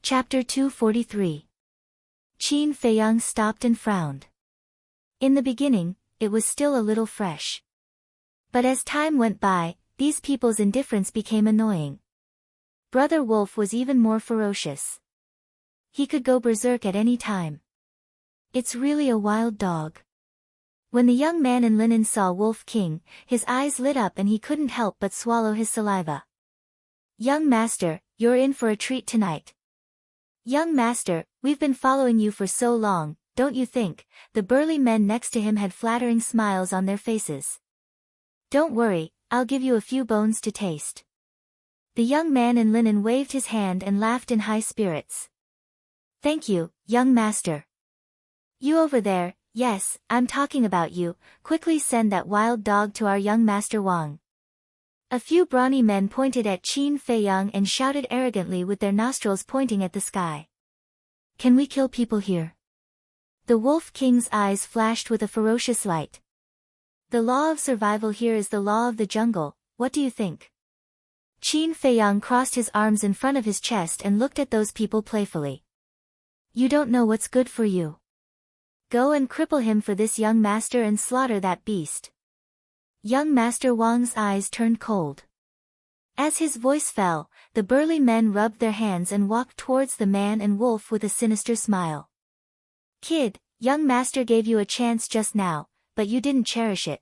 Chapter 243. Qin Feiyang stopped and frowned. In the beginning, it was still a little fresh. But as time went by, these people's indifference became annoying. Brother Wolf was even more ferocious. He could go berserk at any time. It's really a wild dog. When the young man in linen saw Wolf King, his eyes lit up and he couldn't help but swallow his saliva. Young master, you're in for a treat tonight. Young master, we've been following you for so long, don't you think? The burly men next to him had flattering smiles on their faces. Don't worry, I'll give you a few bones to taste. The young man in linen waved his hand and laughed in high spirits. Thank you, young master. You over there, yes, I'm talking about you, quickly send that wild dog to our young master Wang. A few brawny men pointed at Qin Feiyang and shouted arrogantly with their nostrils pointing at the sky. Can we kill people here? The Wolf King's eyes flashed with a ferocious light. The law of survival here is the law of the jungle, what do you think? Qin Feiyang crossed his arms in front of his chest and looked at those people playfully. You don't know what's good for you. Go and cripple him for this young master and slaughter that beast. Young Master Wang's eyes turned cold. As his voice fell, the burly men rubbed their hands and walked towards the man and wolf with a sinister smile. Kid, young master gave you a chance just now, but you didn't cherish it.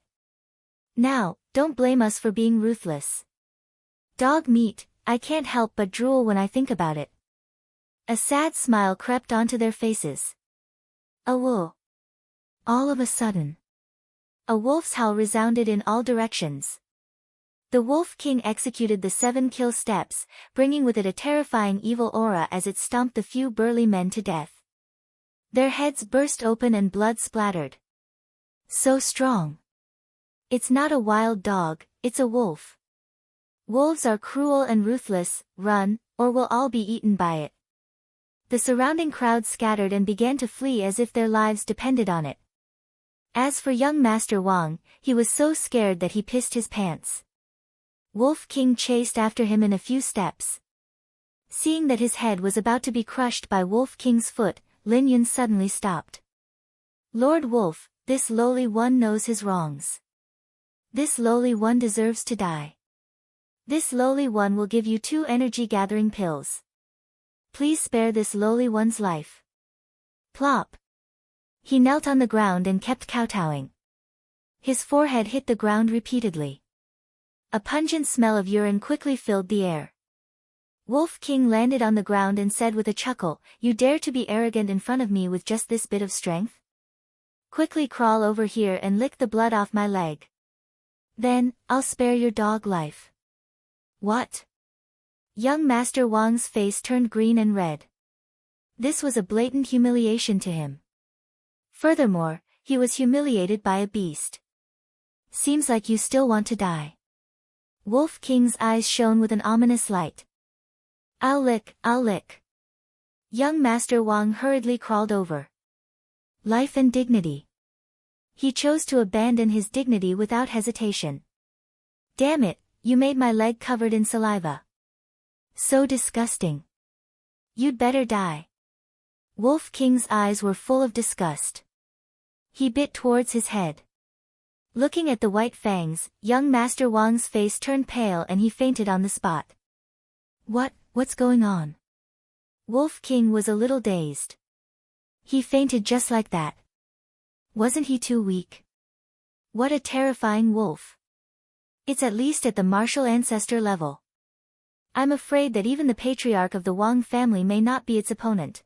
Now, don't blame us for being ruthless. Dog meat, I can't help but drool when I think about it. A sad smile crept onto their faces. Awoo. All of a sudden, a wolf's howl resounded in all directions. The Wolf King executed the 7 kill steps, bringing with it a terrifying evil aura as it stomped the few burly men to death. Their heads burst open and blood splattered. So strong. It's not a wild dog, it's a wolf. Wolves are cruel and ruthless, run, or we'll all be eaten by it. The surrounding crowd scattered and began to flee as if their lives depended on it. As for young Master Wang, he was so scared that he pissed his pants. Wolf King chased after him in a few steps. Seeing that his head was about to be crushed by Wolf King's foot, Lin Yun suddenly stopped. Lord Wolf, this lowly one knows his wrongs. This lowly one deserves to die. This lowly one will give you 2 energy-gathering pills. Please spare this lowly one's life. Plop. He knelt on the ground and kept kowtowing. His forehead hit the ground repeatedly. A pungent smell of urine quickly filled the air. Wolf King landed on the ground and said with a chuckle, You dare to be arrogant in front of me with just this bit of strength? Quickly crawl over here and lick the blood off my leg. Then, I'll spare your dog life. What? Young Master Wang's face turned green and red. This was a blatant humiliation to him. Furthermore, he was humiliated by a beast. Seems like you still want to die. Wolf King's eyes shone with an ominous light. I'll lick. Young Master Wang hurriedly crawled over. Life and dignity. He chose to abandon his dignity without hesitation. Damn it, you made my leg covered in saliva. So disgusting. You'd better die. Wolf King's eyes were full of disgust. He bit towards his head. Looking at the white fangs, young Master Wang's face turned pale and he fainted on the spot. What's going on? Wolf King was a little dazed. He fainted just like that. Wasn't he too weak? What a terrifying wolf. It's at least at the martial ancestor level. I'm afraid that even the patriarch of the Wang family may not be its opponent.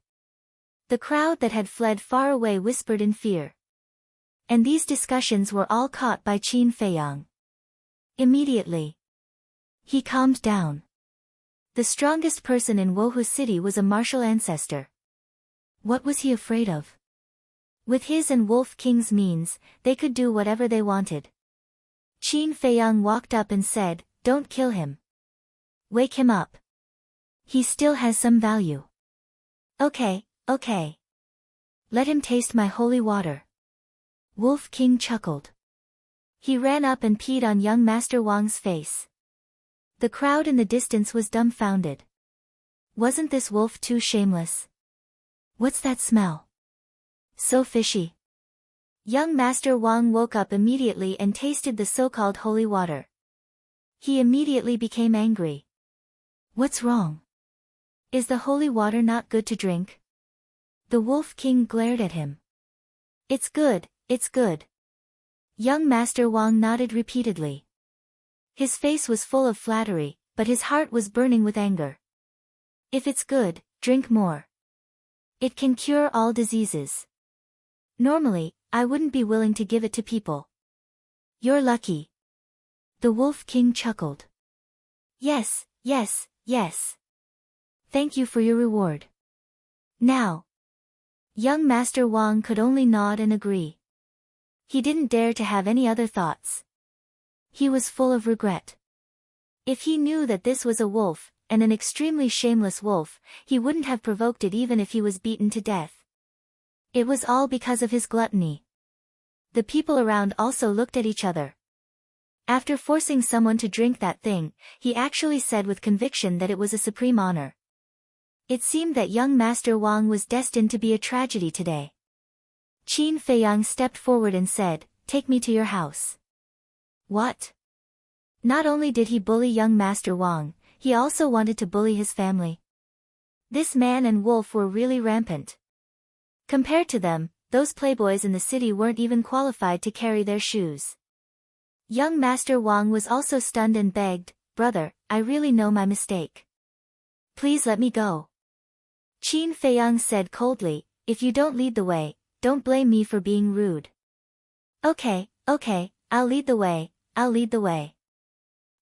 The crowd that had fled far away whispered in fear. And these discussions were all caught by Qin Feiyang. Immediately, he calmed down. The strongest person in Wohu City was a martial ancestor. What was he afraid of? With his and Wolf King's means, they could do whatever they wanted. Qin Feiyang walked up and said, Don't kill him. Wake him up. He still has some value. Okay. Let him taste my holy water. Wolf King chuckled. He ran up and peed on young Master Wang's face. The crowd in the distance was dumbfounded. Wasn't this wolf too shameless? What's that smell? So fishy. Young Master Wang woke up immediately and tasted the so-called holy water. He immediately became angry. What's wrong? Is the holy water not good to drink? The Wolf King glared at him. It's good, it's good. Young Master Wang nodded repeatedly. His face was full of flattery, but his heart was burning with anger. If it's good, drink more. It can cure all diseases. Normally, I wouldn't be willing to give it to people. You're lucky. The Wolf King chuckled. Yes, yes, yes. Thank you for your reward. Now. Young Master Wang could only nod and agree. He didn't dare to have any other thoughts. He was full of regret. If he knew that this was a wolf, and an extremely shameless wolf, he wouldn't have provoked it even if he was beaten to death. It was all because of his gluttony. The people around also looked at each other. After forcing someone to drink that thing, he actually said with conviction that it was a supreme honor. It seemed that young Master Wang was destined to be a tragedy today. Qin Feiyang stepped forward and said, "Take me to your house." What? Not only did he bully young Master Wang, he also wanted to bully his family. This man and wolf were really rampant. Compared to them, those playboys in the city weren't even qualified to carry their shoes. Young Master Wang was also stunned and begged, "Brother, I really know my mistake. Please let me go." Qin Feiyang said coldly, "If you don't lead the way, don't blame me for being rude." Okay, I'll lead the way, I'll lead the way."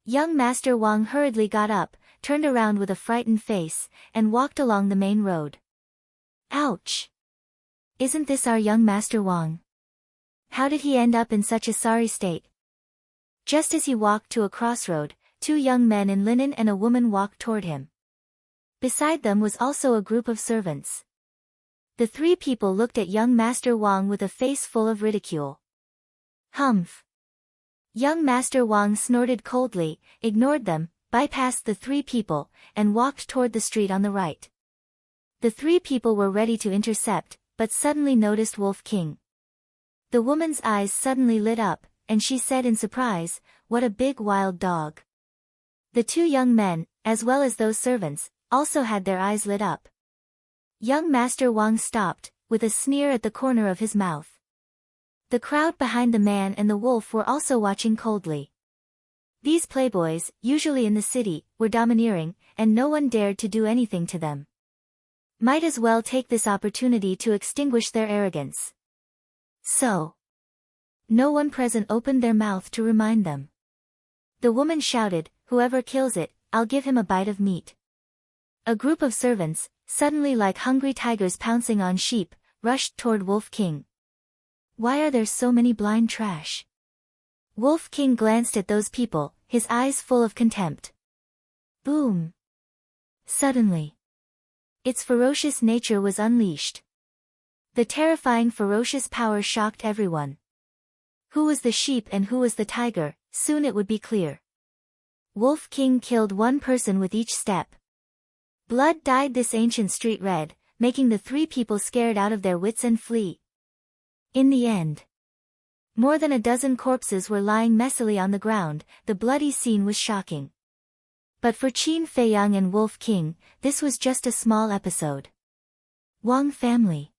Young Master Wang hurriedly got up, turned around with a frightened face, and walked along the main road. Ouch! Isn't this our young Master Wang? How did he end up in such a sorry state? Just as he walked to a crossroad, two young men in linen and a woman walked toward him. Beside them was also a group of servants. The three people looked at young Master Wang with a face full of ridicule. Humph! Young Master Wang snorted coldly, ignored them, bypassed the three people, and walked toward the street on the right. The three people were ready to intercept, but suddenly noticed Wolf King. The woman's eyes suddenly lit up, and she said in surprise, "What a big wild dog." The two young men, as well as those servants, also had their eyes lit up. Young Master Wang stopped, with a sneer at the corner of his mouth. The crowd behind the man and the wolf were also watching coldly. These playboys, usually in the city, were domineering, and no one dared to do anything to them. Might as well take this opportunity to extinguish their arrogance. So. No one present opened their mouth to remind them. The woman shouted, "Whoever kills it, I'll give him a bite of meat." A group of servants, suddenly like hungry tigers pouncing on sheep, rushed toward Wolf King. Why are there so many blind trash? Wolf King glanced at those people, his eyes full of contempt. Boom! Suddenly, its ferocious nature was unleashed. The terrifying ferocious power shocked everyone. Who was the sheep and who was the tiger? Soon it would be clear. Wolf King killed one person with each step. Blood dyed this ancient street red, making the three people scared out of their wits and flee. In the end, more than a dozen corpses were lying messily on the ground. The bloody scene was shocking. But for Qin Feiyang and Wolf King, this was just a small episode. Wang family.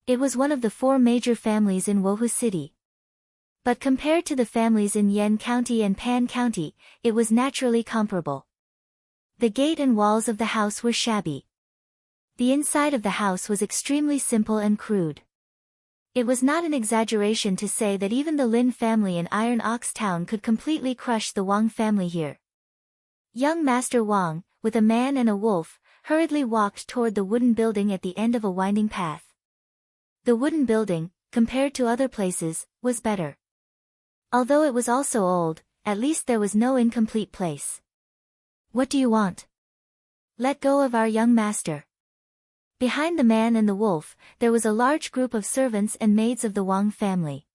It was one of the 4 major families in Wohu City. But compared to the families in Yan County and Pan County, it was naturally comparable. The gate and walls of the house were shabby. The inside of the house was extremely simple and crude. It was not an exaggeration to say that even the Lin family in Iron Ox Town could completely crush the Wang family here. Young Master Wang, with a man and a wolf, hurriedly walked toward the wooden building at the end of a winding path. The wooden building, compared to other places, was better. Although it was also old, at least there was no incomplete place. What do you want? Let go of our young master. Behind the man and the wolf, there was a large group of servants and maids of the Wang family.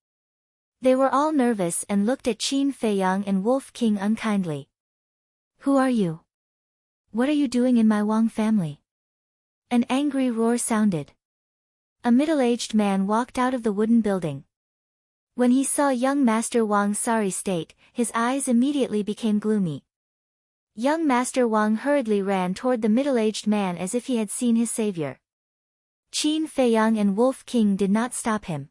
They were all nervous and looked at Qin Feiyang and Wolf King unkindly. Who are you? What are you doing in my Wang family? An angry roar sounded. A middle-aged man walked out of the wooden building. When he saw young Master Wang's sorry state, his eyes immediately became gloomy. Young Master Wang hurriedly ran toward the middle-aged man as if he had seen his savior. Qin Feiyang and Wolf King did not stop him.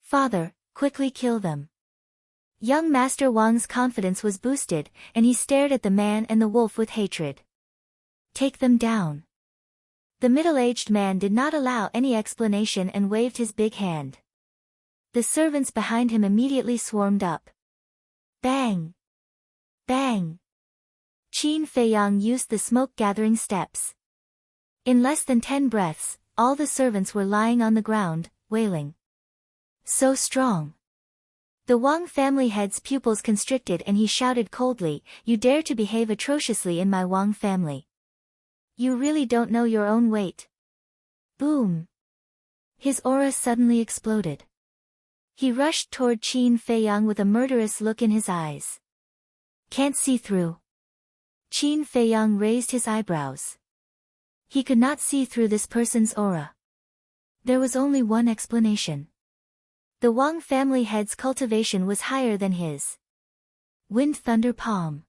Father, quickly kill them. Young Master Wang's confidence was boosted, and he stared at the man and the wolf with hatred. Take them down. The middle-aged man did not allow any explanation and waved his big hand. The servants behind him immediately swarmed up. Bang! Bang! Qin Feiyang used the smoke-gathering steps. In less than 10 breaths, all the servants were lying on the ground, wailing. So strong. The Wang family head's pupils constricted and he shouted coldly, "You dare to behave atrociously in my Wang family. You really don't know your own weight." Boom! His aura suddenly exploded. He rushed toward Qin Feiyang with a murderous look in his eyes. Can't see through. Qin Feiyang raised his eyebrows. He could not see through this person's aura. There was only one explanation. The Wang family head's cultivation was higher than his. Wind Thunder Palm.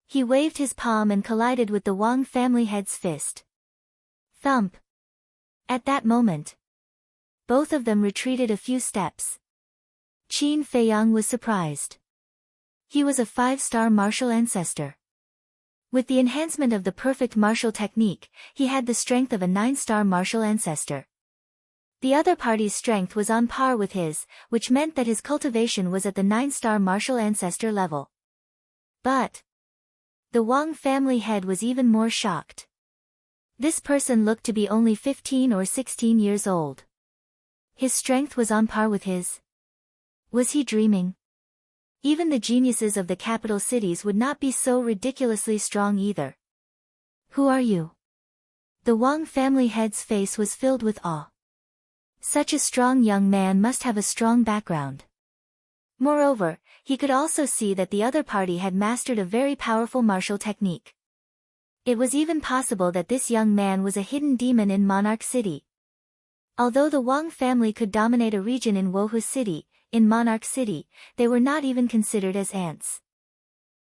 He waved his palm and collided with the Wang family head's fist. Thump. At that moment, both of them retreated a few steps. Qin Feiyang was surprised. He was a 5-star martial ancestor. With the enhancement of the perfect martial technique, he had the strength of a 9-star martial ancestor. The other party's strength was on par with his, which meant that his cultivation was at the 9-star martial ancestor level. But the Wang family head was even more shocked. This person looked to be only 15 or 16 years old. His strength was on par with his. Was he dreaming? Even the geniuses of the capital cities would not be so ridiculously strong either. Who are you? The Wang family head's face was filled with awe. Such a strong young man must have a strong background. Moreover, he could also see that the other party had mastered a very powerful martial technique. It was even possible that this young man was a hidden demon in Monarch City. Although the Wang family could dominate a region in Wohu City, in Monarch City, they were not even considered as ants.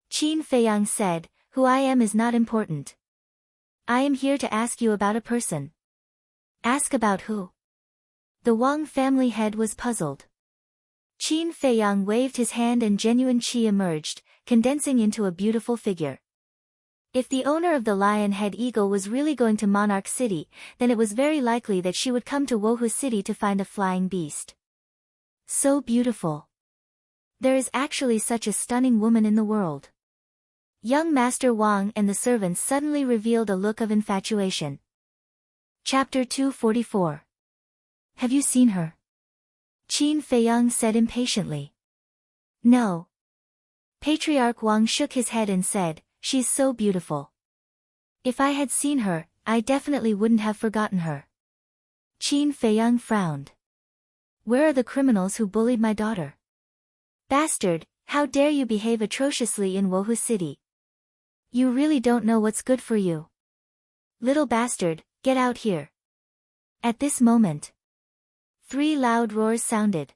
Qin Feiyang said, "Who I am is not important. I am here to ask you about a person." Ask about who? The Wang family head was puzzled. Qin Feiyang waved his hand and genuine qi emerged, condensing into a beautiful figure. If the owner of the lion-head eagle was really going to Monarch City, then it was very likely that she would come to Wohu City to find a flying beast. So beautiful. There is actually such a stunning woman in the world. Young Master Wang and the servants suddenly revealed a look of infatuation. Chapter 244. Have you seen her? Qin Feiyang said impatiently. No. Patriarch Wang shook his head and said, "She's so beautiful. If I had seen her, I definitely wouldn't have forgotten her." Qin Feiyang frowned. Where are the criminals who bullied my daughter? Bastard, how dare you behave atrociously in Wohu City? You really don't know what's good for you. Little bastard, get out here. At this moment, 3 loud roars sounded.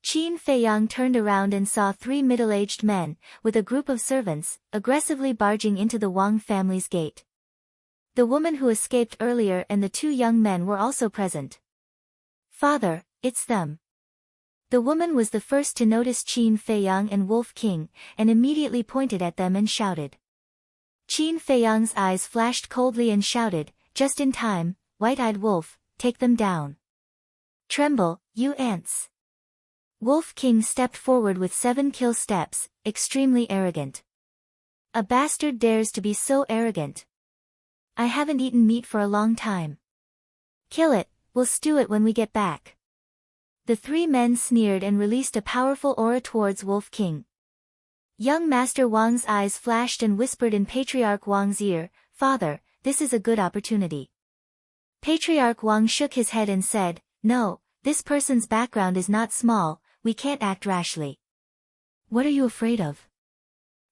Qin Feiyang turned around and saw 3 middle-aged men, with a group of servants, aggressively barging into the Wang family's gate. The woman who escaped earlier and the 2 young men were also present. Father, it's them. The woman was the first to notice Qin Feiyang and Wolf King, and immediately pointed at them and shouted. Qin Feiyang's eyes flashed coldly and shouted, "Just in time, white-eyed wolf, take them down. Tremble, you ants." Wolf King stepped forward with 7 kill steps, extremely arrogant. A bastard dares to be so arrogant. I haven't eaten meat for a long time. Kill it, we'll stew it when we get back. The 3 men sneered and released a powerful aura towards Wolf King. Young Master Wang's eyes flashed and whispered in Patriarch Wang's ear, "Father, this is a good opportunity." Patriarch Wang shook his head and said, "No, this person's background is not small, we can't act rashly." "What are you afraid of?"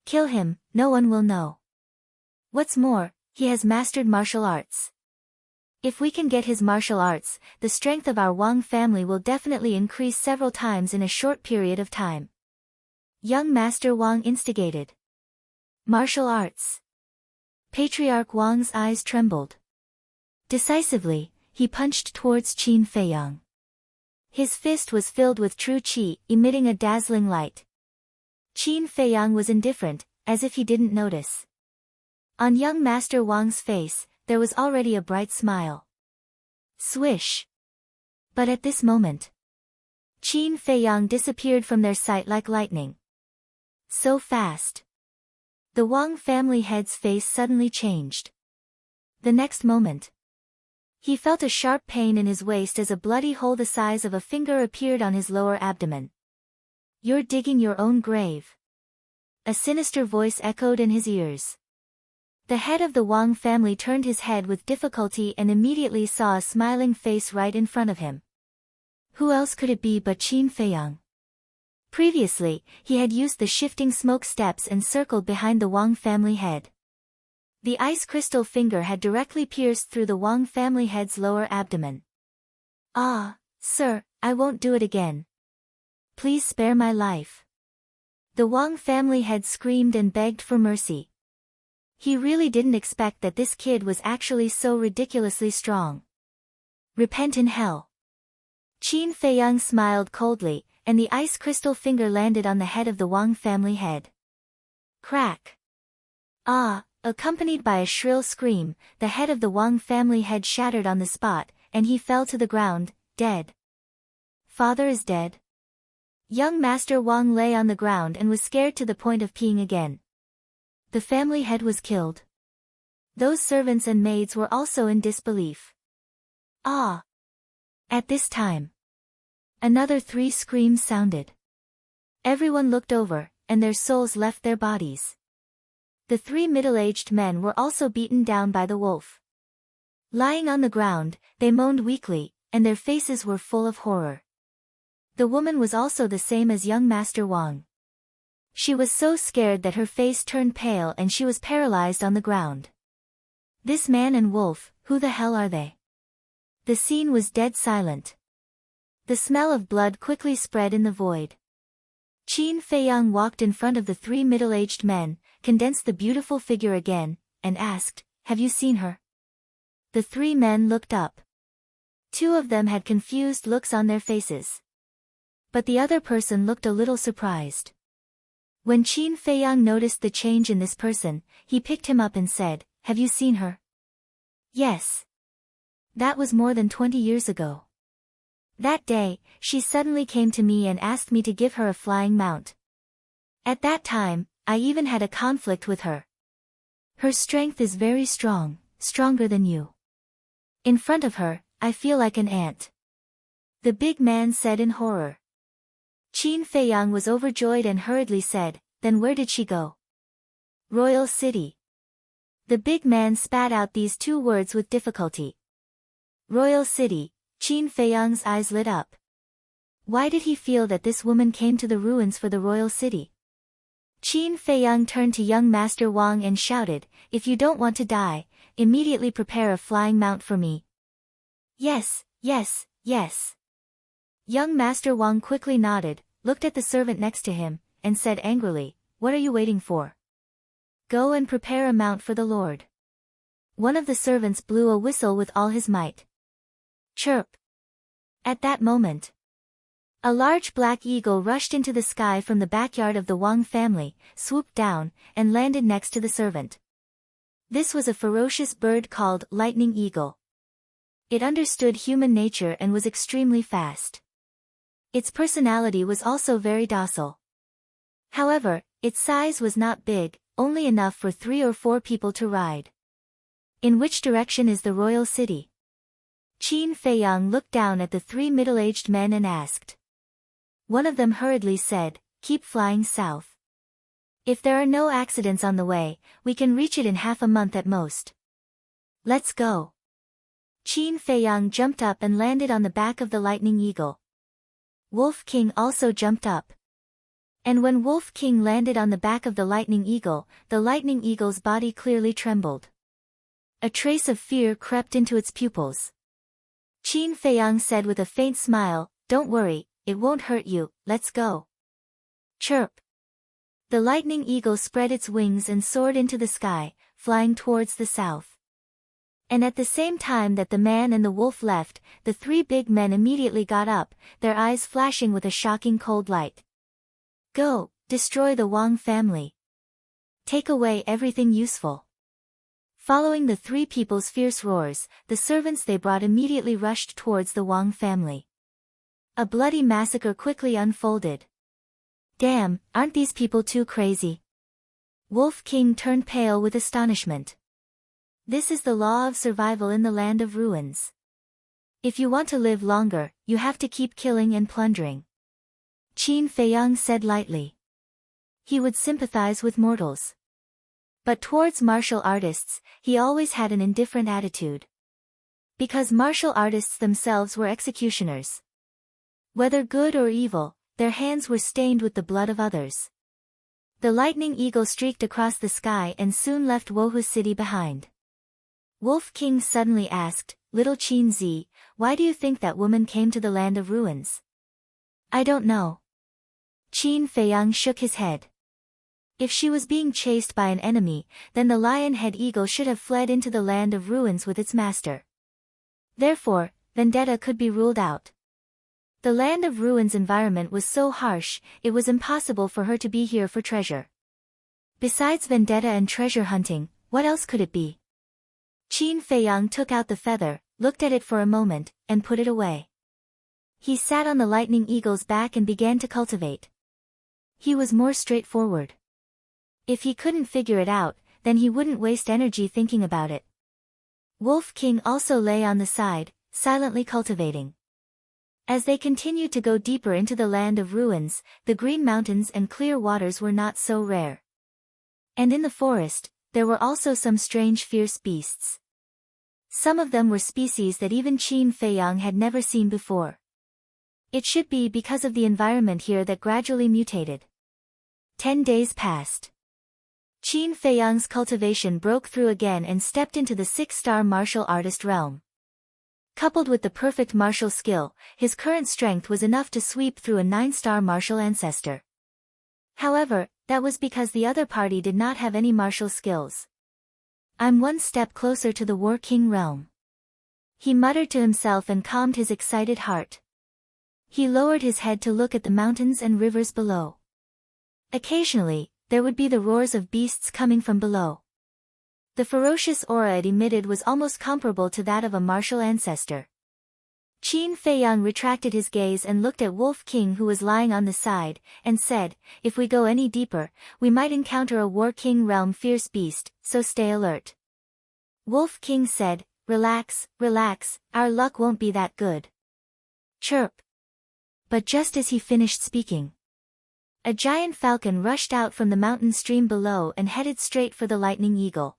"Kill him, no one will know." What's more, he has mastered martial arts. If we can get his martial arts, the strength of our Wang family will definitely increase several times in a short period of time. Young Master Wang instigated. Martial arts. Patriarch Wang's eyes trembled. Decisively, he punched towards Qin Feiyang. His fist was filled with true qi, emitting a dazzling light. Qin Feiyang was indifferent, as if he didn't notice. On young Master Wang's face, there was already a bright smile. Swish! But at this moment, Qin Feiyang disappeared from their sight like lightning. So fast. The Wang family head's face suddenly changed. The next moment, he felt a sharp pain in his waist as a bloody hole the size of a finger appeared on his lower abdomen. You're digging your own grave. A sinister voice echoed in his ears. The head of the Wang family turned his head with difficulty and immediately saw a smiling face right in front of him. Who else could it be but Qin Feiyang? Previously, he had used the shifting smoke steps and circled behind the Wang family head. The ice crystal finger had directly pierced through the Wang family head's lower abdomen. Ah, sir, I won't do it again. Please spare my life. The Wang family head screamed and begged for mercy. He really didn't expect that this kid was actually so ridiculously strong. Repent in hell. Qin Feiyang smiled coldly, and the ice crystal finger landed on the head of the Wang family head. Crack. Ah, accompanied by a shrill scream, the head of the Wang family head shattered on the spot, and he fell to the ground, dead. Father is dead. Young Master Wang lay on the ground and was scared to the point of peeing again. The family head was killed. Those servants and maids were also in disbelief. Ah! At this time, another 3 screams sounded. Everyone looked over, and their souls left their bodies. The 3 middle-aged men were also beaten down by the wolf. Lying on the ground, they moaned weakly, and their faces were full of horror. The woman was also the same as young Master Wang. She was so scared that her face turned pale and she was paralyzed on the ground. This man and wolf, who the hell are they? The scene was dead silent. The smell of blood quickly spread in the void. Qin Feiyang walked in front of the 3 middle-aged men, condensed the beautiful figure again, and asked, "Have you seen her?" The 3 men looked up. 2 of them had confused looks on their faces. But the other person looked a little surprised. When Qin Feiyang noticed the change in this person, he picked him up and said, "Have you seen her?" "Yes. That was more than 20 years ago. That day, she suddenly came to me and asked me to give her a flying mount. At that time, I even had a conflict with her. Her strength is very strong, stronger than you. In front of her, I feel like an ant." The big man said in horror. Qin Feiyang was overjoyed and hurriedly said, "Then where did she go?" "Royal City." The big man spat out these 2 words with difficulty. Royal City. Qin Feiyang's eyes lit up. Why did he feel that this woman came to the ruins for the Royal City? Qin Feiyang turned to young Master Wang and shouted, "If you don't want to die, immediately prepare a flying mount for me." "Yes, yes, yes." Young Master Wang quickly nodded, looked at the servant next to him, and said angrily, "What are you waiting for? Go and prepare a mount for the Lord." One of the servants blew a whistle with all his might. Chirp. At that moment, a large black eagle rushed into the sky from the backyard of the Wang family, swooped down, and landed next to the servant. This was a ferocious bird called Lightning Eagle. It understood human nature and was extremely fast. Its personality was also very docile. However, its size was not big, only enough for 3 or 4 people to ride. In which direction is the royal city? Qin Feiyang looked down at the 3 middle-aged men and asked. One of them hurriedly said, "Keep flying south. If there are no accidents on the way, we can reach it in half a month at most. Let's go." Qin Feiyang jumped up and landed on the back of the Lightning Eagle. Wolf King also jumped up. And when Wolf King landed on the back of the lightning eagle's body clearly trembled. A trace of fear crept into its pupils. Qin Feiyang said with a faint smile, "Don't worry, it won't hurt you, let's go." Chirp. The lightning eagle spread its wings and soared into the sky, flying towards the south. And at the same time that the man and the wolf left, the three big men immediately got up, their eyes flashing with a shocking cold light. "Go, destroy the Wang family. Take away everything useful." Following the three people's fierce roars, the servants they brought immediately rushed towards the Wang family. A bloody massacre quickly unfolded. "Damn, aren't these people too crazy?" Wolf King turned pale with astonishment. This is the law of survival in the land of ruins. If you want to live longer, you have to keep killing and plundering. Qin Feiyang said lightly. He would sympathize with mortals. But towards martial artists, he always had an indifferent attitude. Because martial artists themselves were executioners. Whether good or evil, their hands were stained with the blood of others. The lightning eagle streaked across the sky and soon left Wohu City behind. Wolf King suddenly asked, "Little Qin Zi, why do you think that woman came to the land of ruins?" "I don't know." Qin Feiyang shook his head. If she was being chased by an enemy, then the lion-head eagle should have fled into the land of ruins with its master. Therefore, vendetta could be ruled out. The land of ruins environment was so harsh, it was impossible for her to be here for treasure. Besides vendetta and treasure hunting, what else could it be? Qin Feiyang took out the feather, looked at it for a moment, and put it away. He sat on the lightning eagle's back and began to cultivate. He was more straightforward. If he couldn't figure it out, then he wouldn't waste energy thinking about it. Wolf King also lay on the side, silently cultivating. As they continued to go deeper into the land of ruins, the green mountains and clear waters were not so rare. And in the forest, there were also some strange fierce beasts. Some of them were species that even Qin Feiyang had never seen before. It should be because of the environment here that gradually mutated. 10 days passed. Qin Feiyang's cultivation broke through again and stepped into the 6-star martial artist realm. Coupled with the perfect martial skill, his current strength was enough to sweep through a 9-star martial ancestor. However, that was because the other party did not have any martial skills. "I'm one step closer to the War King realm." He muttered to himself and calmed his excited heart. He lowered his head to look at the mountains and rivers below. Occasionally, there would be the roars of beasts coming from below. The ferocious aura it emitted was almost comparable to that of a martial ancestor. Qin Feiyang retracted his gaze and looked at Wolf King, who was lying on the side, and said, "If we go any deeper, we might encounter a War King realm fierce beast, so stay alert." Wolf King said, Relax, our luck won't be that good." Chirp. But just as he finished speaking, a giant falcon rushed out from the mountain stream below and headed straight for the lightning eagle.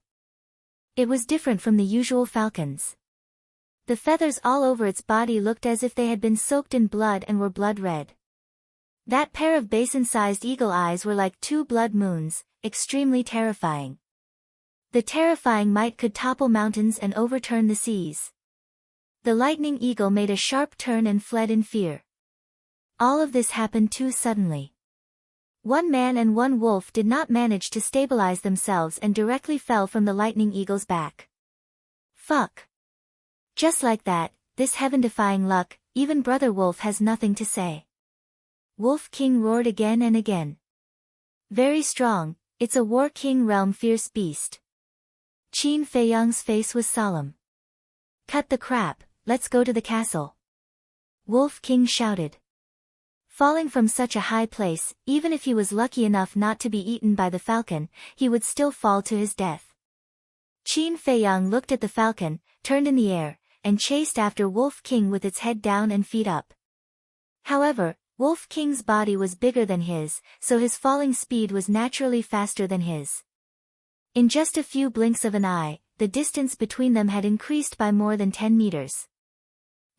It was different from the usual falcons. The feathers all over its body looked as if they had been soaked in blood and were blood red. That pair of basin-sized eagle eyes were like 2 blood moons, extremely terrifying. The terrifying might could topple mountains and overturn the seas. The lightning eagle made a sharp turn and fled in fear. All of this happened too suddenly. One man and one wolf did not manage to stabilize themselves and directly fell from the lightning eagle's back. Fuck. Just like that, this heaven-defying luck, even Brother Wolf has nothing to say. Wolf King roared again and again. Very strong, it's a War King realm fierce beast. Qin Feiyang's face was solemn. Cut the crap, let's go to the castle. Wolf King shouted. Falling from such a high place, even if he was lucky enough not to be eaten by the falcon, he would still fall to his death. Qin Feiyang looked at the falcon, turned in the air, and chased after Wolf King with its head down and feet up. However, Wolf King's body was bigger than his, so his falling speed was naturally faster than his. In just a few blinks of an eye, the distance between them had increased by more than 10 meters.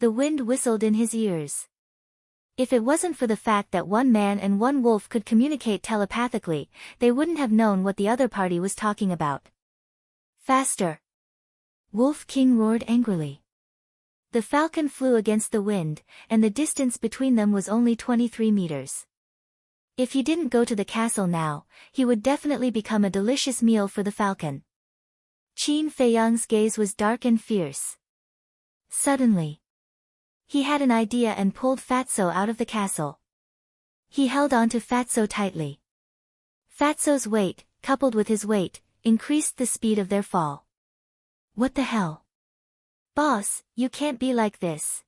The wind whistled in his ears. If it wasn't for the fact that one man and one wolf could communicate telepathically, they wouldn't have known what the other party was talking about. Faster! Wolf King roared angrily. The falcon flew against the wind, and the distance between them was only 23 meters. If he didn't go to the castle now, he would definitely become a delicious meal for the falcon. Qin Feiyang's gaze was dark and fierce. Suddenly, he had an idea and pulled Fatso out of the castle. He held on to Fatso tightly. Fatso's weight, coupled with his weight, increased the speed of their fall. What the hell? Boss, you can't be like this.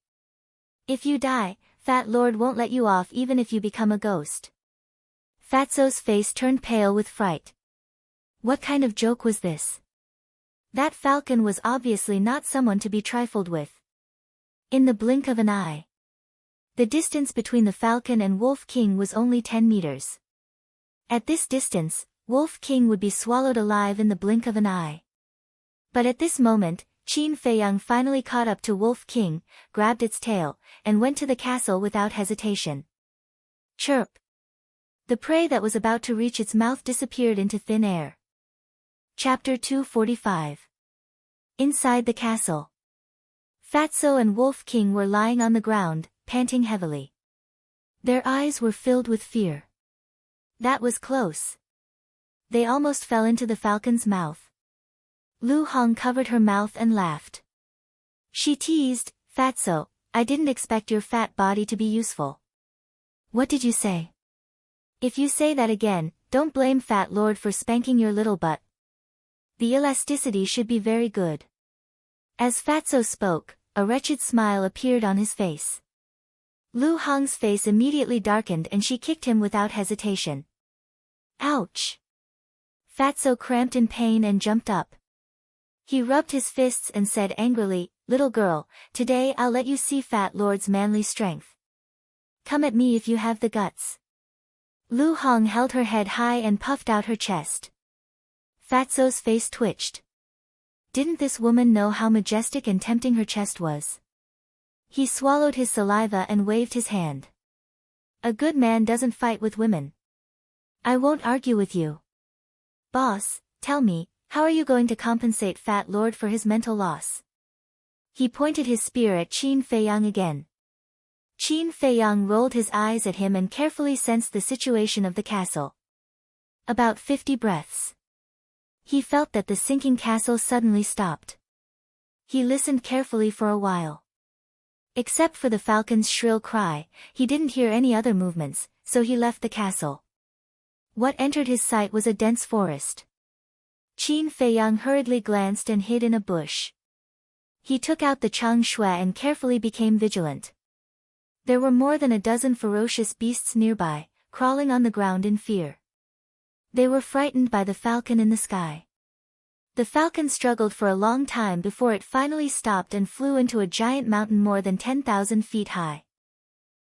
If you die, Fat Lord won't let you off even if you become a ghost. Fatso's face turned pale with fright. What kind of joke was this? That falcon was obviously not someone to be trifled with. In the blink of an eye, the distance between the falcon and Wolf King was only 10 meters. At this distance, Wolf King would be swallowed alive in the blink of an eye. But at this moment, Qin Feiyang finally caught up to Wolf King, grabbed its tail, and went to the castle without hesitation. Chirp! The prey that was about to reach its mouth disappeared into thin air. Chapter 245. Inside the castle. Fatso and Wolf King were lying on the ground, panting heavily. Their eyes were filled with fear. That was close. They almost fell into the falcon's mouth. Lu Hong covered her mouth and laughed. She teased, Fatso, I didn't expect your fat body to be useful. What did you say? If you say that again, don't blame Fat Lord for spanking your little butt. The elasticity should be very good. As Fatso spoke, a wretched smile appeared on his face. Lu Hong's face immediately darkened and she kicked him without hesitation. Ouch! Fatso cramped in pain and jumped up. He rubbed his fists and said angrily, Little girl, today I'll let you see Fat Lord's manly strength. Come at me if you have the guts. Lu Hong held her head high and puffed out her chest. Fatso's face twitched. Didn't this woman know how majestic and tempting her chest was? He swallowed his saliva and waved his hand. A good man doesn't fight with women. I won't argue with you. Boss, tell me, how are you going to compensate Fat Lord for his mental loss? He pointed his spear at Qin Feiyang again. Qin Feiyang rolled his eyes at him and carefully sensed the situation of the castle. About 50 breaths. He felt that the sinking castle suddenly stopped. He listened carefully for a while. Except for the falcon's shrill cry, he didn't hear any other movements, so he left the castle. What entered his sight was a dense forest. Qin Feiyang hurriedly glanced and hid in a bush. He took out the Chang Shui and carefully became vigilant. There were more than a dozen ferocious beasts nearby, crawling on the ground in fear. They were frightened by the falcon in the sky. The falcon struggled for a long time before it finally stopped and flew into a giant mountain more than 10,000 feet high.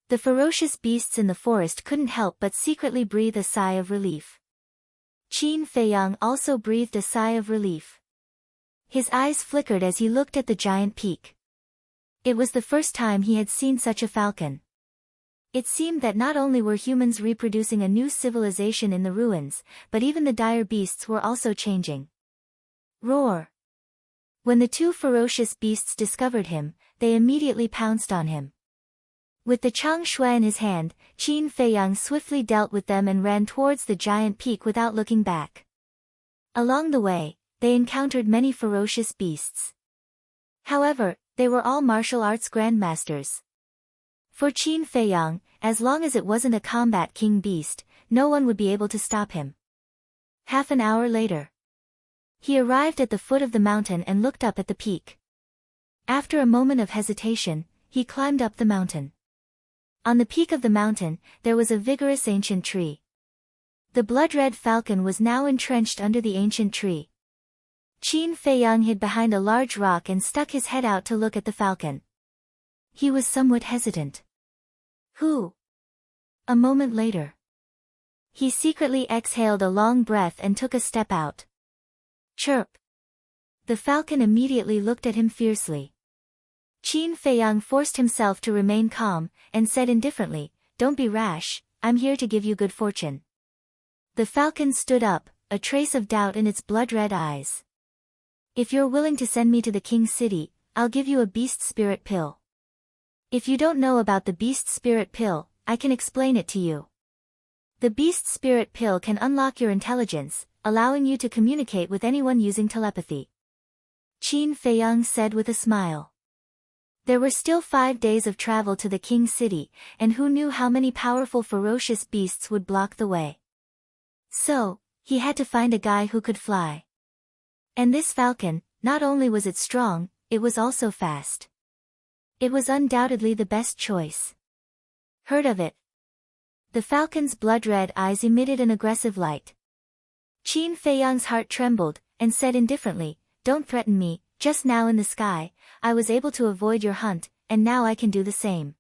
The ferocious beasts in the forest couldn't help but secretly breathe a sigh of relief. Qin Feiyang also breathed a sigh of relief. His eyes flickered as he looked at the giant peak. It was the first time he had seen such a falcon. It seemed that not only were humans reproducing a new civilization in the ruins, but even the dire beasts were also changing. Roar! When the two ferocious beasts discovered him, they immediately pounced on him. With the Chang Shui in his hand, Qin Feiyang swiftly dealt with them and ran towards the giant peak without looking back. Along the way, they encountered many ferocious beasts. However, they were all martial arts grandmasters. For Qin Feiyang, as long as it wasn't a combat king beast, no one would be able to stop him. Half an hour later, he arrived at the foot of the mountain and looked up at the peak. After a moment of hesitation, he climbed up the mountain. On the peak of the mountain, there was a vigorous ancient tree. The blood-red falcon was now entrenched under the ancient tree. Qin Feiyang hid behind a large rock and stuck his head out to look at the falcon. He was somewhat hesitant. Who? A moment later, he secretly exhaled a long breath and took a step out. Chirp! The falcon immediately looked at him fiercely. Qin Feiyang forced himself to remain calm, and said indifferently, "Don't be rash, I'm here to give you good fortune." The falcon stood up, a trace of doubt in its blood-red eyes. "If you're willing to send me to the king's city, I'll give you a beast spirit pill. If you don't know about the beast spirit pill, I can explain it to you. The beast spirit pill can unlock your intelligence, allowing you to communicate with anyone using telepathy," Qin Feiyang said with a smile. There were still 5 days of travel to the king's city, and who knew how many powerful ferocious beasts would block the way. So, he had to find a guy who could fly. And this falcon, not only was it strong, it was also fast. It was undoubtedly the best choice. "Heard of it?" The falcon's blood-red eyes emitted an aggressive light. Qin Feiyang's heart trembled, and said indifferently, "Don't threaten me, just now in the sky, I was able to avoid your hunt, and now I can do the same."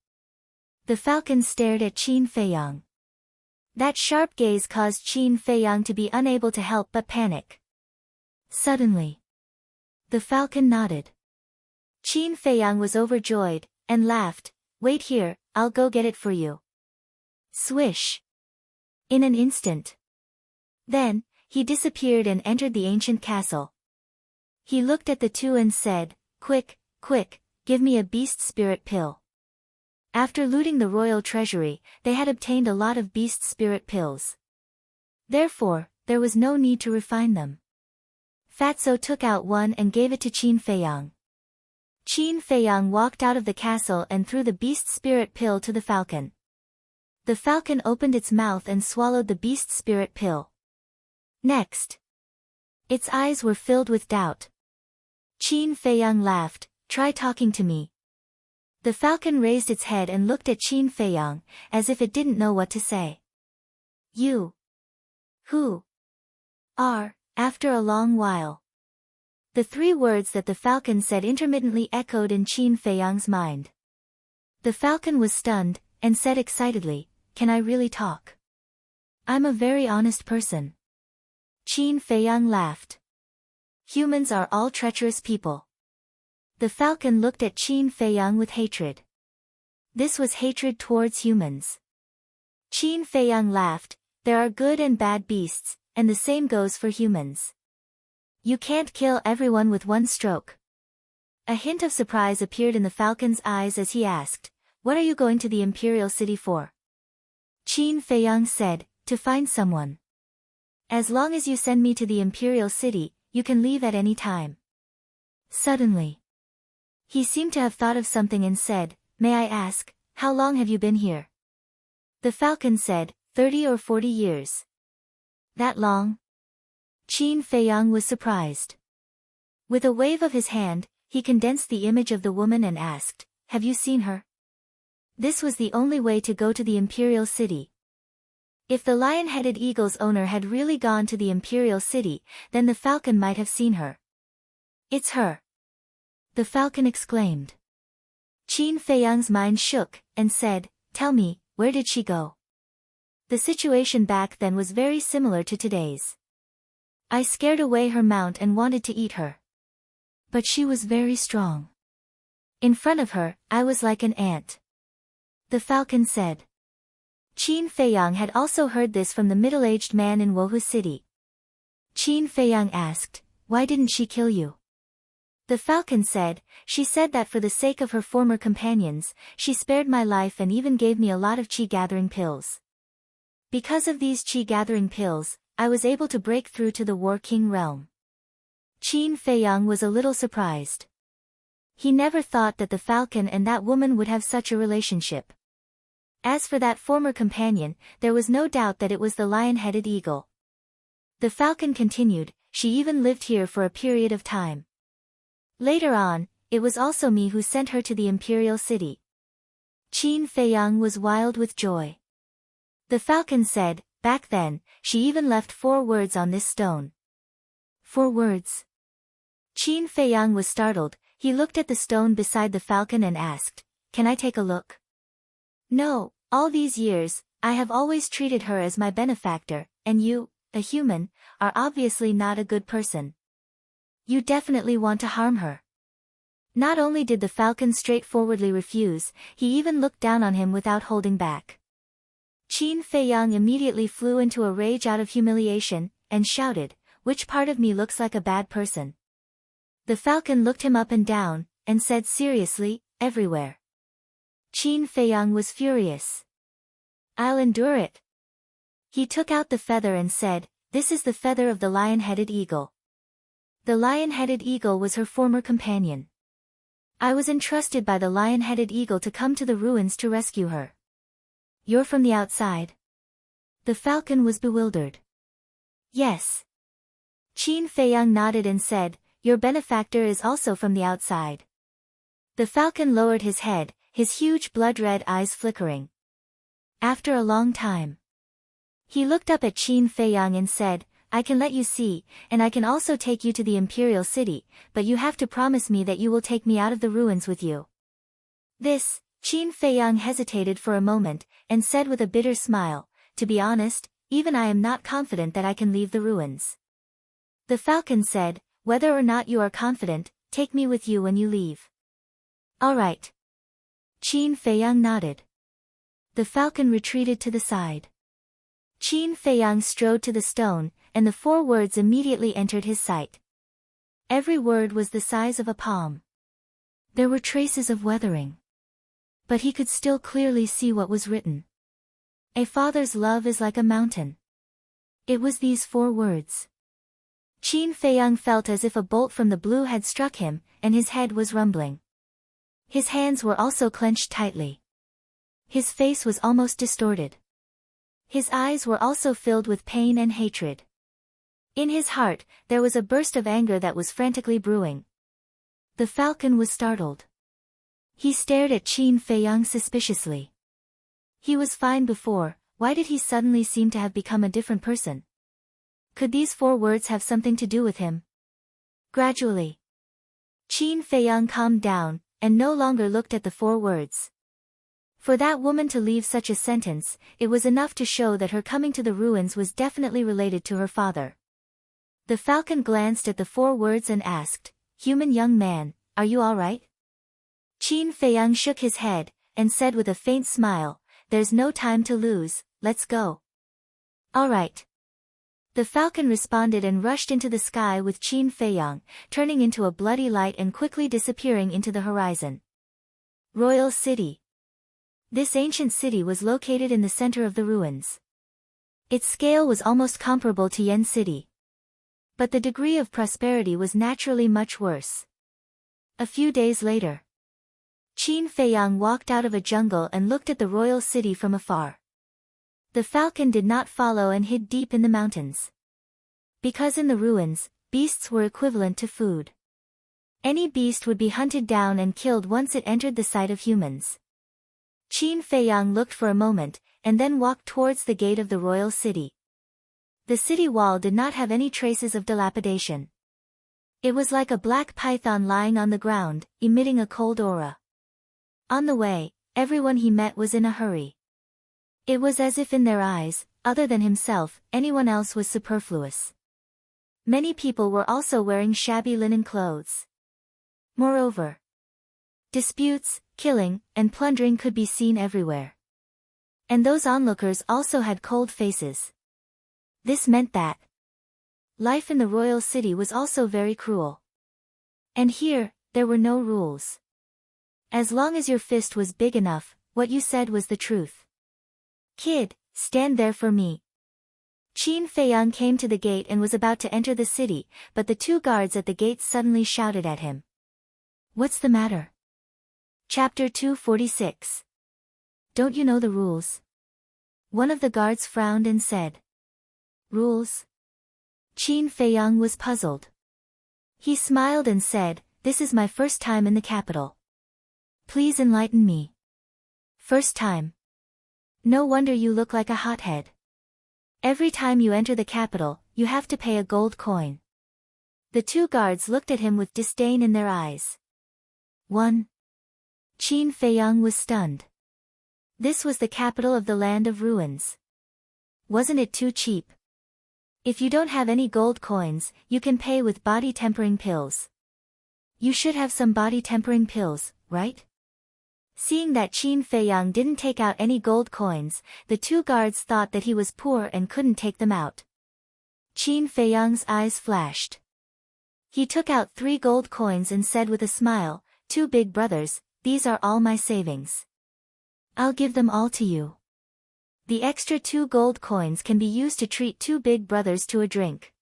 The falcon stared at Qin Feiyang. That sharp gaze caused Qin Feiyang to be unable to help but panic. Suddenly, the falcon nodded. Qin Feiyang was overjoyed, and laughed, "Wait here, I'll go get it for you." Swish! In an instant. Then, he disappeared and entered the ancient castle. He looked at the two and said, "Quick, quick, give me a beast spirit pill." After looting the royal treasury, they had obtained a lot of beast spirit pills. Therefore, there was no need to refine them. Fatso took out one and gave it to Qin Feiyang. Qin Feiyang walked out of the castle and threw the beast spirit pill to the falcon. The falcon opened its mouth and swallowed the beast spirit pill. Next, its eyes were filled with doubt. Qin Feiyang laughed, "Try talking to me." The falcon raised its head and looked at Qin Feiyang, as if it didn't know what to say. "You? Who are?" After a long while. The 3 words that the falcon said intermittently echoed in Qin Feiyang's mind. The falcon was stunned, and said excitedly, "Can I really talk? I'm a very honest person." Qin Feiyang laughed. "Humans are all treacherous people." The falcon looked at Qin Feiyang with hatred. This was hatred towards humans. Qin Feiyang laughed, "There are good and bad beasts, and the same goes for humans. You can't kill everyone with one stroke." A hint of surprise appeared in the falcon's eyes as he asked, "What are you going to the imperial city for?" Qin Feiyang said, "To find someone. As long as you send me to the imperial city, you can leave at any time." Suddenly, he seemed to have thought of something and said, "May I ask, how long have you been here?" The falcon said, 30 or 40 years. "That long?" Qin Feiyang was surprised. With a wave of his hand, he condensed the image of the woman and asked, "Have you seen her?" This was the only way to go to the imperial city. If the lion-headed eagle's owner had really gone to the imperial city, then the falcon might have seen her. "It's her!" the falcon exclaimed. Qin Feiyang's mind shook, and said, "Tell me, where did she go?" The situation back then was very similar to today's. "I scared away her mount and wanted to eat her. But she was very strong. In front of her, I was like an ant," the falcon said. Qin Feiyang had also heard this from the middle-aged man in Wohu City. Qin Feiyang asked, "Why didn't she kill you?" The falcon said, "She said that for the sake of her former companions, she spared my life and even gave me a lot of chi-gathering pills. Because of these chi-gathering pills, I was able to break through to the War King realm." Qin Feiyang was a little surprised. He never thought that the falcon and that woman would have such a relationship. As for that former companion, there was no doubt that it was the lion-headed eagle. The falcon continued, "She even lived here for a period of time. Later on, it was also me who sent her to the imperial city." Qin Feiyang was wild with joy. The falcon said, "Back then, she even left 4 words on this stone." 4 words? Qin Feiyang was startled. He looked at the stone beside the falcon and asked, "Can I take a look?" "No, all these years, I have always treated her as my benefactor, and you, a human, are obviously not a good person. You definitely want to harm her." Not only did the falcon straightforwardly refuse, he even looked down on him without holding back. Qin Feiyang immediately flew into a rage out of humiliation, and shouted, "Which part of me looks like a bad person?" The falcon looked him up and down, and said seriously, "Everywhere." Qin Feiyang was furious. "I'll endure it." He took out the feather and said, "This is the feather of the lion-headed eagle." The lion-headed eagle was her former companion. "I was entrusted by the lion-headed eagle to come to the ruins to rescue her." "You're from the outside?" The falcon was bewildered. "Yes." Qin Feiyang nodded and said, "Your benefactor is also from the outside." The falcon lowered his head, his huge blood-red eyes flickering. After a long time, he looked up at Qin Feiyang and said, "I can let you see, and I can also take you to the imperial city, but you have to promise me that you will take me out of the ruins with you." Qin Feiyang hesitated for a moment, and said with a bitter smile, "To be honest, even I am not confident that I can leave the ruins." The falcon said, "Whether or not you are confident, take me with you when you leave." "All right." Qin Feiyang nodded. The falcon retreated to the side. Qin Feiyang strode to the stone, and the 4 words immediately entered his sight. Every word was the size of a palm. There were traces of weathering, but he could still clearly see what was written. "A father's love is like a mountain." It was these 4 words. Qin Feiyang felt as if a bolt from the blue had struck him, and his head was rumbling. His hands were also clenched tightly. His face was almost distorted. His eyes were also filled with pain and hatred. In his heart, there was a burst of anger that was frantically brewing. The falcon was startled. He stared at Qin Feiyang suspiciously. He was fine before, why did he suddenly seem to have become a different person? Could these 4 words have something to do with him? Gradually, Qin Feiyang calmed down, and no longer looked at the 4 words. For that woman to leave such a sentence, it was enough to show that her coming to the ruins was definitely related to her father. The falcon glanced at the 4 words and asked, "Human young man, are you all right?" Qin Feiyang shook his head, and said with a faint smile, "There's no time to lose, let's go." "All right." The falcon responded and rushed into the sky with Qin Feiyang, turning into a bloody light and quickly disappearing into the horizon. Royal City. This ancient city was located in the center of the ruins. Its scale was almost comparable to Yen City. But the degree of prosperity was naturally much worse. A few days later, Qin Feiyang walked out of a jungle and looked at the royal city from afar. The falcon did not follow and hid deep in the mountains. Because in the ruins, beasts were equivalent to food. Any beast would be hunted down and killed once it entered the sight of humans. Qin Feiyang looked for a moment, and then walked towards the gate of the royal city. The city wall did not have any traces of dilapidation. It was like a black python lying on the ground, emitting a cold aura. On the way, everyone he met was in a hurry. It was as if in their eyes, other than himself, anyone else was superfluous. Many people were also wearing shabby linen clothes. Moreover, disputes, killing, and plundering could be seen everywhere. And those onlookers also had cold faces. This meant that life in the royal city was also very cruel. And here, there were no rules. As long as your fist was big enough, what you said was the truth. "Kid, stand there for me." Qin Feiyang came to the gate and was about to enter the city, but the 2 guards at the gate suddenly shouted at him. "What's the matter?" Chapter 246. Don't you know the rules? One of the guards frowned and said. Rules? Qin Feiyang was puzzled. He smiled and said, "This is my first time in the capital. Please enlighten me." "First time? No wonder you look like a hothead. Every time you enter the capital, you have to pay a gold coin." The 2 guards looked at him with disdain in their eyes. 1. Qin Feiyang was stunned. This was the capital of the land of ruins. Wasn't it too cheap? If you don't have any gold coins, you can pay with body tempering pills. You should have some body-tempering pills, right? Seeing that Qin Feiyang didn't take out any gold coins, the two guards thought that he was poor and couldn't take them out. Qin Feiyang's eyes flashed. He took out 3 gold coins and said with a smile, "Two big brothers, these are all my savings. I'll give them all to you. The extra 2 gold coins can be used to treat 2 big brothers to a drink."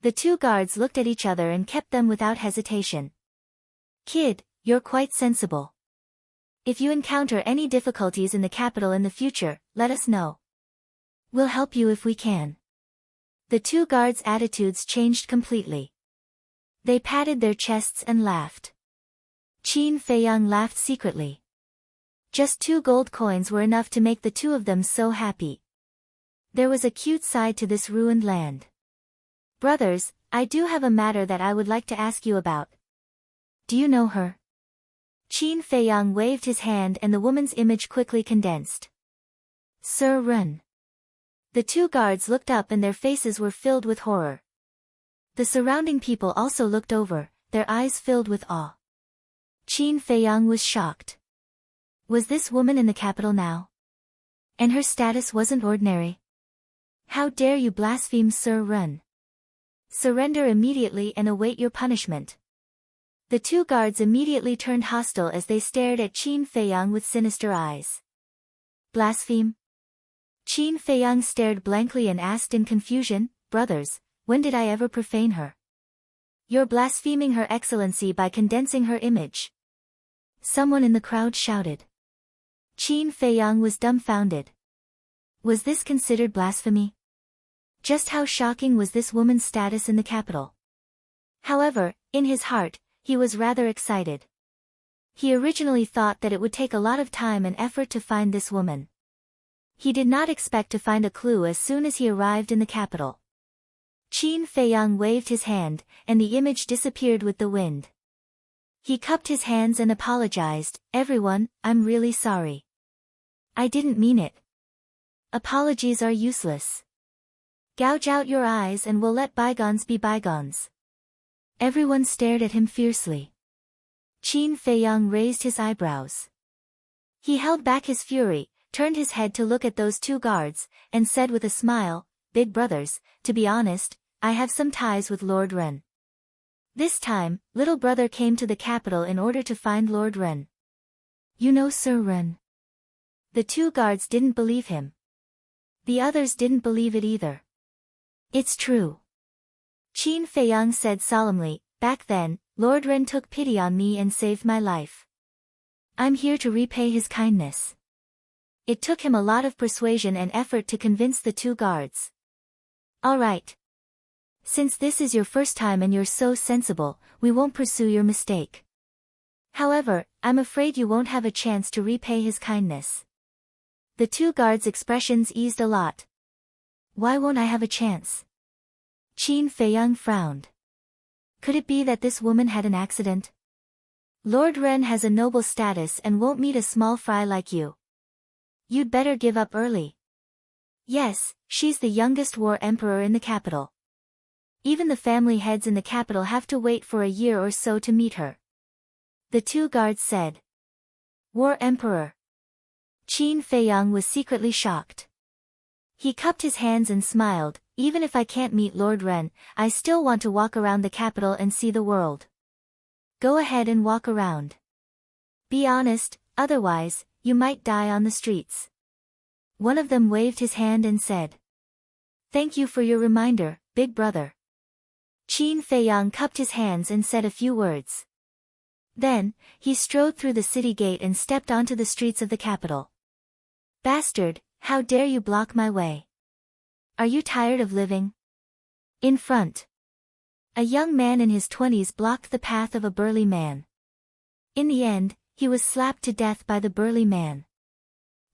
The 2 guards looked at each other and kept them without hesitation. "Kid, you're quite sensible. If you encounter any difficulties in the capital in the future, let us know. We'll help you if we can." The 2 guards' attitudes changed completely. They patted their chests and laughed. Qin Feiyang laughed secretly. Just 2 gold coins were enough to make the 2 of them so happy. There was a cute side to this ruined land. "Brothers, I do have a matter that I would like to ask you about. Do you know her?" Qin Feiyang waved his hand and the woman's image quickly condensed. "Sir Run." The 2 guards looked up and their faces were filled with horror. The surrounding people also looked over, their eyes filled with awe. Qin Feiyang was shocked. Was this woman in the capital now? And her status wasn't ordinary. "How dare you blaspheme Sir Run? Surrender immediately and await your punishment." The 2 guards immediately turned hostile as they stared at Qin Feiyang with sinister eyes. "Blaspheme?" Qin Feiyang stared blankly and asked in confusion, "Brothers, when did I ever profane her?" "You're blaspheming Her Excellency by condensing her image," someone in the crowd shouted. Qin Feiyang was dumbfounded. Was this considered blasphemy? Just how shocking was this woman's status in the capital? However, in his heart, he was rather excited. He originally thought that it would take a lot of time and effort to find this woman. He did not expect to find a clue as soon as he arrived in the capital. Qin Feiyang waved his hand, and the image disappeared with the wind. He cupped his hands and apologized, "Everyone, I'm really sorry. I didn't mean it. Apologies are useless. Gouge out your eyes and we'll let bygones be bygones." Everyone stared at him fiercely. Qin Feiyang raised his eyebrows. He held back his fury, turned his head to look at those 2 guards, and said with a smile, "Big brothers, to be honest, I have some ties with Lord Ren. This time, little brother came to the capital in order to find Lord Ren." "You know Sir Ren?" The 2 guards didn't believe him. The others didn't believe it either. "It's true," Qin Feiyang said solemnly, "Back then, Lord Ren took pity on me and saved my life. I'm here to repay his kindness." It took him a lot of persuasion and effort to convince the 2 guards. "All right. Since this is your first time and you're so sensible, we won't pursue your mistake. However, I'm afraid you won't have a chance to repay his kindness." The 2 guards' expressions eased a lot. "Why won't I have a chance?" Qin Feiyang frowned. Could it be that this woman had an accident? Lord Ren has a noble status and won't meet a small fry like you. You'd better give up early. Yes, she's the youngest war emperor in the capital. Even the family heads in the capital have to wait for a year or so to meet her. The 2 guards said. War emperor. Qin Feiyang was secretly shocked. He cupped his hands and smiled, "Even if I can't meet Lord Ren, I still want to walk around the capital and see the world." "Go ahead and walk around. Be honest, otherwise, you might die on the streets." One of them waved his hand and said. "Thank you for your reminder, big brother." Qin Feiyang cupped his hands and said a few words. Then, he strode through the city gate and stepped onto the streets of the capital. "Bastard, how dare you block my way? Are you tired of living?" In front, a young man in his 20s blocked the path of a burly man. In the end, he was slapped to death by the burly man.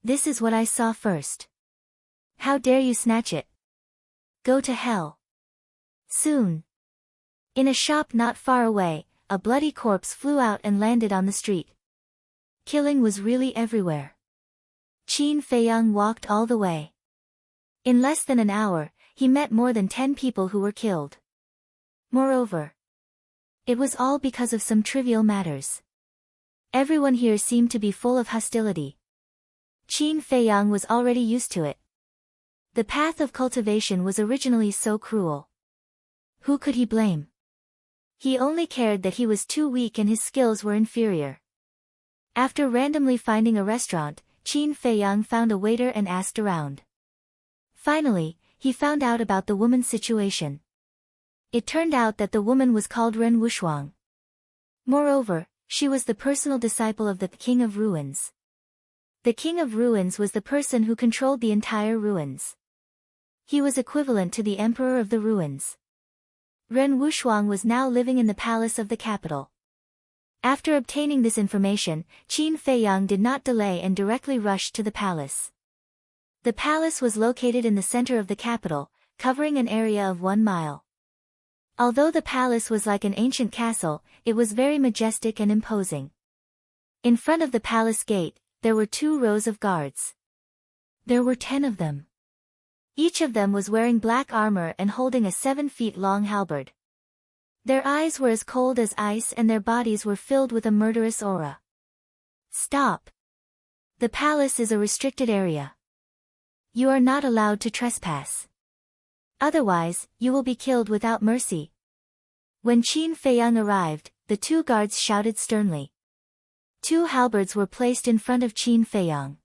"This is what I saw first. How dare you snatch it? Go to hell." Soon, in a shop not far away, a bloody corpse flew out and landed on the street. Killing was really everywhere. Qin Feiyang walked all the way. In less than an hour, he met more than 10 people who were killed. Moreover, It was all because of some trivial matters. Everyone here seemed to be full of hostility. Qin Feiyang was already used to it. The path of cultivation was originally so cruel. Who could he blame? He only cared that he was too weak and his skills were inferior. After randomly finding a restaurant, Qin Feiyang found a waiter and asked around. Finally, he found out about the woman's situation. It turned out that the woman was called Ren Wushuang. Moreover, she was the personal disciple of the King of Ruins. The King of Ruins was the person who controlled the entire ruins. He was equivalent to the Emperor of the Ruins. Ren Wushuang was now living in the palace of the capital. After obtaining this information, Qin Feiyang did not delay and directly rushed to the palace. The palace was located in the center of the capital, covering an area of 1 mile. Although the palace was like an ancient castle, it was very majestic and imposing. In front of the palace gate, there were 2 rows of guards. There were 10 of them. Each of them was wearing black armor and holding a 7-feet-long halberd. Their eyes were as cold as ice and their bodies were filled with a murderous aura. Stop! The palace is a restricted area. You are not allowed to trespass. Otherwise, you will be killed without mercy. When Qin Feiyang arrived, the 2 guards shouted sternly. 2 halberds were placed in front of Qin Feiyang.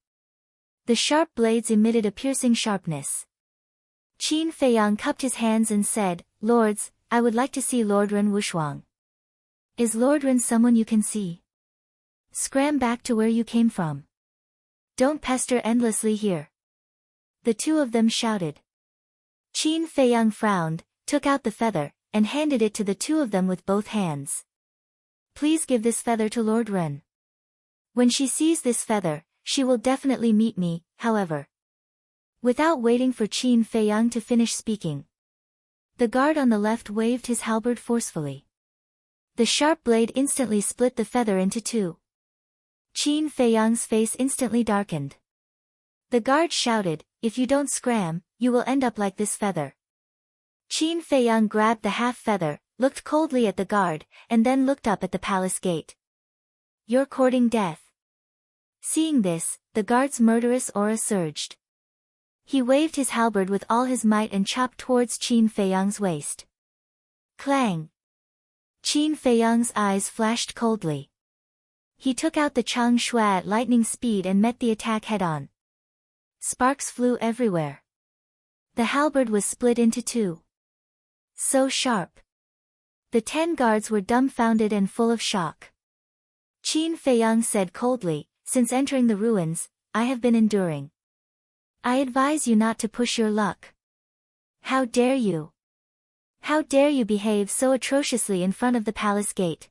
The sharp blades emitted a piercing sharpness. Qin Feiyang cupped his hands and said, "Lords, I would like to see Lord Ren Wushuang." "Is Lord Ren someone you can see? Scram back to where you came from. Don't pester endlessly here." The 2 of them shouted. Qin Feiyang frowned, took out the feather, and handed it to the 2 of them with both hands. "Please give this feather to Lord Ren. When she sees this feather, she will definitely meet me, however." Without waiting for Qin Feiyang to finish speaking, the guard on the left waved his halberd forcefully. The sharp blade instantly split the feather into 2. Qin Feiyang's face instantly darkened. The guard shouted, "If you don't scram, you will end up like this feather." Qin Feiyang grabbed the half feather, looked coldly at the guard, and then looked up at the palace gate. "You're courting death." Seeing this, the guard's murderous aura surged. He waved his halberd with all his might and chopped towards Qin Feiyang's waist. Clang! Qin Feiyang's eyes flashed coldly. He took out the Chang Shui at lightning speed and met the attack head-on. Sparks flew everywhere. The halberd was split into 2. So sharp. The 10 guards were dumbfounded and full of shock. Qin Feiyang said coldly, "Since entering the ruins, I have been enduring. I advise you not to push your luck. How dare you? How dare you behave so atrociously in front of the palace gate?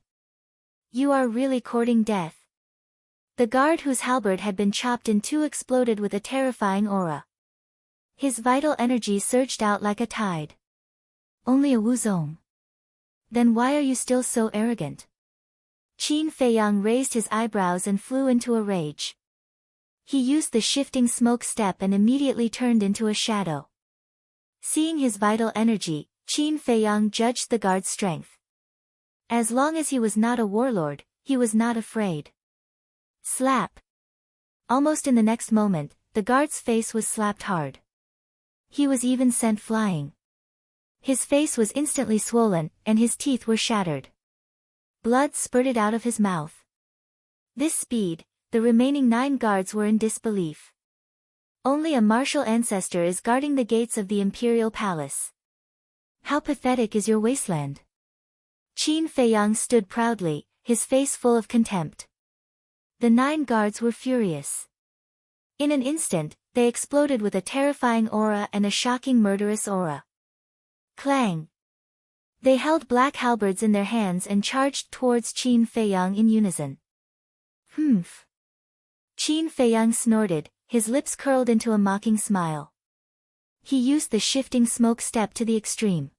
You are really courting death." The guard whose halberd had been chopped in 2 exploded with a terrifying aura. His vital energy surged out like a tide. "Only a Wuzong. Then why are you still so arrogant?" Qin Feiyang raised his eyebrows and flew into a rage. He used the shifting smoke step and immediately turned into a shadow. Seeing his vital energy, Qin Feiyang judged the guard's strength. As long as he was not a warlord, he was not afraid. Slap! Almost in the next moment, the guard's face was slapped hard. He was even sent flying. His face was instantly swollen, and his teeth were shattered. Blood spurted out of his mouth. This speed, the remaining 9 guards were in disbelief. Only a martial ancestor is guarding the gates of the imperial palace. How pathetic is your wasteland? Qin Feiyang stood proudly, his face full of contempt. The 9 guards were furious. In an instant, they exploded with a terrifying aura and a shocking murderous aura. Clang! They held black halberds in their hands and charged towards Qin Feiyang in unison. Humph! Qin Feiyang snorted, his lips curled into a mocking smile. He used the shifting smoke step to the extreme.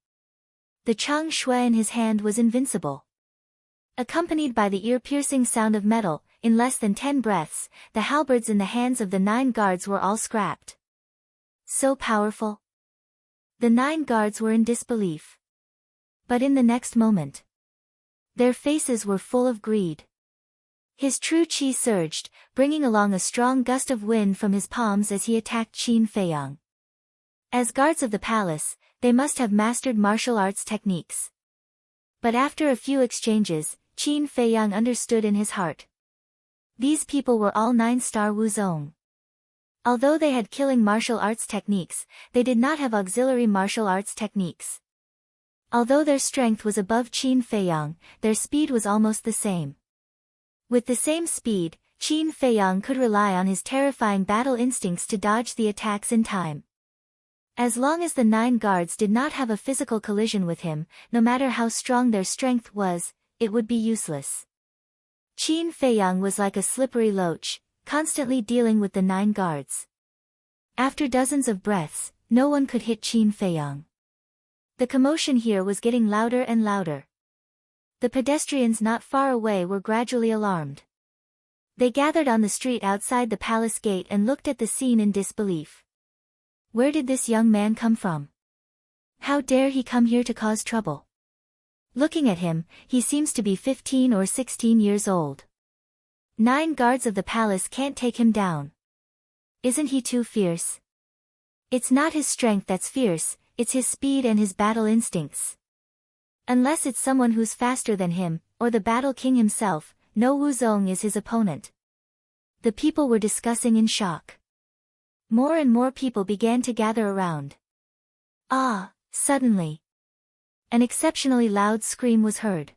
The Chang Shui in his hand was invincible. Accompanied by the ear-piercing sound of metal, in less than 10 breaths, the halberds in the hands of the 9 guards were all scrapped. So powerful? The 9 guards were in disbelief. But in the next moment, Their faces were full of greed. His true chi surged, bringing along a strong gust of wind from his palms as he attacked Qin Feiyang. As guards of the palace, they must have mastered martial arts techniques. But after a few exchanges, Qin Feiyang understood in his heart. These people were all 9-star Wuzong. Although they had killing martial arts techniques, they did not have auxiliary martial arts techniques. Although their strength was above Qin Feiyang, their speed was almost the same. With the same speed, Qin Feiyang could rely on his terrifying battle instincts to dodge the attacks in time. As long as the 9 guards did not have a physical collision with him, no matter how strong their strength was, it would be useless. Qin Feiyang was like a slippery loach, constantly dealing with the 9 guards. After dozens of breaths, no one could hit Qin Feiyang. The commotion here was getting louder and louder. The pedestrians not far away were gradually alarmed. They gathered on the street outside the palace gate and looked at the scene in disbelief. Where did this young man come from? How dare he come here to cause trouble? Looking at him, he seems to be 15 or 16 years old. 9 guards of the palace can't take him down. Isn't he too fierce? It's not his strength that's fierce, it's his speed and his battle instincts. Unless it's someone who's faster than him, or the Battle King himself, no Wuzong is his opponent. The people were discussing in shock. More and more people began to gather around. Suddenly, an exceptionally loud scream was heard.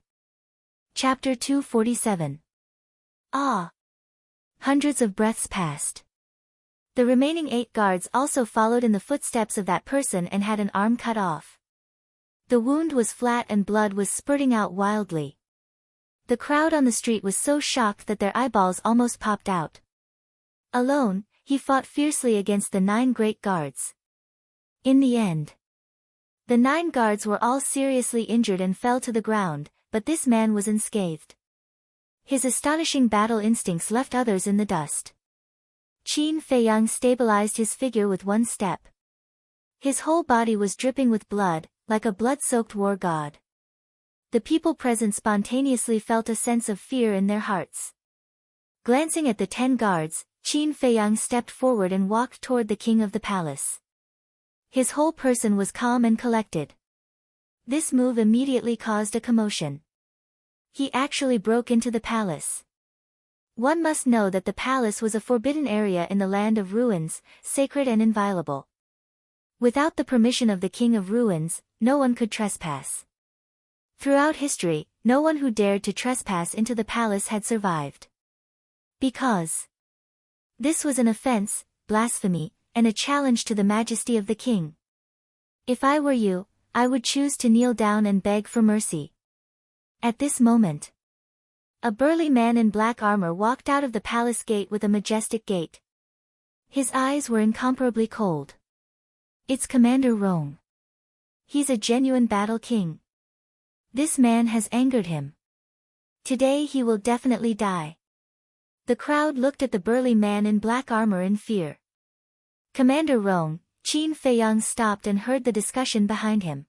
Chapter 247. Hundreds of breaths passed. The remaining 8 guards also followed in the footsteps of that person and had an arm cut off. The wound was flat and blood was spurting out wildly. The crowd on the street was so shocked that their eyeballs almost popped out. Alone, he fought fiercely against the 9 great guards. In the end, the 9 guards were all seriously injured and fell to the ground, but this man was unscathed. His astonishing battle instincts left others in the dust. Qin Feiyang stabilized his figure with one step. His whole body was dripping with blood, like a blood-soaked war god. The people present spontaneously felt a sense of fear in their hearts. Glancing at the 10 guards, Qin Feiyang stepped forward and walked toward the king of the palace. His whole person was calm and collected. This move immediately caused a commotion. He actually broke into the palace. One must know that the palace was a forbidden area in the land of ruins, sacred and inviolable. Without the permission of the king of ruins, no one could trespass. Throughout history, no one who dared to trespass into the palace had survived. Because this was an offense, blasphemy, and a challenge to the majesty of the king. If I were you, I would choose to kneel down and beg for mercy. At this moment, a burly man in black armor walked out of the palace gate with a majestic gait. His eyes were incomparably cold. It's Commander Rong. He's a genuine battle king. This man has angered him. Today he will definitely die. The crowd looked at the burly man in black armor in fear. Commander Rong, Qin Feiyang stopped and heard the discussion behind him.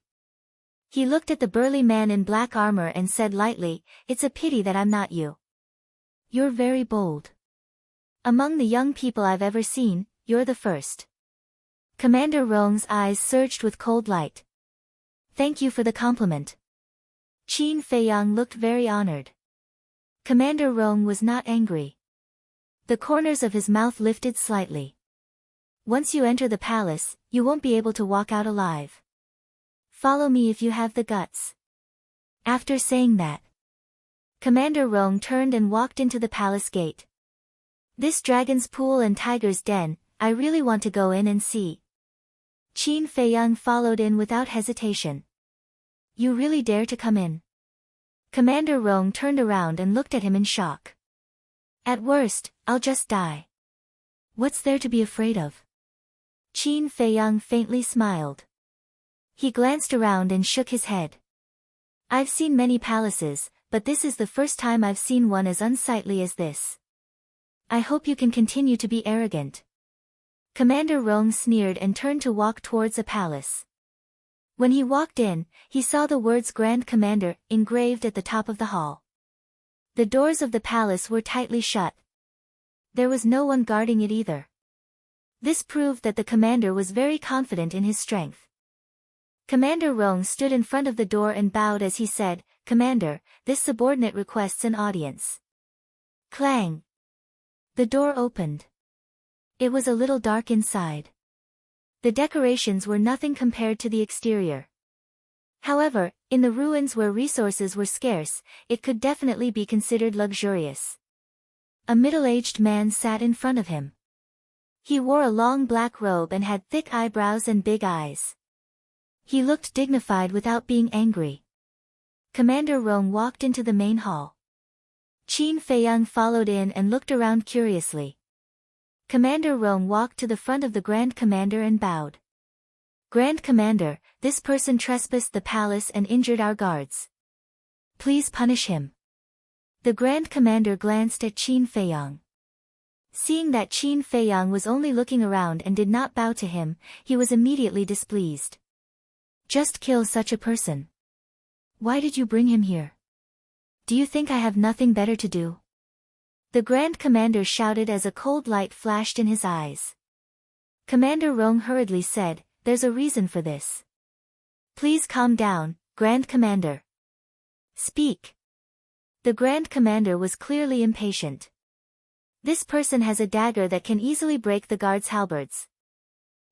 He looked at the burly man in black armor and said lightly, "It's a pity that I'm not you. You're very bold. Among the young people I've ever seen, you're the first." Commander Rong's eyes surged with cold light. "Thank you for the compliment." Qin Feiyang looked very honored. Commander Rong was not angry. The corners of his mouth lifted slightly. "Once you enter the palace, you won't be able to walk out alive. Follow me if you have the guts." After saying that, Commander Rong turned and walked into the palace gate. "This dragon's pool and tiger's den, I really want to go in and see." Qin Feiyang followed in without hesitation. "You really dare to come in?" Commander Rong turned around and looked at him in shock. "At worst, I'll just die. What's there to be afraid of?" Qin Feiyang faintly smiled. He glanced around and shook his head. "I've seen many palaces, but this is the first time I've seen one as unsightly as this. I hope you can continue to be arrogant." Commander Rong sneered and turned to walk towards a palace. When he walked in, he saw the words Grand Commander engraved at the top of the hall. The doors of the palace were tightly shut. There was no one guarding it either. This proved that the commander was very confident in his strength. Commander Rong stood in front of the door and bowed as he said, "Commander, this subordinate requests an audience." Clang! The door opened. It was a little dark inside. The decorations were nothing compared to the exterior. However, in the ruins where resources were scarce, it could definitely be considered luxurious. A middle-aged man sat in front of him. He wore a long black robe and had thick eyebrows and big eyes. He looked dignified without being angry. Commander Rong walked into the main hall. Qin Feiyang followed in and looked around curiously. Commander Rong walked to the front of the Grand Commander and bowed. "Grand Commander, this person trespassed the palace and injured our guards. Please punish him." The Grand Commander glanced at Qin Feiyang. Seeing that Qin Feiyang was only looking around and did not bow to him, he was immediately displeased. "Just kill such a person. Why did you bring him here? Do you think I have nothing better to do?" The Grand Commander shouted as a cold light flashed in his eyes. Commander Rong hurriedly said, "There's a reason for this. Please calm down, Grand Commander. Speak." The Grand Commander was clearly impatient. "This person has a dagger that can easily break the guards' halberds.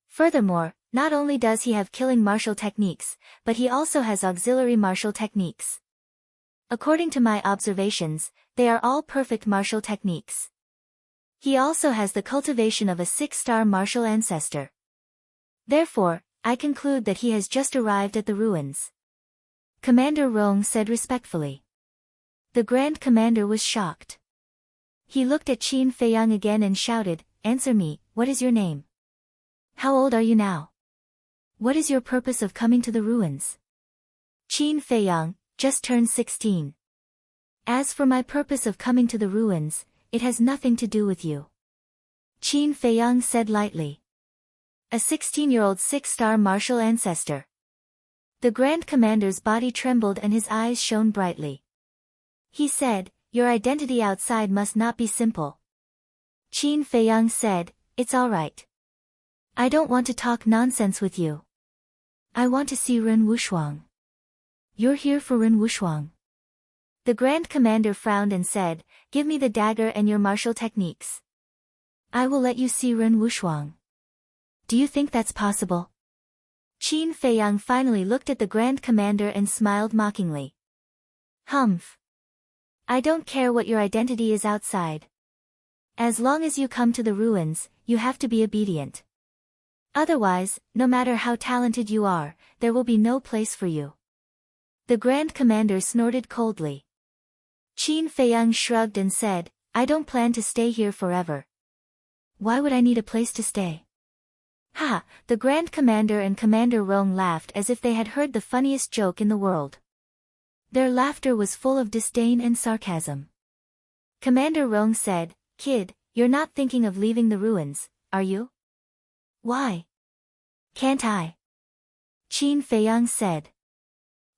Furthermore, not only does he have killing martial techniques, but he also has auxiliary martial techniques. According to my observations, they are all perfect martial techniques. He also has the cultivation of a 6-star martial ancestor. Therefore, I conclude that he has just arrived at the ruins." Commander Rong said respectfully. The Grand Commander was shocked. He looked at Qin Feiyang again and shouted, "Answer me, what is your name? How old are you now? What is your purpose of coming to the ruins?" Qin Feiyang, just turned 16. "As for my purpose of coming to the ruins, it has nothing to do with you," Qin Feiyang said lightly. "A 16-year-old 6-star martial ancestor." The Grand Commander's body trembled and his eyes shone brightly. He said, "Your identity outside must not be simple." Qin Feiyang said, "It's all right. I don't want to talk nonsense with you. I want to see Ren Wushuang." "You're here for Ren Wushuang?" The Grand Commander frowned and said, "Give me the dagger and your martial techniques. I will let you see Ren Wushuang. Do you think that's possible?" Qin Feiyang finally looked at the Grand Commander and smiled mockingly. "Humph. I don't care what your identity is outside. As long as you come to the ruins, you have to be obedient. Otherwise, no matter how talented you are, there will be no place for you." The Grand Commander snorted coldly. Qin Feiyang shrugged and said, "I don't plan to stay here forever. Why would I need a place to stay?" "Ha!" The Grand Commander and Commander Rong laughed as if they had heard the funniest joke in the world. Their laughter was full of disdain and sarcasm. Commander Rong said, "Kid, you're not thinking of leaving the ruins, are you?" "Why? Can't I?" Qin Feiyang said.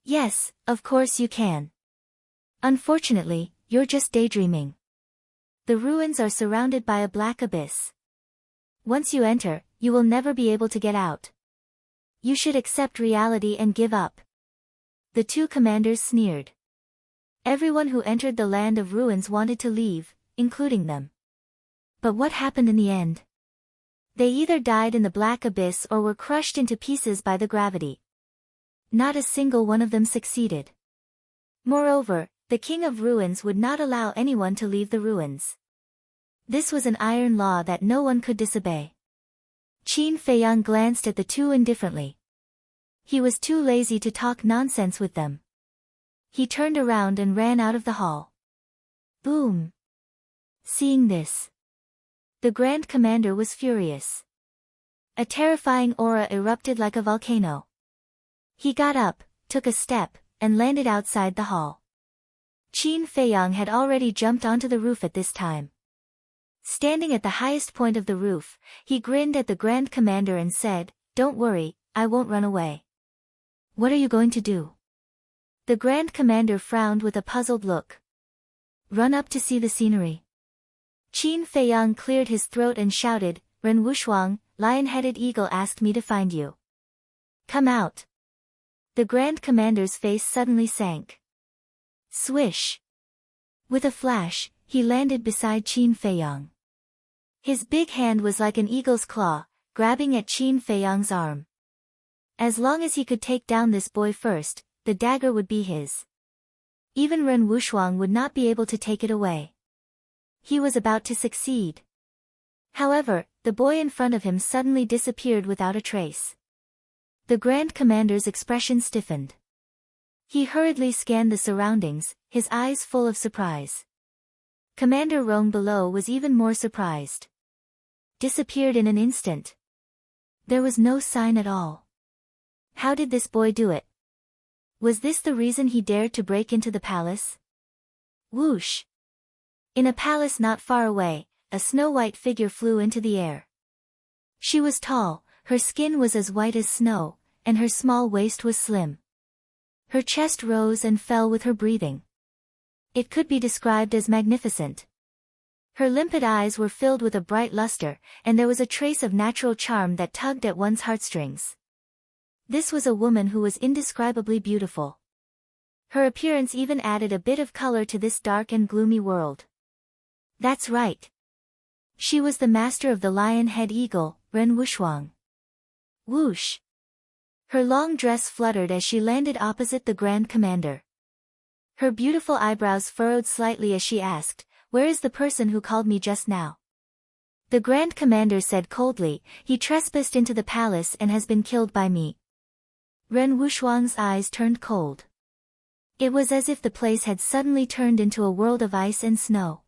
"Yes, of course you can. Unfortunately, you're just daydreaming. The ruins are surrounded by a black abyss. Once you enter, you will never be able to get out. You should accept reality and give up." The two commanders sneered. Everyone who entered the land of ruins wanted to leave, including them. But what happened in the end? They either died in the black abyss or were crushed into pieces by the gravity. Not a single one of them succeeded. Moreover, the King of Ruins would not allow anyone to leave the ruins. This was an iron law that no one could disobey. Qin Feiyang glanced at the two indifferently. He was too lazy to talk nonsense with them. He turned around and ran out of the hall. Boom! Seeing this, the Grand Commander was furious. A terrifying aura erupted like a volcano. He got up, took a step, and landed outside the hall. Qin Feiyang had already jumped onto the roof at this time. Standing at the highest point of the roof, he grinned at the Grand Commander and said, "Don't worry, I won't run away. What are you going to do? The Grand Commander frowned with a puzzled look. Run up to see the scenery. Qin Feiyang cleared his throat and shouted, Ren Wushuang, lion-headed eagle asked me to find you. Come out. The Grand Commander's face suddenly sank. Swish. With a flash, he landed beside Qin Feiyang. His big hand was like an eagle's claw, grabbing at Qin Feiyang's arm. As long as he could take down this boy first, the dagger would be his. Even Ren Wushuang would not be able to take it away. He was about to succeed. However, the boy in front of him suddenly disappeared without a trace. The Grand Commander's expression stiffened. He hurriedly scanned the surroundings, his eyes full of surprise. Commander Rong below was even more surprised. Disappeared in an instant. There was no sign at all. How did this boy do it? Was this the reason he dared to break into the palace? Whoosh! In a palace not far away, a snow-white figure flew into the air. She was tall, her skin was as white as snow, and her small waist was slim. Her chest rose and fell with her breathing. It could be described as magnificent. Her limpid eyes were filled with a bright luster, and there was a trace of natural charm that tugged at one's heartstrings. This was a woman who was indescribably beautiful. Her appearance even added a bit of color to this dark and gloomy world. That's right. She was the master of the lion-head eagle, Ren Wushuang. Whoosh! Her long dress fluttered as she landed opposite the Grand Commander. Her beautiful eyebrows furrowed slightly as she asked, Where is the person who called me just now? The Grand Commander said coldly, He trespassed into the palace and has been killed by me. Ren Wushuang's eyes turned cold. It was as if the place had suddenly turned into a world of ice and snow.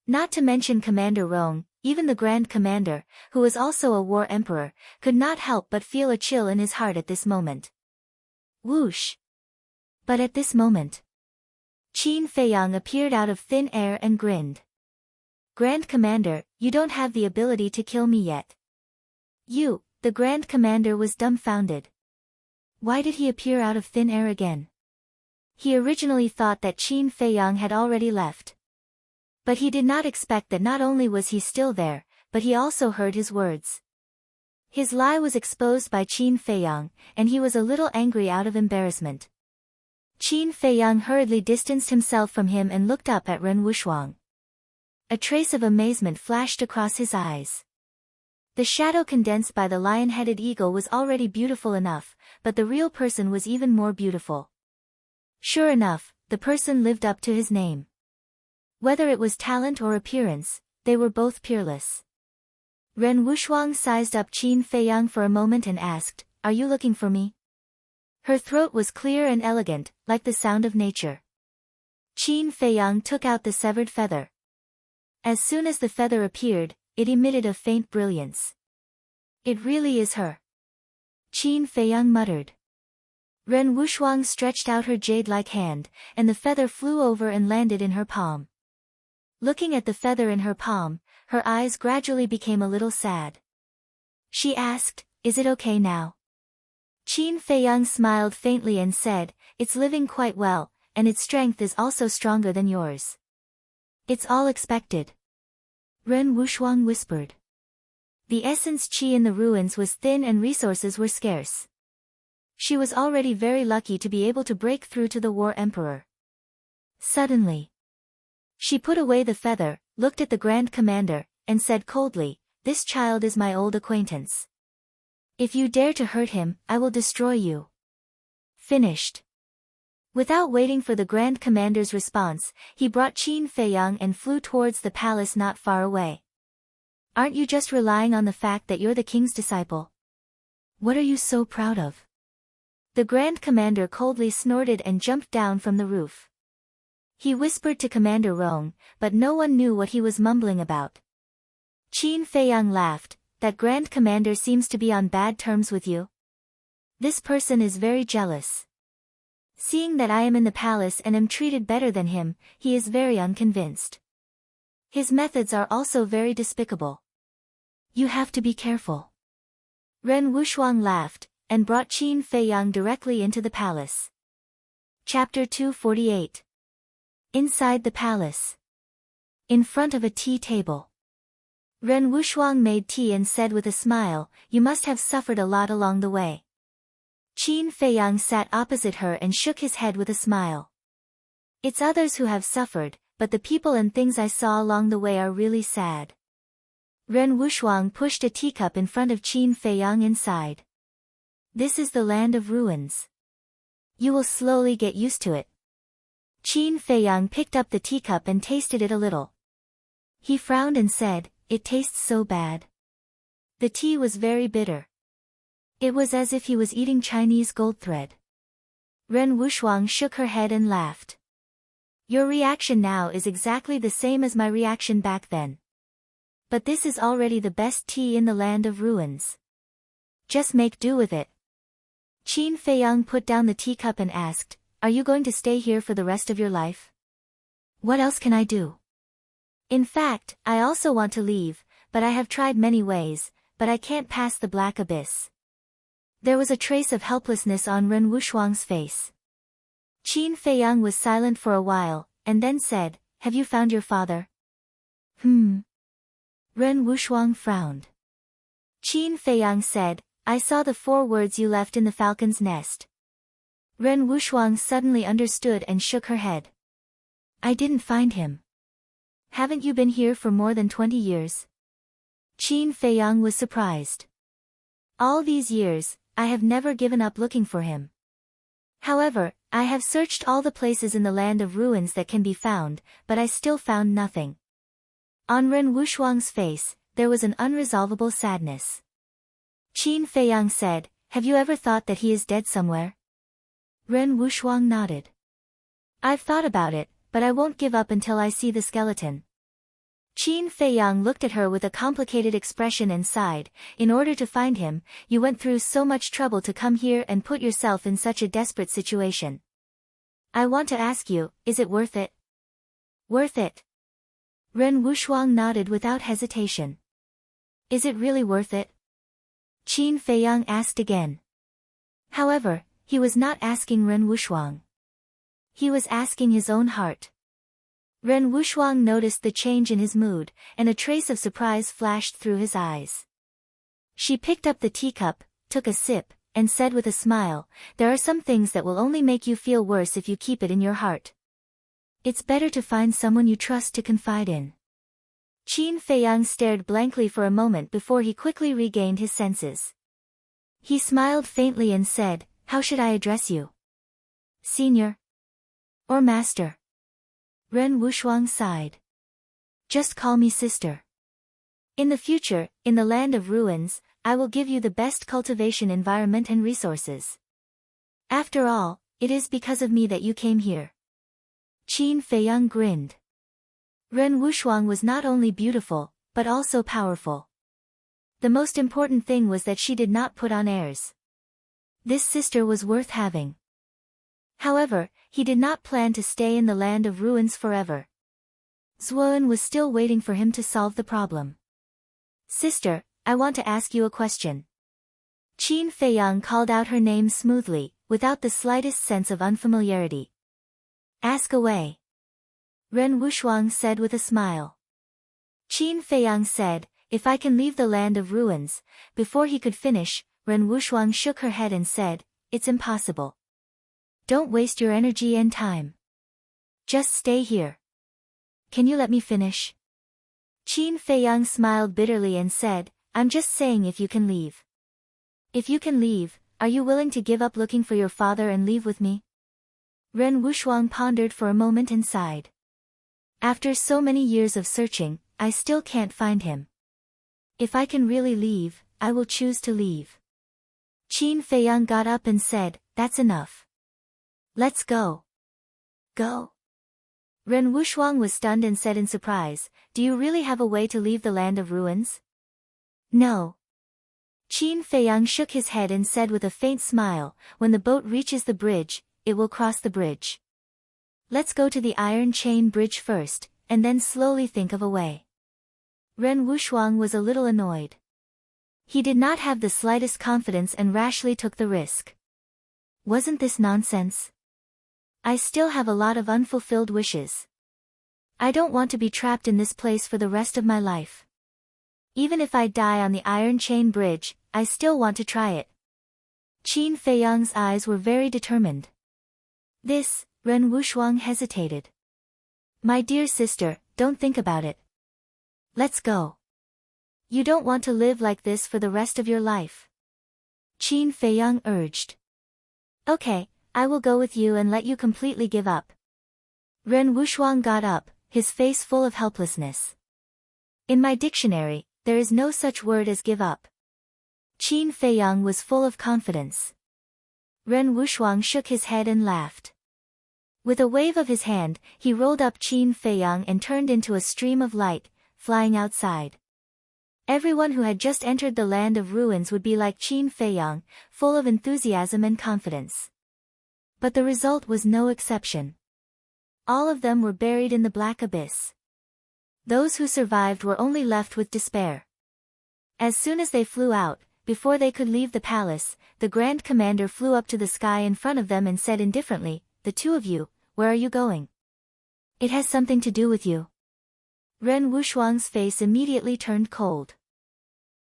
Not to mention Commander Rong, even the Grand Commander, who was also a war emperor, could not help but feel a chill in his heart at this moment. Whoosh! But at this moment, Qin Feiyang appeared out of thin air and grinned. Grand Commander, you don't have the ability to kill me yet. The Grand Commander was dumbfounded. Why did he appear out of thin air again? He originally thought that Qin Feiyang had already left. But he did not expect that not only was he still there, but he also heard his words. His lie was exposed by Qin Feiyang, and he was a little angry out of embarrassment. Qin Feiyang hurriedly distanced himself from him and looked up at Ren Wushuang. A trace of amazement flashed across his eyes. The shadow condensed by the lion-headed eagle was already beautiful enough, but the real person was even more beautiful. Sure enough, the person lived up to his name. Whether it was talent or appearance, they were both peerless. Ren Wushuang sized up Qin Feiyang for a moment and asked, Are you looking for me? Her throat was clear and elegant, like the sound of nature. Qin Feiyang took out the severed feather. As soon as the feather appeared, it emitted a faint brilliance. It really is her. Qin Feiyang muttered. Ren Wushuang stretched out her jade-like hand, and the feather flew over and landed in her palm. Looking at the feather in her palm, her eyes gradually became a little sad. She asked, Is it okay now? Qin Feiyang smiled faintly and said, It's living quite well, and its strength is also stronger than yours. It's all expected. Ren Wushuang whispered. The essence qi in the ruins was thin and resources were scarce. She was already very lucky to be able to break through to the war emperor. Suddenly, she put away the feather, looked at the Grand Commander, and said coldly, This child is my old acquaintance. If you dare to hurt him, I will destroy you. Finished. Without waiting for the Grand Commander's response, he brought Qin Feiyang and flew towards the palace not far away. Aren't you just relying on the fact that you're the king's disciple? What are you so proud of? The Grand Commander coldly snorted and jumped down from the roof. He whispered to Commander Rong, but no one knew what he was mumbling about. Qin Feiyang laughed, That Grand Commander seems to be on bad terms with you. This person is very jealous. Seeing that I am in the palace and am treated better than him, he is very unconvinced. His methods are also very despicable. You have to be careful. Ren Wushuang laughed, and brought Qin Feiyang directly into the palace. Chapter 248. Inside the palace. In front of a tea table. Ren Wushuang made tea and said with a smile, "You must have suffered a lot along the way." Qin Feiyang sat opposite her and shook his head with a smile. "It's others who have suffered, but the people and things I saw along the way are really sad." Ren Wushuang pushed a teacup in front of Qin Feiyang inside. "This is the land of ruins. You will slowly get used to it." Qin Feiyang picked up the teacup and tasted it a little. He frowned and said, "It tastes so bad." The tea was very bitter. It was as if he was eating Chinese gold thread. Ren Wushuang shook her head and laughed. "Your reaction now is exactly the same as my reaction back then. But this is already the best tea in the land of ruins. Just make do with it." Qin Feiyang put down the teacup and asked, "Are you going to stay here for the rest of your life?" "What else can I do? In fact, I also want to leave, but I have tried many ways, but I can't pass the black abyss." There was a trace of helplessness on Ren Wushuang's face. Qin Feiyang was silent for a while, and then said, "Have you found your father?" Ren Wushuang frowned. Qin Feiyang said, "I saw the 4 words you left in the falcon's nest." Ren Wushuang suddenly understood and shook her head. "I didn't find him." "Haven't you been here for more than 20 years? Qin Feiyang was surprised. "All these years, I have never given up looking for him. However, I have searched all the places in the land of ruins that can be found, but I still found nothing." On Ren Wushuang's face, there was an unresolvable sadness. Qin Feiyang said, "Have you ever thought that he is dead somewhere?" Ren Wushuang nodded. "I've thought about it, but I won't give up until I see the skeleton." Qin Feiyang looked at her with a complicated expression and sighed, "In order to find him, you went through so much trouble to come here and put yourself in such a desperate situation. I want to ask you, is it worth it?" "Worth it?" Ren Wushuang nodded without hesitation. "Is it really worth it?" Qin Feiyang asked again. However, he was not asking Ren Wushuang. He was asking his own heart. Ren Wushuang noticed the change in his mood, and a trace of surprise flashed through his eyes. She picked up the teacup, took a sip, and said with a smile, "There are some things that will only make you feel worse if you keep it in your heart. It's better to find someone you trust to confide in." Qin Feiyang stared blankly for a moment before he quickly regained his senses. He smiled faintly and said, "How should I address you? Senior? Or master?" Ren Wushuang sighed. "Just call me sister. In the future, in the land of ruins, I will give you the best cultivation environment and resources. After all, it is because of me that you came here." Qin Feiyang grinned. Ren Wushuang was not only beautiful, but also powerful. The most important thing was that she did not put on airs. This sister was worth having. However, he did not plan to stay in the land of ruins forever. Zuoan was still waiting for him to solve the problem. "Sister, I want to ask you a question." Qin Feiyang called out her name smoothly, without the slightest sense of unfamiliarity. "Ask away." Ren Wushuang said with a smile. Qin Feiyang said, "If I can leave the land of ruins." Before he could finish, Ren Wushuang shook her head and said, "It's impossible. Don't waste your energy and time. Just stay here." "Can you let me finish?" Qin Feiyang smiled bitterly and said, "I'm just saying if you can leave. If you can leave, are you willing to give up looking for your father and leave with me?" Ren Wushuang pondered for a moment and sighed. "After so many years of searching, I still can't find him. If I can really leave, I will choose to leave." Qin Feiyang got up and said, "That's enough. Let's go." "Go?" Ren Wushuang was stunned and said in surprise, "Do you really have a way to leave the land of ruins?" "No." Qin Feiyang shook his head and said with a faint smile, "When the boat reaches the bridge, it will cross the bridge. Let's go to the iron chain bridge first, and then slowly think of a way." Ren Wushuang was a little annoyed. He did not have the slightest confidence and rashly took the risk. Wasn't this nonsense? I still have a lot of unfulfilled wishes. I don't want to be trapped in this place for the rest of my life. Even if I die on the Iron Chain Bridge, I still want to try it. Qin Feiyang's eyes were very determined. This, Ren Wushuang hesitated. My dear sister, don't think about it. Let's go. You don't want to live like this for the rest of your life. Qin Feiyang urged. Okay, I will go with you and let you completely give up. Ren Wushuang got up, his face full of helplessness. In my dictionary, there is no such word as give up. Qin Feiyang was full of confidence. Ren Wushuang shook his head and laughed. With a wave of his hand, he rolled up Qin Feiyang and turned into a stream of light, flying outside. Everyone who had just entered the land of ruins would be like Qin Feiyang, full of enthusiasm and confidence. But the result was no exception. All of them were buried in the black abyss. Those who survived were only left with despair. As soon as they flew out, before they could leave the palace, the Grand Commander flew up to the sky in front of them and said indifferently, "The two of you, where are you going? It has something to do with you." Ren Wushuang's face immediately turned cold.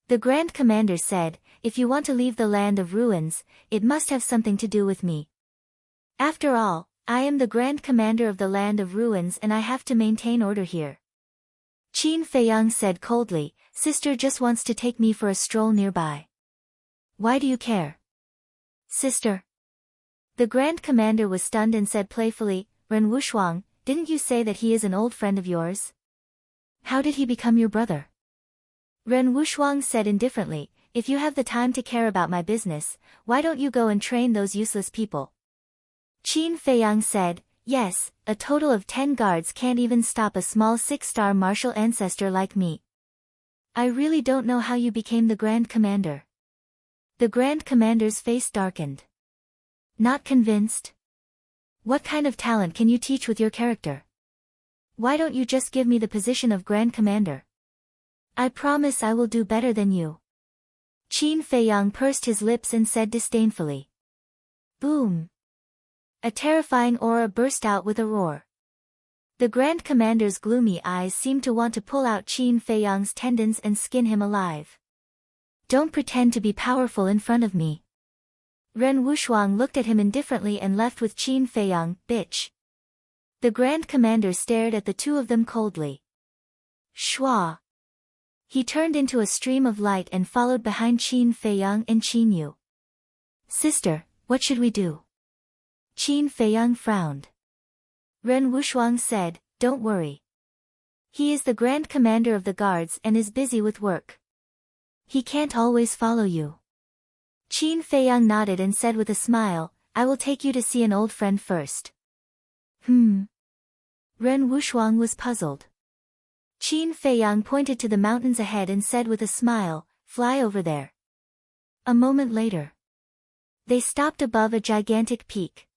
The Grand Commander said, "If you want to leave the land of ruins, it must have something to do with me. After all, I am the Grand Commander of the land of ruins and I have to maintain order here." Qin Feiyang said coldly, "Sister just wants to take me for a stroll nearby. Why do you care?" "Sister?" The Grand Commander was stunned and said playfully, "Ren Wushuang, didn't you say that he is an old friend of yours? How did he become your brother?" Ren Wushuang said indifferently, "If you have the time to care about my business, why don't you go and train those useless people?" Qin Feiyang said, "Yes, a total of 10 guards can't even stop a small 6-star martial ancestor like me. I really don't know how you became the Grand Commander." The Grand Commander's face darkened. "Not convinced? What kind of talent can you teach with your character? Why don't you just give me the position of Grand Commander? I promise I will do better than you." Qin Feiyang pursed his lips and said disdainfully. Boom! A terrifying aura burst out with a roar. The Grand Commander's gloomy eyes seemed to want to pull out Qin Feiyang's tendons and skin him alive. "Don't pretend to be powerful in front of me." Ren Wushuang looked at him indifferently and left with Qin Feiyang, "Bitch." The Grand Commander stared at the two of them coldly. Shua! He turned into a stream of light and followed behind Qin Feiyang and Qin Yu. "Sister, what should we do?" Qin Feiyang frowned. Ren Wushuang said, "Don't worry. He is the Grand Commander of the guards and is busy with work. He can't always follow you." Qin Feiyang nodded and said with a smile, "I will take you to see an old friend first." Ren Wushuang was puzzled. Qin Feiyang pointed to the mountains ahead and said with a smile, "Fly over there." A moment later, they stopped above a gigantic peak.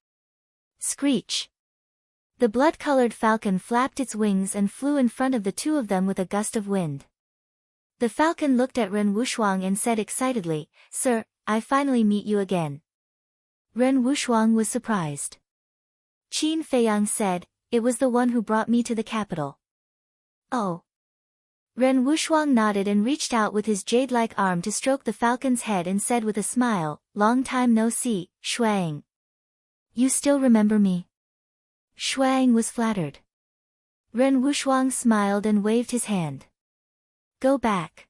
Screech! The blood-colored falcon flapped its wings and flew in front of the two of them with a gust of wind. The falcon looked at Ren Wushuang and said excitedly, "Sir, I finally meet you again." Ren Wushuang was surprised. Qin Feiyang said, "It was the one who brought me to the capital." "Oh." Ren Wushuang nodded and reached out with his jade-like arm to stroke the falcon's head and said with a smile, "Long time no see, Shuang. You still remember me?" Shuang was flattered. Ren Wushuang smiled and waved his hand. "Go back.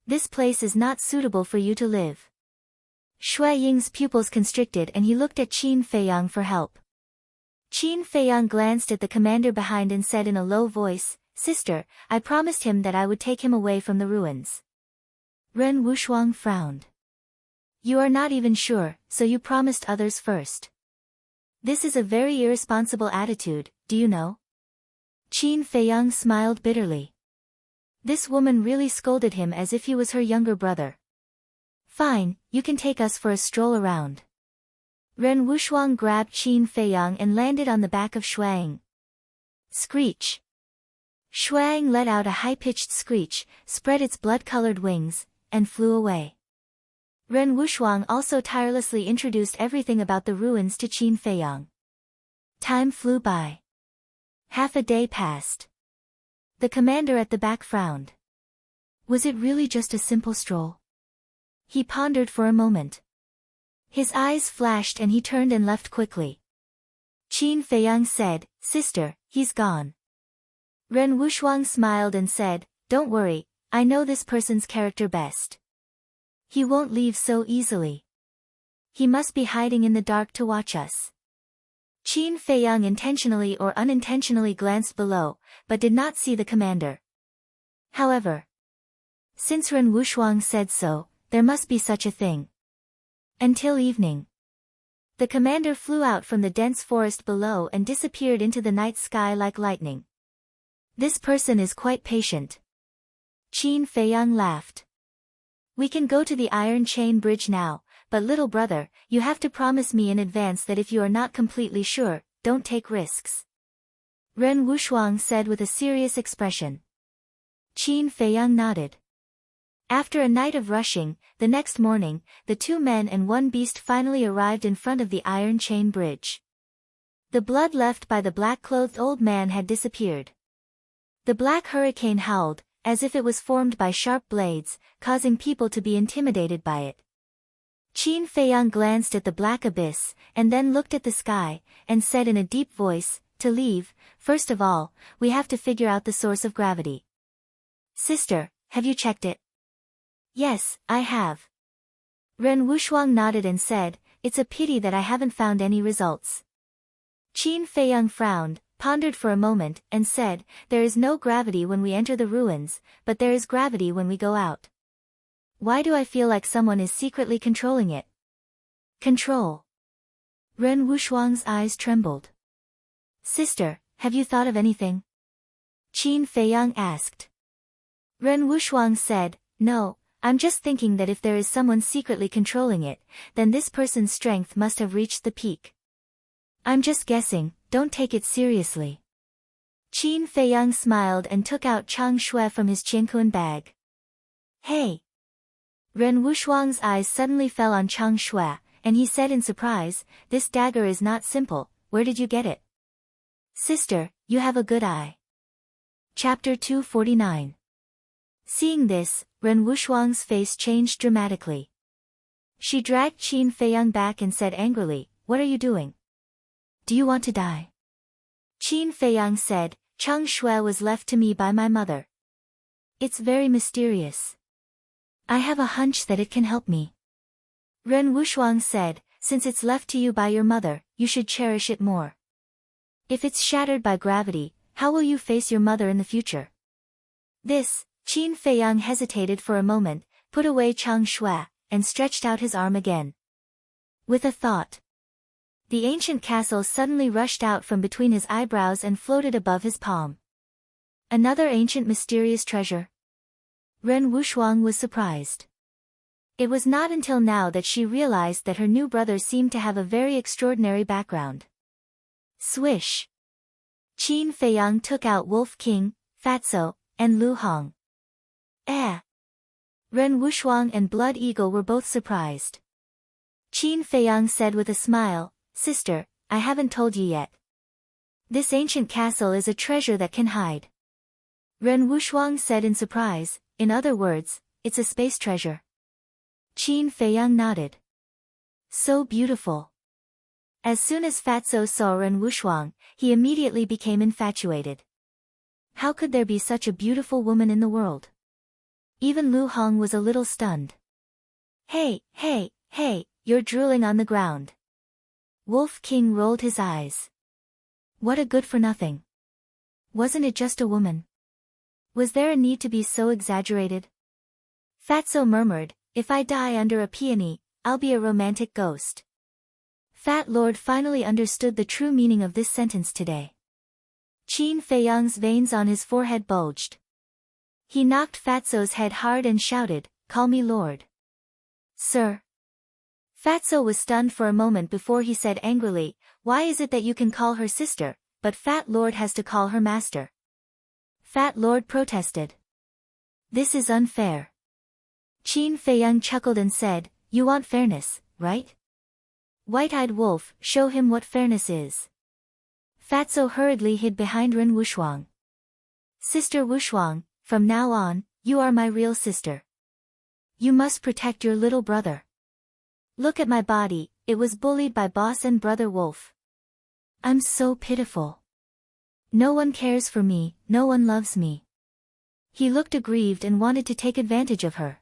This place is not suitable for you to live." Shui Ying's pupils constricted and he looked at Qin Feiyang for help. Qin Feiyang glanced at the commander behind and said in a low voice, "Sister, I promised him that I would take him away from the ruins." Ren Wushuang frowned. "You are not even sure, so you promised others first. This is a very irresponsible attitude, do you know?" Qin Feiyang smiled bitterly. This woman really scolded him as if he was her younger brother. "Fine, you can take us for a stroll around." Ren Wushuang grabbed Qin Feiyang and landed on the back of Shuang. Screech! Shuang let out a high-pitched screech, spread its blood-colored wings, and flew away. Ren Wuxuang also tirelessly introduced everything about the ruins to Qin Feiyang. Time flew by. Half a day passed. The commander at the back frowned. Was it really just a simple stroll? He pondered for a moment. His eyes flashed and he turned and left quickly. Qin Feiyang said, "Sister, he's gone." Ren Wuxuang smiled and said, "Don't worry, I know this person's character best. He won't leave so easily. He must be hiding in the dark to watch us." Qin Feiyang intentionally or unintentionally glanced below, but did not see the commander. However, since Ren Wuxuang said so, there must be such a thing. Until evening. The commander flew out from the dense forest below and disappeared into the night sky like lightning. This person is quite patient. Qin Feiyang laughed. "We can go to the Iron Chain Bridge now, but little brother, you have to promise me in advance that if you are not completely sure, don't take risks." Ren Wuxuang said with a serious expression. Qin Feiyang nodded. After a night of rushing, the next morning, the 2 men and 1 beast finally arrived in front of the Iron Chain Bridge. The blood left by the black-clothed old man had disappeared. The black hurricane howled, as if it was formed by sharp blades, causing people to be intimidated by it. Qin Feiyang glanced at the black abyss, and then looked at the sky, and said in a deep voice, "To leave, first of all, we have to figure out the source of gravity." "Sister, have you checked it?" "Yes, I have." Ren Wuxuang nodded and said, "It's a pity that I haven't found any results." Qin Feiyang frowned, pondered for a moment, and said, "There is no gravity when we enter the ruins, but there is gravity when we go out. Why do I feel like someone is secretly controlling it?" "Control?" Ren Wuxuang's eyes trembled. "Sister, have you thought of anything?" Qin Feiyang asked. Ren Wuxuang said, "No, I'm just thinking that if there is someone secretly controlling it, then this person's strength must have reached the peak. I'm just guessing, don't take it seriously." Qin Feiyang smiled and took out Chang Shui from his Qiankuan bag. "Hey!" Ren Wuxuang's eyes suddenly fell on Chang Shui, and he said in surprise, "This dagger is not simple, where did you get it?" "Sister, you have a good eye." Chapter 249. Seeing this, Ren Wuxuang's face changed dramatically. She dragged Qin Feiyang back and said angrily, "What are you doing? Do you want to die?" Qin Feiyang said, "Chang Shui was left to me by my mother. It's very mysterious. I have a hunch that it can help me." Ren Wuxuang said, "Since it's left to you by your mother, you should cherish it more. If it's shattered by gravity, how will you face your mother in the future?" This, Qin Feiyang hesitated for a moment, put away Chang Shui, and stretched out his arm again. With a thought. The ancient castle suddenly rushed out from between his eyebrows and floated above his palm. Another ancient mysterious treasure? Ren Wuxuang was surprised. It was not until now that she realized that her new brother seemed to have a very extraordinary background. Swish! Qin Feiyang took out Wolf King, Fatso, and Lu Hong. Ren Wuxuang and Blood Eagle were both surprised. Qin Feiyang said with a smile, "Sister, I haven't told you yet. This ancient castle is a treasure that can hide." Ren Wuxuang said in surprise, "In other words, it's a space treasure." Qin Feiyang nodded. "So beautiful." As soon as Fatso saw Ren Wuxuang, he immediately became infatuated. How could there be such a beautiful woman in the world? Even Lu Hong was a little stunned. Hey, you're drooling on the ground." Wolf King rolled his eyes. What a good-for-nothing. Wasn't it just a woman? Was there a need to be so exaggerated? Fatso murmured, "If I die under a peony, I'll be a romantic ghost." Fat Lord finally understood the true meaning of this sentence today. Qin Feiyang's veins on his forehead bulged. He knocked Fatso's head hard and shouted, "Call me Lord." "Sir." Fatso was stunned for a moment before he said angrily, "Why is it that you can call her sister, but Fat Lord has to call her master?" Fat Lord protested. "This is unfair." Qin Feiyang chuckled and said, "You want fairness, right? White-eyed wolf, show him what fairness is." Fatso hurriedly hid behind Ren Wushuang. "Sister Wushuang, from now on, you are my real sister. You must protect your little brother. Look at my body, it was bullied by boss and brother wolf. I'm so pitiful. No one cares for me, no one loves me." He looked aggrieved and wanted to take advantage of her.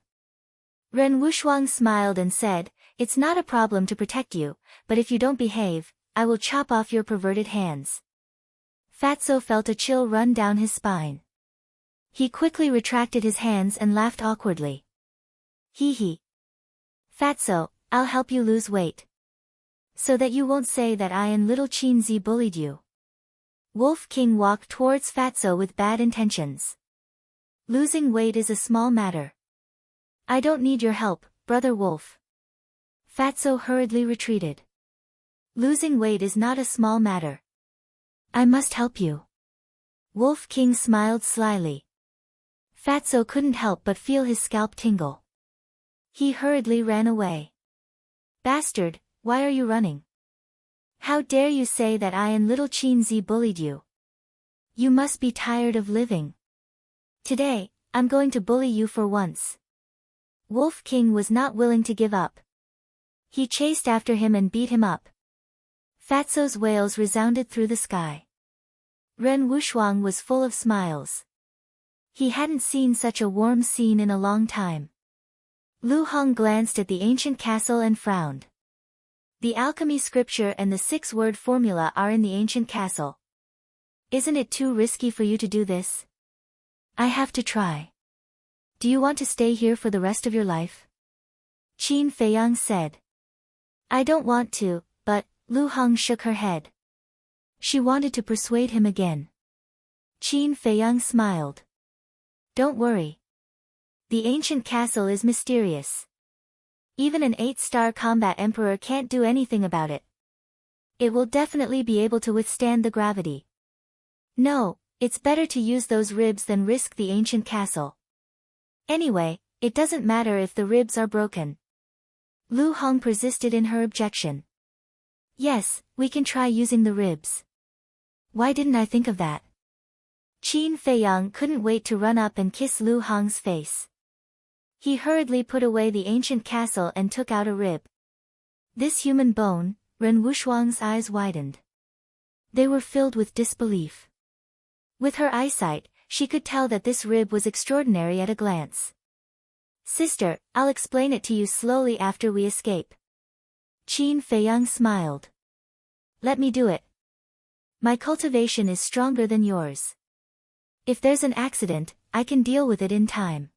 Ren Wushuang smiled and said, "It's not a problem to protect you, but if you don't behave, I will chop off your perverted hands." Fatso felt a chill run down his spine. He quickly retracted his hands and laughed awkwardly. "Hee hee. Fatso, I'll help you lose weight. So that you won't say that I and little Qinzi bullied you." Wolf King walked towards Fatso with bad intentions. "Losing weight is a small matter. I don't need your help, brother wolf." Fatso hurriedly retreated. "Losing weight is not a small matter. I must help you." Wolf King smiled slyly. Fatso couldn't help but feel his scalp tingle. He hurriedly ran away. "Bastard, why are you running? How dare you say that I and little Qinzi bullied you? You must be tired of living. Today, I'm going to bully you for once." Wolf King was not willing to give up. He chased after him and beat him up. Fatso's wails resounded through the sky. Ren Wushuang was full of smiles. He hadn't seen such a warm scene in a long time. Lu Hong glanced at the ancient castle and frowned. The alchemy scripture and the 6-word formula are in the ancient castle. "Isn't it too risky for you to do this?" "I have to try." "Do you want to stay here for the rest of your life?" Qin Feiyang said. "I don't want to, but," Lu Hong shook her head. She wanted to persuade him again. Qin Feiyang smiled. "Don't worry. The ancient castle is mysterious. Even an 8-star combat emperor can't do anything about it. It will definitely be able to withstand the gravity. No, it's better to use those ribs than risk the ancient castle. Anyway, it doesn't matter if the ribs are broken." Lu Hong persisted in her objection. "Yes, we can try using the ribs. Why didn't I think of that?" Qin Feiyang couldn't wait to run up and kiss Lu Hong's face. He hurriedly put away the ancient castle and took out a rib. "This human bone," Ren Wushuang's eyes widened. They were filled with disbelief. With her eyesight, she could tell that this rib was extraordinary at a glance. "Sister, I'll explain it to you slowly after we escape." Qin Feiyang smiled. "Let me do it. My cultivation is stronger than yours. If there's an accident, I can deal with it in time."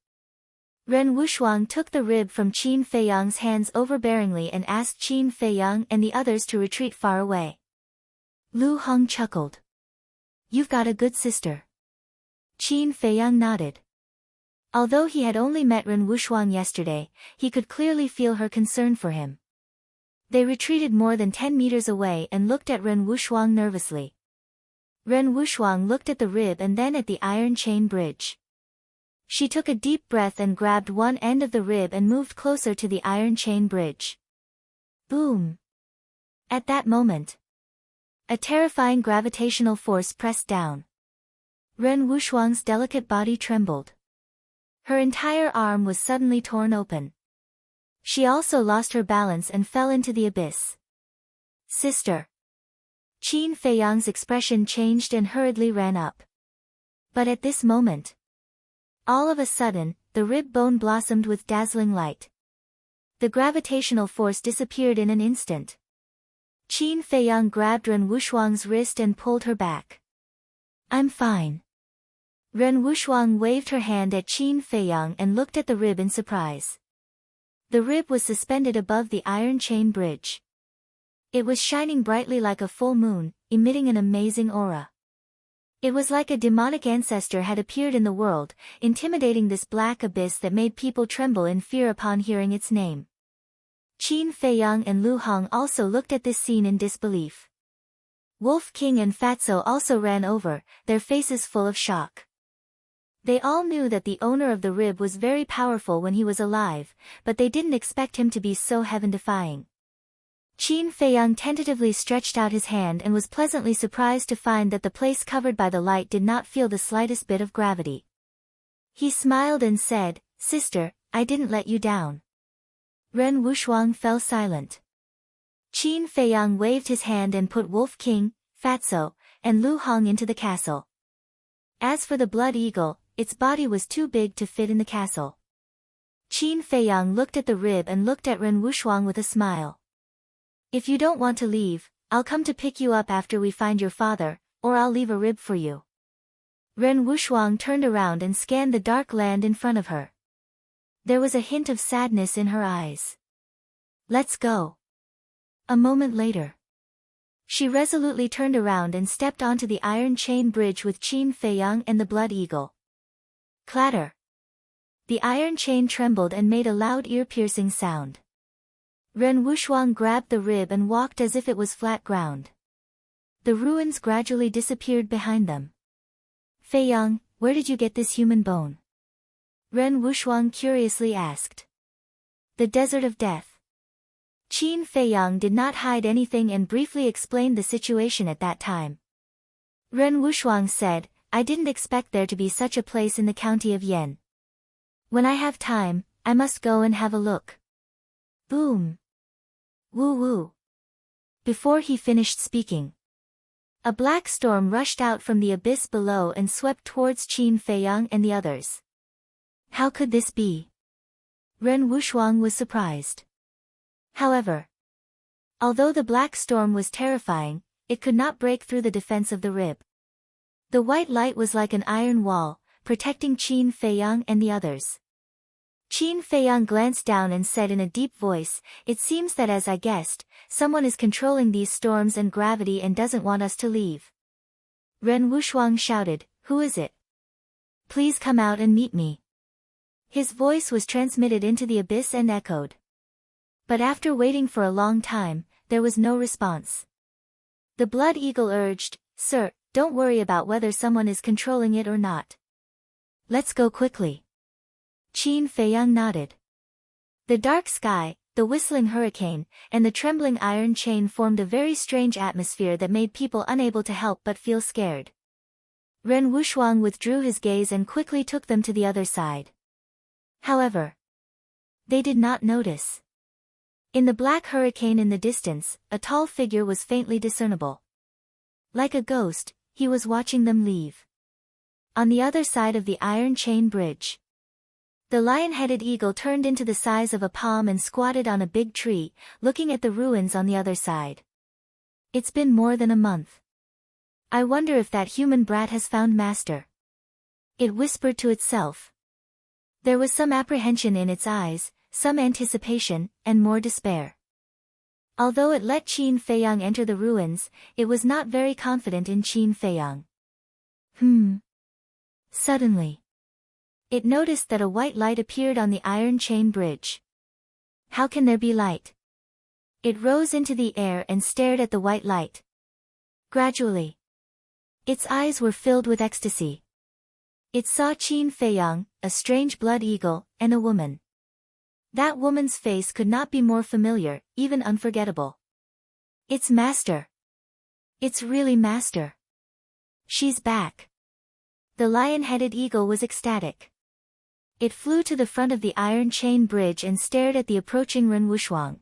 Ren Wushuang took the rib from Qin Feiyang's hands overbearingly and asked Qin Feiyang and the others to retreat far away. Lu Hong chuckled. "You've got a good sister." Qin Feiyang nodded. Although he had only met Ren Wushuang yesterday, he could clearly feel her concern for him. They retreated more than 10 meters away and looked at Ren Wushuang nervously. Ren Wushuang looked at the rib and then at the iron chain bridge. She took a deep breath and grabbed one end of the rib and moved closer to the iron chain bridge. Boom! At that moment, a terrifying gravitational force pressed down. Ren Wushuang's delicate body trembled. Her entire arm was suddenly torn open. She also lost her balance and fell into the abyss. "Sister!" Qin Feiyang's expression changed and hurriedly ran up. But at this moment, all of a sudden, the rib bone blossomed with dazzling light. The gravitational force disappeared in an instant. Qin Feiyang grabbed Ren Wushuang's wrist and pulled her back. "I'm fine." Ren Wushuang waved her hand at Qin Feiyang and looked at the rib in surprise. The rib was suspended above the iron chain bridge. It was shining brightly like a full moon, emitting an amazing aura. It was like a demonic ancestor had appeared in the world, intimidating this black abyss that made people tremble in fear upon hearing its name. Qin Feiyang and Lu Hong also looked at this scene in disbelief. Wolf King and Fatso also ran over, their faces full of shock. They all knew that the owner of the rib was very powerful when he was alive, but they didn't expect him to be so heaven-defying. Qin Feiyang tentatively stretched out his hand and was pleasantly surprised to find that the place covered by the light did not feel the slightest bit of gravity. He smiled and said, "Sister, I didn't let you down." Ren Wushuang fell silent. Qin Feiyang waved his hand and put Wolf King, Fatso, and Lu Hong into the castle. As for the blood eagle, its body was too big to fit in the castle. Qin Feiyang looked at the rib and looked at Ren Wushuang with a smile. "If you don't want to leave, I'll come to pick you up after we find your father, or I'll leave a rib for you." Ren Wushuang turned around and scanned the dark land in front of her. There was a hint of sadness in her eyes. "Let's go." A moment later, she resolutely turned around and stepped onto the iron chain bridge with Qin Feiyang and the blood eagle. Clatter! The iron chain trembled and made a loud ear-piercing sound. Ren Wushuang grabbed the rib and walked as if it was flat ground. The ruins gradually disappeared behind them. "Feiyang, where did you get this human bone?" Ren Wushuang curiously asked. "The desert of death." Qin Feiyang did not hide anything and briefly explained the situation at that time. Ren Wushuang said, "I didn't expect there to be such a place in the county of Yan. When I have time, I must go and have a look." Boom! Woo woo! Before he finished speaking, a black storm rushed out from the abyss below and swept towards Qin Feiyang and the others. How could this be? Ren Wushuang was surprised. However, although the black storm was terrifying, it could not break through the defense of the rib. The white light was like an iron wall, protecting Qin Feiyang and the others. Qin Feiyang glanced down and said in a deep voice, "It seems that as I guessed, someone is controlling these storms and gravity and doesn't want us to leave." Ren Wushuang shouted, "Who is it? Please come out and meet me." His voice was transmitted into the abyss and echoed. But after waiting for a long time, there was no response. The blood eagle urged, "Sir, don't worry about whether someone is controlling it or not. Let's go quickly." Qin Feiyang nodded. The dark sky, the whistling hurricane, and the trembling iron chain formed a very strange atmosphere that made people unable to help but feel scared. Ren Wushuang withdrew his gaze and quickly took them to the other side. However, they did not notice. In the black hurricane in the distance, a tall figure was faintly discernible. Like a ghost, he was watching them leave. On the other side of the iron chain bridge, the lion-headed eagle turned into the size of a palm and squatted on a big tree, looking at the ruins on the other side. "It's been more than a month. I wonder if that human brat has found master," it whispered to itself. There was some apprehension in its eyes, some anticipation, and more despair. Although it let Qin Feiyang enter the ruins, it was not very confident in Qin Feiyang. Suddenly, it noticed that a white light appeared on the iron chain bridge. How can there be light? It rose into the air and stared at the white light. Gradually, its eyes were filled with ecstasy. It saw Qin Feiyang, a strange blood eagle, and a woman. That woman's face could not be more familiar, even unforgettable. "It's Master. It's really Master. She's back." The lion-headed eagle was ecstatic. It flew to the front of the iron chain bridge and stared at the approaching Ren Wushuang.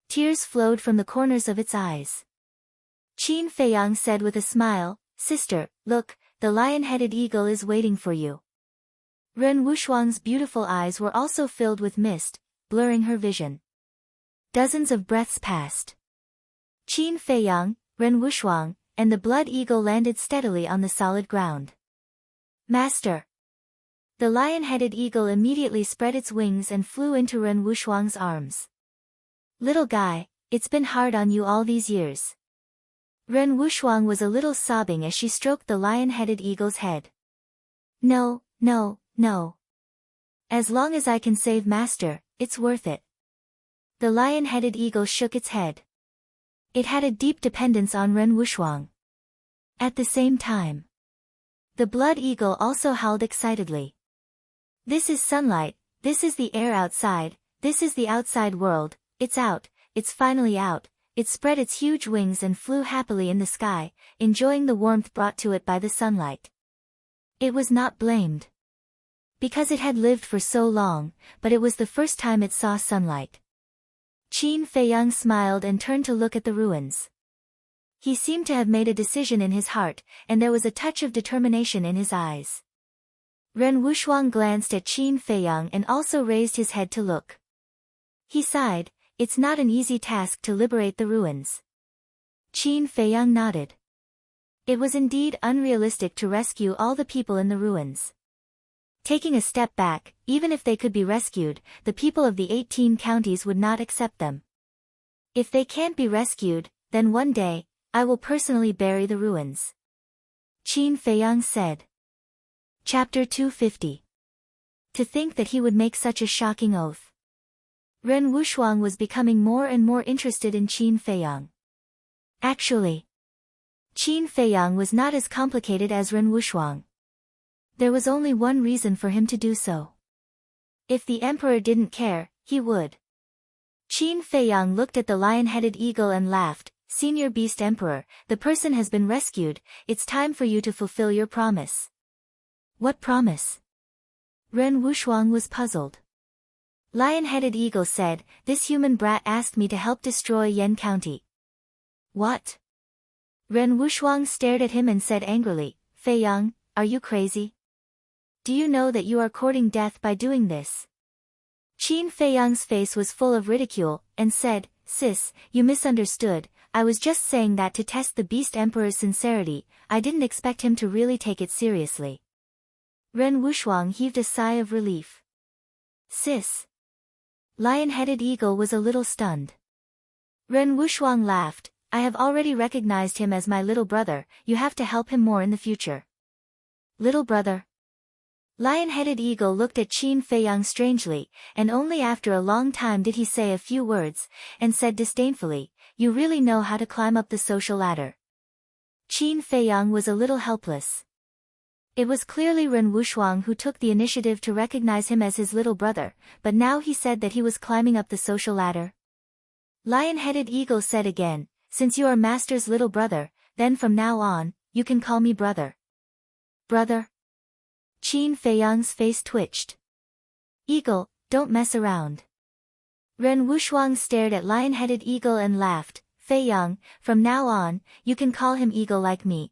Tears flowed from the corners of its eyes. Qin Feiyang said with a smile, "Sister, look, the lion-headed eagle is waiting for you." Ren Wushuang's beautiful eyes were also filled with mist, blurring her vision. Dozens of breaths passed. Qin Feiyang, Ren Wushuang, and the blood eagle landed steadily on the solid ground. "Master!" The lion-headed eagle immediately spread its wings and flew into Ren Wushuang's arms. "Little guy, it's been hard on you all these years." Ren Wushuang was a little sobbing as she stroked the lion-headed eagle's head. No. As long as I can save Master, it's worth it." The lion-headed eagle shook its head. It had a deep dependence on Ren Wushuang. At the same time, The blood eagle also howled excitedly. This is sunlight, this is the air outside, this is the outside world, it's out, it's finally out. It spread its huge wings and flew happily in the sky, enjoying the warmth brought to it by the sunlight. It was not blamed, because it had lived for so long, but it was the first time it saw sunlight. Qin Feiyang smiled and turned to look at the ruins. He seemed to have made a decision in his heart, and there was a touch of determination in his eyes. Ren Wuxuang glanced at Qin Feiyang and also raised his head to look. He sighed. It's not an easy task to liberate the ruins. Qin Feiyang nodded. It was indeed unrealistic to rescue all the people in the ruins. Taking a step back, even if they could be rescued, the people of the 18 counties would not accept them. If they can't be rescued, then one day, I will personally bury the ruins. Qin Feiyang said. Chapter 250. To think that he would make such a shocking oath. Ren Wuxuang was becoming more and more interested in Qin Feiyang. Actually, Qin Feiyang was not as complicated as Ren Wuxuang. There was only one reason for him to do so. If the emperor didn't care, he would. Qin Feiyang looked at the lion-headed eagle and laughed. Senior Beast Emperor, the person has been rescued, it's time for you to fulfill your promise. What promise? Ren Wuxuang was puzzled. Lion-headed eagle said, this human brat asked me to help destroy Yan County. What? Ren Wuxuang stared at him and said angrily, Feiyang, are you crazy? Do you know that you are courting death by doing this? Qin Feiyang's face was full of ridicule, and said, Sis, you misunderstood, I was just saying that to test the Beast Emperor's sincerity, I didn't expect him to really take it seriously. Ren Wuxuang heaved a sigh of relief. Sis. Lion-headed eagle was a little stunned. Ren Wuxuang laughed, I have already recognized him as my little brother, you have to help him more in the future. Little brother? Lion-headed eagle looked at Qin Feiyang strangely, and only after a long time did he say a few words, and said disdainfully, you really know how to climb up the social ladder. Qin Feiyang was a little helpless. It was clearly Ren Wuxuang who took the initiative to recognize him as his little brother, but now he said that he was climbing up the social ladder. Lion-headed eagle said again, since you are master's little brother, then from now on, you can call me brother. Brother? Qin Feiyang's face twitched. Eagle, don't mess around. Ren Wuxuang stared at lion-headed eagle and laughed, Feiyang, from now on, you can call him eagle like me.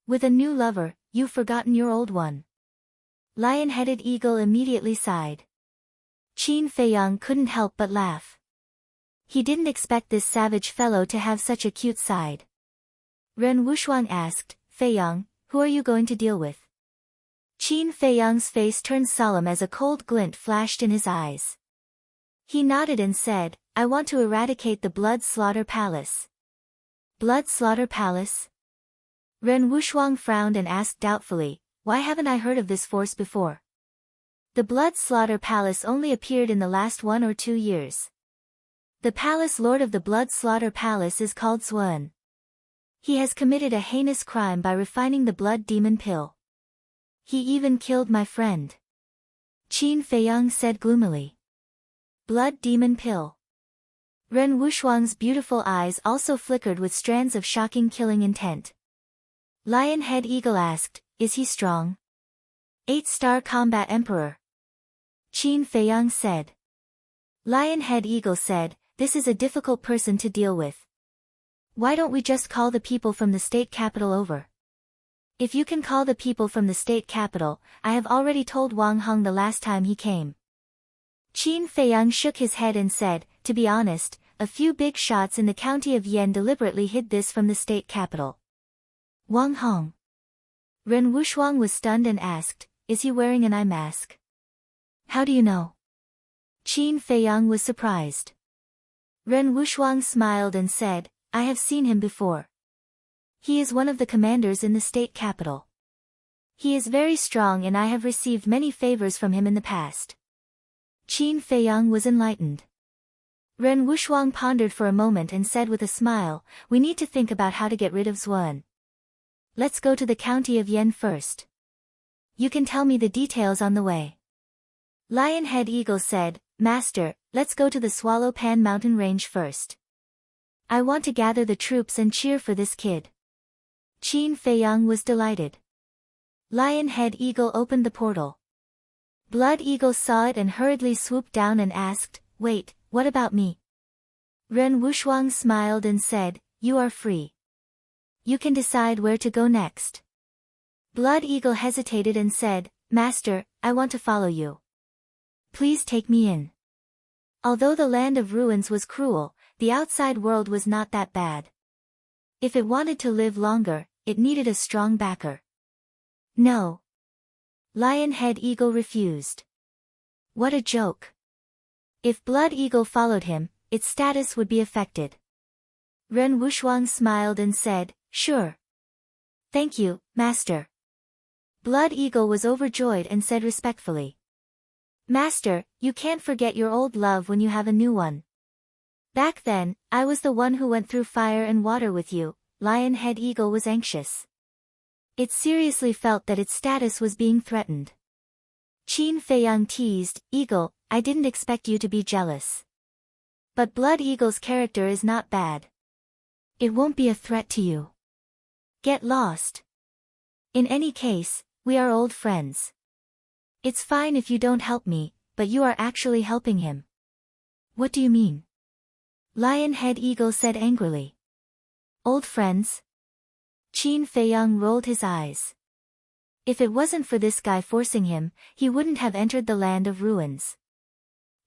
With a new lover, you've forgotten your old one. Lion-headed eagle immediately sighed. Qin Feiyang couldn't help but laugh. He didn't expect this savage fellow to have such a cute side. Ren Wuxuang asked, Feiyang, who are you going to deal with? Qin Feiyang's face turned solemn as a cold glint flashed in his eyes. He nodded and said, I want to eradicate the Blood Slaughter Palace. Blood Slaughter Palace? Ren Wuxuang frowned and asked doubtfully, why haven't I heard of this force before? The Blood Slaughter Palace only appeared in the last 1 or 2 years. The palace lord of the Blood Slaughter Palace is called Zhuan. He has committed a heinous crime by refining the blood demon pill. He even killed my friend. Qin Feiyang said gloomily. Blood demon pill. Ren Wuxuang's beautiful eyes also flickered with strands of shocking killing intent. Lion-head eagle asked, is he strong? 8-star combat emperor. Qin Feiyang said. Lion-head eagle said, this is a difficult person to deal with. Why don't we just call the people from the state capital over? If you can call the people from the state capital, I have already told Wang Hong the last time he came. Qin Feiyang shook his head and said, to be honest, a few big shots in the county of Yan deliberately hid this from the state capital. Wang Hong. Ren Wuxuang was stunned and asked, is he wearing an eye mask? How do you know? Qin Feiyang was surprised. Ren Wuxuang smiled and said, I have seen him before. He is one of the commanders in the state capital. He is very strong and I have received many favors from him in the past. Qin Feiyang was enlightened. Ren Wuxuang pondered for a moment and said with a smile, we need to think about how to get rid of Zhuan. let's go to the county of Yen first. You can tell me the details on the way. Lionhead Eagle said, Master, let's go to the Swallow Pan mountain range first. I want to gather the troops and cheer for this kid. Qin Feiyang was delighted. Lionhead Eagle opened the portal. Blood Eagle saw it and hurriedly swooped down and asked, Wait, what about me? Ren Wushuang smiled and said, You are free. You can decide where to go next. Blood Eagle hesitated and said, Master, I want to follow you. Please take me in. Although the land of ruins was cruel, the outside world was not that bad. If it wanted to live longer, it needed a strong backer. No. Lionhead Eagle refused. What a joke. If Blood Eagle followed him, its status would be affected. Ren Wushuang smiled and said, Sure. Thank you, Master. Blood Eagle was overjoyed and said respectfully, Master, you can't forget your old love when you have a new one. Back then, I was the one who went through fire and water with you. Lionhead Eagle was anxious. It seriously felt that its status was being threatened. Qin Feiyang teased, Eagle, I didn't expect you to be jealous. But Blood Eagle's character is not bad. It won't be a threat to you. Get lost. In any case, we are old friends. It's fine if you don't help me, but you are actually helping him. What do you mean? Lionhead Eagle said angrily. Old friends? Qin Feiyang rolled his eyes. If it wasn't for this guy forcing him, he wouldn't have entered the land of ruins.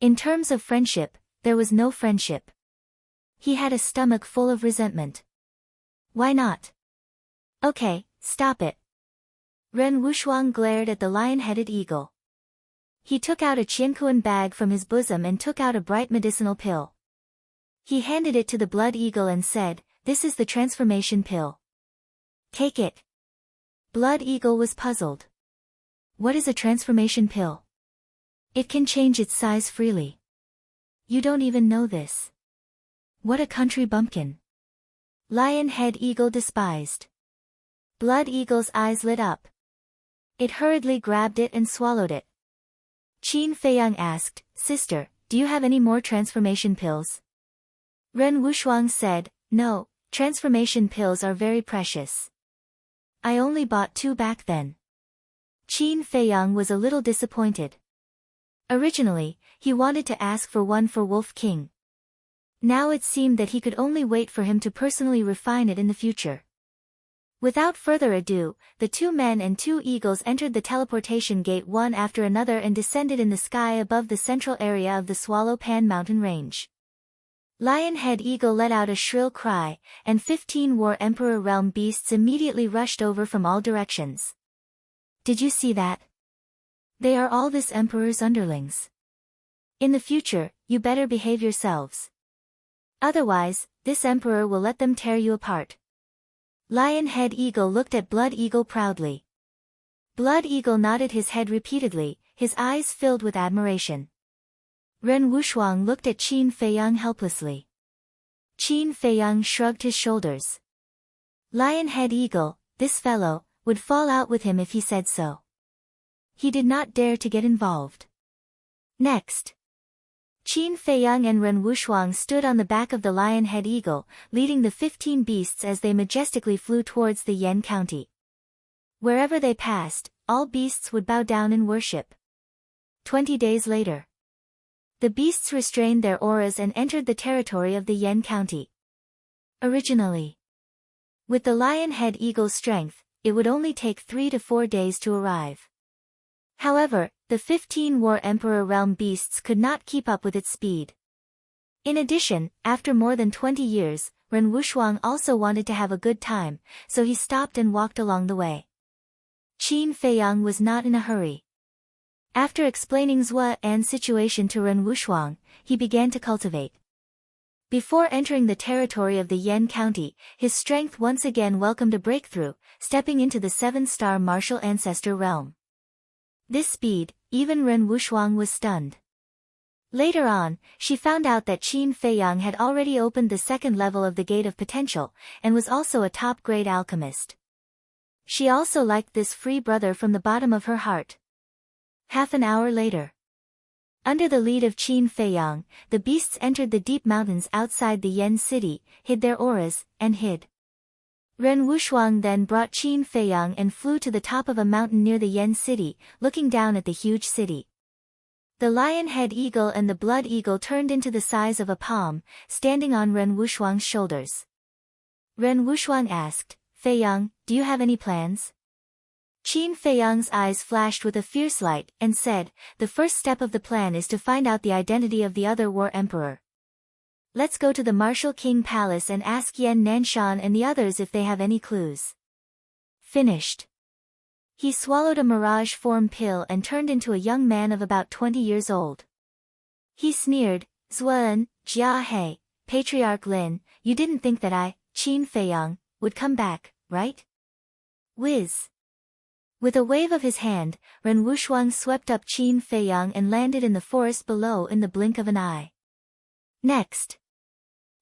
In terms of friendship, there was no friendship. He had a stomach full of resentment. Why not? Okay, stop it. Ren Wushuang glared at the lion-headed eagle. He took out a Qiankuan bag from his bosom and took out a bright medicinal pill. He handed it to the Blood Eagle and said, This is the transformation pill. Take it. Blood Eagle was puzzled. What is a transformation pill? It can change its size freely. You don't even know this. What a country bumpkin. Lionhead Eagle despised. Blood Eagle's eyes lit up. It hurriedly grabbed it and swallowed it. Qin Feiyang asked, Sister, do you have any more transformation pills? Ren Wushuang said, No, transformation pills are very precious. I only bought 2 back then. Qin Feiyang was a little disappointed. Originally, he wanted to ask for one for Wolf King. Now it seemed that he could only wait for him to personally refine it in the future. Without further ado, the 2 men and 2 eagles entered the teleportation gate one after another and descended in the sky above the central area of the Swallow Pan mountain range. Lionhead Eagle let out a shrill cry, and 15 War Emperor Realm beasts immediately rushed over from all directions. Did you see that? They are all this Emperor's underlings. In the future, you better behave yourselves. Otherwise, this Emperor will let them tear you apart. Lionhead Eagle looked at Blood Eagle proudly. Blood Eagle nodded his head repeatedly, his eyes filled with admiration. Ren Wushuang looked at Qin Feiyang helplessly. Qin Feiyang shrugged his shoulders. Lionhead Eagle, this fellow, would fall out with him if he said so. He did not dare to get involved. Next. Qin Feiyang and Ren Wushuang stood on the back of the Lionhead Eagle, leading the 15 beasts as they majestically flew towards the Yen County. Wherever they passed, all beasts would bow down in worship. 20 days later. The beasts restrained their auras and entered the territory of the Yen County. Originally, with the Lionhead Eagle's strength, it would only take 3 to 4 days to arrive. However, the 15 War Emperor Realm beasts could not keep up with its speed. In addition, after more than 20 years, Ren Wushuang also wanted to have a good time, so he stopped and walked along the way. Qin Feiyang was not in a hurry. After explaining Zhua An's situation to Ren Wushuang, he began to cultivate. Before entering the territory of the Yen County, his strength once again welcomed a breakthrough, stepping into the 7-star martial ancestor realm. This speed, even Ren Wushuang was stunned. Later on, she found out that Qin Feiyang had already opened the 2nd level of the Gate of Potential, and was also a top-grade alchemist. She also liked this free brother from the bottom of her heart. Half an hour later. Under the lead of Qin Feiyang, the beasts entered the deep mountains outside the Yen city, hid their auras, and hid. Ren Wushuang then brought Qin Feiyang and flew to the top of a mountain near the Yen city, looking down at the huge city. The lion-head eagle and the blood eagle turned into the size of a palm, standing on Ren Wushuang's shoulders. Ren Wushuang asked, Feiyang, do you have any plans? Qin Feiyang's eyes flashed with a fierce light, and said, the first step of the plan is to find out the identity of the other war emperor. Let's go to the Martial King Palace and ask Yan Nanshan and the others if they have any clues. Finished. He swallowed a mirage form pill and turned into a young man of about 20 years old. He sneered, Zuan, Jia He, Patriarch Lin, you didn't think that I, Qin Feiyang, would come back, right? Whiz. With a wave of his hand, Ren Wushuang swept up Qin Feiyang and landed in the forest below in the blink of an eye. Next.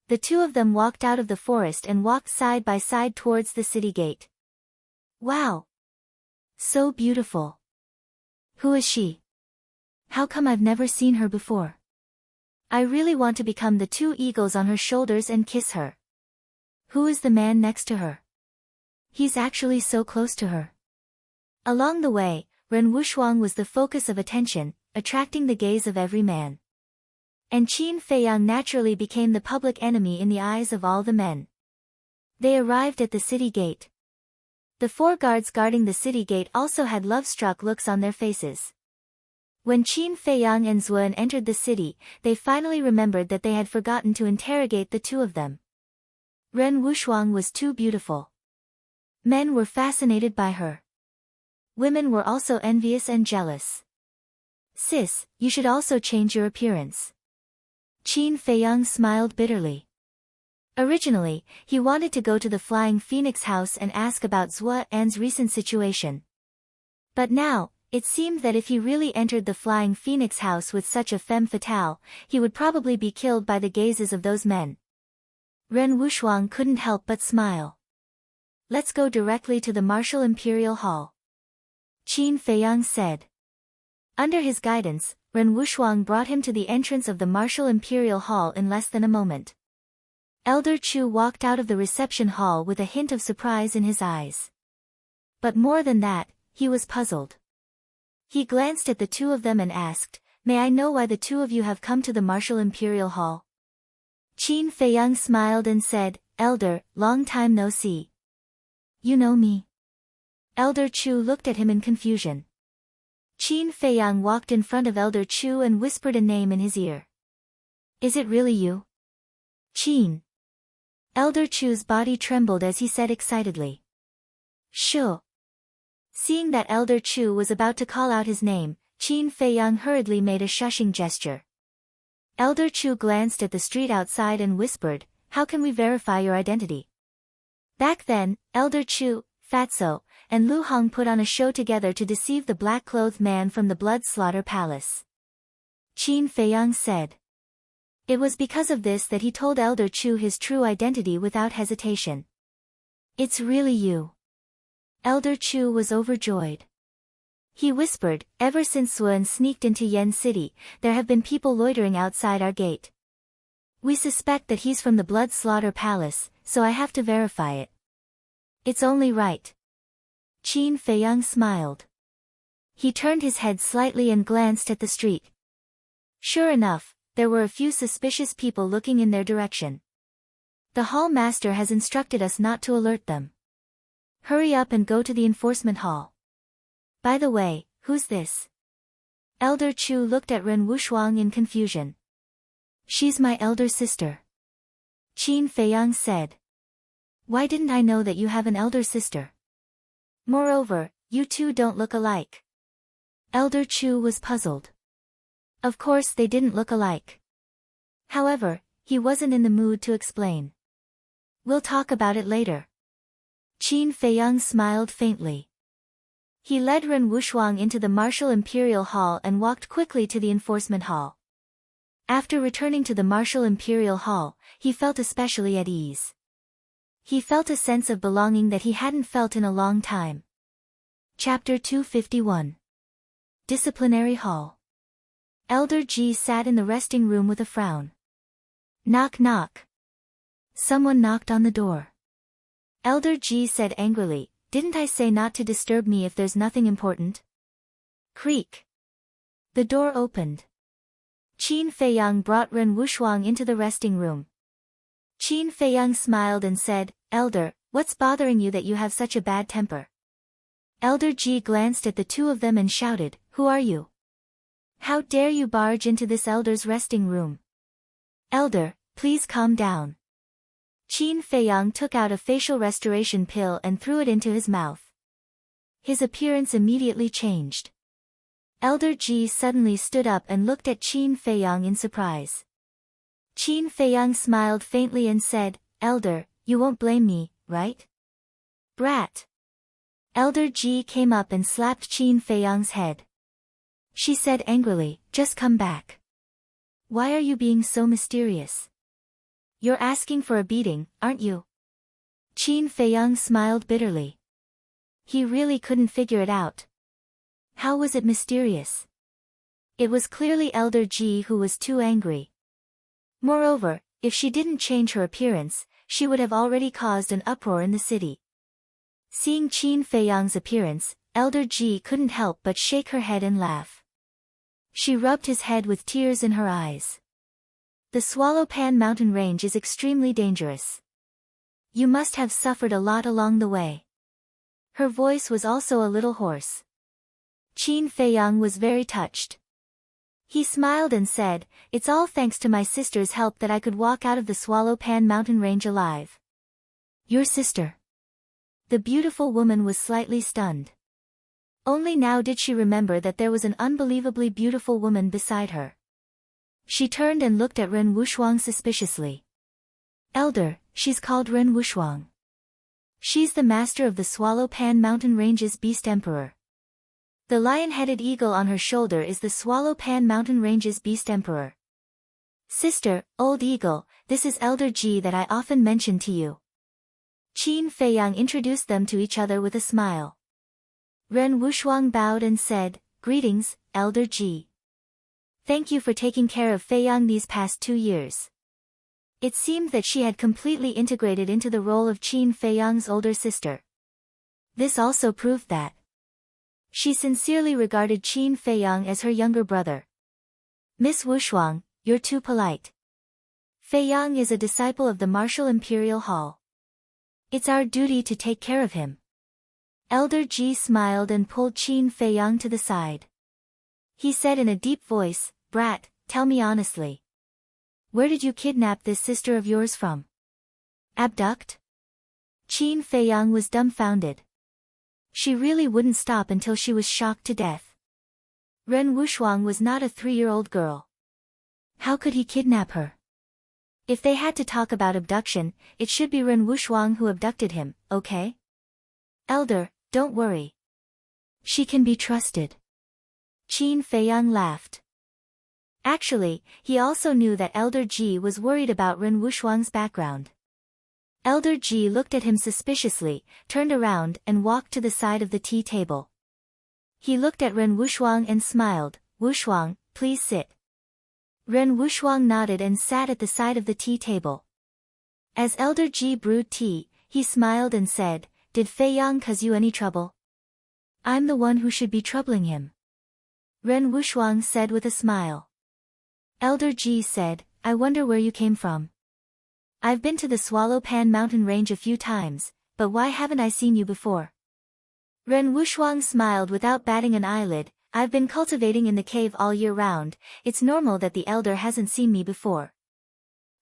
The two of them walked out of the forest and walked side by side towards the city gate. Wow! So beautiful. Who is she? How come I've never seen her before? I really want to become the two eagles on her shoulders and kiss her. Who is the man next to her? He's actually so close to her. Along the way, Ren Wushuang was the focus of attention, attracting the gaze of every man. And Qin Feiyang naturally became the public enemy in the eyes of all the men. They arrived at the city gate. The 4 guards guarding the city gate also had love-struck looks on their faces. When Qin Feiyang and Zuan entered the city, they finally remembered that they had forgotten to interrogate the two of them. Ren Wushuang was too beautiful. Men were fascinated by her. Women were also envious and jealous. Sis, you should also change your appearance. Qin Feiyang smiled bitterly. Originally, he wanted to go to the Flying Phoenix house and ask about Zuan's recent situation. But now, it seemed that if he really entered the Flying Phoenix house with such a femme fatale, he would probably be killed by the gazes of those men. Ren Wushuang couldn't help but smile. Let's go directly to the Martial Imperial Hall. Qin Feiyang said. Under his guidance, Ren Wushuang brought him to the entrance of the Martial Imperial Hall in less than a moment. Elder Chu walked out of the reception hall with a hint of surprise in his eyes. But more than that, he was puzzled. He glanced at the two of them and asked, May I know why the two of you have come to the Martial Imperial Hall? Qin Feiyang smiled and said, Elder, long time no see. You know me? Elder Chu looked at him in confusion. Qin Feiyang walked in front of Elder Chu and whispered a name in his ear. Is it really you? Qin. Elder Chu's body trembled as he said excitedly. Sure. Seeing that Elder Chu was about to call out his name, Qin Feiyang hurriedly made a shushing gesture. Elder Chu glanced at the street outside and whispered, How can we verify your identity? Back then, Elder Chu, Fatso, and Lu Hong put on a show together to deceive the black-clothed man from the Blood Slaughter Palace. Qin Feiyang said. It was because of this that he told Elder Chu his true identity without hesitation. It's really you. Elder Chu was overjoyed. He whispered, Ever since Zuan sneaked into Yen City, there have been people loitering outside our gate. We suspect that he's from the Blood Slaughter Palace, so I have to verify it. It's only right. Qin Feiyang smiled. He turned his head slightly and glanced at the street. Sure enough, there were a few suspicious people looking in their direction. The hall master has instructed us not to alert them. Hurry up and go to the enforcement hall. By the way, who's this? Elder Chu looked at Ren Wushuang in confusion. She's my elder sister. Qin Feiyang said. Why didn't I know that you have an elder sister? Moreover, you two don't look alike. Elder Chu was puzzled. Of course they didn't look alike. However, he wasn't in the mood to explain. We'll talk about it later. Qin Feiyang smiled faintly. He led Ren Wushuang into the Martial Imperial Hall and walked quickly to the enforcement hall. After returning to the Martial Imperial Hall, he felt especially at ease. He felt a sense of belonging that he hadn't felt in a long time. Chapter 251. Disciplinary Hall. Elder G sat in the resting room with a frown. Knock knock. Someone knocked on the door. Elder G said angrily, "Didn't I say not to disturb me if there's nothing important?" Creak. The door opened. Qin Feiyang brought Ren Wuxuang into the resting room. Qin Feiyang smiled and said, "Elder, what's bothering you that you have such a bad temper?" Elder Ji glanced at the two of them and shouted, "Who are you? How dare you barge into this elder's resting room? Elder, please calm down." Qin Feiyang took out a facial restoration pill and threw it into his mouth. His appearance immediately changed. Elder Ji suddenly stood up and looked at Qin Feiyang in surprise. Qin Feiyang smiled faintly and said, "Elder, you won't blame me, right? Brat." Elder Ji came up and slapped Qin Feiyang's head. She said angrily, "Just come back. Why are you being so mysterious? You're asking for a beating, aren't you?" Qin Feiyang smiled bitterly. He really couldn't figure it out. How was it mysterious? It was clearly Elder Ji who was too angry. Moreover, if she didn't change her appearance, she would have already caused an uproar in the city. Seeing Qin Feiyang's appearance, Elder Ji couldn't help but shake her head and laugh. She rubbed his head with tears in her eyes. "The Swallow Pan mountain range is extremely dangerous. You must have suffered a lot along the way." Her voice was also a little hoarse. Qin Feiyang was very touched. He smiled and said, "It's all thanks to my sister's help that I could walk out of the Swallow Pan mountain range alive." "Your sister?" The beautiful woman was slightly stunned. Only now did she remember that there was an unbelievably beautiful woman beside her. She turned and looked at Ren Wuxuang suspiciously. "Elder, she's called Ren Wuxuang. She's the master of the Swallow Pan mountain range's beast emperor. The lion-headed eagle on her shoulder is the Swallow Pan mountain range's beast emperor. Sister, old eagle, this is Elder Ji that I often mention to you." Qin Feiyang introduced them to each other with a smile. Ren Wuxuang bowed and said, "Greetings, Elder Ji. Thank you for taking care of Feiyang these past 2 years." It seemed that she had completely integrated into the role of Qin Feiyang's older sister. This also proved that she sincerely regarded Qin Feiyang as her younger brother. "Miss Wuxuang, you're too polite. Feiyang is a disciple of the Martial Imperial Hall. It's our duty to take care of him." Elder Ji smiled and pulled Qin Feiyang to the side. He said in a deep voice, "Brat, tell me honestly. Where did you kidnap this sister of yours from? Abduct?" Qin Feiyang was dumbfounded. She really wouldn't stop until she was shocked to death. Ren Wuxuang was not a 3-year-old girl. How could he kidnap her? If they had to talk about abduction, it should be Ren Wuxuang who abducted him, okay? "Elder, don't worry. She can be trusted." Qin Feiyang laughed. Actually, he also knew that Elder Ji was worried about Ren Wuxuang's background. Elder Ji looked at him suspiciously, turned around and walked to the side of the tea table. He looked at Ren Wuxuang and smiled, "Wuxuang, please sit." Ren Wuxuang nodded and sat at the side of the tea table. As Elder Ji brewed tea, he smiled and said, "Did Feiyang cause you any trouble?" "I'm the one who should be troubling him," Ren Wuxuang said with a smile. Elder Ji said, "I wonder where you came from. I've been to the Swallow Pan mountain range a few times, but why haven't I seen you before?" Ren Wuxuang smiled without batting an eyelid, "I've been cultivating in the cave all year round, it's normal that the elder hasn't seen me before."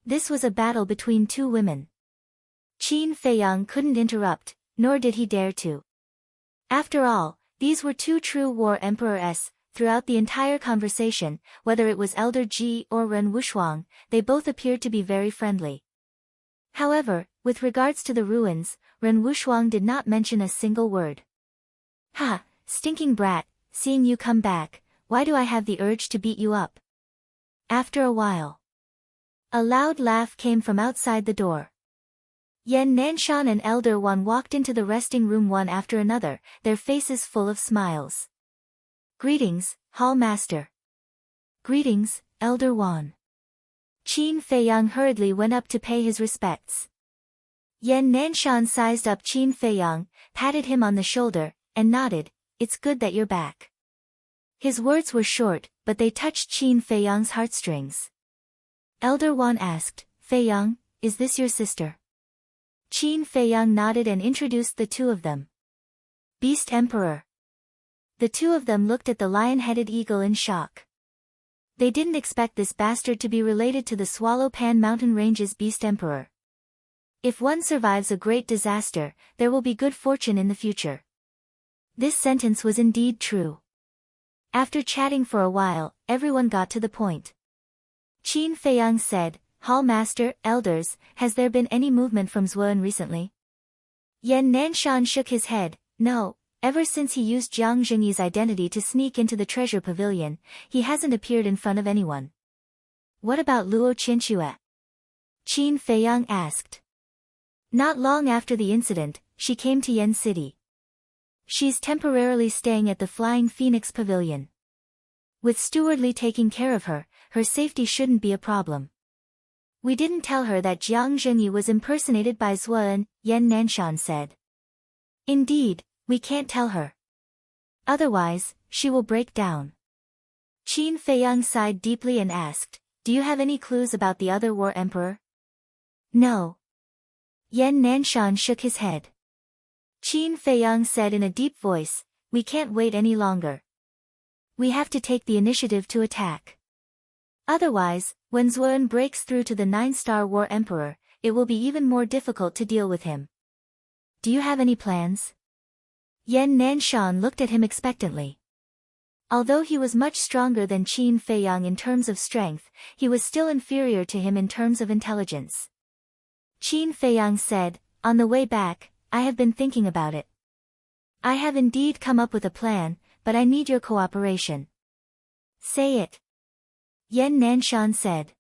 This was a battle between two women. Qin Feiyang couldn't interrupt, nor did he dare to. After all, these were two true war emperors. Throughout the entire conversation, whether it was Elder Ji or Ren Wuxuang, they both appeared to be very friendly. However, with regards to the ruins, Ren Wuxuang did not mention a single word. "Ha, stinking brat, seeing you come back, why do I have the urge to beat you up?" After a while, a loud laugh came from outside the door. Yan Nanshan and Elder Wan walked into the resting room one after another, their faces full of smiles. Greetings, Hall Master. Greetings, Elder Wan. Qin Feiyang hurriedly went up to pay his respects. Yan Nanshan sized up Qin Feiyang, patted him on the shoulder, and nodded, "It's good that you're back." His words were short, but they touched Qin Feiyang's heartstrings. Elder Wan asked, "Feiyang, is this your sister?" Qin Feiyang nodded and introduced the two of them. Beast Emperor. The two of them looked at the lion-headed eagle in shock. They didn't expect this bastard to be related to the Swallow Pan Mountain Range's Beast Emperor. If one survives a great disaster, there will be good fortune in the future. This sentence was indeed true. After chatting for a while, everyone got to the point. Qin Feiyang said, "Hall Master, Elders, has there been any movement from Zhuan recently?" Yan Nanshan shook his head, "No, ever since he used Jiang Zhengyi's identity to sneak into the treasure pavilion, he hasn't appeared in front of anyone." "What about Luo Qianxue?" Qin Feiyang asked. "Not long after the incident, she came to Yen City. She's temporarily staying at the Flying Phoenix Pavilion. With Steward Li taking care of her, her safety shouldn't be a problem." "We didn't tell her that Jiang Zhengyi was impersonated by Zhuan," Yan Nanshan said. "Indeed, we can't tell her. Otherwise, she will break down." Qin Feiyang sighed deeply and asked, "Do you have any clues about the other war emperor?" "No." Yan Nanshan shook his head. Qin Feiyang said in a deep voice, "We can't wait any longer. We have to take the initiative to attack. Otherwise, when Zhuan breaks through to the 9-star War Emperor, it will be even more difficult to deal with him. Do you have any plans?" Yan Nanshan looked at him expectantly. Although he was much stronger than Qin Feiyang in terms of strength, he was still inferior to him in terms of intelligence. Qin Feiyang said, "On the way back, I have been thinking about it. I have indeed come up with a plan, but I need your cooperation." "Say it." Yan Nanshan said.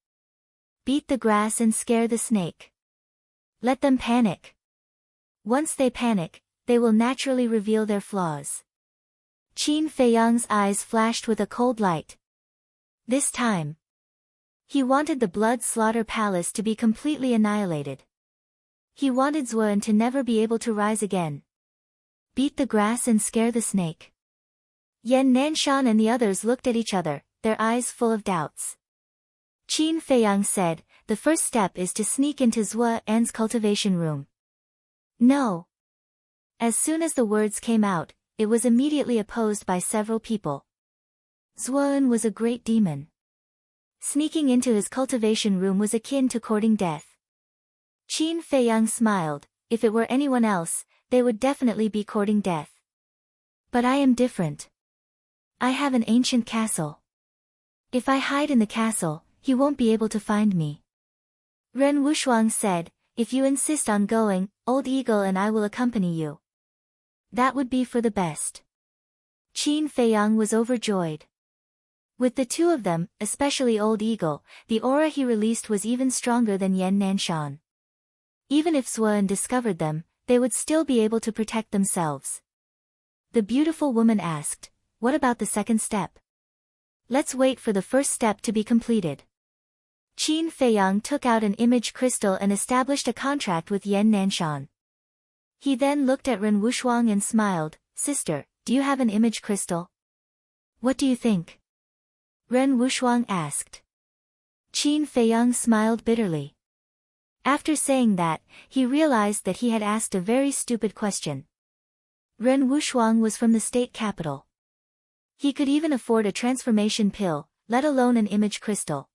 "Beat the grass and scare the snake. Let them panic. Once they panic, they will naturally reveal their flaws." Qin Feiyang's eyes flashed with a cold light. This time, he wanted the Blood Slaughter Palace to be completely annihilated. He wanted Zhuan to never be able to rise again. Beat the grass and scare the snake. Yan Nanshan and the others looked at each other, their eyes full of doubts. Qin Feiyang said, "The first step is to sneak into Zhuan's cultivation room." "No." As soon as the words came out, it was immediately opposed by several people. Zhuan was a great demon. Sneaking into his cultivation room was akin to courting death. Qin Feiyang smiled, "If it were anyone else, they would definitely be courting death. But I am different. I have an ancient castle. If I hide in the castle, he won't be able to find me." Ren Wushuang said, "If you insist on going, Old Eagle and I will accompany you. That would be for the best." Qin Feiyang was overjoyed. With the two of them, especially Old Eagle, the aura he released was even stronger than Yan Nanshan. Even if Zhuan discovered them, they would still be able to protect themselves. The beautiful woman asked, "What about the second step?" "Let's wait for the first step to be completed." Qin Feiyang took out an image crystal and established a contract with Yan Nanshan. He then looked at Ren Wushuang and smiled, "Sister, do you have an image crystal?" "What do you think?" Ren Wushuang asked. Qin Feiyang smiled bitterly. After saying that, he realized that he had asked a very stupid question. Ren Wushuang was from the state capital. He could even afford a transformation pill, let alone an image crystal.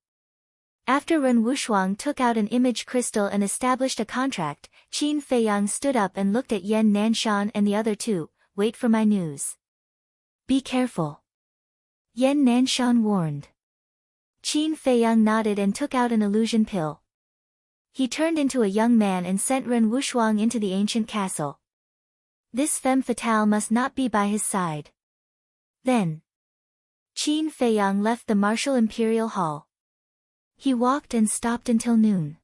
After Ren Wushuang took out an image crystal and established a contract, Qin Feiyang stood up and looked at Yan Nanshan and the other two. "Wait for my news. Be careful," Yan Nanshan warned. Qin Feiyang nodded and took out an illusion pill. He turned into a young man and sent Ren Wushuang into the ancient castle. This femme fatale must not be by his side. Then, Qin Feiyang left the martial imperial hall. He walked and stopped until noon.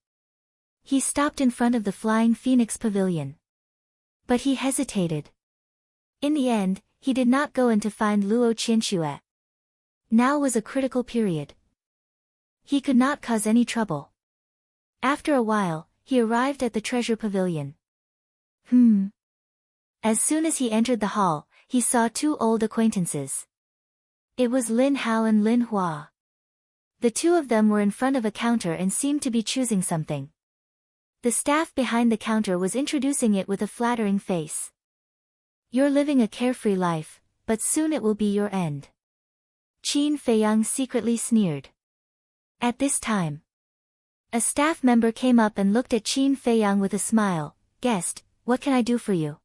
He stopped in front of the Flying Phoenix Pavilion. But he hesitated. In the end, he did not go in to find Luo Qianxue. Now was a critical period. He could not cause any trouble. After a while, he arrived at the treasure pavilion. As soon as he entered the hall, he saw two old acquaintances. It was Lin Hao and Lin Hua. The two of them were in front of a counter and seemed to be choosing something. The staff behind the counter was introducing it with a flattering face. You're living a carefree life, but soon it will be your end. Qin Feiyang secretly sneered. At this time, a staff member came up and looked at Qin Feiyang with a smile. Guest, what can I do for you?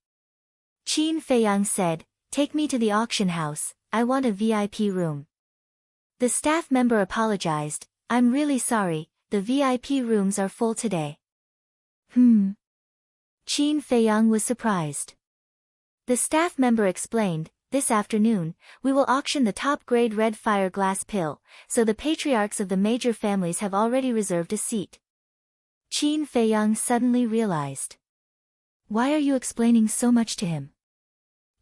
Qin Feiyang said, take me to the auction house, I want a VIP room. The staff member apologized, I'm really sorry, the VIP rooms are full today. Qin Feiyang was surprised. The staff member explained, this afternoon, we will auction the top-grade red fire glass pill, so the patriarchs of the major families have already reserved a seat. Qin Feiyang suddenly realized. Why are you explaining so much to him?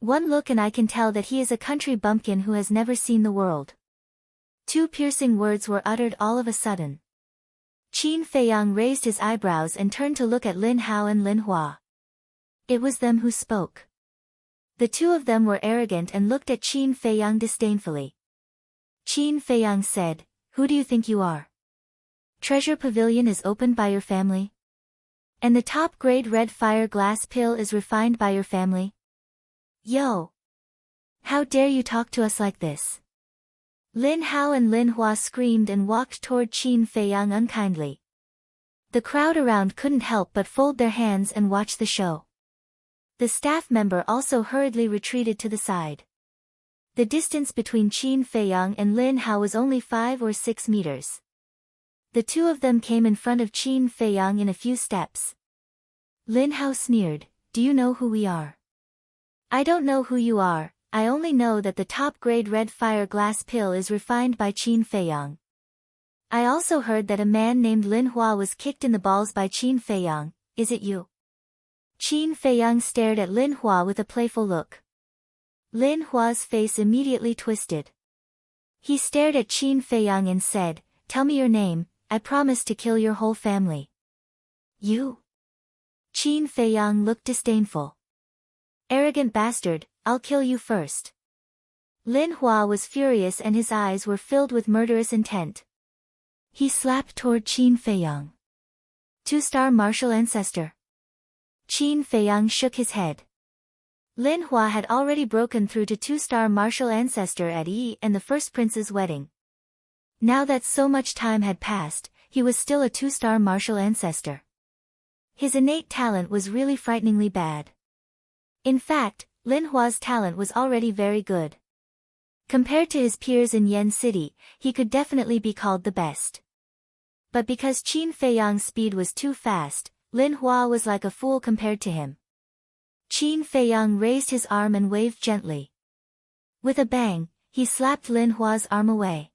One look and I can tell that he is a country bumpkin who has never seen the world. Two piercing words were uttered all of a sudden. Qin Feiyang raised his eyebrows and turned to look at Lin Hao and Lin Hua. It was them who spoke. The two of them were arrogant and looked at Qin Feiyang disdainfully. Qin Feiyang said, who do you think you are? Treasure Pavilion is opened by your family? And the top-grade red fire glass pill is refined by your family? Yo! How dare you talk to us like this? Lin Hao and Lin Hua screamed and walked toward Qin Feiyang unkindly. The crowd around couldn't help but fold their hands and watch the show. The staff member also hurriedly retreated to the side. The distance between Qin Feiyang and Lin Hao was only 5 or 6 meters. The two of them came in front of Qin Feiyang in a few steps. Lin Hao sneered, do you know who we are? I don't know who you are, I only know that the top-grade red fire glass pill is refined by Qin Feiyang. I also heard that a man named Lin Hua was kicked in the balls by Qin Feiyang, is it you? Qin Feiyang stared at Lin Hua with a playful look. Lin Hua's face immediately twisted. He stared at Qin Feiyang and said, tell me your name, I promise to kill your whole family. You? Qin Feiyang looked disdainful. Arrogant bastard, I'll kill you first. Lin Hua was furious and his eyes were filled with murderous intent. He slapped toward Qin Feiyang. Two-star martial ancestor. Qin Feiyang shook his head. Lin Hua had already broken through to two-star martial ancestor at Yi and the first prince's wedding. Now that so much time had passed, he was still a two-star martial ancestor. His innate talent was really frighteningly bad. In fact, Lin Hua's talent was already very good. Compared to his peers in Yen City, he could definitely be called the best. But because Qin Feiyang's speed was too fast, Lin Hua was like a fool compared to him. Qin Feiyang raised his arm and waved gently. With a bang, he slapped Lin Hua's arm away.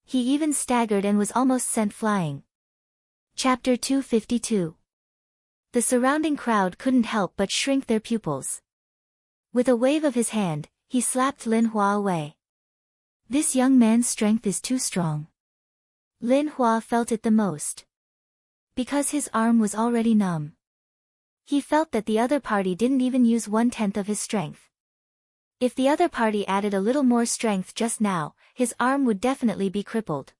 He even staggered and was almost sent flying. Chapter 252. The surrounding crowd couldn't help but shrink their pupils. With a wave of his hand, he slapped Lin Hua away. This young man's strength is too strong. Lin Hua felt it the most. Because his arm was already numb. He felt that the other party didn't even use 1/10 of his strength. If the other party added a little more strength just now, his arm would definitely be crippled.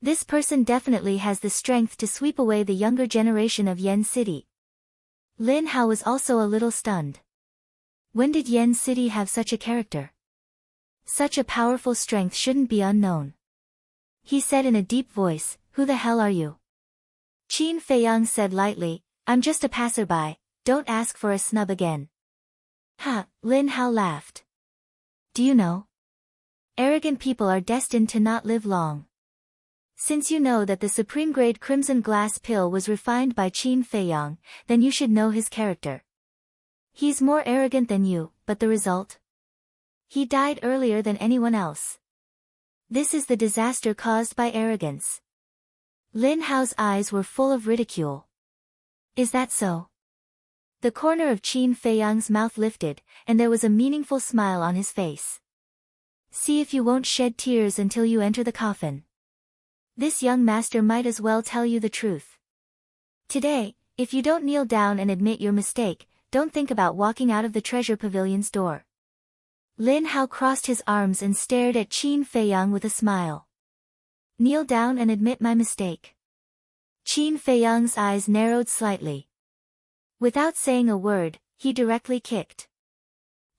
This person definitely has the strength to sweep away the younger generation of Yen City. Lin Hao was also a little stunned. When did Yen City have such a character? Such a powerful strength shouldn't be unknown. He said in a deep voice, who the hell are you? Qin Feiyang said lightly, I'm just a passerby, don't ask for a snub again. Ha, Lin Hao laughed. Do you know? Arrogant people are destined to not live long. Since you know that the supreme-grade crimson glass pill was refined by Qin Feiyang, then you should know his character. He's more arrogant than you, but the result? He died earlier than anyone else. This is the disaster caused by arrogance. Lin Hao's eyes were full of ridicule. Is that so? The corner of Qin Feiyang's mouth lifted, and there was a meaningful smile on his face. See if you won't shed tears until you enter the coffin. This young master might as well tell you the truth. Today, if you don't kneel down and admit your mistake, don't think about walking out of the treasure pavilion's door. Lin Hao crossed his arms and stared at Qin Feiyang with a smile. Kneel down and admit my mistake. Qin Feiyang's eyes narrowed slightly. Without saying a word, he directly kicked.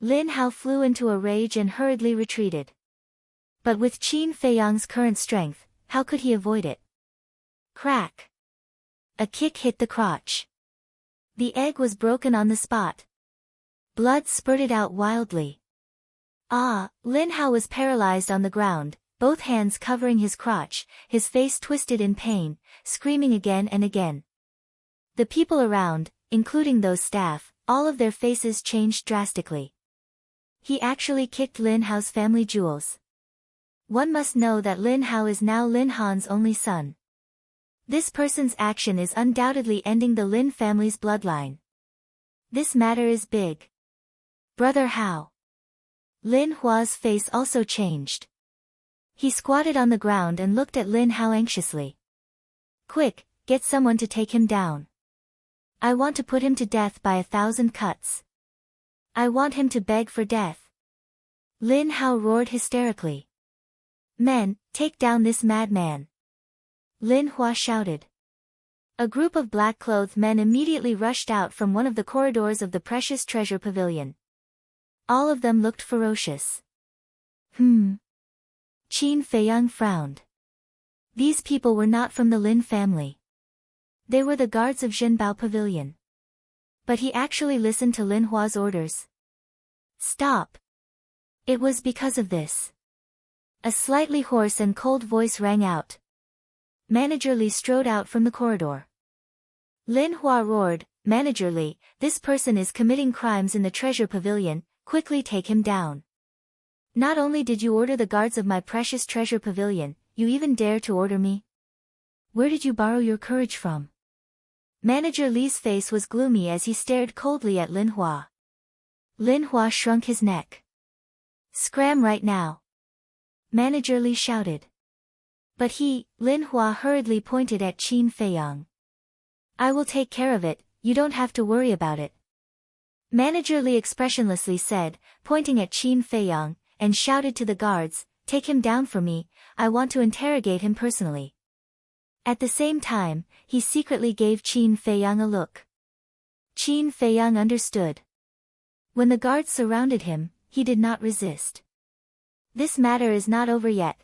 Lin Hao flew into a rage and hurriedly retreated. But with Qin Feiyang's current strength, how could he avoid it? Crack! A kick hit the crotch. The egg was broken on the spot. Blood spurted out wildly. Lin Hao was paralyzed on the ground, both hands covering his crotch, his face twisted in pain, screaming again and again. The people around, including those staff, all of their faces changed drastically. He actually kicked Lin Hao's family jewels. One must know that Lin Hao is now Lin Han's only son. This person's action is undoubtedly ending the Lin family's bloodline. This matter is big. Brother Hao. Lin Hua's face also changed. He squatted on the ground and looked at Lin Hao anxiously. Quick, get someone to take him down. I want to put him to death by 1,000 cuts. I want him to beg for death. Lin Hao roared hysterically. Men, take down this madman. Lin Hua shouted. A group of black-clothed men immediately rushed out from one of the corridors of the precious treasure pavilion. All of them looked ferocious. Qin Feiyang frowned. These people were not from the Lin family. They were the guards of Zhenbao Pavilion. But he actually listened to Lin Hua's orders. Stop! It was because of this. A slightly hoarse and cold voice rang out. Manager Li strode out from the corridor. Lin Hua roared, Manager Li, this person is committing crimes in the treasure pavilion, quickly take him down. Not only did you order the guards of my precious treasure pavilion, you even dare to order me? Where did you borrow your courage from? Manager Li's face was gloomy as he stared coldly at Lin Hua. Lin Hua shrunk his neck. Scram right now. Manager Li shouted. But Lin Hua hurriedly pointed at Qin Feiyang. I will take care of it, you don't have to worry about it. Manager Li expressionlessly said, pointing at Qin Feiyang, and shouted to the guards, take him down for me, I want to interrogate him personally. At the same time, he secretly gave Qin Feiyang a look. Qin Feiyang understood. When the guards surrounded him, he did not resist. This matter is not over yet.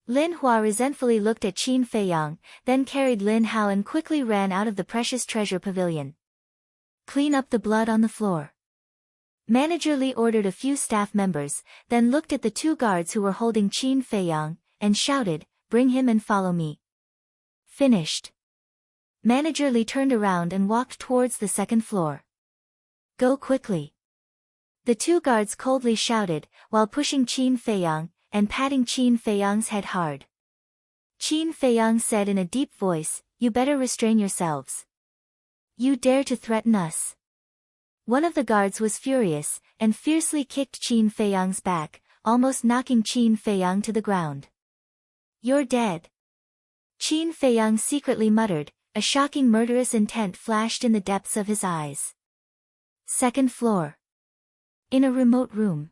Lin Hua resentfully looked at Qin Feiyang, then carried Lin Hao and quickly ran out of the precious treasure pavilion. Clean up the blood on the floor. Manager Li ordered a few staff members, then looked at the two guards who were holding Qin Feiyang, and shouted, bring him and follow me. Finished. Manager Li turned around and walked towards the second floor. Go quickly. The two guards coldly shouted, while pushing Qin Feiyang, and patting Qin Feiyang's head hard. Qin Feiyang said in a deep voice, you better restrain yourselves. You dare to threaten us. One of the guards was furious, and fiercely kicked Qin Feiyang's back, almost knocking Qin Feiyang to the ground. You're dead. Qin Feiyang secretly muttered, a shocking murderous intent flashed in the depths of his eyes. Second floor. In a remote room.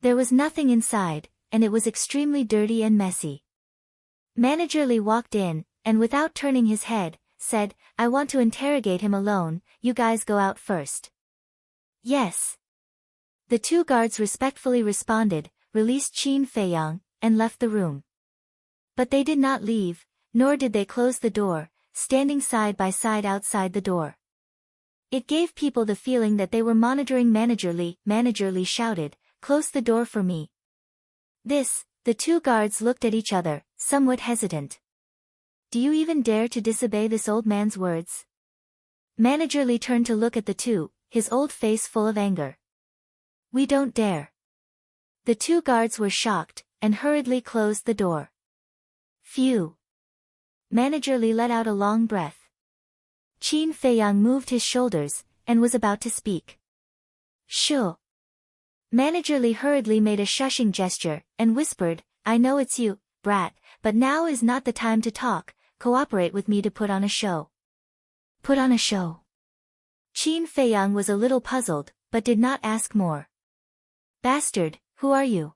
There was nothing inside, and it was extremely dirty and messy. Manager Li walked in, and without turning his head, said, I want to interrogate him alone, you guys go out first. Yes. The two guards respectfully responded, released Qin Feiyang, and left the room. But they did not leave, nor did they close the door, standing side by side outside the door. It gave people the feeling that they were monitoring Manager Li. Manager Li shouted, close the door for me. The two guards looked at each other, somewhat hesitant. Do you even dare to disobey this old man's words? Manager Li turned to look at the two, his old face full of anger. We don't dare. The two guards were shocked, and hurriedly closed the door. Phew. Manager Li let out a long breath. Qin Feiyang moved his shoulders, and was about to speak. Sure. Manager Li hurriedly made a shushing gesture, and whispered, I know it's you, brat, but now is not the time to talk, cooperate with me to put on a show. Put on a show. Qin Feiyang was a little puzzled, but did not ask more. Bastard, who are you?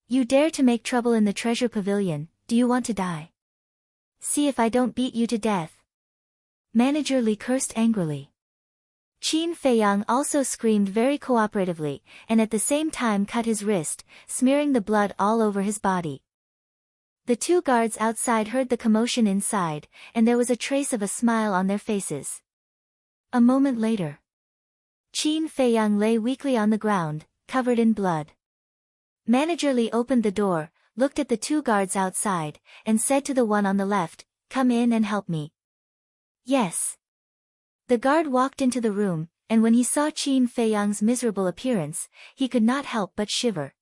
You dare to make trouble in the treasure pavilion, do you want to die? See if I don't beat you to death. Manager Li cursed angrily. Qin Feiyang also screamed very cooperatively, and at the same time cut his wrist, smearing the blood all over his body. The two guards outside heard the commotion inside, and there was a trace of a smile on their faces. A moment later, Qin Feiyang lay weakly on the ground, covered in blood. Manager Li opened the door, looked at the two guards outside, and said to the one on the left, Come in and help me. Yes. The guard walked into the room, and when he saw Qin Feiyang's miserable appearance, he could not help but shiver.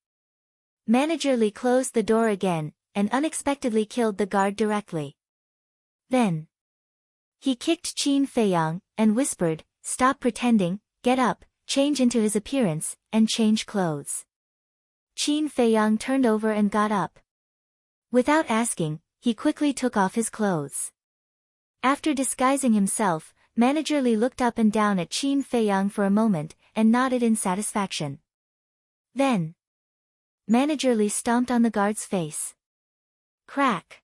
Manager Li closed the door again, and unexpectedly killed the guard directly. Then he kicked Qin Feiyang, and whispered, Stop pretending, get up, change into his appearance, and change clothes. Qin Feiyang turned over and got up. Without asking, he quickly took off his clothes. After disguising himself, Manager Li looked up and down at Qin Feiyang for a moment, and nodded in satisfaction. Then Manager Li stomped on the guard's face. Crack!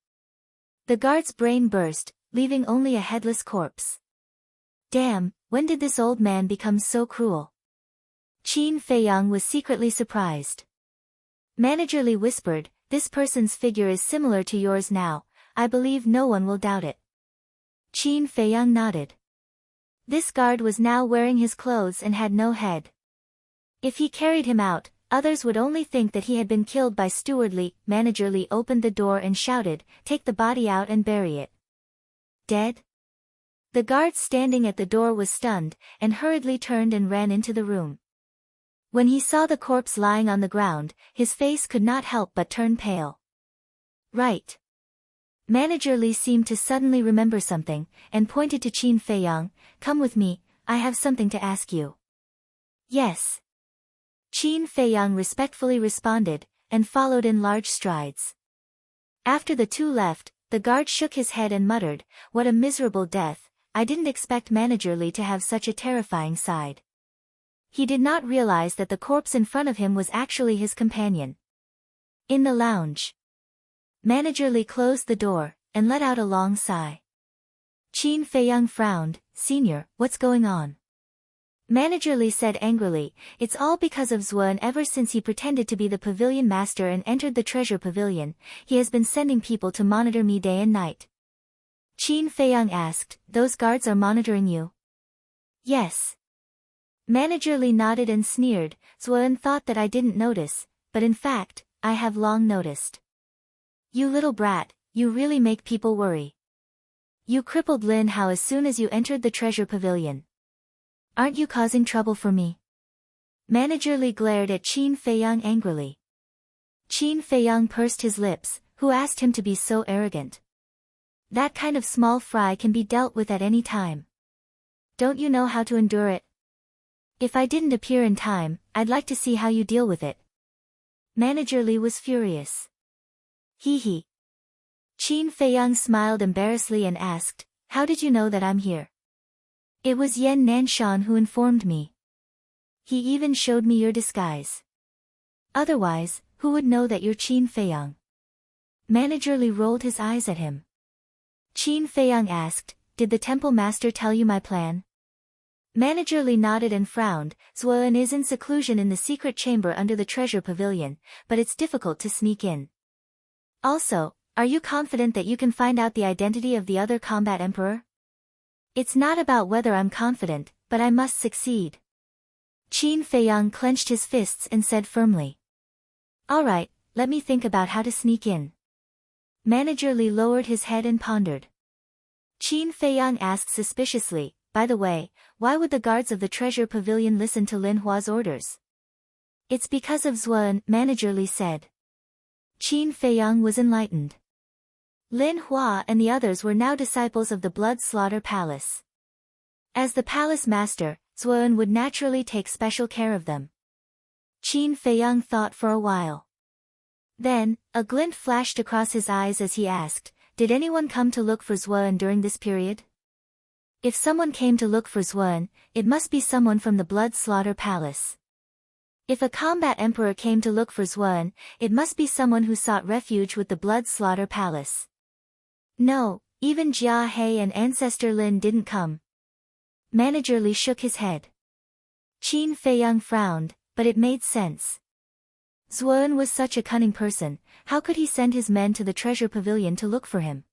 The guard's brain burst, leaving only a headless corpse. Damn, when did this old man become so cruel? Qin Feiyang was secretly surprised. Manager Li whispered, This person's figure is similar to yours now, I believe no one will doubt it. Qin Feiyang nodded. This guard was now wearing his clothes and had no head. If he carried him out, others would only think that he had been killed by Steward Li. Manager Li opened the door and shouted, Take the body out and bury it. Dead? The guard standing at the door was stunned, and hurriedly turned and ran into the room. When he saw the corpse lying on the ground, his face could not help but turn pale. Right. Manager Li seemed to suddenly remember something, and pointed to Qin Feiyang, Come with me, I have something to ask you. Yes. Qin Feiyang respectfully responded, and followed in large strides. After the two left, the guard shook his head and muttered, What a miserable death, I didn't expect Manager Li to have such a terrifying side. He did not realize that the corpse in front of him was actually his companion. In the lounge, Manager Li closed the door, and let out a long sigh. Qin Feiyang frowned, Senior, what's going on? Manager Li said angrily, It's all because of Zuo, and ever since he pretended to be the pavilion master and entered the treasure pavilion, he has been sending people to monitor me day and night. Qin Feiyang asked, Those guards are monitoring you? Yes. Manager Li nodded and sneered, Zuo thought that I didn't notice, but in fact, I have long noticed. You little brat, you really make people worry. You crippled Lin Hao as soon as you entered the treasure pavilion. Aren't you causing trouble for me? Manager Li glared at Qin Feiyang angrily. Qin Feiyang pursed his lips, who asked him to be so arrogant? That kind of small fry can be dealt with at any time. Don't you know how to endure it? If I didn't appear in time, I'd like to see how you deal with it. Manager Li was furious. Hee hee. Qin Feiyang smiled embarrassedly and asked, How did you know that I'm here? It was Yan Nanshan who informed me. He even showed me your disguise. Otherwise, who would know that you're Qin Feiyang? Manager Li rolled his eyes at him. Qin Feiyang asked, Did the temple master tell you my plan? Manager Li nodded and frowned. Zuoan is in seclusion in the secret chamber under the treasure pavilion, but it's difficult to sneak in. Also, are you confident that you can find out the identity of the other combat emperor? It's not about whether I'm confident, but I must succeed. Qin Feiyang clenched his fists and said firmly. All right, let me think about how to sneak in. Manager Li lowered his head and pondered. Qin Feiyang asked suspiciously, By the way, why would the guards of the treasure pavilion listen to Lin Hua's orders? It's because of Zuoan, Manager Li said. Qin Feiyang was enlightened. Lin Hua and the others were now disciples of the Blood Slaughter Palace. As the palace master, Zuan would naturally take special care of them. Qin Feiyang thought for a while. Then, a glint flashed across his eyes as he asked, did anyone come to look for Zuan during this period? If someone came to look for Zuan, it must be someone from the Blood Slaughter Palace. If a combat emperor came to look for Zuan, it must be someone who sought refuge with the Blood Slaughter Palace. No, even Jia He and Ancestor Lin didn't come. Manager Li shook his head. Qin Feiyang frowned, but it made sense. Zuan was such a cunning person, how could he send his men to the treasure pavilion to look for him?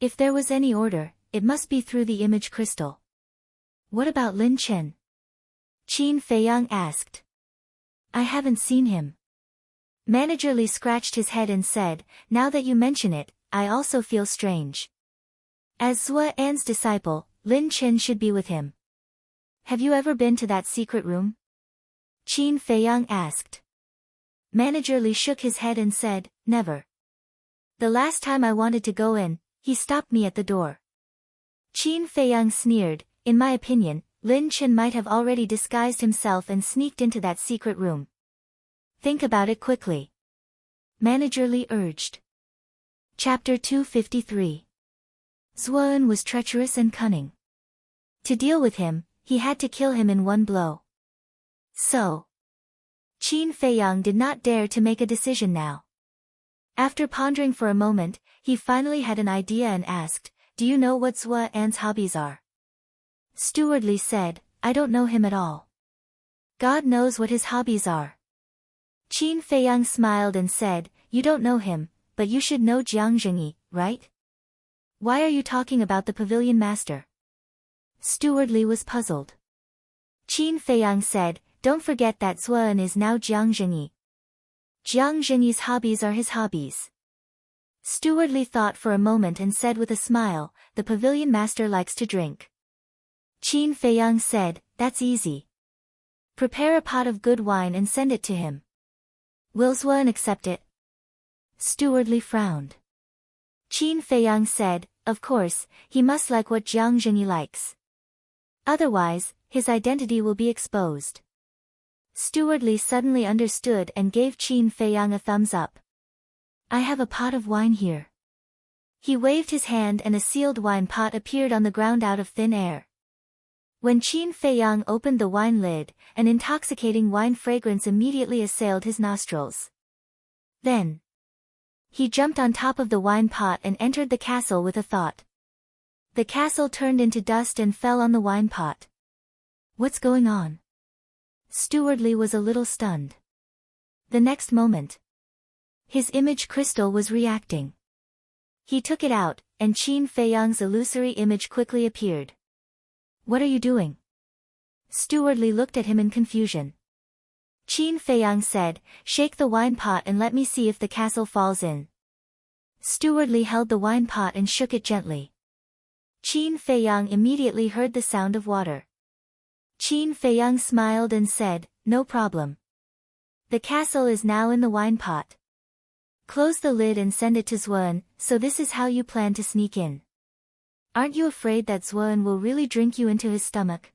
If there was any order, it must be through the image crystal. What about Lin Chen? Qin Feiyang asked. I haven't seen him. Manager Li scratched his head and said, now that you mention it, I also feel strange. As Zuan's disciple, Lin Chen should be with him. Have you ever been to that secret room? Qin Feiyang asked. Manager Li shook his head and said, never. The last time I wanted to go in, he stopped me at the door. Qin Feiyang sneered, in my opinion, Lin Chen might have already disguised himself and sneaked into that secret room. Think about it quickly. Manager Li urged. Chapter 253. Zuan was treacherous and cunning. To deal with him, he had to kill him in one blow. So, Qin Feiyang did not dare to make a decision now. After pondering for a moment, he finally had an idea and asked, do you know what Zuan's hobbies are? Steward Li said, I don't know him at all. God knows what his hobbies are. Qin Feiyang smiled and said, you don't know him, but you should know Jiang Zhengyi, right? Why are you talking about the pavilion master? Steward Li was puzzled. Qin Feiyang said, don't forget that Zuan is now Jiang Zhengyi. Jiang Zhengyi's hobbies are his hobbies. Steward Li thought for a moment and said with a smile, the pavilion master likes to drink. Qin Feiyang said, that's easy. Prepare a pot of good wine and send it to him. Will Zuan accept it? Steward Li frowned. Qin Feiyang said, of course, he must like what Jiang Zhengyi likes. Otherwise, his identity will be exposed. Steward Li suddenly understood and gave Qin Feiyang a thumbs up. I have a pot of wine here. He waved his hand and a sealed wine pot appeared on the ground out of thin air. When Qin Feiyang opened the wine lid, an intoxicating wine fragrance immediately assailed his nostrils. Then, he jumped on top of the wine pot and entered the castle with a thought. The castle turned into dust and fell on the wine pot. What's going on? Steward Li was a little stunned. The next moment, his image crystal was reacting. He took it out, and Qin Feiyang's illusory image quickly appeared. What are you doing? Steward Li looked at him in confusion. Qin Feiyang said, shake the wine pot and let me see if the castle falls in. Steward Li held the wine pot and shook it gently. Qin Feiyang immediately heard the sound of water. Qin Feiyang smiled and said, no problem. The castle is now in the wine pot. Close the lid and send it to Zuan, so this is how you plan to sneak in. Aren't you afraid that Zuan will really drink you into his stomach?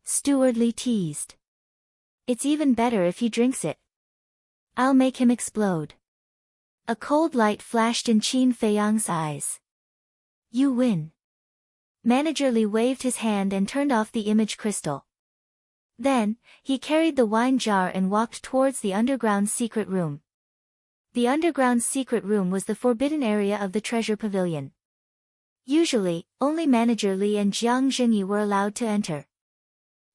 Steward Li teased. It's even better if he drinks it. I'll make him explode. A cold light flashed in Qin Feiyang's eyes. You win. Manager Li waved his hand and turned off the image crystal. Then, he carried the wine jar and walked towards the underground secret room. The underground secret room was the forbidden area of the treasure pavilion. Usually, only Manager Li and Jiang Zhengyi were allowed to enter.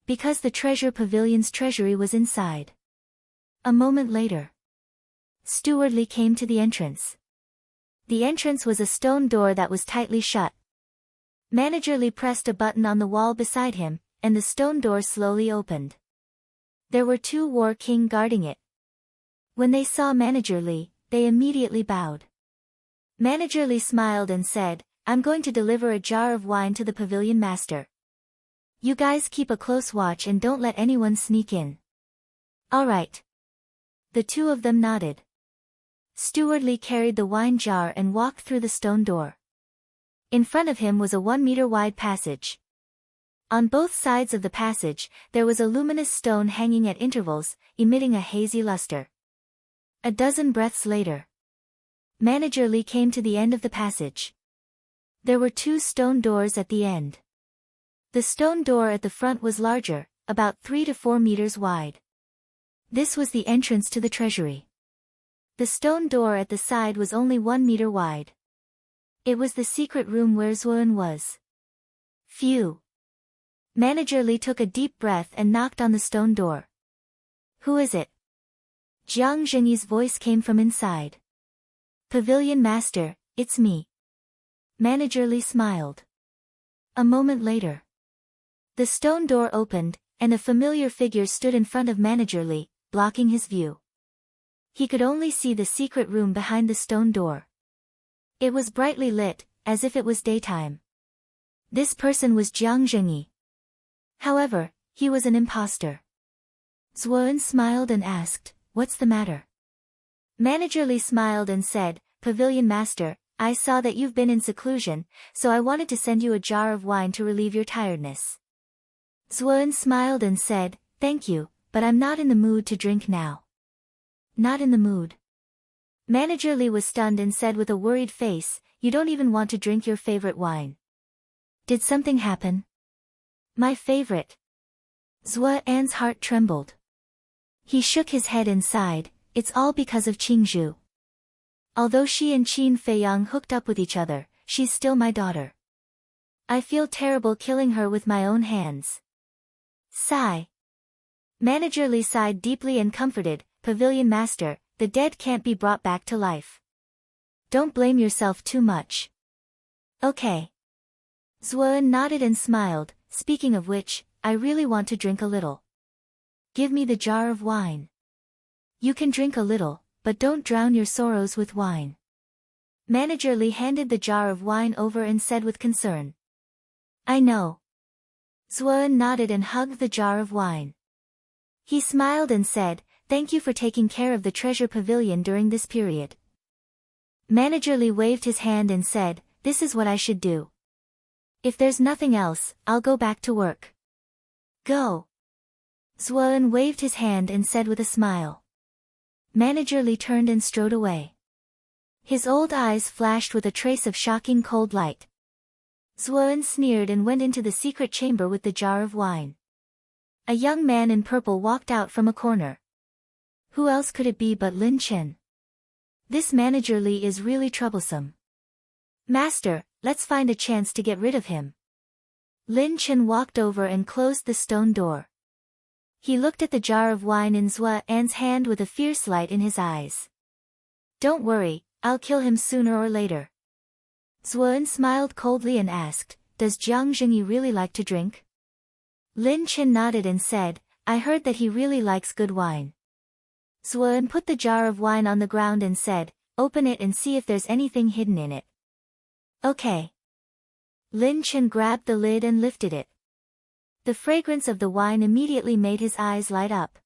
Because the treasure pavilion's treasury was inside. A moment later, Steward Li came to the entrance. The entrance was a stone door that was tightly shut. Manager Li pressed a button on the wall beside him, and the stone door slowly opened. There were two war king guarding it. When they saw Manager Li, they immediately bowed. Manager Li smiled and said, I'm going to deliver a jar of wine to the pavilion master. You guys keep a close watch and don't let anyone sneak in. All right. The two of them nodded. Steward Li carried the wine jar and walked through the stone door. In front of him was a 1-meter wide passage. On both sides of the passage, there was a luminous stone hanging at intervals, emitting a hazy luster. A dozen breaths later, Manager Lee came to the end of the passage. There were 2 stone doors at the end. The stone door at the front was larger, about 3 to 4 meters wide. This was the entrance to the treasury. The stone door at the side was only 1 meter wide. It was the secret room where Zuan was. Phew. Manager Lee took a deep breath and knocked on the stone door. Who is it? Jiang Zhengyi's voice came from inside. Pavilion Master, it's me. Manager Lee smiled. A moment later, the stone door opened, and a familiar figure stood in front of Manager Lee, blocking his view. He could only see the secret room behind the stone door. It was brightly lit, as if it was daytime. This person was Jiang Zhengyi. However, he was an imposter. Zuan smiled and asked, "What's the matter?" Manager Lee smiled and said, "Pavilion Master, I saw that you've been in seclusion, so I wanted to send you a jar of wine to relieve your tiredness." Zuan smiled and said, "Thank you, but I'm not in the mood to drink now." Not in the mood. Manager Lee was stunned and said with a worried face, "You don't even want to drink your favorite wine. Did something happen?" "My favorite." Zuan's heart trembled. He shook his head and sighed, "It's all because of Qingzhu. Although she and Qin Feiyang hooked up with each other, she's still my daughter. I feel terrible killing her with my own hands." Sigh. Manager Lee sighed deeply and comforted, "Pavilion Master, the dead can't be brought back to life. Don't blame yourself too much." "Okay." Zuan nodded and smiled, "Speaking of which, I really want to drink a little. Give me the jar of wine." "You can drink a little, but don't drown your sorrows with wine." Manager Lee handed the jar of wine over and said with concern, "I know." Zuan nodded and hugged the jar of wine. He smiled and said, "Thank you for taking care of the treasure pavilion during this period." Manager Lee waved his hand and said, "This is what I should do. If there's nothing else, I'll go back to work." "Go." Zuan waved his hand and said with a smile. Manager Lee turned and strode away. His old eyes flashed with a trace of shocking cold light. Zuan sneered and went into the secret chamber with the jar of wine. A young man in purple walked out from a corner. Who else could it be but Lin Chen? This Manager Lee is really troublesome. "Master, let's find a chance to get rid of him." Lin Chen walked over and closed the stone door. He looked at the jar of wine in Zuan's hand with a fierce light in his eyes. "Don't worry, I'll kill him sooner or later." Zuan smiled coldly and asked, "Does Jiang Zhengyi really like to drink?" Lin Chen nodded and said, "I heard that he really likes good wine." Zuan put the jar of wine on the ground and said, "Open it and see if there's anything hidden in it." "Okay." Lin Chen grabbed the lid and lifted it. The fragrance of the wine immediately made his eyes light up.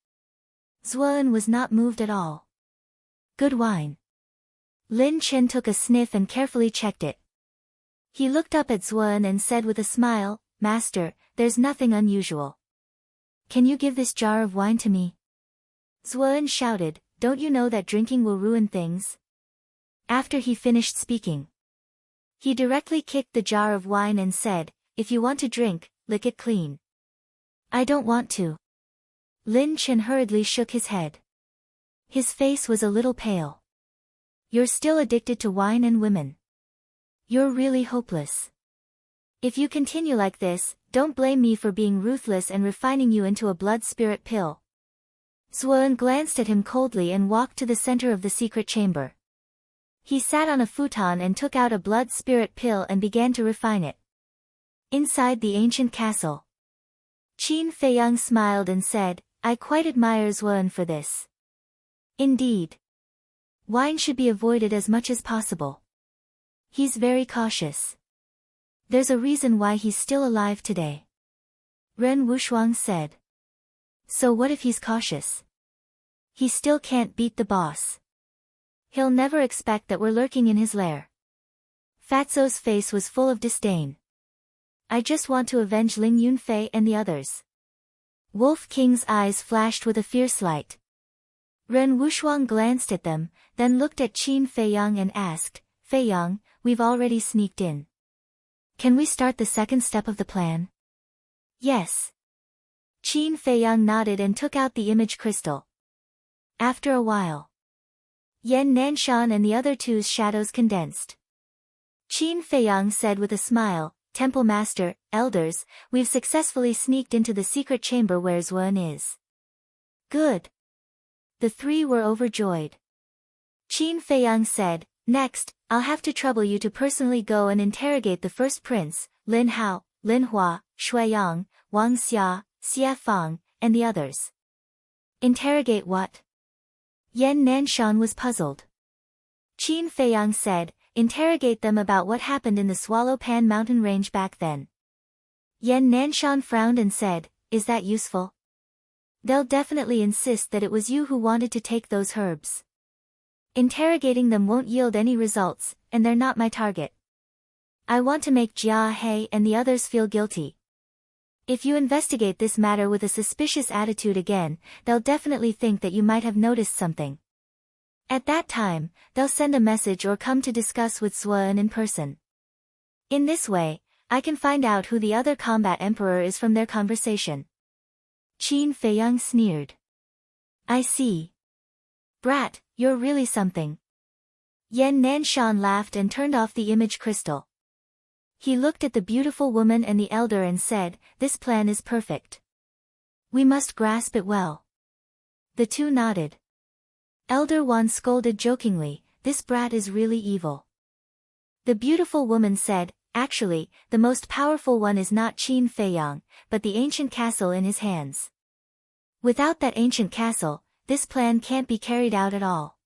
Zuan was not moved at all. "Good wine." Lin Chen took a sniff and carefully checked it. He looked up at Zuan and said with a smile, "Master, there's nothing unusual. Can you give this jar of wine to me?" Zuan shouted, "Don't you know that drinking will ruin things?" After he finished speaking, he directly kicked the jar of wine and said, "If you want to drink, lick it clean." "I don't want to." Lin Chen hurriedly shook his head. His face was a little pale. "You're still addicted to wine and women. You're really hopeless. If you continue like this, don't blame me for being ruthless and refining you into a blood spirit pill." Zuan glanced at him coldly and walked to the center of the secret chamber. He sat on a futon and took out a blood spirit pill and began to refine it. Inside the ancient castle, Qin Feiyang smiled and said, "I quite admire Zuan for this. Indeed. Wine should be avoided as much as possible. He's very cautious. There's a reason why he's still alive today." Ren Wushuang said. "So what if he's cautious? He still can't beat the boss. He'll never expect that we're lurking in his lair." Fatso's face was full of disdain. I just want to avenge Ling Yunfei and the others. Wolf King's eyes flashed with a fierce light. Ren Wushuang glanced at them, then looked at Qin Feiyang and asked, Feiyang, we've already sneaked in. Can we start the second step of the plan? Yes. Qin Feiyang nodded and took out the image crystal. After a while, Yan Nanshan and the other two's shadows condensed. Qin Feiyang said with a smile, Temple Master, Elders, we've successfully sneaked into the secret chamber where Zuan is. Good. The three were overjoyed. Qin Feiyang said, Next, I'll have to trouble you to personally go and interrogate the first prince, Lin Hao, Lin Hua, Shuiyang, Wang Xia, Xie Fang, and the others. Interrogate what? Yan Nanshan was puzzled. Qin Feiyang said, Interrogate them about what happened in the Swallow Pan mountain range back then. Yan Nanshan frowned and said, Is that useful? They'll definitely insist that it was you who wanted to take those herbs. Interrogating them won't yield any results, and they're not my target. I want to make Jia He and the others feel guilty. If you investigate this matter with a suspicious attitude again, they'll definitely think that you might have noticed something. At that time, they'll send a message or come to discuss with Suan in person. In this way, I can find out who the other combat emperor is from their conversation. Qin Feiyang sneered. I see. Brat, you're really something. Yan Nanshan laughed and turned off the image crystal. He looked at the beautiful woman and the elder and said, This plan is perfect. We must grasp it well. The two nodded. Elder Wan scolded jokingly, This brat is really evil. The beautiful woman said, Actually, the most powerful one is not Qin Feiyang, but the ancient castle in his hands. Without that ancient castle, this plan can't be carried out at all.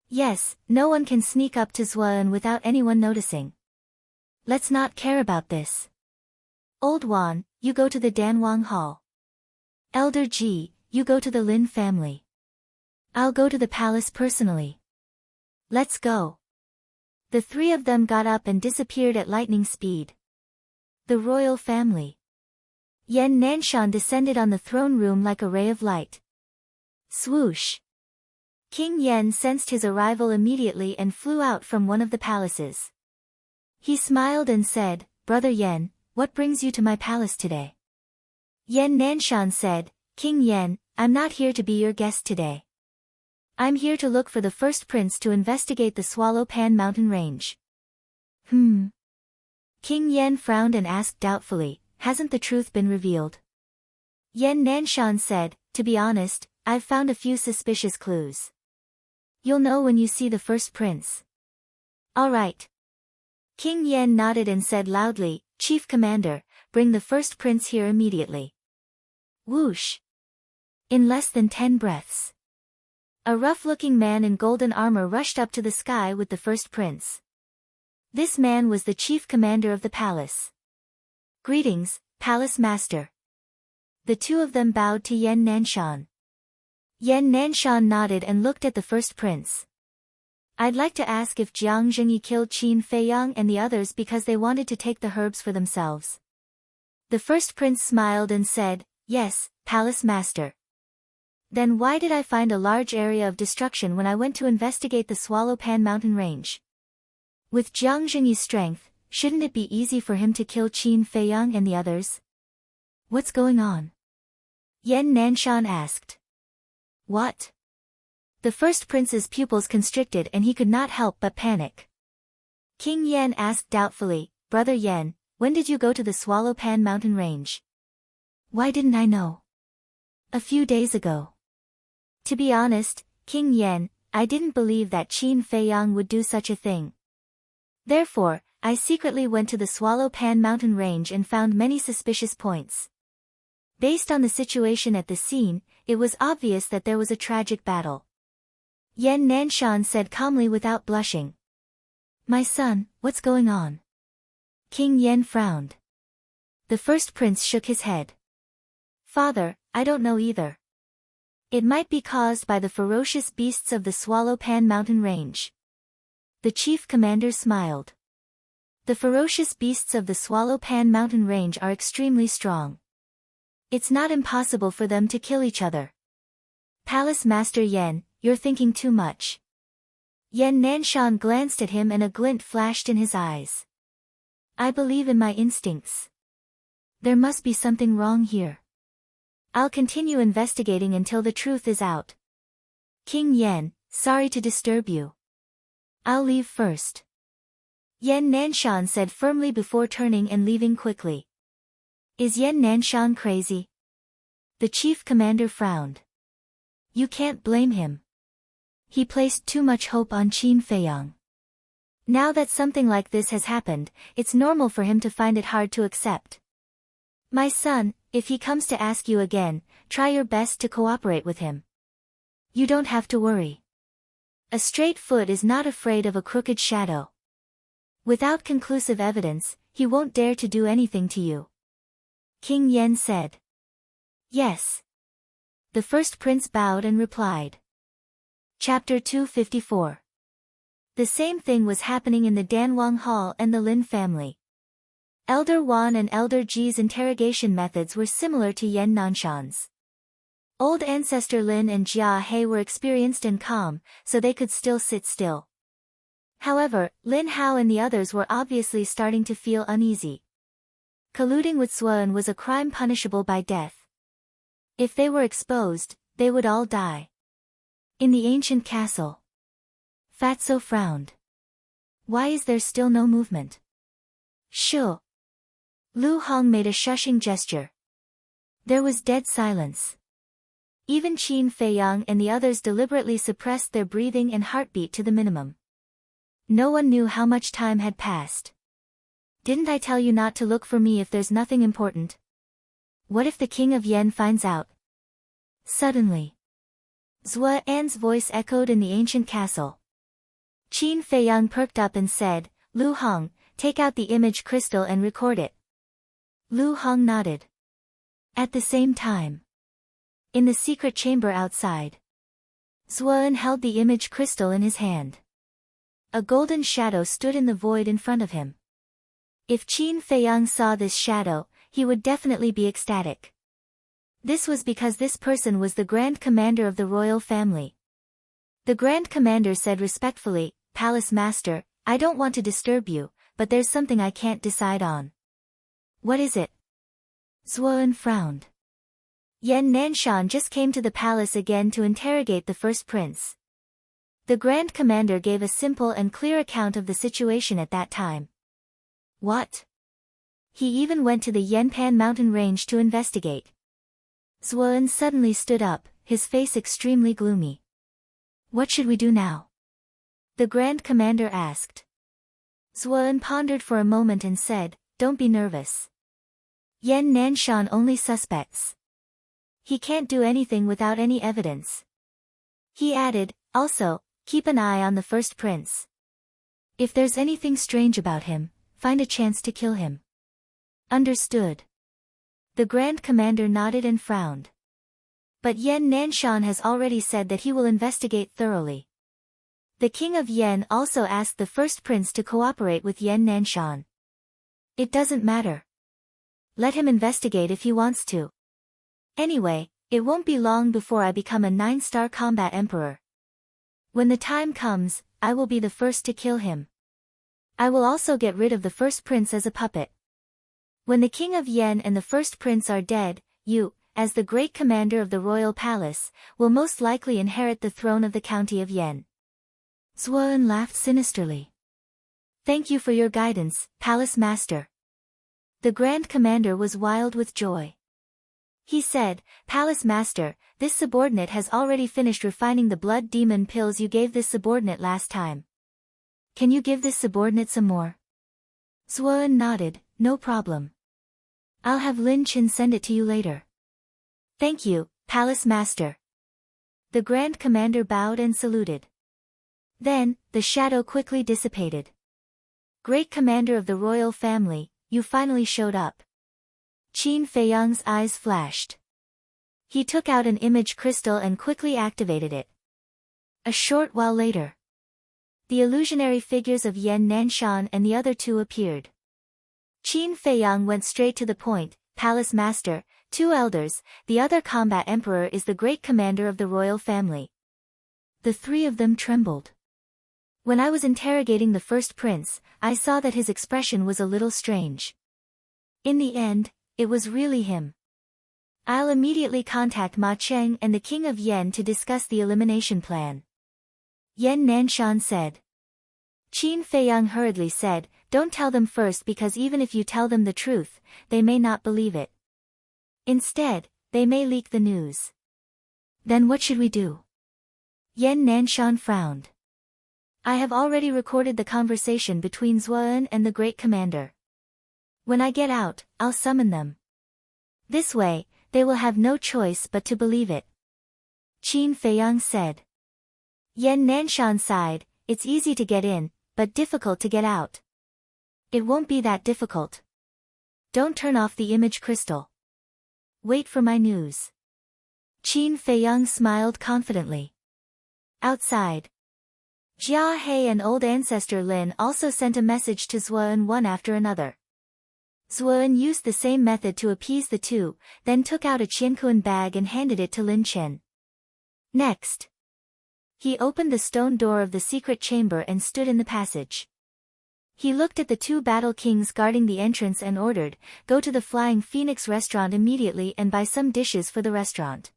Yes, no one can sneak up to Zuan without anyone noticing. Let's not care about this. Old Wan, you go to the Danwang Hall. Elder Ji, you go to the Lin family. I'll go to the palace personally. Let's go. The three of them got up and disappeared at lightning speed. The royal family. Yan Nanshan descended on the throne room like a ray of light. Swoosh! King Yan sensed his arrival immediately and flew out from one of the palaces. He smiled and said, Brother Yan, what brings you to my palace today? Yan Nanshan said, King Yan, I'm not here to be your guest today. I'm here to look for the first prince to investigate the Swallow Pan mountain range. King Yan frowned and asked doubtfully, Hasn't the truth been revealed? Yan Nanshan said, To be honest, I've found a few suspicious clues. You'll know when you see the first prince. All right. King Yan nodded and said loudly, Chief Commander, bring the first prince here immediately. Whoosh! In less than 10 breaths. A rough-looking man in golden armor rushed up to the sky with the first prince. This man was the chief commander of the palace. Greetings, Palace Master. The two of them bowed to Yan Nanshan. Yan Nanshan nodded and looked at the first prince. I'd like to ask if Jiang Zhengyi killed Qin Feiyang and the others because they wanted to take the herbs for themselves. The first prince smiled and said, Yes, Palace Master. Then why did I find a large area of destruction when I went to investigate the Swallow Pan mountain range? With Jiang Zhengyi's strength, shouldn't it be easy for him to kill Qin Feiyang and the others? What's going on? Yan Nanshan asked. What? The first prince's pupils constricted and he could not help but panic. King Yan asked doubtfully, Brother Yan, when did you go to the Swallow Pan mountain range? Why didn't I know? A few days ago. To be honest, King Yan, I didn't believe that Qin Feiyang would do such a thing. Therefore, I secretly went to the Swallow Pan mountain range and found many suspicious points. Based on the situation at the scene, it was obvious that there was a tragic battle. Yan Nanshan said calmly without blushing. My son, what's going on? King Yan frowned. The first prince shook his head. Father, I don't know either. It might be caused by the ferocious beasts of the Swallow Pan mountain range. The chief commander smiled. The ferocious beasts of the Swallow Pan mountain range are extremely strong. It's not impossible for them to kill each other. Palace Master Yen, you're thinking too much. Yen Nanshan glanced at him and a glint flashed in his eyes. I believe in my instincts. There must be something wrong here. I'll continue investigating until the truth is out. King Yen, sorry to disturb you. I'll leave first. Yen Nanshan said firmly before turning and leaving quickly. Is Yen Nanshan crazy? The chief commander frowned. You can't blame him. He placed too much hope on Qin Feiyang. Now that something like this has happened, it's normal for him to find it hard to accept. My son, if he comes to ask you again, try your best to cooperate with him. You don't have to worry. A straight foot is not afraid of a crooked shadow. Without conclusive evidence, he won't dare to do anything to you. King Yen said. Yes. The first prince bowed and replied. Chapter 254. The same thing was happening in the Danwang Hall and the Lin family. Elder Wan and Elder Ji's interrogation methods were similar to Yen Nanshan's. Old ancestor Lin and Jia He were experienced and calm, so they could still sit still. However, Lin Hao and the others were obviously starting to feel uneasy. Colluding with Suan was a crime punishable by death. If they were exposed, they would all die. In the ancient castle. Fatso frowned. Why is there still no movement? Shu. Lu Hong made a shushing gesture. There was dead silence. Even Qin Feiyang and the others deliberately suppressed their breathing and heartbeat to the minimum. No one knew how much time had passed. Didn't I tell you not to look for me if there's nothing important? What if the King of Yen finds out? Suddenly. Zhua An's voice echoed in the ancient castle. Qin Feiyang perked up and said, Lu Hong, take out the image crystal and record it. Lu Hong nodded. At the same time. In the secret chamber outside. Zuan held the image crystal in his hand. A golden shadow stood in the void in front of him. If Qin Feiyang saw this shadow, he would definitely be ecstatic. This was because this person was the Grand Commander of the royal family. The Grand Commander said respectfully, Palace Master, I don't want to disturb you, but there's something I can't decide on. What is it? Zuan frowned. Yen Nanshan just came to the palace again to interrogate the first prince. The Grand Commander gave a simple and clear account of the situation at that time. What? He even went to the Yenpan mountain range to investigate. Zuan suddenly stood up, his face extremely gloomy. What should we do now? The Grand Commander asked. Zuan pondered for a moment and said, Don't be nervous. Yen Nanshan only suspects. He can't do anything without any evidence. He added, also, keep an eye on the first prince. If there's anything strange about him, find a chance to kill him. Understood. The Grand Commander nodded and frowned. But Yen Nanshan has already said that he will investigate thoroughly. The King of Yen also asked the first prince to cooperate with Yen Nanshan. It doesn't matter. Let him investigate if he wants to. Anyway, it won't be long before I become a 9-star combat emperor. When the time comes, I will be the first to kill him. I will also get rid of the first prince as a puppet. When the King of Yen and the first prince are dead, you, as the great commander of the royal palace, will most likely inherit the throne of the county of Yen. Zuan laughed sinisterly. Thank you for your guidance, Palace Master. The Grand Commander was wild with joy. He said, Palace Master, this subordinate has already finished refining the blood demon pills you gave this subordinate last time. Can you give this subordinate some more? Zuan nodded, no problem. I'll have Lin Qin send it to you later. Thank you, Palace Master. The Grand Commander bowed and saluted. Then, the shadow quickly dissipated. Great Commander of the royal family, you finally showed up. Qin Feiyang's eyes flashed. He took out an image crystal and quickly activated it. A short while later. The illusionary figures of Yan Nanshan and the other two appeared. Qin Feiyang went straight to the point. Palace Master, two elders, the other combat emperor is the great commander of the royal family. The three of them trembled. When I was interrogating the first prince, I saw that his expression was a little strange. In the end, it was really him. I'll immediately contact Ma Cheng and the King of Yen to discuss the elimination plan. Yan Nanshan said. Qin Feiyang hurriedly said, don't tell them first because even if you tell them the truth, they may not believe it. Instead, they may leak the news. Then what should we do? Yan Nanshan frowned. I have already recorded the conversation between Zuan and the great commander. When I get out, I'll summon them. This way, they will have no choice but to believe it. Qin Feiyang said. Yan Nanshan sighed, it's easy to get in, but difficult to get out. It won't be that difficult. Don't turn off the image crystal. Wait for my news. Qin Feiyang smiled confidently. Outside. Jia He and old ancestor Lin also sent a message to Zuan one after another. Zuan used the same method to appease the two, then took out a Qiankuan bag and handed it to Lin Chen. Next. He opened the stone door of the secret chamber and stood in the passage. He looked at the two battle kings guarding the entrance and ordered, go to the Flying Phoenix restaurant immediately and buy some dishes for the restaurant.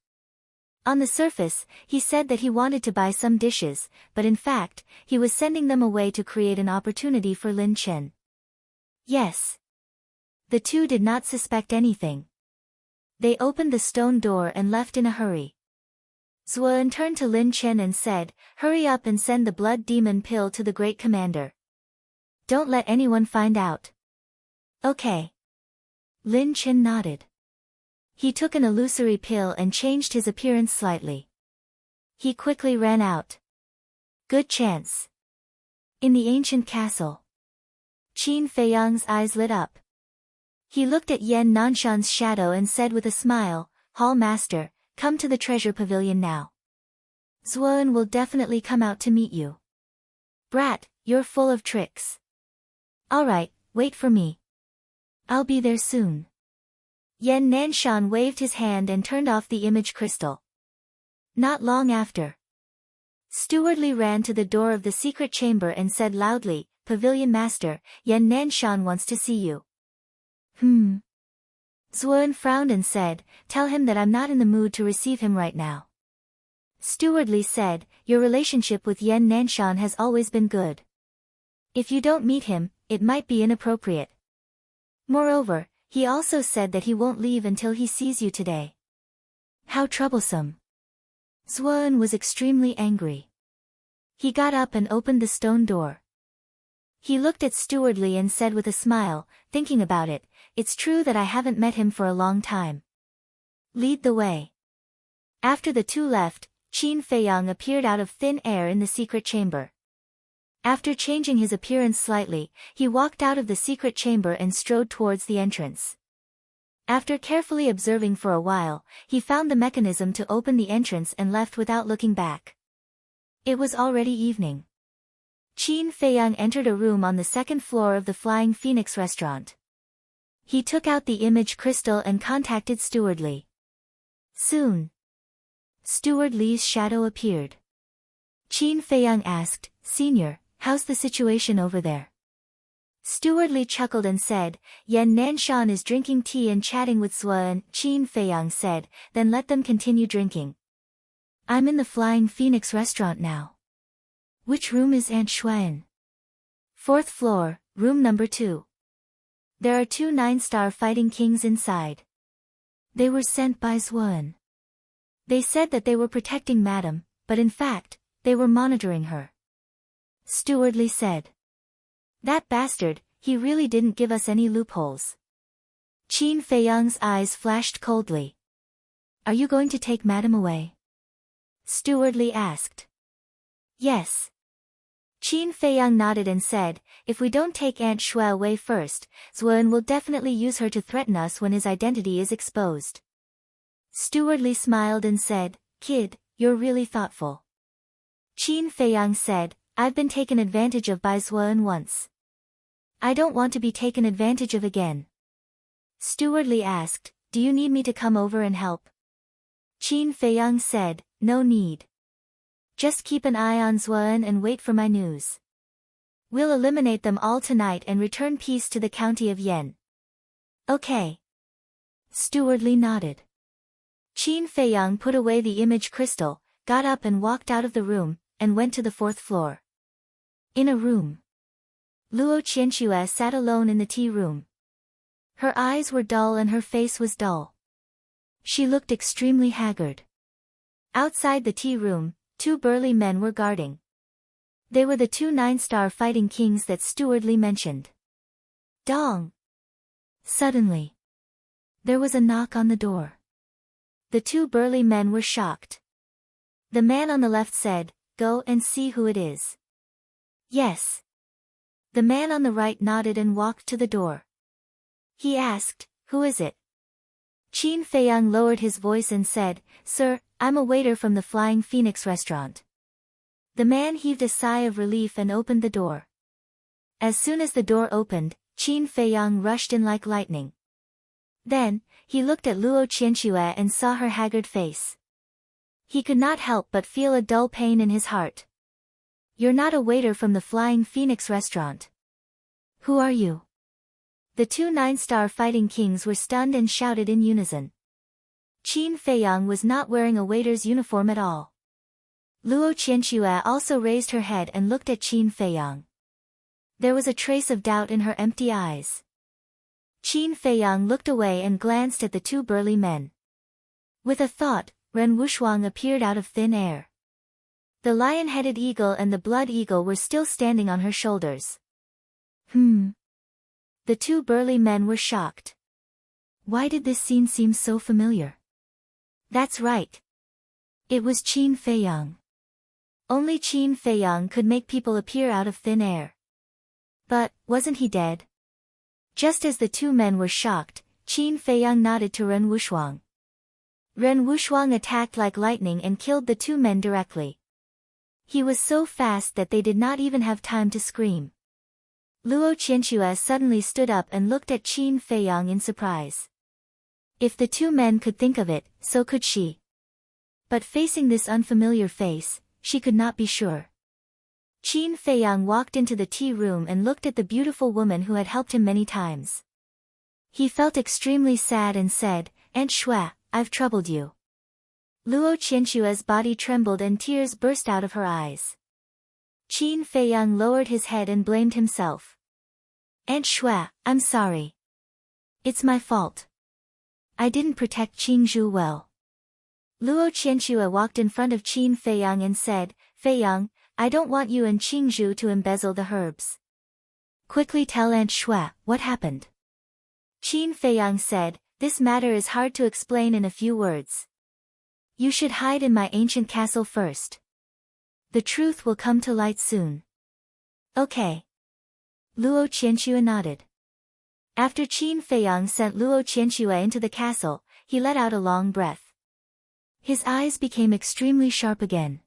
On the surface, he said that he wanted to buy some dishes, but in fact, he was sending them away to create an opportunity for Lin Chen. Yes. The two did not suspect anything. They opened the stone door and left in a hurry. Zuan turned to Lin Chen and said, hurry up and send the blood demon pill to the great commander. Don't let anyone find out. Okay. Lin Chen nodded. He took an illusory pill and changed his appearance slightly. He quickly ran out. Good chance. In the ancient castle. Qin Feiyang's eyes lit up. He looked at Yan Nanshan's shadow and said with a smile, Hall Master, come to the treasure pavilion now. Zuan will definitely come out to meet you. Brat, you're full of tricks. Alright, wait for me. I'll be there soon. Yan Nanshan waved his hand and turned off the image crystal. Not long after. Steward Li ran to the door of the secret chamber and said loudly, Pavilion Master, Yan Nanshan wants to see you. Zuan frowned and said, tell him that I'm not in the mood to receive him right now. Steward Li said, your relationship with Yan Nanshan has always been good. If you don't meet him, it might be inappropriate. Moreover, he also said that he won't leave until he sees you today. How troublesome. Zuan was extremely angry. He got up and opened the stone door. He looked at Steward Li and said with a smile, thinking about it, it's true that I haven't met him for a long time. Lead the way. After the two left, Qin Feiyang appeared out of thin air in the secret chamber. After changing his appearance slightly, he walked out of the secret chamber and strode towards the entrance. After carefully observing for a while, he found the mechanism to open the entrance and left without looking back. It was already evening. Qin Feiyang entered a room on the second floor of the Flying Phoenix restaurant. He took out the image crystal and contacted Steward Li. Soon. Steward Li's shadow appeared. Qin Feiyang asked, Senior, how's the situation over there? Steward Li chuckled and said, Yan Nanshan is drinking tea and chatting with Zuan. Qin Feiyang said, then let them continue drinking. I'm in the Flying Phoenix restaurant now. Which room is Aunt Xuan? Fourth floor, room number 2. There are 2 9-star fighting kings inside. They were sent by Zuan. They said that they were protecting Madam, but in fact, they were monitoring her. Steward Li said. That bastard, he really didn't give us any loopholes. Qin Feiyang's eyes flashed coldly. Are you going to take Madam away? Steward Li asked. Yes. Qin Feiyang nodded and said, if we don't take Aunt Xue away first, Zuan will definitely use her to threaten us when his identity is exposed. Steward Li smiled and said, Kid, you're really thoughtful. Qin Feiyang said, I've been taken advantage of by Zhuan once. I don't want to be taken advantage of again. Steward Li asked, do you need me to come over and help? Qin Feiyang said, no need. Just keep an eye on Zhuan and wait for my news. We'll eliminate them all tonight and return peace to the county of Yan. Okay. Steward Li nodded. Qin Feiyang put away the image crystal, got up and walked out of the room, and went to the 4th floor. In a room. Luo Qianxue sat alone in the tea room. Her eyes were dull and her face was dull. She looked extremely haggard. Outside the tea room, 2 burly men were guarding. They were the 2 9-star fighting kings that Steward Li mentioned. Dong! Suddenly. There was a knock on the door. The 2 burly men were shocked. The man on the left said, go and see who it is. Yes. The man on the right nodded and walked to the door. He asked, who is it? Qin Feiyang lowered his voice and said, sir, I'm a waiter from the Flying Phoenix restaurant. The man heaved a sigh of relief and opened the door. As soon as the door opened, Qin Feiyang rushed in like lightning. Then, he looked at Luo Qianxue and saw her haggard face. He could not help but feel a dull pain in his heart. You're not a waiter from the Flying Phoenix restaurant. Who are you? The 2 9-star fighting kings were stunned and shouted in unison. Qin Feiyang was not wearing a waiter's uniform at all. Luo Qianxue also raised her head and looked at Qin Feiyang. There was a trace of doubt in her empty eyes. Qin Feiyang looked away and glanced at the 2 burly men. With a thought, Ren Wushuang appeared out of thin air. The lion-headed eagle and the blood eagle were still standing on her shoulders. The 2 burly men were shocked. Why did this scene seem so familiar? That's right. It was Qin Feiyang. Only Qin Feiyang could make people appear out of thin air. But, wasn't he dead? Just as the 2 men were shocked, Qin Feiyang nodded to Ren Wushuang. Ren Wushuang attacked like lightning and killed the 2 men directly. He was so fast that they did not even have time to scream. Luo Qianxue suddenly stood up and looked at Qin Feiyang in surprise. If the 2 men could think of it, so could she. But facing this unfamiliar face, she could not be sure. Qin Feiyang walked into the tea room and looked at the beautiful woman who had helped him many times. He felt extremely sad and said, Aunt Shui, I've troubled you. Luo Qianxue's body trembled and tears burst out of her eyes. Qin Feiyang lowered his head and blamed himself. Aunt Shui, I'm sorry. It's my fault. I didn't protect Qingzhu well. Luo Qianxue walked in front of Qin Feiyang and said, Feiyang, I don't want you and Qingzhu to embezzle the herbs. Quickly tell Aunt Shui what happened. Qin Feiyang said, this matter is hard to explain in a few words. You should hide in my ancient castle first. The truth will come to light soon. Okay. Luo Qianxue nodded. After Qin Feiyang sent Luo Qianxue into the castle, he let out a long breath. His eyes became extremely sharp again.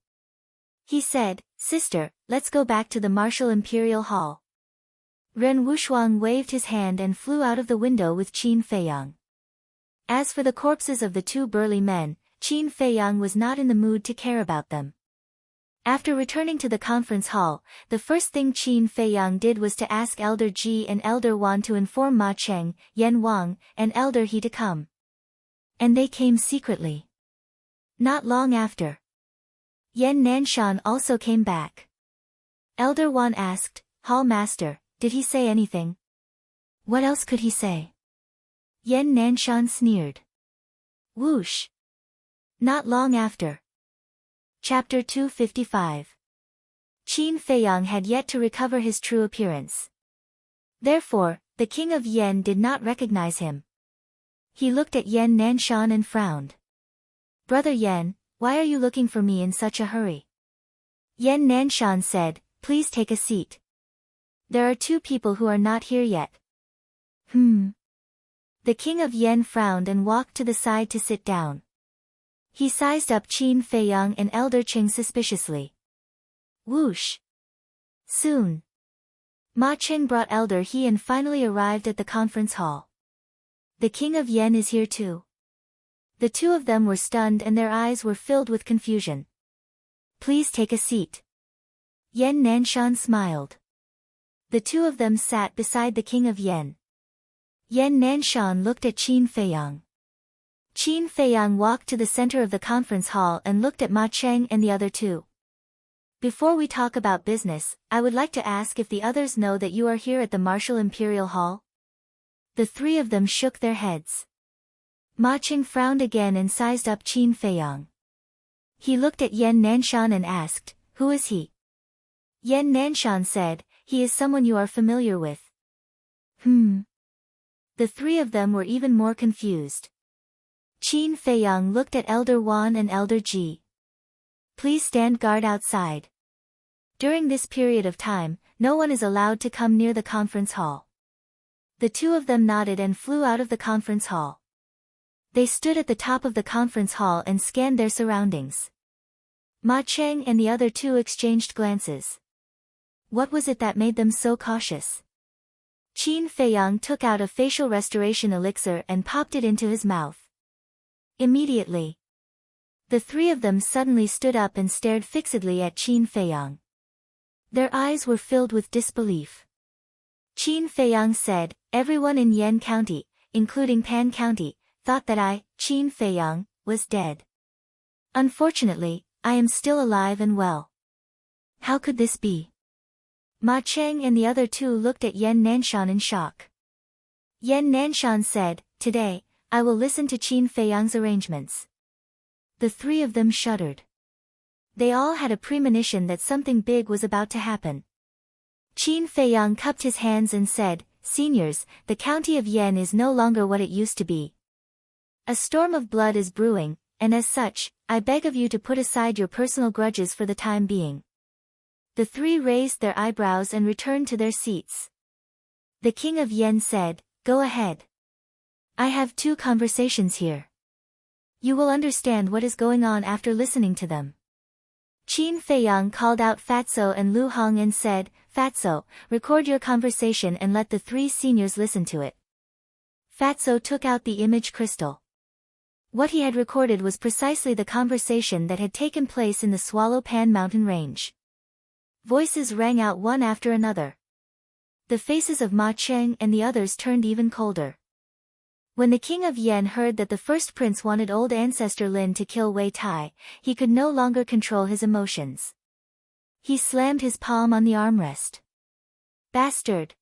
He said, Sister, let's go back to the Martial Imperial Hall. Ren Wushuang waved his hand and flew out of the window with Qin Feiyang. As for the corpses of the 2 burly men, Qin Feiyang was not in the mood to care about them. After returning to the conference hall, the first thing Qin Feiyang did was to ask Elder Ji and Elder Wan to inform Ma Cheng, Yan Wang, and Elder He to come. And they came secretly. Not long after. Yan Nanshan also came back. Elder Wan asked, Hall Master, did he say anything? What else could he say? Yan Nanshan sneered. Whoosh. Not long after. Chapter 255. Qin Feiyang had yet to recover his true appearance. Therefore, the king of Yan did not recognize him. He looked at Yan Nanshan and frowned. Brother Yan, why are you looking for me in such a hurry? Yan Nanshan said, please take a seat. There are 2 people who are not here yet. The king of Yan frowned and walked to the side to sit down. He sized up Qin Feiyang and Elder Cheng suspiciously. Whoosh. Soon, Ma Cheng brought Elder He and finally arrived at the conference hall. The king of Yen is here too. The two of them were stunned and their eyes were filled with confusion. Please take a seat. Yen Nanshan smiled. The two of them sat beside the king of Yen. Yen Nanshan looked at Qin Feiyang. Qin Feiyang walked to the center of the conference hall and looked at Ma Cheng and the other two. Before we talk about business, I would like to ask if the others know that you are here at the Martial Imperial Hall? The three of them shook their heads. Ma Cheng frowned again and sized up Qin Feiyang. He looked at Yen Nanshan and asked, "Who is he?" Yen Nanshan said, "He is someone you are familiar with." The three of them were even more confused. Qin Feiyang looked at Elder Wan and Elder Ji. Please stand guard outside. During this period of time, no one is allowed to come near the conference hall. The two of them nodded and flew out of the conference hall. They stood at the top of the conference hall and scanned their surroundings. Ma Cheng and the other two exchanged glances. What was it that made them so cautious? Qin Feiyang took out a facial restoration elixir and popped it into his mouth. Immediately, the three of them suddenly stood up and stared fixedly at Qin Feiyang. Their eyes were filled with disbelief. Qin Feiyang said, "Everyone in Yen County, including Pan County, thought that I, Qin Feiyang, was dead. Unfortunately, I am still alive and well. How could this be?" Ma Cheng and the other two looked at Yen Nanshan in shock. Yen Nanshan said, "Today, I will listen to Qin Feiyang's arrangements." The three of them shuddered. They all had a premonition that something big was about to happen. Qin Feiyang cupped his hands and said, "Seniors, the county of Yen is no longer what it used to be. A storm of blood is brewing, and as such, I beg of you to put aside your personal grudges for the time being." The three raised their eyebrows and returned to their seats. The king of Yen said, "Go ahead. I have two conversations here. You will understand what is going on after listening to them." Qin Feiyang called out Fatso and Lu Hong and said, "Fatso, record your conversation and let the three seniors listen to it." Fatso took out the image crystal. What he had recorded was precisely the conversation that had taken place in the Swallow Pan mountain range. Voices rang out one after another. The faces of Ma Cheng and the others turned even colder. When the king of Yen heard that the first prince wanted old ancestor Lin to kill Wei Tai, he could no longer control his emotions. He slammed his palm on the armrest. "Bastard!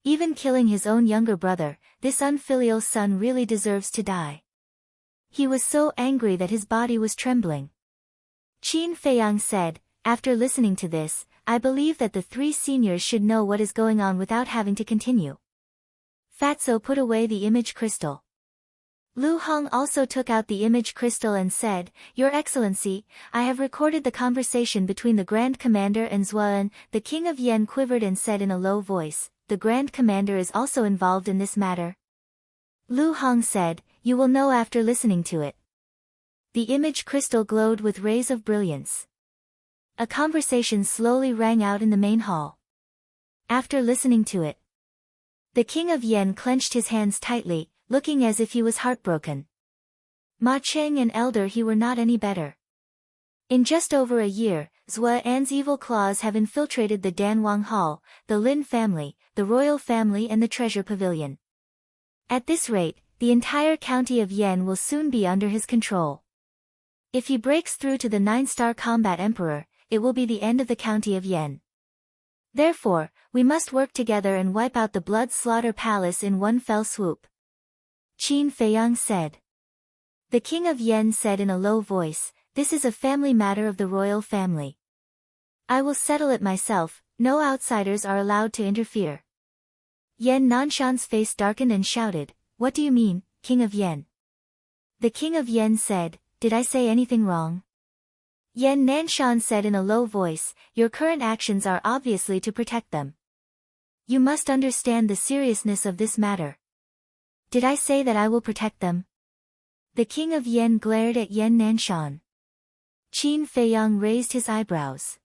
Even killing his own younger brother, this unfilial son really deserves to die." He was so angry that his body was trembling. Qin Feiyang said, "After listening to this, I believe that the three seniors should know what is going on without having to continue." Fatso put away the image crystal. Lu Hong also took out the image crystal and said, "Your Excellency, I have recorded the conversation between the Grand Commander and Zuan." The king of Yen quivered and said in a low voice, "The Grand Commander is also involved in this matter?" Lu Hong said, "You will know after listening to it." The image crystal glowed with rays of brilliance. A conversation slowly rang out in the main hall. After listening to it, the king of Yen clenched his hands tightly, looking as if he was heartbroken. Ma Cheng and Elder He were not any better. In just over a year, Zhua An's evil claws have infiltrated the Danwang Hall, the Lin family, the royal family and the treasure pavilion. At this rate, the entire county of Yen will soon be under his control. If he breaks through to the 9-star combat emperor, it will be the end of the county of Yen. Therefore, we must work together and wipe out the Blood Slaughter Palace in one fell swoop. Qin Feiyang said. The king of Yen said in a low voice, "This is a family matter of the royal family. I will settle it myself, no outsiders are allowed to interfere." Yen Nanshan's face darkened and shouted, "What do you mean, king of Yen?" The king of Yen said, "Did I say anything wrong?" Yen Nanshan said in a low voice, "Your current actions are obviously to protect them. You must understand the seriousness of this matter." "Did I say that I will protect them?" The king of Yen glared at Yen Nanshan. Qin Feiyang raised his eyebrows.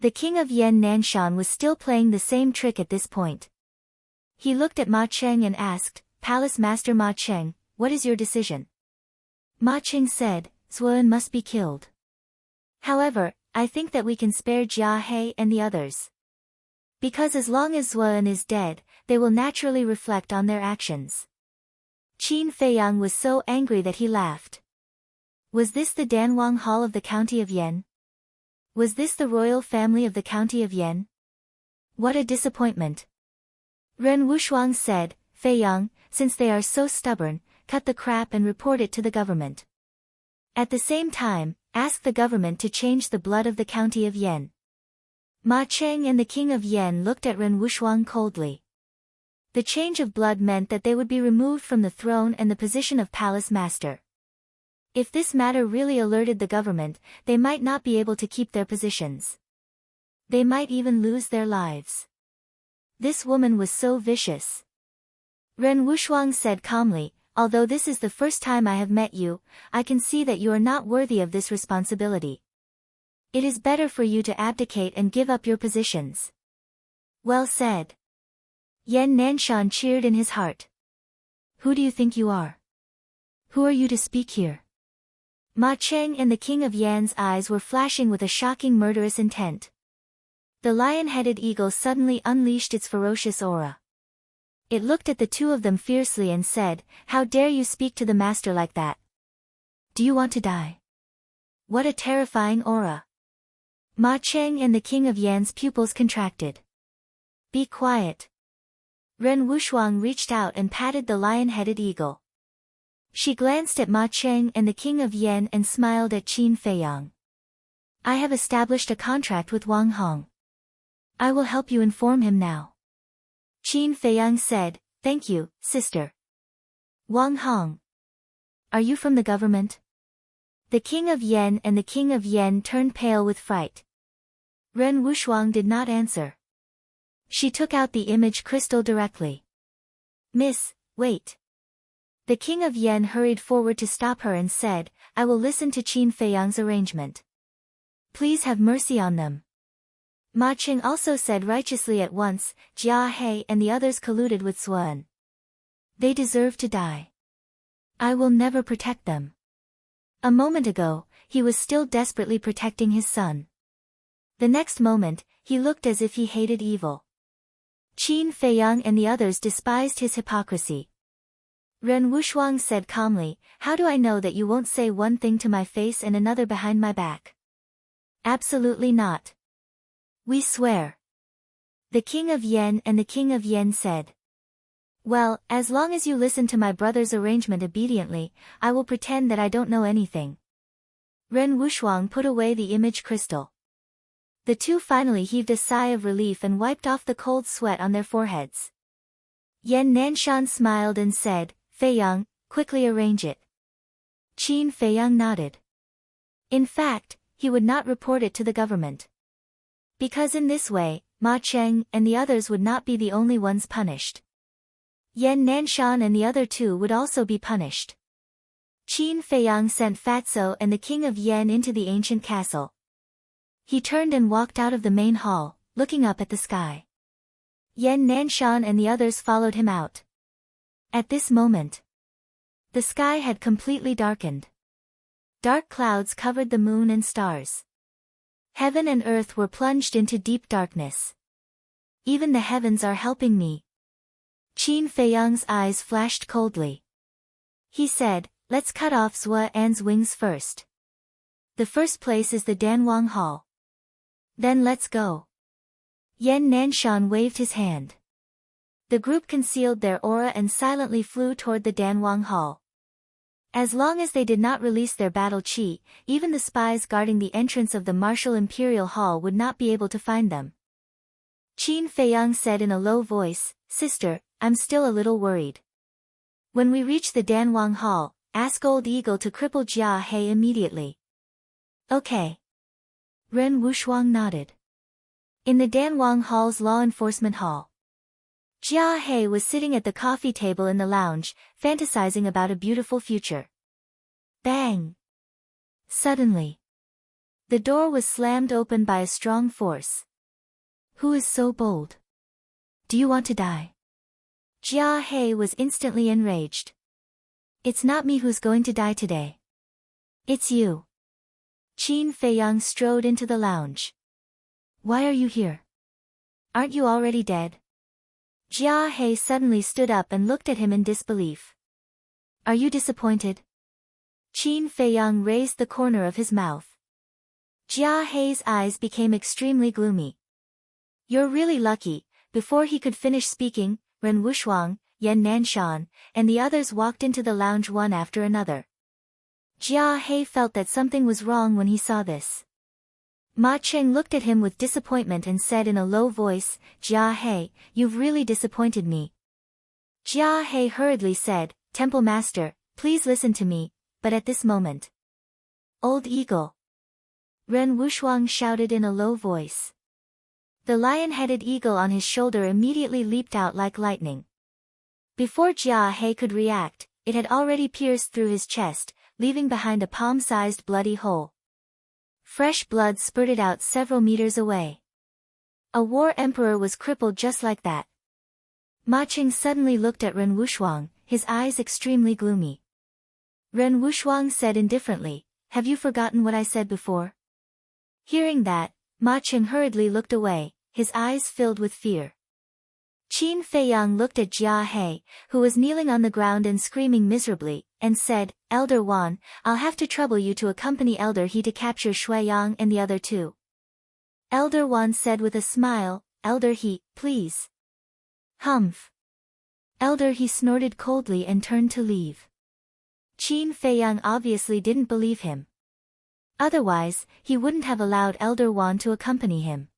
The king of Yan Nanshan was still playing the same trick at this point. He looked at Ma Cheng and asked, Palace Master Ma Cheng, what is your decision? Ma Cheng said, Zuan must be killed. However, I think that we can spare Jia He and the others. Because as long as Zuan is dead, they will naturally reflect on their actions. Qin Feiyang was so angry that he laughed. Was this the Danwang Hall of the county of Yan? Was this the royal family of the county of Yan? What a disappointment. Ren Wushuang said, Feiyang, since they are so stubborn, cut the crap and report it to the government. At the same time, ask the government to change the blood of the county of Yan. Ma Cheng and the king of Yan looked at Ren Wushuang coldly. The change of blood meant that they would be removed from the throne and the position of palace master. If this matter really alerted the government, they might not be able to keep their positions. They might even lose their lives. This woman was so vicious. Ren Wushuang said calmly, although this is the first time I have met you, I can see that you are not worthy of this responsibility. It is better for you to abdicate and give up your positions. Well said. Yan Nanshan cheered in his heart. Who do you think you are? Who are you to speak here? Ma Cheng and the king of Yan's eyes were flashing with a shocking murderous intent. The lion-headed eagle suddenly unleashed its ferocious aura. It looked at the two of them fiercely and said, How dare you speak to the master like that? Do you want to die? What a terrifying aura. Ma Cheng and the king of Yan's pupils contracted. Be quiet. Ren Wushuang reached out and patted the lion-headed eagle. She glanced at Ma Cheng and the king of Yan and smiled at Qin Feiyang. I have established a contract with Wang Hong. I will help you inform him now. Qin Feiyang said, Thank you, sister. Wang Hong. Are you from the government? The king of Yan and the king of Yan turned pale with fright. Ren Wushuang did not answer. She took out the image crystal directly. Miss, wait. The king of Yan hurried forward to stop her and said, I will listen to Qin Feiyang's arrangement. Please have mercy on them. Ma Cheng also said righteously at once, Jia He and the others colluded with Zuan. They deserve to die. I will never protect them. A moment ago, he was still desperately protecting his son. The next moment, he looked as if he hated evil. Qin Feiyang and the others despised his hypocrisy. Ren Wushuang said calmly, How do I know that you won't say one thing to my face and another behind my back? Absolutely not. We swear. The king of Yan and the king of Yan said. Well, as long as you listen to my brother's arrangement obediently, I will pretend that I don't know anything. Ren Wushuang put away the image crystal. The two finally heaved a sigh of relief and wiped off the cold sweat on their foreheads. Yan Nanshan smiled and said, Feiyang, quickly arrange it. Qin Feiyang nodded. In fact, he would not report it to the government. Because in this way, Ma Cheng and the others would not be the only ones punished. Yan Nanshan and the other two would also be punished. Qin Feiyang sent Fatso and the king of Yan into the ancient castle. He turned and walked out of the main hall, looking up at the sky. Yan Nanshan and the others followed him out. At this moment, the sky had completely darkened. Dark clouds covered the moon and stars. Heaven and earth were plunged into deep darkness. Even the heavens are helping me. Qin Feiyang's eyes flashed coldly. He said, Let's cut off Zhua An's wings first. The first place is the Danwang Hall. Then let's go. Yan Nanshan waved his hand. The group concealed their aura and silently flew toward the Danwang Hall. As long as they did not release their battle chi, even the spies guarding the entrance of the Martial Imperial Hall would not be able to find them. Qin Feiyang said in a low voice, Sister, I'm still a little worried. When we reach the Danwang Hall, ask Old Eagle to cripple Jia He immediately. Okay. Ren Wushuang nodded. In the Danwang Hall's law enforcement hall, Jia He was sitting at the coffee table in the lounge, fantasizing about a beautiful future. Bang! Suddenly, The door was slammed open by a strong force. Who is so bold? Do you want to die? Jia He was instantly enraged. It's not me who's going to die today. It's you. Qin Feiyang strode into the lounge. Why are you here? Aren't you already dead? Jia He suddenly stood up and looked at him in disbelief. Are you disappointed? Qin Feiyang raised the corner of his mouth. Jia He's eyes became extremely gloomy. You're really lucky. Before he could finish speaking, Ren Wushuang, Yan Nanshan, and the others walked into the lounge one after another. Jia He felt that something was wrong when he saw this. Ma Cheng looked at him with disappointment and said in a low voice, Jia He, you've really disappointed me. Jia He hurriedly said, Temple Master, please listen to me, but at this moment. Old Eagle. Ren Wushuang shouted in a low voice. The lion-headed eagle on his shoulder immediately leaped out like lightning. Before Jia He could react, it had already pierced through his chest, leaving behind a palm-sized bloody hole. Fresh blood spurted out several meters away. A war emperor was crippled just like that. Ma Qing suddenly looked at Ren Wushuang, his eyes extremely gloomy. Ren Wushuang said indifferently, have you forgotten what I said before? Hearing that, Ma Qing hurriedly looked away, his eyes filled with fear. Qin Feiyang looked at Jia He, who was kneeling on the ground and screaming miserably, and said, Elder Wan, I'll have to trouble you to accompany Elder He to capture Shui Yang and the other two. Elder Wan said with a smile, Elder He, please. Humph. Elder He snorted coldly and turned to leave. Qin Feiyang obviously didn't believe him. Otherwise, he wouldn't have allowed Elder Wan to accompany him.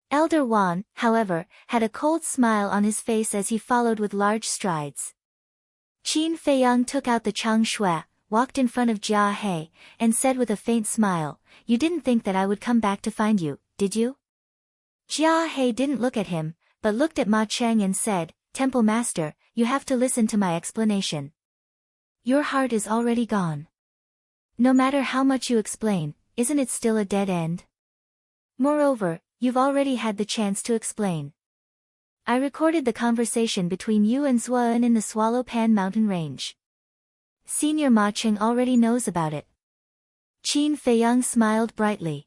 Elder Wan, however, had a cold smile on his face as he followed with large strides. Qin Feiyang took out the Chang Shui, walked in front of Jia He, and said with a faint smile, You didn't think that I would come back to find you, did you? Jia He didn't look at him, but looked at Ma Cheng and said, Temple Master, you have to listen to my explanation. Your heart is already gone. No matter how much you explain, isn't it still a dead end? Moreover, you've already had the chance to explain. I recorded the conversation between you and Zuan in the Swallow Pan mountain range. Senior Ma Cheng already knows about it. Qin Feiyang smiled brightly.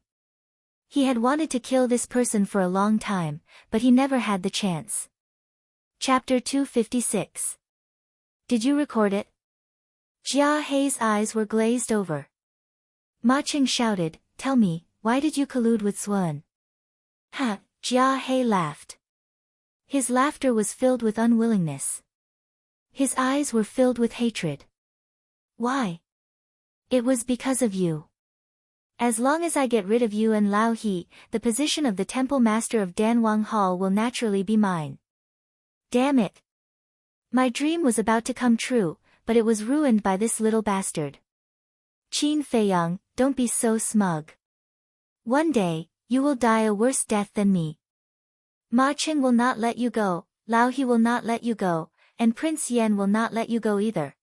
He had wanted to kill this person for a long time, but he never had the chance. Chapter 256. Did you record it? Jia He's eyes were glazed over. Ma Cheng shouted, Tell me, why did you collude with Zuan? Ha, Jia He laughed. His laughter was filled with unwillingness. His eyes were filled with hatred. Why? It was because of you. As long as I get rid of you and Lao He, the position of the Temple Master of Danwang Hall will naturally be mine. Damn it. My dream was about to come true, but it was ruined by this little bastard. Qin Feiyang, don't be so smug. One day, you will die a worse death than me. Ma Cheng will not let you go, Lao He will not let you go, and Prince Yan will not let you go either.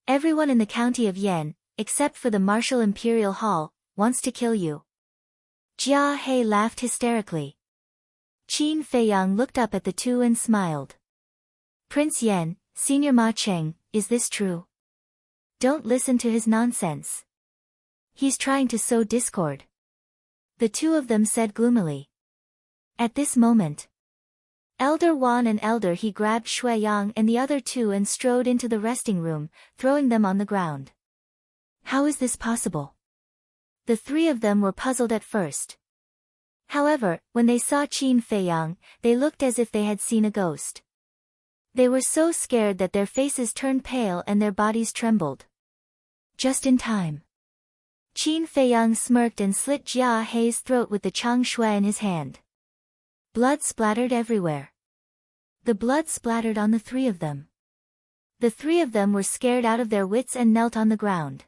Everyone in the county of Yan, except for the Martial Imperial Hall, wants to kill you. Jia He laughed hysterically. Qin Feiyang looked up at the two and smiled. Prince Yan, Senior Ma Cheng, is this true? Don't listen to his nonsense. He's trying to sow discord. The two of them said gloomily. At this moment, Elder Wan and Elder He grabbed Shui Yang and the other two and strode into the resting room, throwing them on the ground. How is this possible? The three of them were puzzled at first. However, when they saw Qin Feiyang, they looked as if they had seen a ghost. They were so scared that their faces turned pale and their bodies trembled. Just in time. Qin Feiyang smirked and slit Jia He's throat with the Chang Shui in his hand. Blood splattered everywhere. The blood splattered on the three of them. The three of them were scared out of their wits and knelt on the ground.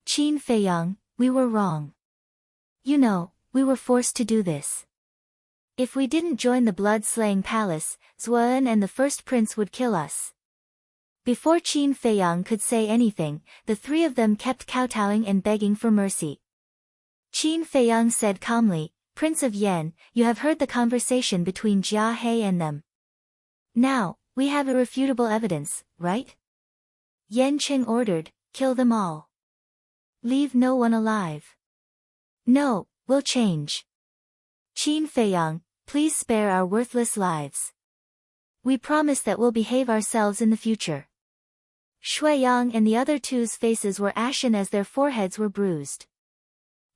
Qin Feiyang, we were wrong. You know, we were forced to do this. If we didn't join the blood-slaying palace, Zuan and the first prince would kill us. Before Qin Feiyang could say anything, the three of them kept kowtowing and begging for mercy. Qin Feiyang said calmly, Prince of Yan, you have heard the conversation between Jia He and them. Now, we have irrefutable evidence, right? Yan Qing ordered, kill them all. Leave no one alive. No, we'll change. Qin Feiyang, please spare our worthless lives. We promise that we'll behave ourselves in the future. Shui Yang and the other two's faces were ashen as their foreheads were bruised.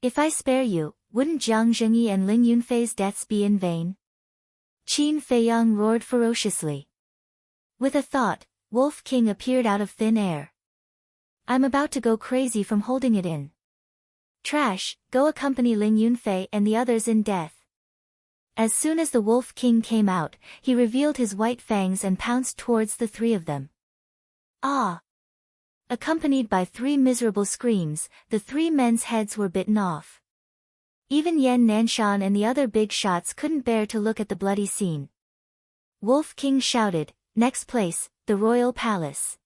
If I spare you, wouldn't Jiang Zhengyi and Lin Yunfei's deaths be in vain? Qin Feiyang roared ferociously. With a thought, Wolf King appeared out of thin air. I'm about to go crazy from holding it in. Trash, go accompany Lin Yunfei and the others in death. As soon as the Wolf King came out, he revealed his white fangs and pounced towards the three of them. Ah! Accompanied by 3 miserable screams, the 3 men's heads were bitten off. Even Yan Nanshan and the other big shots couldn't bear to look at the bloody scene. Wolf King shouted, next place, the royal palace.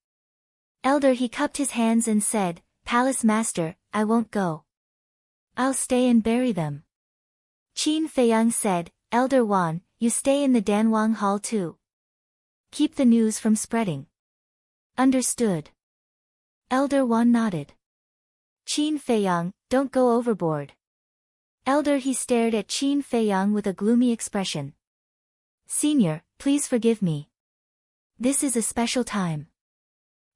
Elder he cupped his hands and said, Palace Master, I won't go. I'll stay and bury them. Qin Feiyang said, Elder Wan, you stay in the Danwang Hall too. Keep the news from spreading. Understood. Elder Wan nodded. Qin Feiyang, don't go overboard. Elder he stared at Qin Feiyang with a gloomy expression. Senior, please forgive me. This is a special time.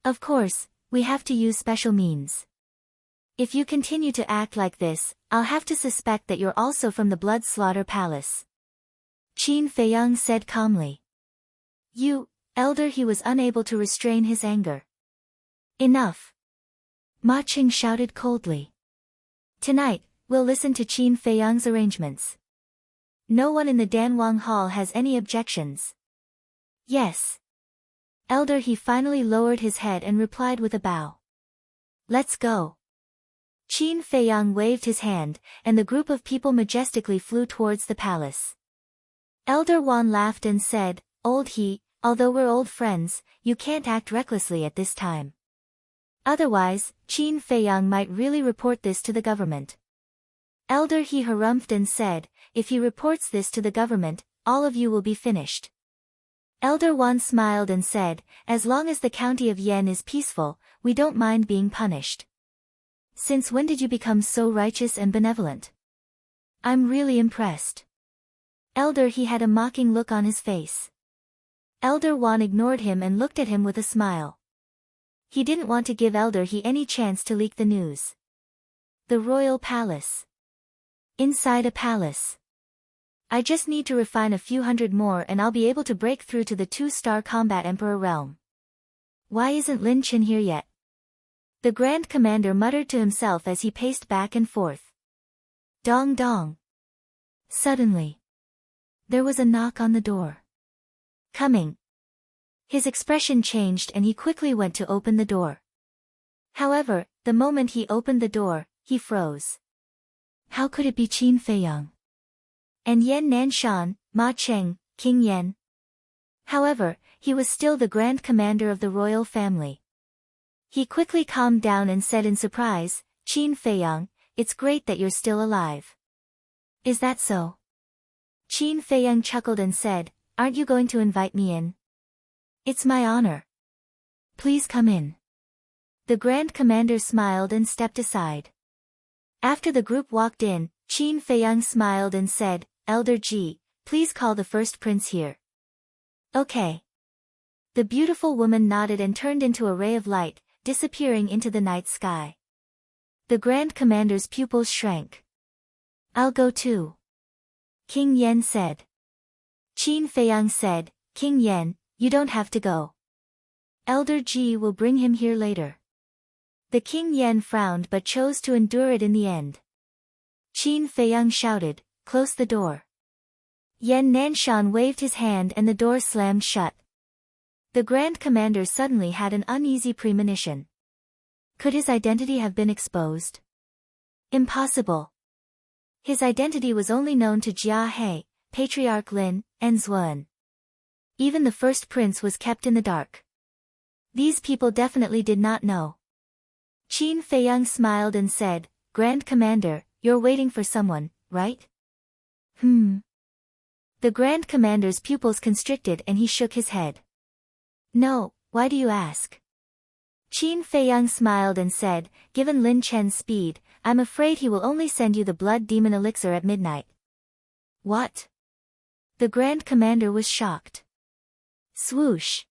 Of course, we have to use special means. If you continue to act like this, I'll have to suspect that you're also from the Blood Slaughter Palace. Qin Feiyang said calmly. You, Elder he was unable to restrain his anger. Enough. Ma Qing shouted coldly. Tonight, we'll listen to Qin Feiyang's arrangements. No one in the Danwang Hall has any objections. Yes. Elder he finally lowered his head and replied with a bow. Let's go. Qin Feiyang waved his hand, and the group of people majestically flew towards the palace. Elder Wan laughed and said, Old he, although we're old friends, you can't act recklessly at this time. Otherwise, Qin Feiyang might really report this to the government. Elder he harumphed and said, if he reports this to the government, all of you will be finished. Elder Wan smiled and said, as long as the county of Yan is peaceful, we don't mind being punished. Since when did you become so righteous and benevolent? I'm really impressed. Elder he had a mocking look on his face. Elder Wan ignored him and looked at him with a smile. He didn't want to give Elder he any chance to leak the news. The royal palace. Inside a palace. I just need to refine a few hundred more and I'll be able to break through to the 2-star combat emperor realm. Why isn't Lin Chen here yet? The Grand Commander muttered to himself as he paced back and forth. Dong dong. Suddenly. There was a knock on the door. Coming. His expression changed and he quickly went to open the door. However, the moment he opened the door, he froze. How could it be Qin Feiyang? And Yan Nanshan, Ma Cheng, King Yan? However, he was still the Grand Commander of the royal family. He quickly calmed down and said in surprise, Qin Feiyang, it's great that you're still alive. Is that so? Qin Feiyang chuckled and said, aren't you going to invite me in? It's my honor. Please come in. The Grand Commander smiled and stepped aside. After the group walked in, Qin Feiyang smiled and said, Elder Ji, please call the first prince here. Okay. The beautiful woman nodded and turned into a ray of light, disappearing into the night sky. The Grand Commander's pupils shrank. I'll go too. King Yan said. Qin Feiyang said, King Yan, you don't have to go. Elder Ji will bring him here later. The King Yan frowned but chose to endure it in the end. Qin Feiyang shouted, close the door. Yan Nanshan waved his hand and the door slammed shut. The Grand Commander suddenly had an uneasy premonition. Could his identity have been exposed? Impossible. His identity was only known to Jia He, Patriarch Lin, and Zuan. Even the first prince was kept in the dark. These people definitely did not know. Qin Feiyang smiled and said, Grand Commander, you're waiting for someone, right? The Grand Commander's pupils constricted and he shook his head. No, why do you ask? Qin Feiyang smiled and said, given Lin Chen's speed, I'm afraid he will only send you the blood demon elixir at midnight. What? The Grand Commander was shocked. Swoosh.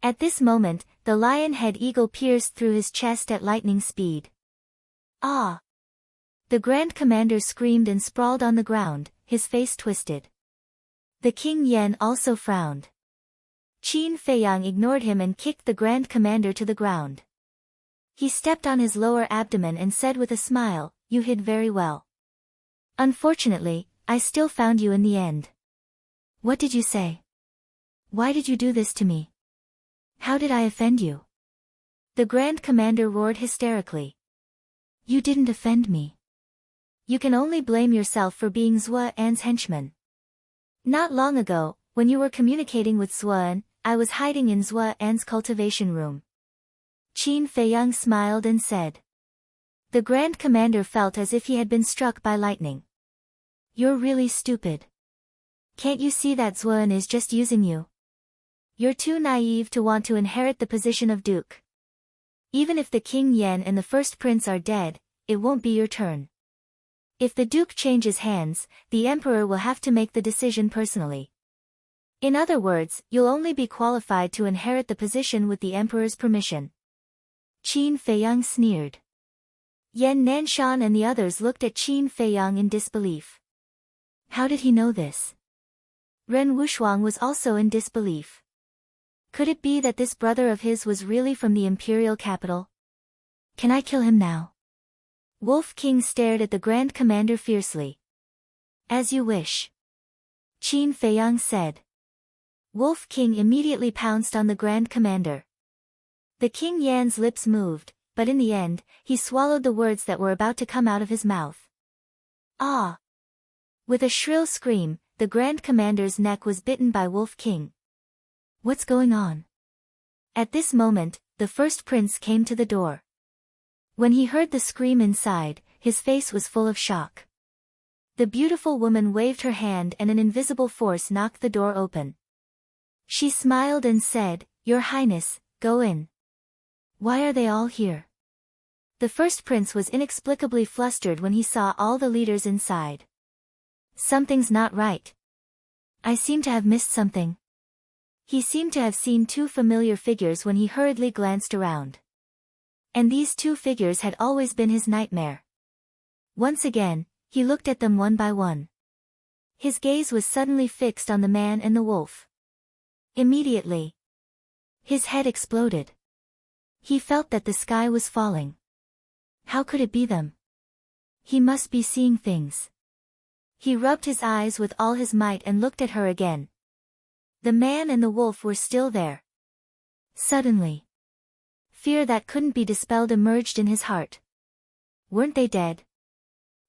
At this moment, the lion-head eagle pierced through his chest at lightning speed. Ah! The Grand Commander screamed and sprawled on the ground, his face twisted. The King Yen also frowned. Qin Feiyang ignored him and kicked the Grand Commander to the ground. He stepped on his lower abdomen and said with a smile, you hid very well. Unfortunately, I still found you in the end. What did you say? Why did you do this to me? How did I offend you? The Grand Commander roared hysterically. You didn't offend me. You can only blame yourself for being Zhou An's henchman. Not long ago, when you were communicating with Zhou An, I was hiding in Zhou An's cultivation room. Qin Feiyang smiled and said. The Grand Commander felt as if he had been struck by lightning. You're really stupid. Can't you see that Zhou An is just using you? You're too naive to want to inherit the position of Duke. Even if the King Yen and the first prince are dead, it won't be your turn. If the Duke changes hands, the Emperor will have to make the decision personally. In other words, you'll only be qualified to inherit the position with the Emperor's permission. Qin Feiyang sneered. Yan Nanshan and the others looked at Qin Feiyang in disbelief. How did he know this? Ren Wushuang was also in disbelief. Could it be that this brother of his was really from the imperial capital? Can I kill him now? Wolf King stared at the Grand Commander fiercely. As you wish. Qin Feiyang said. Wolf King immediately pounced on the Grand Commander. The King Yan's lips moved, but in the end, he swallowed the words that were about to come out of his mouth. Ah! With a shrill scream, the Grand Commander's neck was bitten by Wolf King. What's going on? At this moment, the first prince came to the door. When he heard the scream inside, his face was full of shock. The beautiful woman waved her hand and an invisible force knocked the door open. She smiled and said, Your Highness, go in. Why are they all here? The first prince was inexplicably flustered when he saw all the leaders inside. Something's not right. I seem to have missed something. He seemed to have seen two familiar figures when he hurriedly glanced around. And these two figures had always been his nightmare. Once again, he looked at them one by one. His gaze was suddenly fixed on the man and the wolf. Immediately, his head exploded. He felt that the sky was falling. How could it be them? He must be seeing things. He rubbed his eyes with all his might and looked at her again. The man and the wolf were still there. Suddenly, fear that couldn't be dispelled emerged in his heart. Weren't they dead?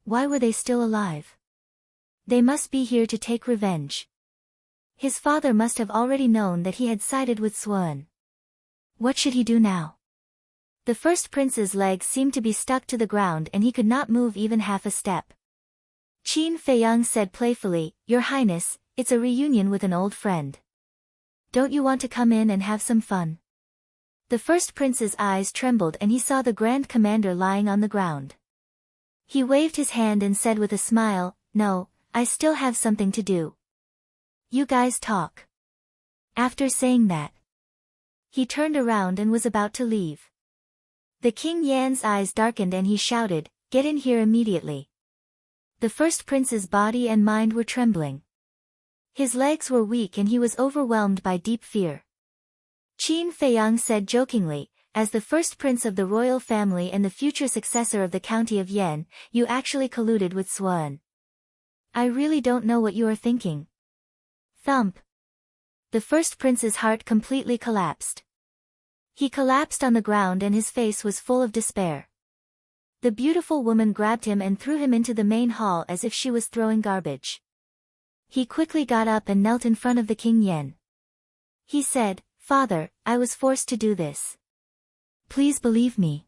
Why were they still alive? They must be here to take revenge. His father must have already known that he had sided with Swan. What should he do now? The first prince's legs seemed to be stuck to the ground and he could not move even half a step. Qin Feiyang said playfully, Your Highness, it's a reunion with an old friend. Don't you want to come in and have some fun? The first prince's eyes trembled and he saw the Grand Commander lying on the ground. He waved his hand and said with a smile, No, I still have something to do. You guys talk. After saying that, he turned around and was about to leave. The King Yan's eyes darkened and he shouted, Get in here immediately. The first prince's body and mind were trembling. His legs were weak and he was overwhelmed by deep fear. Qin Feiyang said jokingly, As the first prince of the royal family and the future successor of the county of Yan, you actually colluded with Swan. I really don't know what you are thinking. Thump. The first prince's heart completely collapsed. He collapsed on the ground and his face was full of despair. The beautiful woman grabbed him and threw him into the main hall as if she was throwing garbage. He quickly got up and knelt in front of the King Yen. He said, Father, I was forced to do this. Please believe me.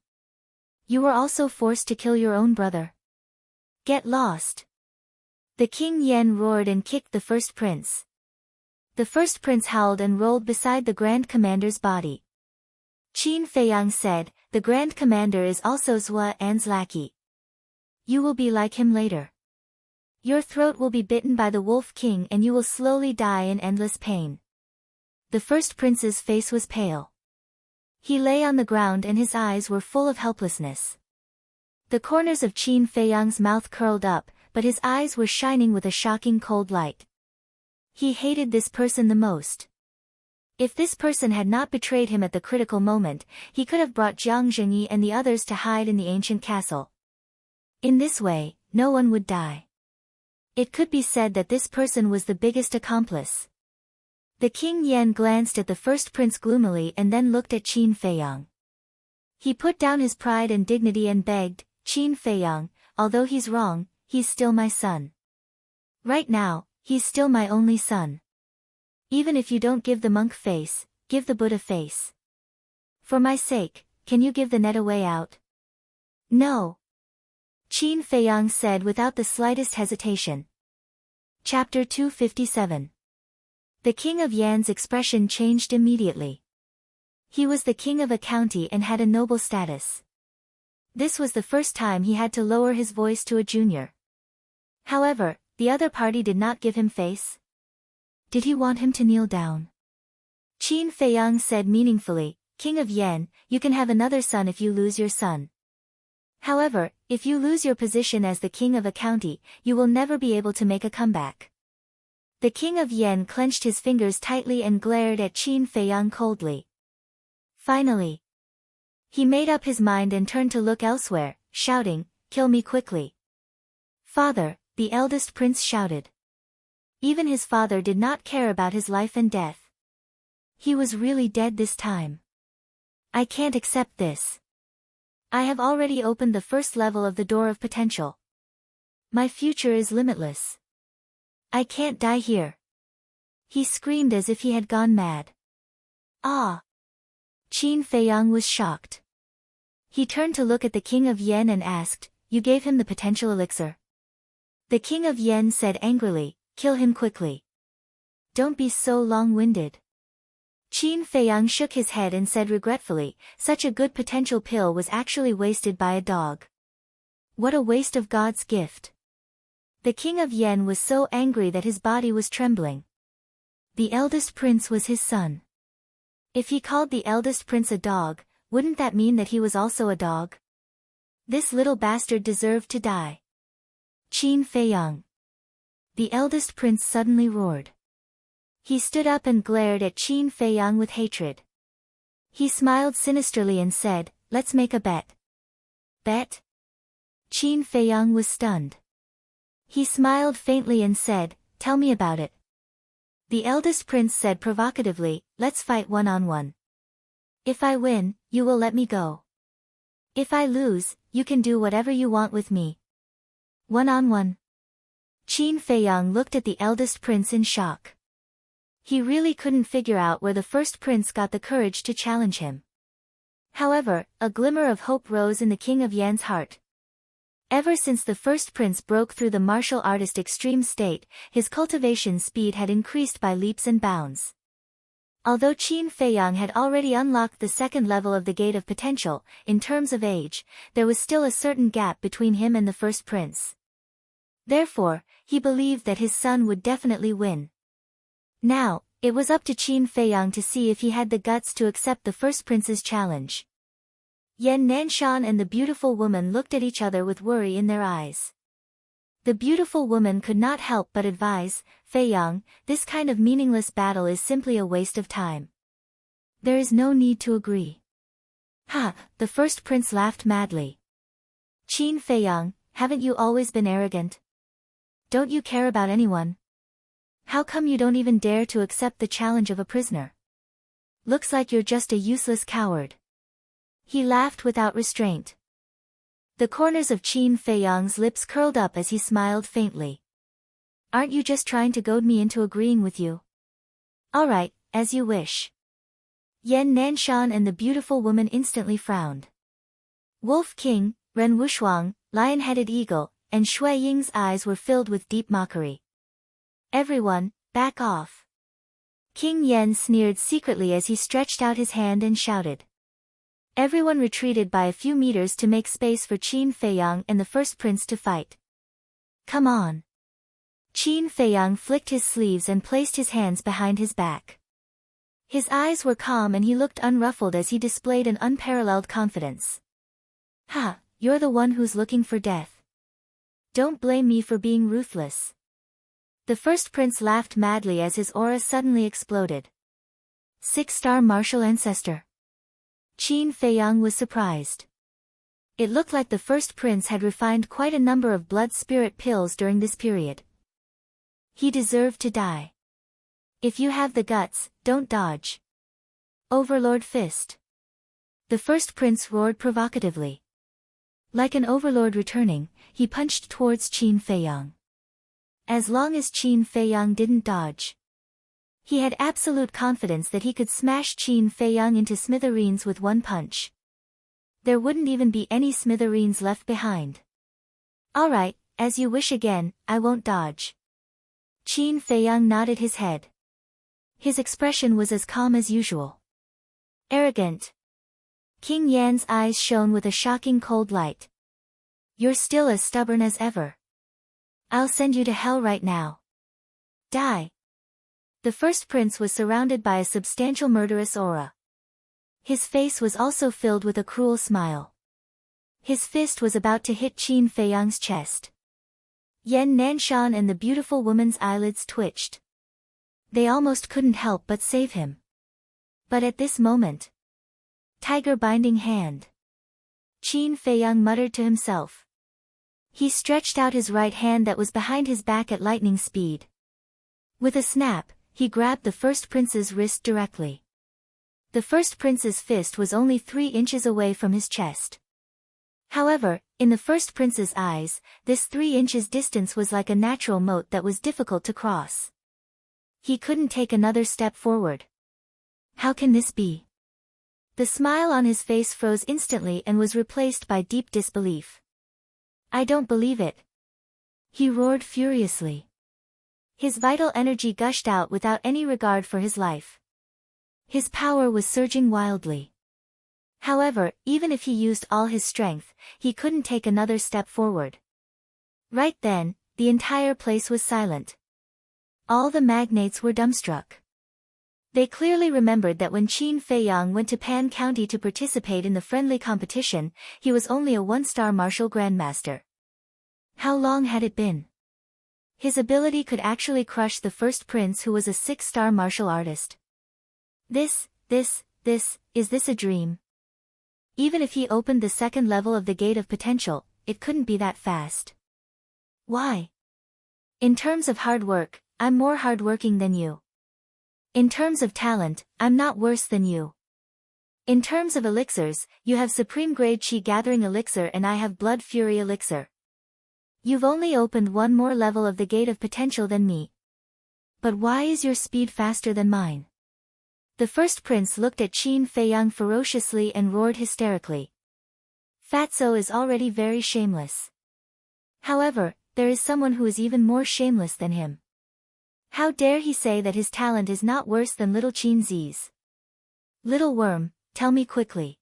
You were also forced to kill your own brother. Get lost. The King Yen roared and kicked the first prince. The first prince howled and rolled beside the Grand Commander's body. Qin Feiyang said, the Grand Commander is also Zhua An's lackey. You will be like him later. Your throat will be bitten by the Wolf King and you will slowly die in endless pain. The first prince's face was pale. He lay on the ground and his eyes were full of helplessness. The corners of Qin Feiyang's mouth curled up, but his eyes were shining with a shocking cold light. He hated this person the most. If this person had not betrayed him at the critical moment, he could have brought Jiang Zhengyi and the others to hide in the ancient castle. In this way, no one would die. It could be said that this person was the biggest accomplice. The King Yen glanced at the first prince gloomily and then looked at Qin Feiyang. He put down his pride and dignity and begged, Qin Feiyang, although he's wrong, he's still my son. Right now, he's still my only son. Even if you don't give the monk face, give the Buddha face. For my sake, can you give the net a way out? No. Qin Feiyang said without the slightest hesitation. Chapter 257. The King of Yan's expression changed immediately. He was the king of a county and had a noble status. This was the first time he had to lower his voice to a junior. However, the other party did not give him face. Did he want him to kneel down? Qin Feiyang said meaningfully, King of Yan, you can have another son if you lose your son. However, if you lose your position as the king of a county, you will never be able to make a comeback. The King of Yan clenched his fingers tightly and glared at Qin Feiyang coldly. Finally, he made up his mind and turned to look elsewhere, shouting, Kill me quickly. Father, the eldest prince shouted. Even his father did not care about his life and death. He was really dead this time. I can't accept this. I have already opened the first level of the door of potential. My future is limitless. I can't die here. He screamed as if he had gone mad. Ah! Qin Feiyang was shocked. He turned to look at the King of Yan and asked, You gave him the potential elixir? The King of Yan said angrily, Kill him quickly. Don't be so long-winded. Qin Feiyang shook his head and said regretfully, Such a good potential pill was actually wasted by a dog. What a waste of God's gift. The King of Yan was so angry that his body was trembling. The eldest prince was his son. If he called the eldest prince a dog, wouldn't that mean that he was also a dog? This little bastard deserved to die. Qin Feiyang. The eldest prince suddenly roared. He stood up and glared at Qin Feiyang with hatred. He smiled sinisterly and said, Let's make a bet. Bet? Qin Feiyang was stunned. He smiled faintly and said, Tell me about it. The eldest prince said provocatively, Let's fight one-on-one. If I win, you will let me go. If I lose, you can do whatever you want with me. One-on-one. Qin Feiyang looked at the eldest prince in shock. He really couldn't figure out where the first prince got the courage to challenge him. However, a glimmer of hope rose in the King of Yan's heart. Ever since the first prince broke through the martial artist extreme state, his cultivation speed had increased by leaps and bounds. Although Qin Feiyang had already unlocked the second level of the Gate of Potential, in terms of age, there was still a certain gap between him and the first prince. Therefore, he believed that his son would definitely win. Now, it was up to Qin Feiyang to see if he had the guts to accept the first prince's challenge. Yan Nanshan and the beautiful woman looked at each other with worry in their eyes. The beautiful woman could not help but advise, Feiyang, this kind of meaningless battle is simply a waste of time. There is no need to agree. Ha! The first prince laughed madly. Qin Feiyang, haven't you always been arrogant? Don't you care about anyone? How come you don't even dare to accept the challenge of a prisoner? Looks like you're just a useless coward. He laughed without restraint. The corners of Qin Feiyang's lips curled up as he smiled faintly. Aren't you just trying to goad me into agreeing with you? All right, as you wish. Yan Nanshan and the beautiful woman instantly frowned. Wolf King, Ren Wushuang, Lion-Headed Eagle, and Shui Ying's eyes were filled with deep mockery. "Everyone, back off." King Yen sneered secretly as he stretched out his hand and shouted. Everyone retreated by a few meters to make space for Qin Feiyang and the first prince to fight. "Come on." Qin Feiyang flicked his sleeves and placed his hands behind his back. His eyes were calm and he looked unruffled as he displayed an unparalleled confidence. "Ha, you're the one who's looking for death. Don't blame me for being ruthless." The first prince laughed madly as his aura suddenly exploded. 6-star martial ancestor. Qin Feiyang was surprised. It looked like the first prince had refined quite a number of blood spirit pills during this period. He deserved to die. "If you have the guts, don't dodge." Overlord Fist. The first prince roared provocatively. Like an overlord returning, he punched towards Qin Feiyang. As long as Qin Feiyang didn't dodge, he had absolute confidence that he could smash Qin Feiyang into smithereens with one punch. There wouldn't even be any smithereens left behind. "Alright, as you wish again, I won't dodge." Qin Feiyang nodded his head. His expression was as calm as usual. "Arrogant." King Yan's eyes shone with a shocking cold light. "You're still as stubborn as ever. I'll send you to hell right now. Die." The first prince was surrounded by a substantial murderous aura. His face was also filled with a cruel smile. His fist was about to hit Qin Feiyang's chest. Yan Nanshan and the beautiful woman's eyelids twitched. They almost couldn't help but save him. But at this moment, "Tiger binding hand." Qin Feiyang muttered to himself. He stretched out his right hand that was behind his back at lightning speed. With a snap, he grabbed the first prince's wrist directly. The first prince's fist was only 3 inches away from his chest. However, in the first prince's eyes, this 3 inches distance was like a natural moat that was difficult to cross. He couldn't take another step forward. How can this be? The smile on his face froze instantly and was replaced by deep disbelief. "I don't believe it." He roared furiously. His vital energy gushed out without any regard for his life. His power was surging wildly. However, even if he used all his strength, he couldn't take another step forward. Right then, the entire place was silent. All the magnates were dumbstruck. They clearly remembered that when Qin Feiyang went to Pan County to participate in the friendly competition, he was only a 1-star martial grandmaster. How long had it been? His ability could actually crush the first prince who was a 6-star martial artist. Is this a dream? Even if he opened the second level of the Gate of Potential, it couldn't be that fast. Why? In terms of hard work, I'm more hardworking than you. In terms of talent, I'm not worse than you. In terms of elixirs, you have Supreme Grade Chi Gathering Elixir and I have Blood Fury Elixir. You've only opened one more level of the Gate of Potential than me. But why is your speed faster than mine? The first prince looked at Qin Feiyang ferociously and roared hysterically. Fatso is already very shameless. However, there is someone who is even more shameless than him. How dare he say that his talent is not worse than little Qin Zi's? Little worm, tell me quickly.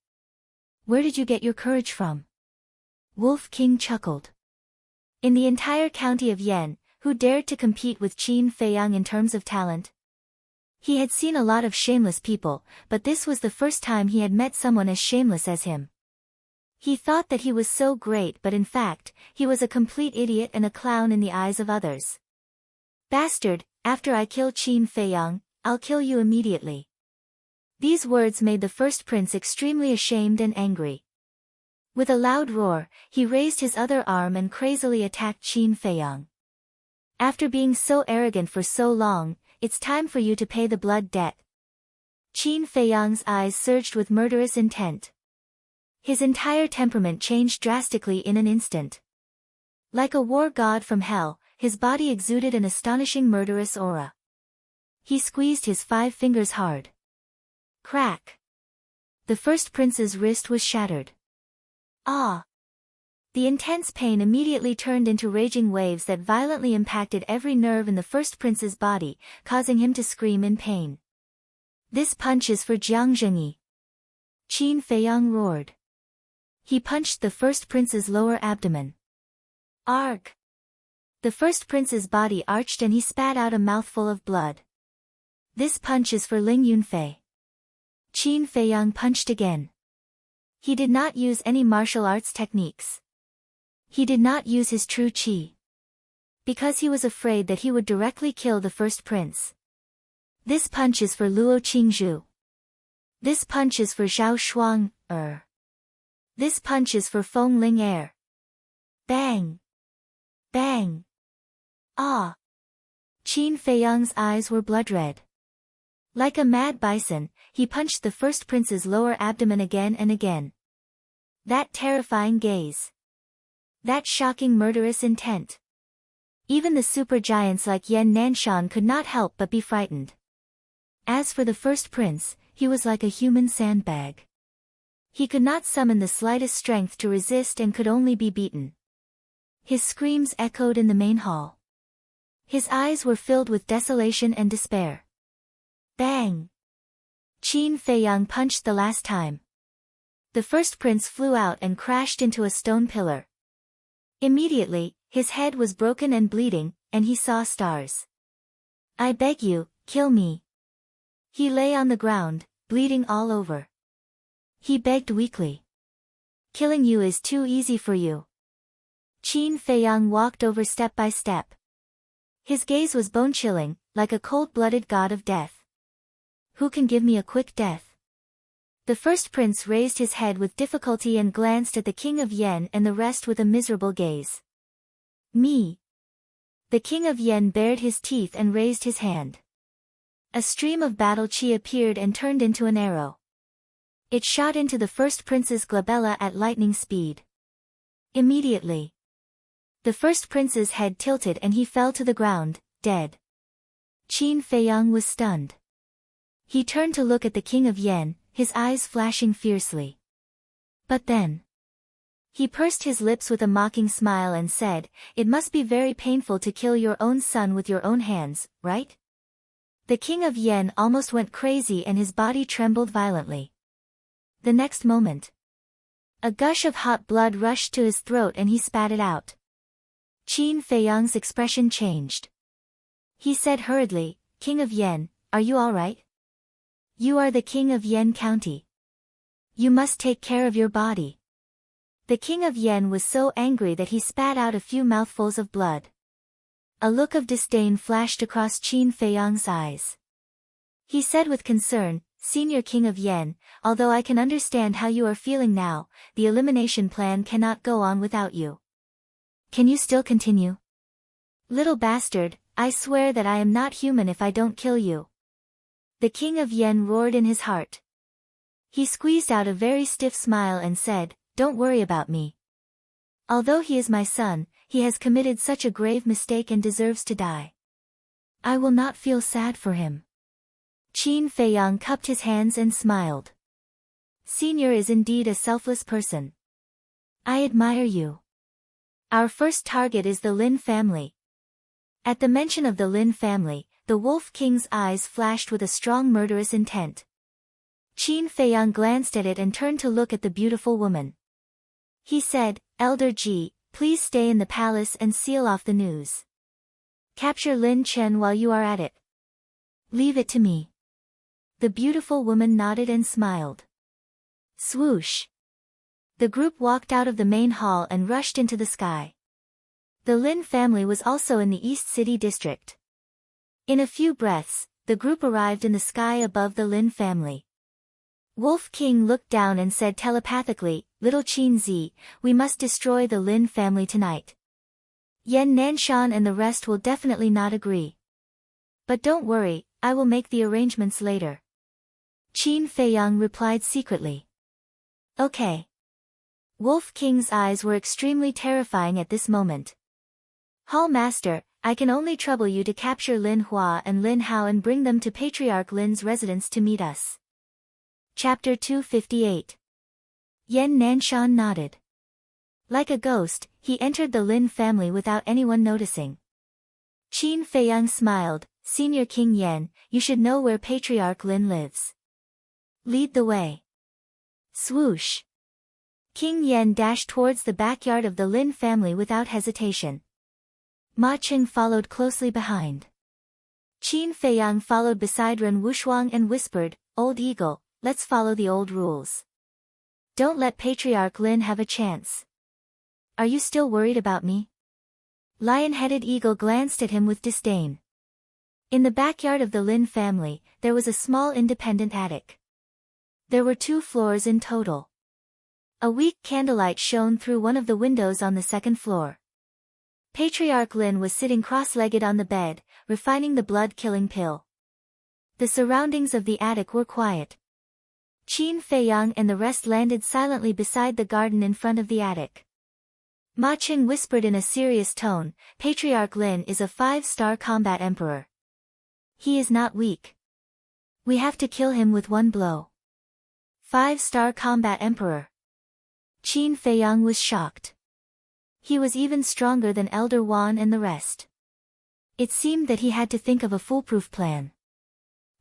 Where did you get your courage from? Wolf King chuckled. In the entire county of Yen, who dared to compete with Qin Feiyang in terms of talent? He had seen a lot of shameless people, but this was the first time he had met someone as shameless as him. He thought that he was so great, but in fact, he was a complete idiot and a clown in the eyes of others. Bastard, after I kill Qin Feiyang, I'll kill you immediately. These words made the first prince extremely ashamed and angry. With a loud roar, he raised his other arm and crazily attacked Qin Feiyang. After being so arrogant for so long, it's time for you to pay the blood debt. Qin Feiyang's eyes surged with murderous intent. His entire temperament changed drastically in an instant. Like a war god from hell, his body exuded an astonishing murderous aura. He squeezed his 5 fingers hard. Crack! The first prince's wrist was shattered. Ah! The intense pain immediately turned into raging waves that violently impacted every nerve in the first prince's body, causing him to scream in pain. This punch is for Jiang Zhengyi. Qin Feiyang roared. He punched the first prince's lower abdomen. Arg! The first prince's body arched and he spat out a mouthful of blood. This punch is for Ling Yunfei. Qin Feiyang punched again. He did not use any martial arts techniques. He did not use his true qi. Because he was afraid that he would directly kill the first prince. This punch is for Luo Qingzhu. This punch is for Zhao Shuang, This punch is for Feng Ling. Bang! Bang! Ah! Qin Feiyang's eyes were blood-red. Like a mad bison, he punched the first prince's lower abdomen again and again. That terrifying gaze. That shocking murderous intent. Even the supergiants like Yan Nanshan could not help but be frightened. As for the first prince, he was like a human sandbag. He could not summon the slightest strength to resist and could only be beaten. His screams echoed in the main hall. His eyes were filled with desolation and despair. Bang! Qin Feiyang punched the last time. The first prince flew out and crashed into a stone pillar. Immediately, his head was broken and bleeding, and he saw stars. I beg you, kill me. He lay on the ground, bleeding all over. He begged weakly. Killing you is too easy for you. Qin Feiyang walked over step by step. His gaze was bone-chilling, like a cold-blooded god of death. Who can give me a quick death? The first prince raised his head with difficulty and glanced at the king of Yen and the rest with a miserable gaze. Me. The king of Yen bared his teeth and raised his hand. A stream of battle chi appeared and turned into an arrow. It shot into the first prince's glabella at lightning speed. Immediately, the first prince's head tilted and he fell to the ground, dead. Qin Feiyang was stunned. He turned to look at the king of Yen, his eyes flashing fiercely. But then, he pursed his lips with a mocking smile and said, "It must be very painful to kill your own son with your own hands, right?" The king of Yen almost went crazy and his body trembled violently. The next moment, a gush of hot blood rushed to his throat and he spat it out. Qin Feiyang's expression changed. He said hurriedly, "King of Yen, are you all right? You are the king of Yen County. You must take care of your body." The king of Yen was so angry that he spat out a few mouthfuls of blood. A look of disdain flashed across Qin Feiyang's eyes. He said with concern, "Senior King of Yen, although I can understand how you are feeling now, the elimination plan cannot go on without you. Can you still continue? Little bastard, I swear that I am not human if I don't kill you." The king of Yen roared in his heart. He squeezed out a very stiff smile and said, "Don't worry about me. Although he is my son, he has committed such a grave mistake and deserves to die. I will not feel sad for him." Qin Feiyang cupped his hands and smiled. "Senior is indeed a selfless person. I admire you. Our first target is the Lin family." At the mention of the Lin family, the Wolf King's eyes flashed with a strong murderous intent. Qin Feiyang glanced at it and turned to look at the beautiful woman. He said, "Elder Ji, please stay in the palace and seal off the news. Capture Lin Chen while you are at it. Leave it to me." The beautiful woman nodded and smiled. Swoosh! The group walked out of the main hall and rushed into the sky. The Lin family was also in the East City district. In a few breaths, the group arrived in the sky above the Lin family. Wolf King looked down and said telepathically, "Little Qin Zi, we must destroy the Lin family tonight. Yan Nanshan and the rest will definitely not agree. But don't worry, I will make the arrangements later." Qin Feiyang replied secretly. "Okay." Wolf King's eyes were extremely terrifying at this moment. "Hall Master, I can only trouble you to capture Lin Hua and Lin Hao and bring them to Patriarch Lin's residence to meet us." Chapter 258. Yan Nanshan nodded. Like a ghost, he entered the Lin family without anyone noticing. Qin Feiyang smiled, "Senior King Yan, you should know where Patriarch Lin lives. Lead the way." Swoosh! King Yan dashed towards the backyard of the Lin family without hesitation. Ma Qing followed closely behind. Qin Feiyang followed beside Ren Wushuang and whispered, "Old Eagle, let's follow the old rules. Don't let Patriarch Lin have a chance." "Are you still worried about me?" Lion-headed Eagle glanced at him with disdain. In the backyard of the Lin family, there was a small independent attic. There were 2 floors in total. A weak candlelight shone through one of the windows on the second floor. Patriarch Lin was sitting cross-legged on the bed, refining the blood-killing pill. The surroundings of the attic were quiet. Qin Feiyang and the rest landed silently beside the garden in front of the attic. Ma Qing whispered in a serious tone, "Patriarch Lin is a 5-star combat emperor. He is not weak. We have to kill him with one blow." 5-star combat emperor. Qin Feiyang was shocked. He was even stronger than Elder Wan and the rest. It seemed that he had to think of a foolproof plan.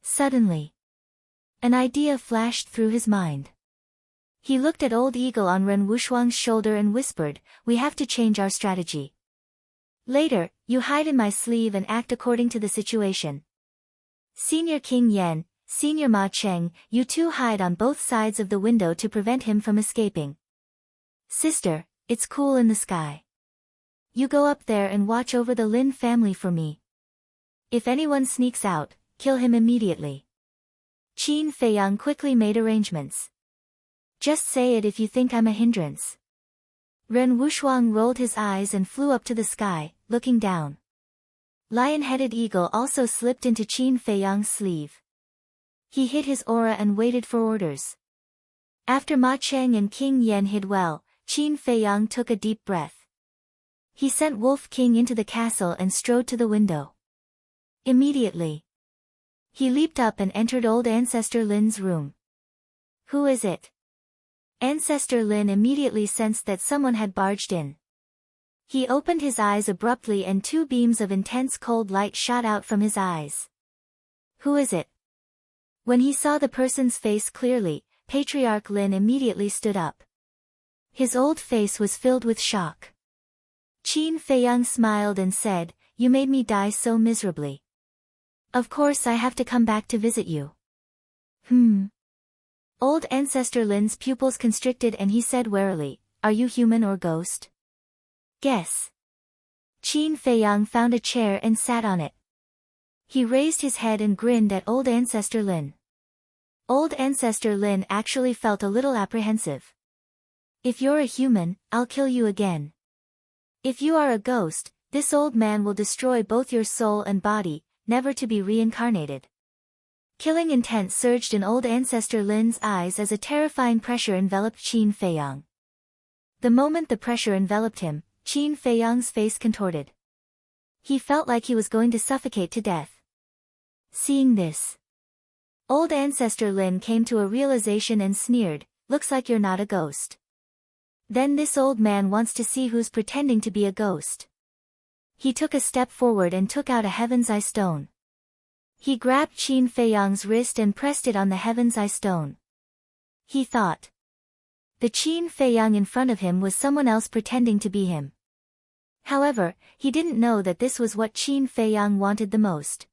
Suddenly, an idea flashed through his mind. He looked at Old Eagle on Ren Wushuang's shoulder and whispered, "We have to change our strategy. Later, you hide in my sleeve and act according to the situation. Senior King Yan, Senior Ma Cheng, you 2 hide on both sides of the window to prevent him from escaping. Sister, it's cool in the sky. You go up there and watch over the Lin family for me. If anyone sneaks out, kill him immediately." Qin Feiyang quickly made arrangements. "Just say it if you think I'm a hindrance." Ren Wushuang rolled his eyes and flew up to the sky, looking down. Lion-headed Eagle also slipped into Qin Feiyang's sleeve. He hid his aura and waited for orders. After Ma Cheng and King Yan hid well, Qin Feiyang took a deep breath. He sent Wolf King into the castle and strode to the window. Immediately, he leaped up and entered old Ancestor Lin's room. "Who is it?" Ancestor Lin immediately sensed that someone had barged in. He opened his eyes abruptly and 2 beams of intense cold light shot out from his eyes. "Who is it?" When he saw the person's face clearly, Patriarch Lin immediately stood up. His old face was filled with shock. Qin Feiyang smiled and said, "You made me die so miserably. Of course I have to come back to visit you." Old Ancestor Lin's pupils constricted and he said warily, "Are you human or ghost?" "Guess." Qin Feiyang found a chair and sat on it. He raised his head and grinned at old Ancestor Lin. Old Ancestor Lin actually felt a little apprehensive. "If you're a human, I'll kill you again. If you are a ghost, this old man will destroy both your soul and body, never to be reincarnated." Killing intent surged in old Ancestor Lin's eyes as a terrifying pressure enveloped Qin Feiyang. The moment the pressure enveloped him, Qin Feiyang's face contorted. He felt like he was going to suffocate to death. Seeing this, old Ancestor Lin came to a realization and sneered, "Looks like you're not a ghost. Then this old man wants to see who's pretending to be a ghost." He took a step forward and took out a Heaven's Eye stone. He grabbed Qin Feiyang's wrist and pressed it on the Heaven's Eye stone. He thought. The Qin Feiyang in front of him was someone else pretending to be him. However, he didn't know that this was what Qin Feiyang wanted the most.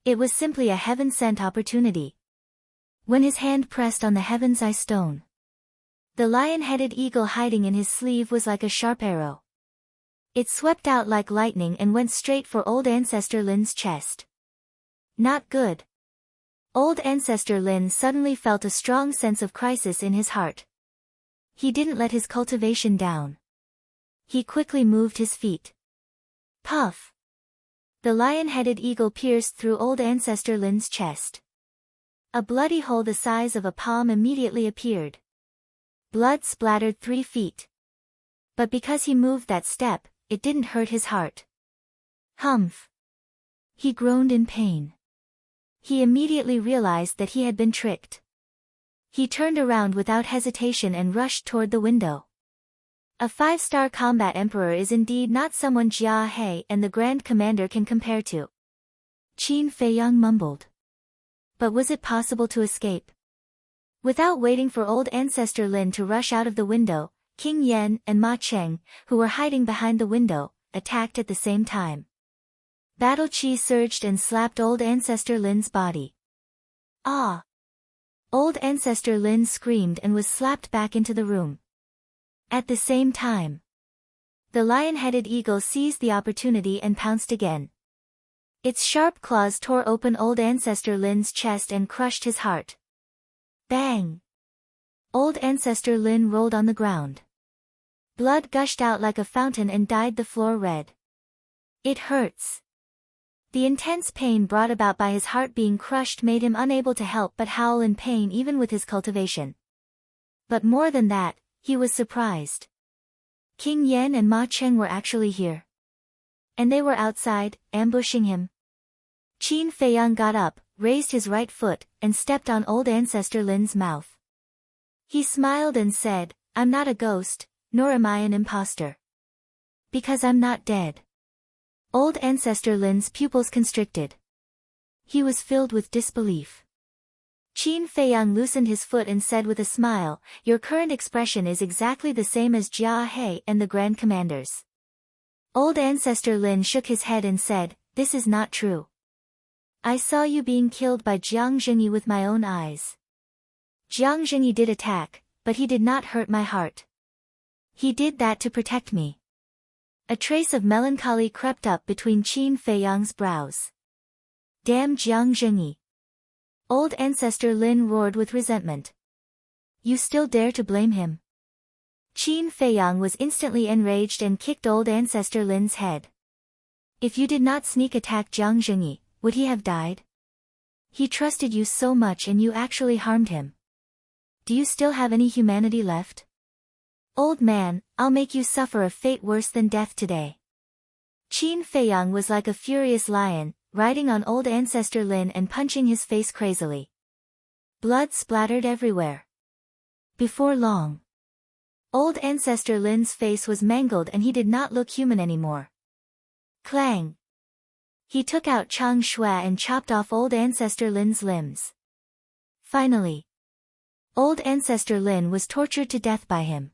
It was simply a heaven-sent opportunity. When his hand pressed on the Heaven's Eye stone, the lion-headed eagle hiding in his sleeve was like a sharp arrow. It swept out like lightning and went straight for old Ancestor Lin's chest. Not good. Old Ancestor Lin suddenly felt a strong sense of crisis in his heart. He didn't let his cultivation down. He quickly moved his feet. Puff! The lion-headed eagle pierced through old Ancestor Lin's chest. A bloody hole the size of a palm immediately appeared. Blood splattered 3 feet. But because he moved that step, it didn't hurt his heart. Humph! He groaned in pain. He immediately realized that he had been tricked. He turned around without hesitation and rushed toward the window. A 5-star combat emperor is indeed not someone Jia He and the Grand Commander can compare to. Qin Feiyang mumbled. But was it possible to escape? Without waiting for old ancestor Lin to rush out of the window, King Yan and Ma Cheng, who were hiding behind the window, attacked at the same time. Battle chi surged and slapped old ancestor Lin's body. Ah! Old ancestor Lin screamed and was slapped back into the room. At the same time, the lion-headed eagle seized the opportunity and pounced again. Its sharp claws tore open old ancestor Lin's chest and crushed his heart. Bang! Old ancestor Lin rolled on the ground. Blood gushed out like a fountain and dyed the floor red. It hurts. The intense pain brought about by his heart being crushed made him unable to help but howl in pain even with his cultivation. But more than that, he was surprised. King Yan and Ma Cheng were actually here. And they were outside, ambushing him. Qin Feiyang got up, raised his right foot, and stepped on old ancestor Lin's mouth. He smiled and said, "I'm not a ghost, nor am I an imposter. Because I'm not dead." Old ancestor Lin's pupils constricted. He was filled with disbelief. Qin Feiyang loosened his foot and said with a smile, "Your current expression is exactly the same as Jia He and the Grand Commanders." Old ancestor Lin shook his head and said, "This is not true. I saw you being killed by Jiang Zhengyi with my own eyes. Jiang Zhengyi did attack, but he did not hurt my heart. He did that to protect me." A trace of melancholy crept up between Qin Feiyang's brows. "Damn Jiang Zhengyi!" Old ancestor Lin roared with resentment. "You still dare to blame him?" Qin Feiyang was instantly enraged and kicked old ancestor Lin's head. "If you did not sneak attack Jiang Zhengyi, would he have died? He trusted you so much and you actually harmed him. Do you still have any humanity left? Old man, I'll make you suffer a fate worse than death today." Qin Feiyang was like a furious lion, riding on old ancestor Lin and punching his face crazily. Blood splattered everywhere. Before long, old ancestor Lin's face was mangled and he did not look human anymore. Clang! He took out Chang Shui and chopped off old ancestor Lin's limbs. Finally, old ancestor Lin was tortured to death by him.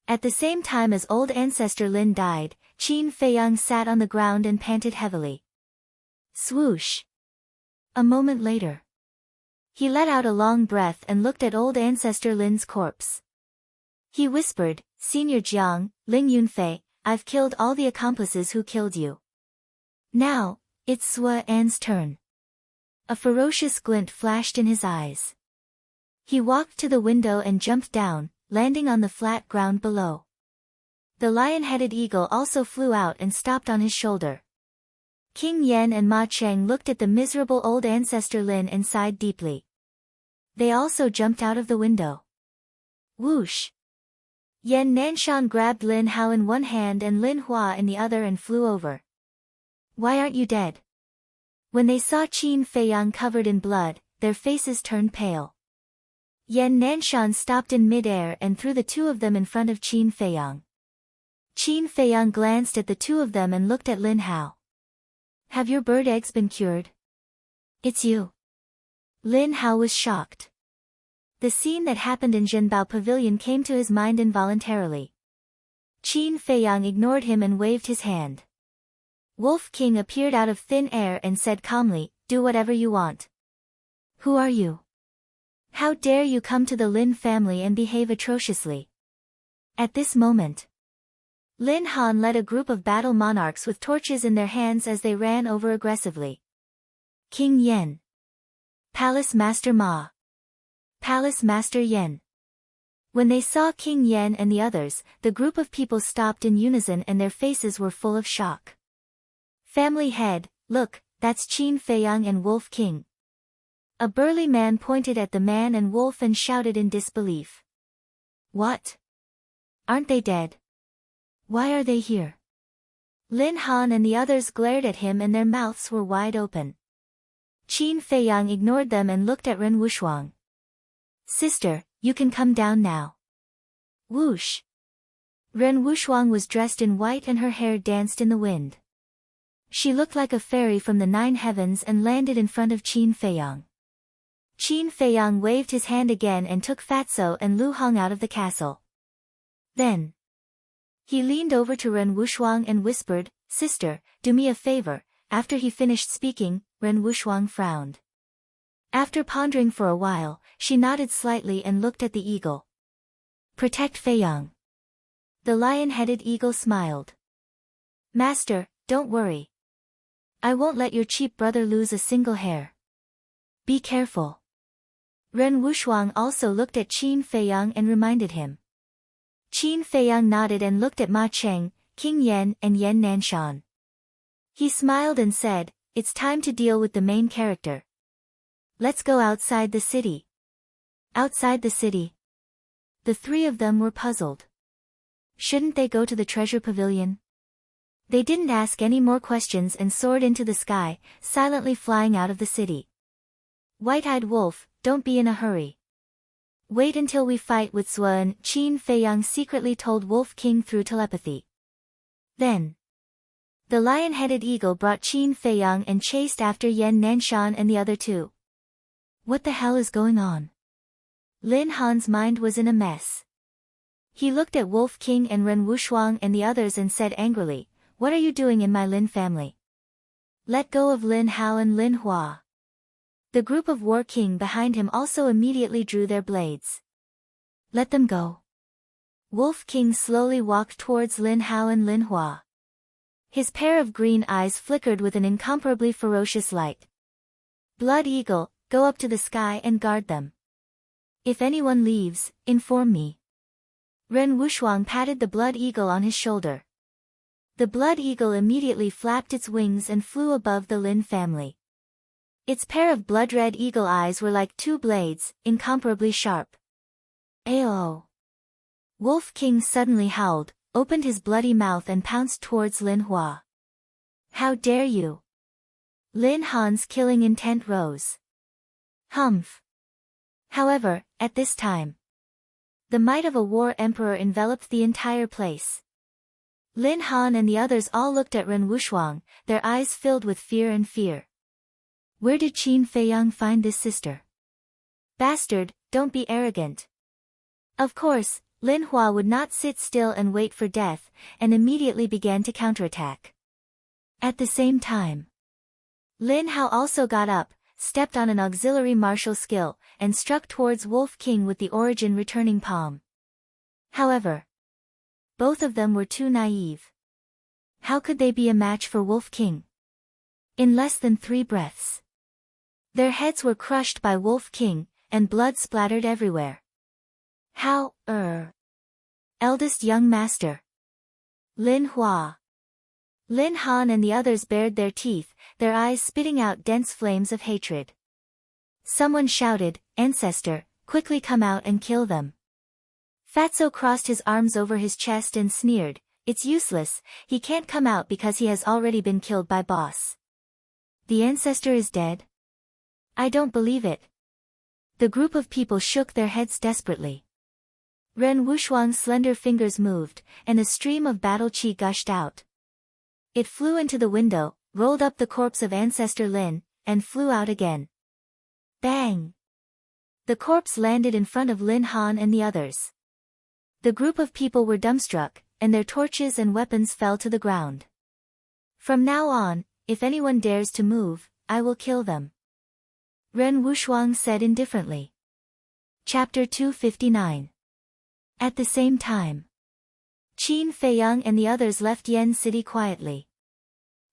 At the same time as old ancestor Lin died, Qin Feiyang sat on the ground and panted heavily. Swoosh! A moment later, he let out a long breath and looked at old ancestor Lin's corpse. He whispered, "Senior Jiang, Ling Yunfei, I've killed all the accomplices who killed you. Now, it's Sua An's turn." A ferocious glint flashed in his eyes. He walked to the window and jumped down, landing on the flat ground below. The lion-headed eagle also flew out and stopped on his shoulder. King Yan and Ma Cheng looked at the miserable old ancestor Lin and sighed deeply. They also jumped out of the window. Whoosh! Yan Nanshan grabbed Lin Hao in one hand and Lin Hua in the other and flew over. "Why aren't you dead?" When they saw Qin Feiyang covered in blood, their faces turned pale. Yan Nanshan stopped in mid-air and threw the two of them in front of Qin Feiyang. Qin Feiyang glanced at the two of them and looked at Lin Hao. "Have your bird eggs been cured?" "It's you." Lin Hao was shocked. The scene that happened in Zhenbao Pavilion came to his mind involuntarily. Qin Feiyang ignored him and waved his hand. Wolf King appeared out of thin air and said calmly, "Do whatever you want." "Who are you? How dare you come to the Lin family and behave atrociously?" At this moment, Lin Han led a group of battle monarchs with torches in their hands as they ran over aggressively. King Yan, Palace Master Ma, Palace Master Yan. When they saw King Yan and the others, the group of people stopped in unison and their faces were full of shock. "Family head, look, that's Qin Feiyang and Wolf King." A burly man pointed at the man and wolf and shouted in disbelief. "What? Aren't they dead? Why are they here?" Lin Han and the others glared at him and their mouths were wide open. Qin Feiyang ignored them and looked at Ren Wushuang. "Sister, you can come down now." Whoosh! Ren Wuxuang was dressed in white and her hair danced in the wind. She looked like a fairy from the 9 heavens and landed in front of Qin Feiyang. Qin Feiyang waved his hand again and took Fatso and Lu Hong out of the castle. Then he leaned over to Ren Wuxuang and whispered, "Sister, do me a favor." After he finished speaking, Ren Wuxuang frowned. After pondering for a while, she nodded slightly and looked at the eagle. "Protect Feiyang." The lion-headed eagle smiled. "Master, don't worry. I won't let your cheap brother lose a single hair. Be careful." Ren Wuxuang also looked at Qin Feiyang and reminded him. Qin Feiyang nodded and looked at Ma Cheng, King Yan and Yan Nanshan. He smiled and said, "It's time to deal with the main character. Let's go outside the city." Outside the city. The 3 of them were puzzled. Shouldn't they go to the treasure pavilion? They didn't ask any more questions and soared into the sky, silently flying out of the city. "White-eyed wolf, don't be in a hurry. Wait until we fight with Suan," Qin Feiyang secretly told Wolf King through telepathy. Then the lion-headed eagle brought Qin Feiyang and chased after Yan Nanshan and the other 2. What the hell is going on? Lin Han's mind was in a mess. He looked at Wolf King and Ren Wuxuang and the others and said angrily, "What are you doing in my Lin family? Let go of Lin Hao and Lin Hua." The group of War King behind him also immediately drew their blades. "Let them go." Wolf King slowly walked towards Lin Hao and Lin Hua. His pair of green eyes flickered with an incomparably ferocious light. "Blood Eagle, go up to the sky and guard them. If anyone leaves, inform me." Ren Wuxuang patted the Blood Eagle on his shoulder. The Blood Eagle immediately flapped its wings and flew above the Lin family. Its pair of blood-red eagle eyes were like 2 blades, incomparably sharp. "Ayo!" Wolf King suddenly howled, opened his bloody mouth and pounced towards Lin Hua. "How dare you!" Lin Han's killing intent rose. Humph! However, at this time, the might of a war emperor enveloped the entire place. Lin Han and the others all looked at Ren Wuxuang, their eyes filled with fear. Where did Qin Feiyang find this sister? "Bastard, don't be arrogant." Of course, Lin Hua would not sit still and wait for death, and immediately began to counterattack. At the same time, Lin Hao also got up, stepped on an auxiliary martial skill, and struck towards Wolf King with the origin returning palm. However, both of them were too naive. How could they be a match for Wolf King? In less than 3 breaths, their heads were crushed by Wolf King, and blood splattered everywhere. "How, eldest young master." Lin Hua. Lin Han and the others bared their teeth, their eyes spitting out dense flames of hatred. Someone shouted, "Ancestor, quickly come out and kill them." Fatso crossed his arms over his chest and sneered, "It's useless, he can't come out because he has already been killed by boss." "The ancestor is dead?" "I don't believe it." The group of people shook their heads desperately. Ren Wuxuang's slender fingers moved, and a stream of battle chi gushed out. It flew into the window, rolled up the corpse of Ancestor Lin, and flew out again. Bang! The corpse landed in front of Lin Han and the others. The group of people were dumbstruck, and their torches and weapons fell to the ground. "From now on, if anyone dares to move, I will kill them," Ren Wuxuang said indifferently. Chapter 259. At the same time, Qin Feiyang and the others left Yen City quietly.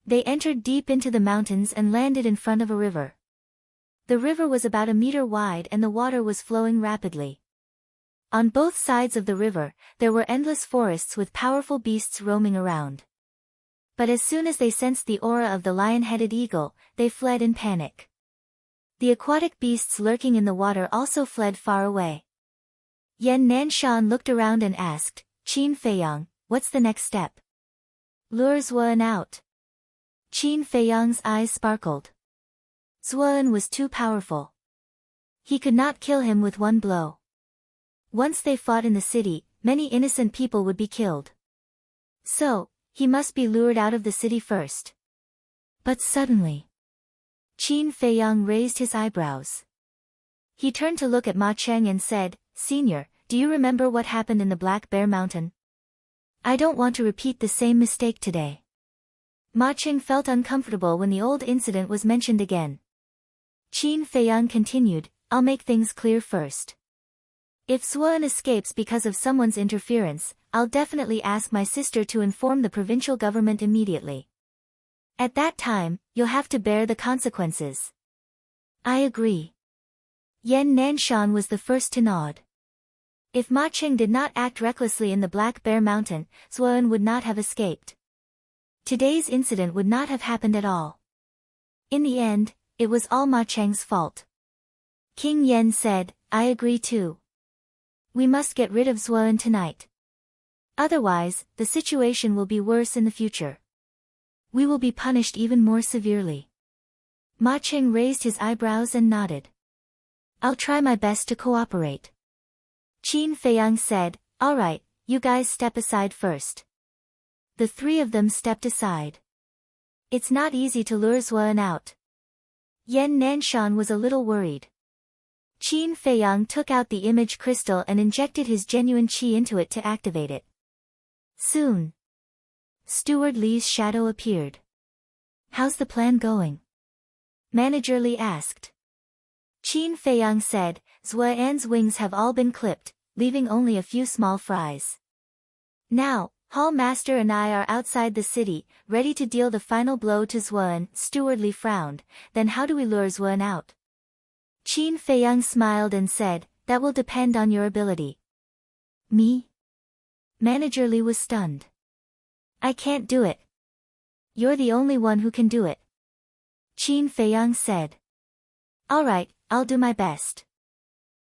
They entered deep into the mountains and landed in front of a river. The river was about 1 meter wide and the water was flowing rapidly. On both sides of the river, there were endless forests with powerful beasts roaming around. But as soon as they sensed the aura of the lion-headed eagle, they fled in panic. The aquatic beasts lurking in the water also fled far away. Yan Nanshan looked around and asked, "Qin Feiyang, what's the next step?" "Lure Zuan out." Qin Feiyang's eyes sparkled. Zuan was too powerful. He could not kill him with one blow. Once they fought in the city, many innocent people would be killed. So, he must be lured out of the city first. But suddenly, Qin Feiyang raised his eyebrows. He turned to look at Ma Cheng and said, "Senior, do you remember what happened in the Black Bear Mountain? I don't want to repeat the same mistake today." Ma Cheng felt uncomfortable when the old incident was mentioned again. Qin Feiyang continued, "I'll make things clear first. If Suan escapes because of someone's interference, I'll definitely ask my sister to inform the provincial government immediately. At that time, you'll have to bear the consequences." "I agree." Yan Nanshan was the first to nod. If Ma Cheng did not act recklessly in the Black Bear Mountain, Suan would not have escaped. Today's incident would not have happened at all. In the end, it was all Ma Cheng's fault. King Yen said, "I agree too. We must get rid of Suan tonight. Otherwise, the situation will be worse in the future. We will be punished even more severely." Ma Cheng raised his eyebrows and nodded. "I'll try my best to cooperate." Qin Feiyang said, "All right, you guys step aside first." The three of them stepped aside. It's not easy to lure Suan out. Yan Nanshan was a little worried. Qin Feiyang took out the image crystal and injected his genuine qi into it to activate it. Soon, Steward Li's shadow appeared. "How's the plan going?" Manager Li asked. Qin Feiyang said, "Zuan's wings have all been clipped, leaving only a few small fries. Now, Hall Master and I are outside the city, ready to deal the final blow to Zuan." Steward Li frowned. "Then how do we lure Zuan out?" Qin Feiyang smiled and said, "That will depend on your ability." "Me?" Manager Li was stunned. "I can't do it." "You're the only one who can do it," Qin Feiyang said. "All right, I'll do my best."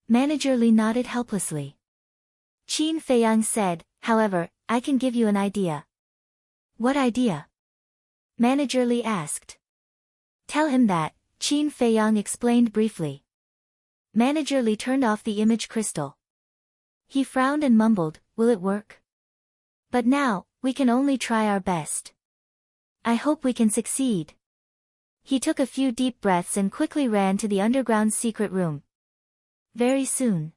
Manager Li nodded helplessly. Qin Feiyang said, "However, I can give you an idea." "What idea?" Manager Li asked. "Tell him that," Qin Feiyang explained briefly. Manager Li turned off the image crystal. He frowned and mumbled, "Will it work? But now, we can only try our best. I hope we can succeed." He took a few deep breaths and quickly ran to the underground secret room. Very soon,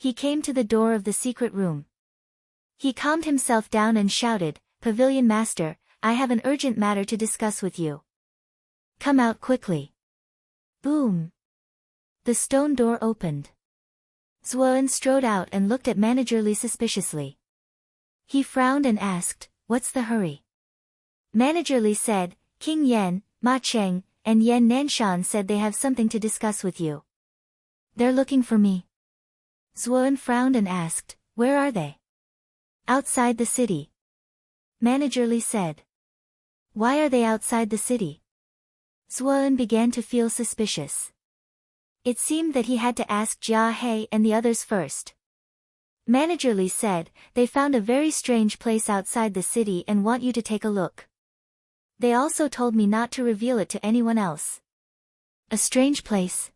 he came to the door of the secret room. He calmed himself down and shouted, "Pavilion Master, I have an urgent matter to discuss with you. Come out quickly." Boom! The stone door opened. Zuan strode out and looked at Manager Li suspiciously. He frowned and asked, "What's the hurry?" Manager Li said, "King Yen, Ma Cheng, and Yan Nanshan said they have something to discuss with you. They're looking for me." Zuan frowned and asked, "Where are they?" "Outside the city," Manager Li said. "Why are they outside the city?" Zuan began to feel suspicious. It seemed that he had to ask Jia He and the others first. Manager Li said, "They found a very strange place outside the city and want you to take a look. They also told me not to reveal it to anyone else." "A strange place?"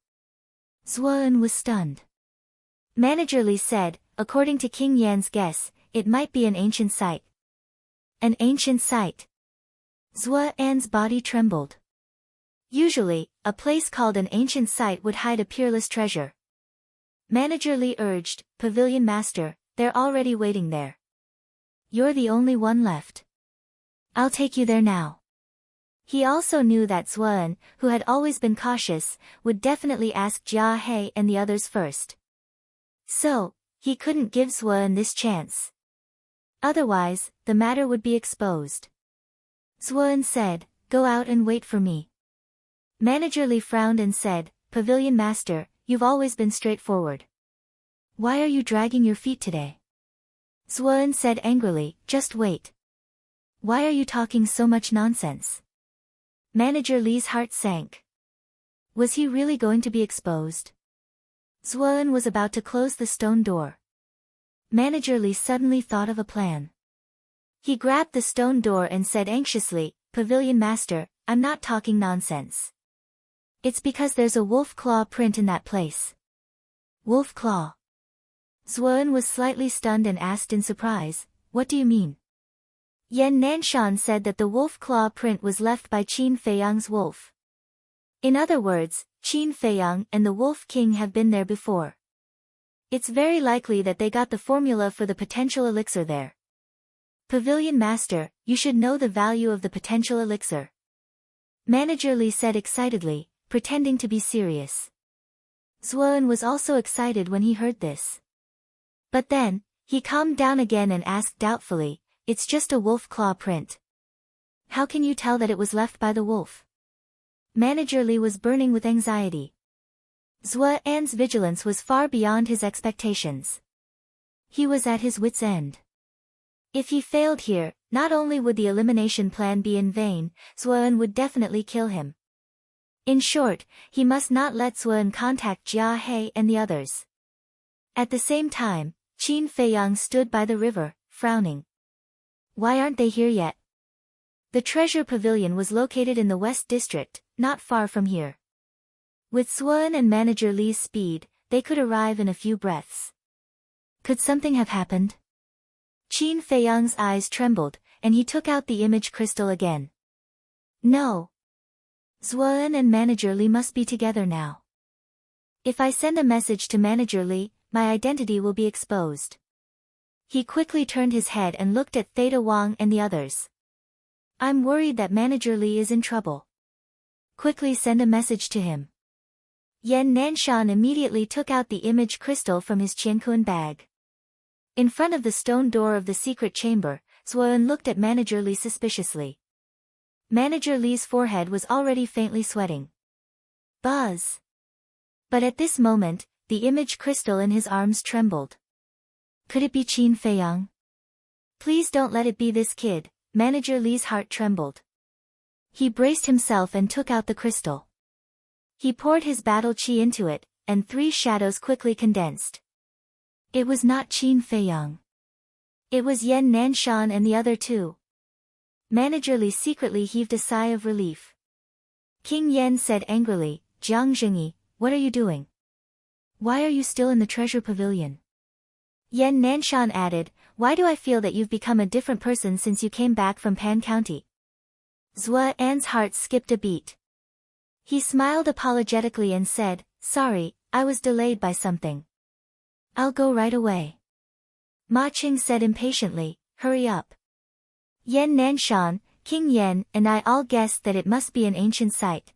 Zuan was stunned. Manager Li said, "According to King Yan's guess, it might be an ancient site." "An ancient site?" Zuan's body trembled. Usually, a place called an ancient site would hide a peerless treasure. Manager Li urged, "Pavilion Master, they're already waiting there. You're the only one left. I'll take you there now." He also knew that Zuan, who had always been cautious, would definitely ask Jia He and the others first. So, he couldn't give Zuan this chance. Otherwise, the matter would be exposed. Zuan said, "Go out and wait for me." Manager Li frowned and said, "Pavilion Master, you've always been straightforward. Why are you dragging your feet today?" Zuan said angrily, "Just wait. Why are you talking so much nonsense?" Manager Li's heart sank. Was he really going to be exposed? Zuan was about to close the stone door. Manager Li suddenly thought of a plan. He grabbed the stone door and said anxiously, "Pavilion Master, I'm not talking nonsense. It's because there's a wolf claw print in that place." "Wolf claw?" Zuan was slightly stunned and asked in surprise, "What do you mean?" Yan Nanshan said that the wolf claw print was left by Qin Feiyang's wolf. In other words, Qin Feiyang and the Wolf King have been there before. It's very likely that they got the formula for the potential elixir there. Pavilion Master, you should know the value of the potential elixir. Manager Li said excitedly, pretending to be serious. Zuan was also excited when he heard this. But then, he calmed down again and asked doubtfully, "It's just a wolf claw print. How can you tell that it was left by the wolf?" Manager Li was burning with anxiety. Zuan's vigilance was far beyond his expectations. He was at his wit's end. If he failed here, not only would the elimination plan be in vain, Zuan would definitely kill him. In short, he must not let Zuan contact Jia He and the others. At the same time, Qin Feiyang stood by the river, frowning. Why aren't they here yet? The treasure pavilion was located in the West District, not far from here. With Zuan and Manager Li's speed, they could arrive in a few breaths. Could something have happened? Qin Feiyang's eyes trembled, and he took out the image crystal again. No. Zuan and Manager Li must be together now. If I send a message to Manager Li, my identity will be exposed. He quickly turned his head and looked at Theta Wang and the others. I'm worried that Manager Li is in trouble. Quickly send a message to him. Yan Nanshan immediately took out the image crystal from his Qianquan bag. In front of the stone door of the secret chamber, Zuan looked at Manager Li suspiciously. Manager Li's forehead was already faintly sweating. Buzz! But at this moment, the image crystal in his arms trembled. Could it be Qin Feiyang? Please don't let it be this kid. Manager Li's heart trembled. He braced himself and took out the crystal. He poured his battle chi into it, and 3 shadows quickly condensed. It was not Qin Feiyang. It was Yan Nanshan and the other 2. Manager Li secretly heaved a sigh of relief. King Yan said angrily, "Jiang Zhengyi, what are you doing? Why are you still in the treasure pavilion?" Yan Nanshan added, "Why do I feel that you've become a different person since you came back from Pan County?" Zuan's heart skipped a beat. He smiled apologetically and said, "Sorry, I was delayed by something. I'll go right away." Ma Qing said impatiently, "Hurry up." Yan Nanshan, King Yan, and I all guessed that it must be an ancient site.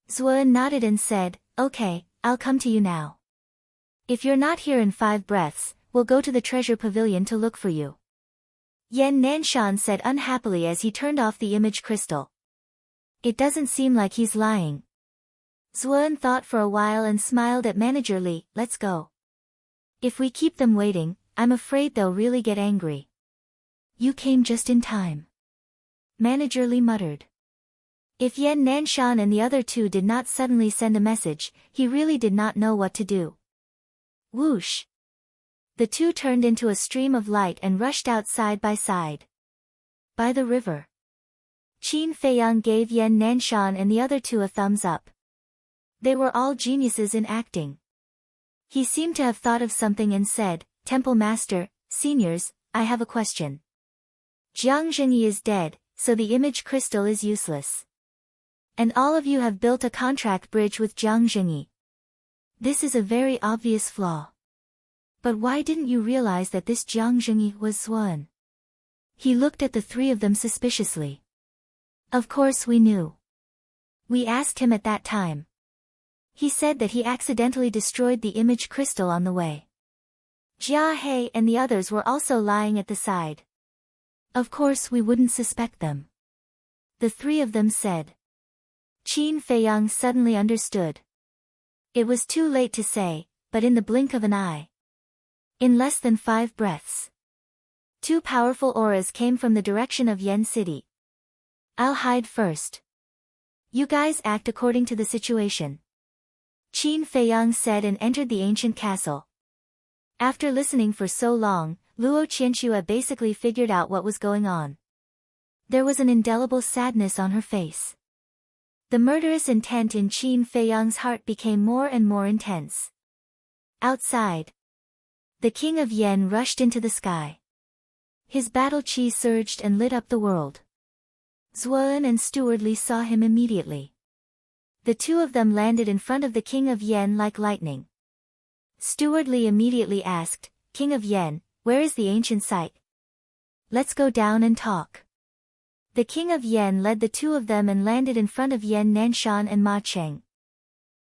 Zuan nodded and said, "Okay, I'll come to you now. If you're not here in 5 breaths, we'll go to the treasure pavilion to look for you." Yan Nanshan said unhappily as he turned off the image crystal. It doesn't seem like he's lying. Zuan thought for a while and smiled at Manager Li, "Let's go. If we keep them waiting, I'm afraid they'll really get angry." "You came just in time," Manager Li muttered. If Yan Nanshan and the other 2 did not suddenly send a message, he really did not know what to do. Whoosh! The 2 turned into a stream of light and rushed out side by side. By the river. Qin Feiyang gave Yan Nanshan and the other 2 a thumbs up. They were all geniuses in acting. He seemed to have thought of something and said, "Temple Master, seniors, I have a question. Jiang Zhengyi is dead, so the image crystal is useless. And all of you have built a contract bridge with Jiang Zhengyi. This is a very obvious flaw. But why didn't you realize that this Jiang Zhengyi was Zuan?" He looked at the 3 of them suspiciously. "Of course we knew. We asked him at that time. He said that he accidentally destroyed the image crystal on the way. Jia He and the others were also lying at the side. Of course we wouldn't suspect them," the 3 of them said. Qin Feiyang suddenly understood. It was too late to say, but in the blink of an eye. In less than 5 breaths. 2 powerful auras came from the direction of Yen City. "I'll hide first. You guys act according to the situation," Qin Feiyang said and entered the ancient castle. After listening for so long, Luo Qianxue basically figured out what was going on. There was an indelible sadness on her face. The murderous intent in Qin Feiyang's heart became more and more intense. Outside. The king of Yen rushed into the sky. His battle chi surged and lit up the world. Zuan and Stewardly saw him immediately. The two of them landed in front of the king of Yen like lightning. Stewardly immediately asked, "King of Yen, where is the ancient site? Let's go down and talk." The king of Yen led the two of them and landed in front of Yen Nanshan and Ma Cheng.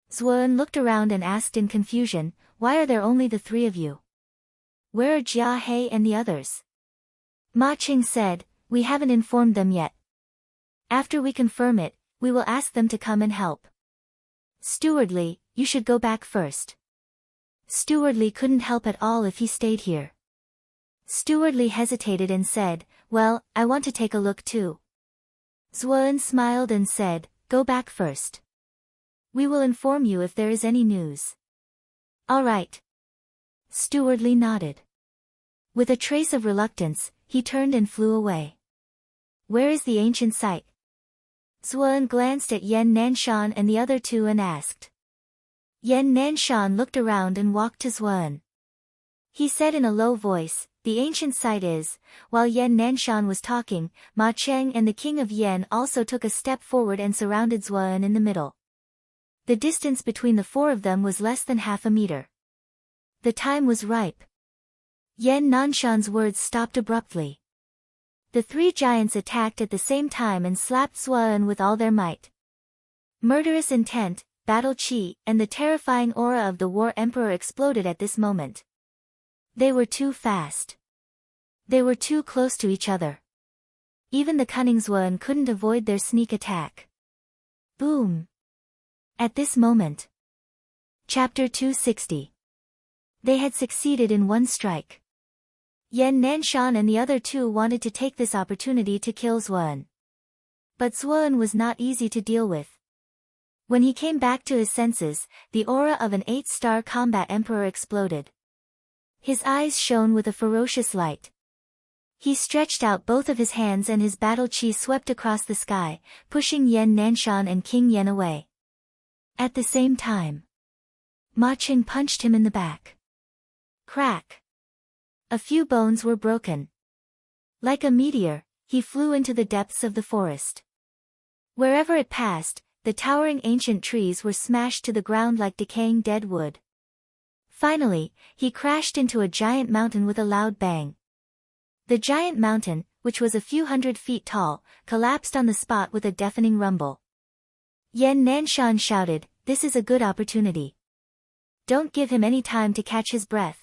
Zuan looked around and asked in confusion, "Why are there only the three of you? Where are Jia He and the others?" Ma Cheng said, "We haven't informed them yet. After we confirm it, we will ask them to come and help." "Stewardly, you should go back first." Stewardly couldn't help at all if he stayed here. Stewardly hesitated and said, "Well, I want to take a look too." Zuan smiled and said, "Go back first. We will inform you if there is any news." "All right." Stewardly nodded. With a trace of reluctance, he turned and flew away. "Where is the ancient site?" Zuan glanced at Yen Nanshan and the other two and asked. Yen Nanshan looked around and walked to Zuan. He said in a low voice, "The ancient site is." While Yen Nanshan was talking, Ma Cheng and the king of Yen also took a step forward and surrounded Zuan in the middle. The distance between the four of them was less than half a meter. The time was ripe. Yen Nanshan's words stopped abruptly. The three giants attacked at the same time and slapped Zuan with all their might. Murderous intent, battle chi, and the terrifying aura of the War Emperor exploded at this moment. They were too fast. They were too close to each other. Even the cunning Zuan couldn't avoid their sneak attack. Boom! At this moment. Chapter 260. They had succeeded in one strike. Yen Nanshan and the other two wanted to take this opportunity to kill Zuan. But Zuan was not easy to deal with. When he came back to his senses, the aura of an 8-star combat emperor exploded. His eyes shone with a ferocious light. He stretched out both of his hands and his battle chi swept across the sky, pushing Yen Nanshan and King Yen away. At the same time, Ma Cheng punched him in the back. Crack! A few bones were broken. Like a meteor, he flew into the depths of the forest. Wherever it passed, the towering ancient trees were smashed to the ground like decaying dead wood. Finally, he crashed into a giant mountain with a loud bang. The giant mountain, which was a few hundred feet tall, collapsed on the spot with a deafening rumble. Yen Nanshan shouted, "This is a good opportunity. Don't give him any time to catch his breath."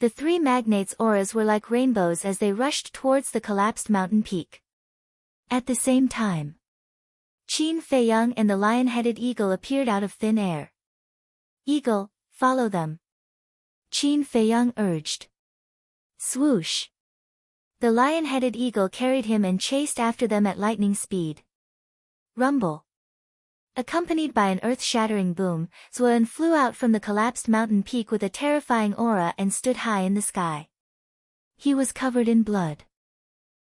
The three magnates' auras were like rainbows as they rushed towards the collapsed mountain peak. At the same time, Qin Feiyang and the lion-headed eagle appeared out of thin air. "Eagle, follow them," Qin Feiyang urged. Swoosh! The lion-headed eagle carried him and chased after them at lightning speed. Rumble! Accompanied by an earth-shattering boom, Zuan flew out from the collapsed mountain peak with a terrifying aura and stood high in the sky. He was covered in blood.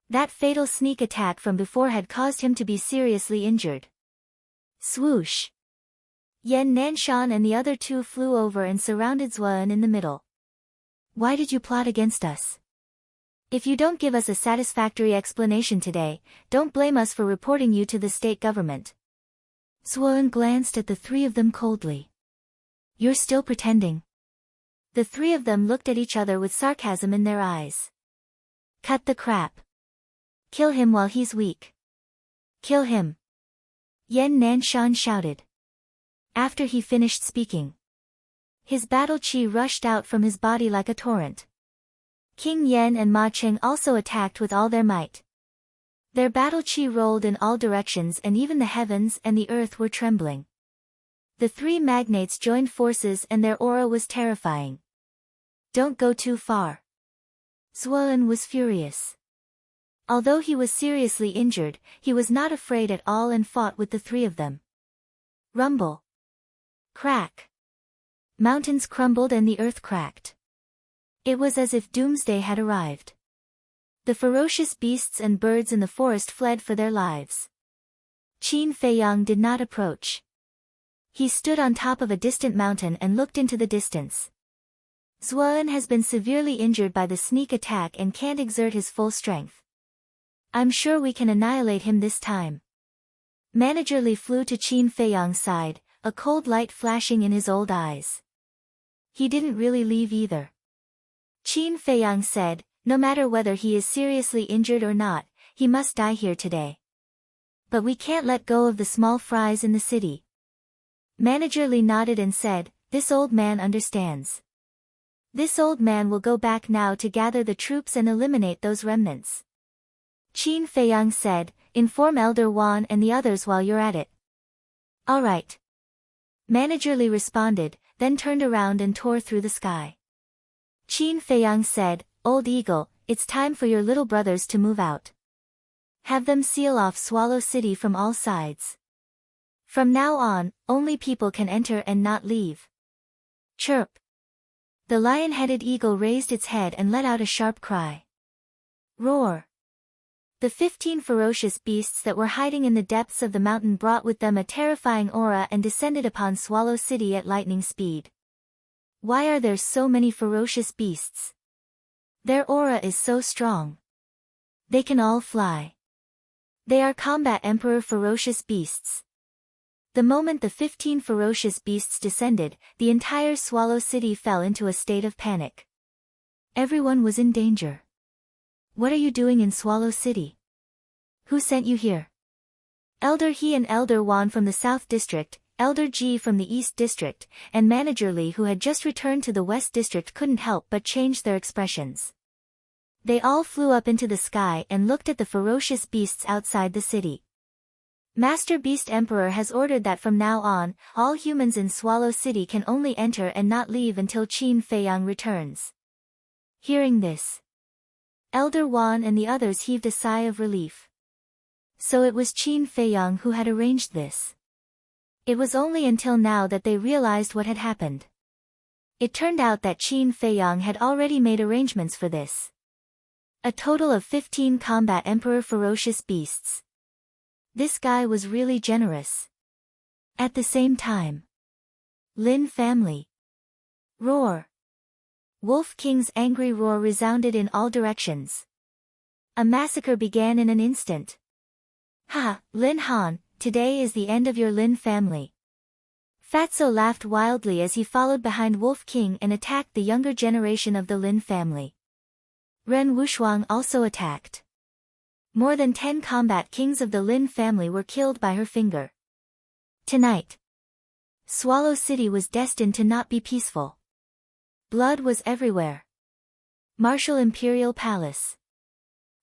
That fatal sneak attack from before had caused him to be seriously injured. Swoosh! Yen Nanshan and the other two flew over and surrounded Zuan in the middle. "Why did you plot against us? If you don't give us a satisfactory explanation today, don't blame us for reporting you to the state government." Zuan glanced at the three of them coldly. "You're still pretending." The three of them looked at each other with sarcasm in their eyes. "Cut the crap. Kill him while he's weak. Kill him!" Yen Nanshan shouted. After he finished speaking, his battle chi rushed out from his body like a torrent. King Yen and Ma Cheng also attacked with all their might. Their battle chi rolled in all directions and even the heavens and the earth were trembling. The three magnates joined forces and their aura was terrifying. "Don't go too far." Zuan was furious. Although he was seriously injured, he was not afraid at all and fought with the three of them. Rumble! Crack! Mountains crumbled and the earth cracked. It was as if doomsday had arrived. The ferocious beasts and birds in the forest fled for their lives. Qin Feiyang did not approach. He stood on top of a distant mountain and looked into the distance. Zuan has been severely injured by the sneak attack and can't exert his full strength. I'm sure we can annihilate him this time. Manager Li flew to Qin Feiyang's side, a cold light flashing in his old eyes. He didn't really leave either. Qin Feiyang said, no matter whether he is seriously injured or not, he must die here today. But we can't let go of the small fries in the city. Manager Li nodded and said, this old man understands. This old man will go back now to gather the troops and eliminate those remnants. Qin Feiyang said, inform Elder Wan and the others while you're at it. All right. Manager Li responded, then turned around and tore through the sky. Qin Feiyang said, Old Eagle, it's time for your little brothers to move out. Have them seal off Swallow City from all sides. From now on, only people can enter and not leave. Chirp. The lion-headed eagle raised its head and let out a sharp cry. Roar. The 15 ferocious beasts that were hiding in the depths of the mountain brought with them a terrifying aura and descended upon Swallow City at lightning speed. Why are there so many ferocious beasts? Their aura is so strong. They can all fly. They are Combat Emperor ferocious beasts. The moment the 15 ferocious beasts descended, the entire Swallow City fell into a state of panic. Everyone was in danger. What are you doing in Swallow City? Who sent you here? Elder He and Elder Wan from the South District, Elder Ji from the East District, and Manager Li who had just returned to the West District couldn't help but change their expressions. They all flew up into the sky and looked at the ferocious beasts outside the city. Master Beast Emperor has ordered that from now on, all humans in Swallow City can only enter and not leave until Qin Feiyang returns. Hearing this, Elder Wan and the others heaved a sigh of relief. So it was Qin Feiyang who had arranged this. It was only until now that they realized what had happened. It turned out that Qin Feiyang had already made arrangements for this. A total of 15 Combat Emperor ferocious beasts. This guy was really generous. At the same time, Lin family. Roar. Wolf King's angry roar resounded in all directions. A massacre began in an instant. Ha, Lin Han, today is the end of your Lin family. Fatso laughed wildly as he followed behind Wolf King and attacked the younger generation of the Lin family. Ren Wushuang also attacked. More than 10 combat kings of the Lin family were killed by her finger. Tonight, Swallow City was destined to not be peaceful. Blood was everywhere. Martial Imperial Palace.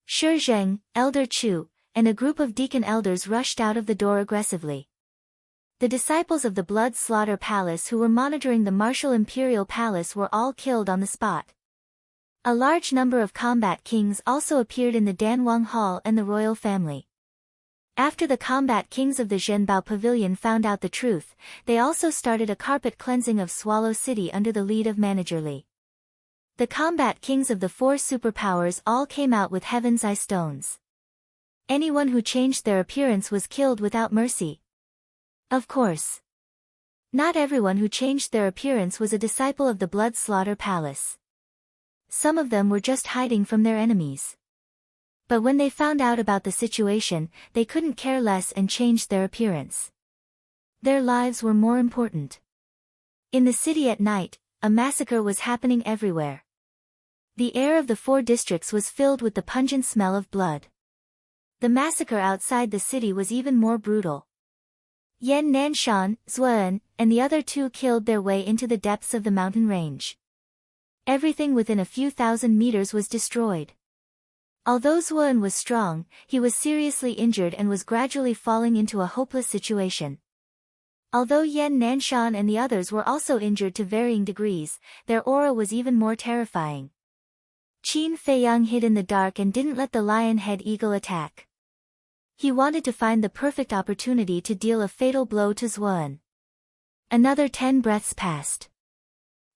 Shi Zheng, Elder Chu, and a group of deacon elders rushed out of the door aggressively. The disciples of the Blood Slaughter Palace who were monitoring the Martial Imperial Palace were all killed on the spot. A large number of combat kings also appeared in the Danwang Hall and the royal family. After the combat kings of the Zhenbao Pavilion found out the truth, they also started a carpet cleansing of Swallow City under the lead of Manager Li. The combat kings of the 4 superpowers all came out with Heaven's Eye stones. Anyone who changed their appearance was killed without mercy. Of course, not everyone who changed their appearance was a disciple of the Blood Slaughter Palace. Some of them were just hiding from their enemies. But when they found out about the situation, they couldn't care less and changed their appearance. Their lives were more important. In the city at night, a massacre was happening everywhere. The air of the 4 districts was filled with the pungent smell of blood. The massacre outside the city was even more brutal. Yan Nanshan, Zuan, and the other 2 killed their way into the depths of the mountain range. Everything within a few thousand meters was destroyed. Although Zuan was strong, he was seriously injured and was gradually falling into a hopeless situation. Although Yan Nanshan and the others were also injured to varying degrees, their aura was even more terrifying. Qin Feiyang hid in the dark and didn't let the lion-head eagle attack. He wanted to find the perfect opportunity to deal a fatal blow to Zuan. Another 10 breaths passed.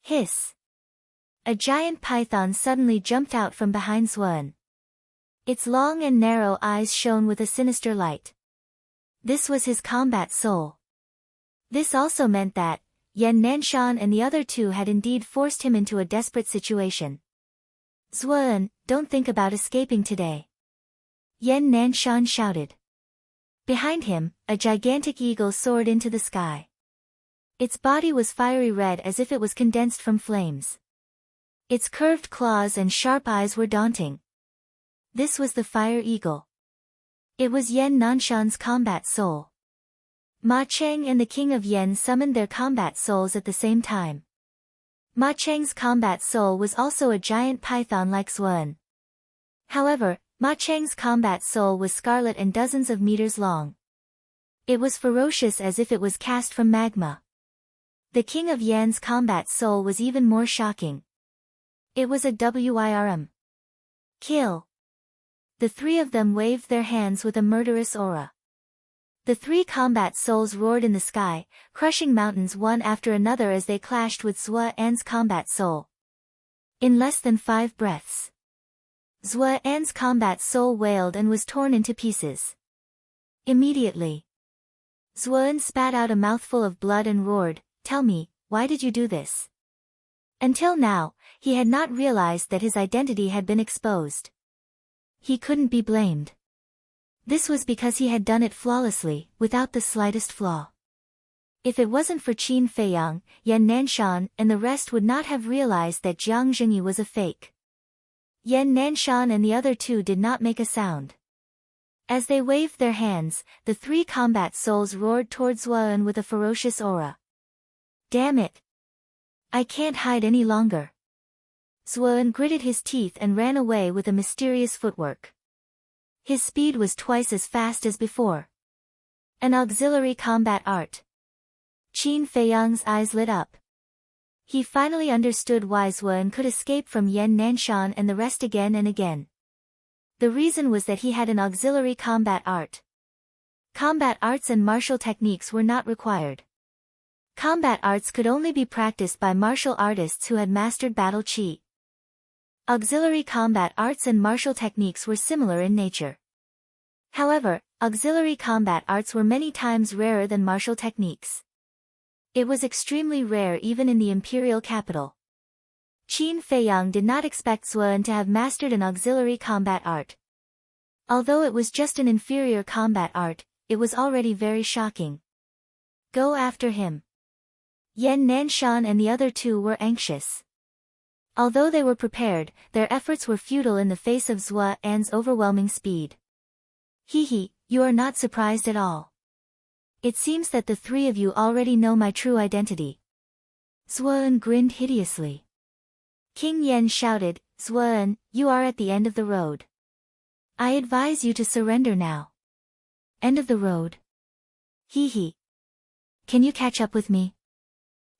Hiss. A giant python suddenly jumped out from behind Zuan. Its long and narrow eyes shone with a sinister light. This was his combat soul. This also meant that, Yan Nanshan and the other two had indeed forced him into a desperate situation. Zuan, don't think about escaping today. Yan Nanshan shouted. Behind him, a gigantic eagle soared into the sky. Its body was fiery red as if it was condensed from flames. Its curved claws and sharp eyes were daunting. This was the fire eagle. It was Yan Nanshan's combat soul. Ma Cheng and the king of Yen summoned their combat souls at the same time. Ma Cheng's combat soul was also a giant python like Zuan. However, Ma Cheng's combat soul was scarlet and dozens of meters long. It was ferocious as if it was cast from magma. The king of Yan's combat soul was even more shocking. It was a Wyrm. Kill. The three of them waved their hands with a murderous aura. The three combat souls roared in the sky, crushing mountains one after another as they clashed with Zuan's combat soul. In less than 5 breaths, Zuan's combat soul wailed and was torn into pieces. Immediately, Zuan spat out a mouthful of blood and roared, "Tell me, why did you do this?" Until now, he had not realized that his identity had been exposed. He couldn't be blamed. This was because he had done it flawlessly, without the slightest flaw. If it wasn't for Qin Feiyang, Yan Nanshan and the rest would not have realized that Jiang Zhengyi was a fake. Yan Nanshan and the other two did not make a sound. As they waved their hands, the three combat souls roared towards Zuan with a ferocious aura. Damn it! I can't hide any longer. Zuan gritted his teeth and ran away with a mysterious footwork. His speed was twice as fast as before. An auxiliary combat art. Qin Feiyang's eyes lit up. He finally understood why Zuan could escape from Yan Nanshan and the rest again and again. The reason was that he had an auxiliary combat art. Combat arts and martial techniques were not required. Combat arts could only be practiced by martial artists who had mastered battle chi. Auxiliary combat arts and martial techniques were similar in nature. However, auxiliary combat arts were many times rarer than martial techniques. It was extremely rare even in the imperial capital. Qin Feiyang did not expect Zuan to have mastered an auxiliary combat art. Although it was just an inferior combat art, it was already very shocking. Go after him. Yan Nanshan and the other two were anxious. Although they were prepared, their efforts were futile in the face of Zuan's overwhelming speed. Hehe, you are not surprised at all. It seems that the three of you already know my true identity. Zuan grinned hideously. King Yen shouted, Zuan, you are at the end of the road. I advise you to surrender now. End of the road? Hehe. Can you catch up with me?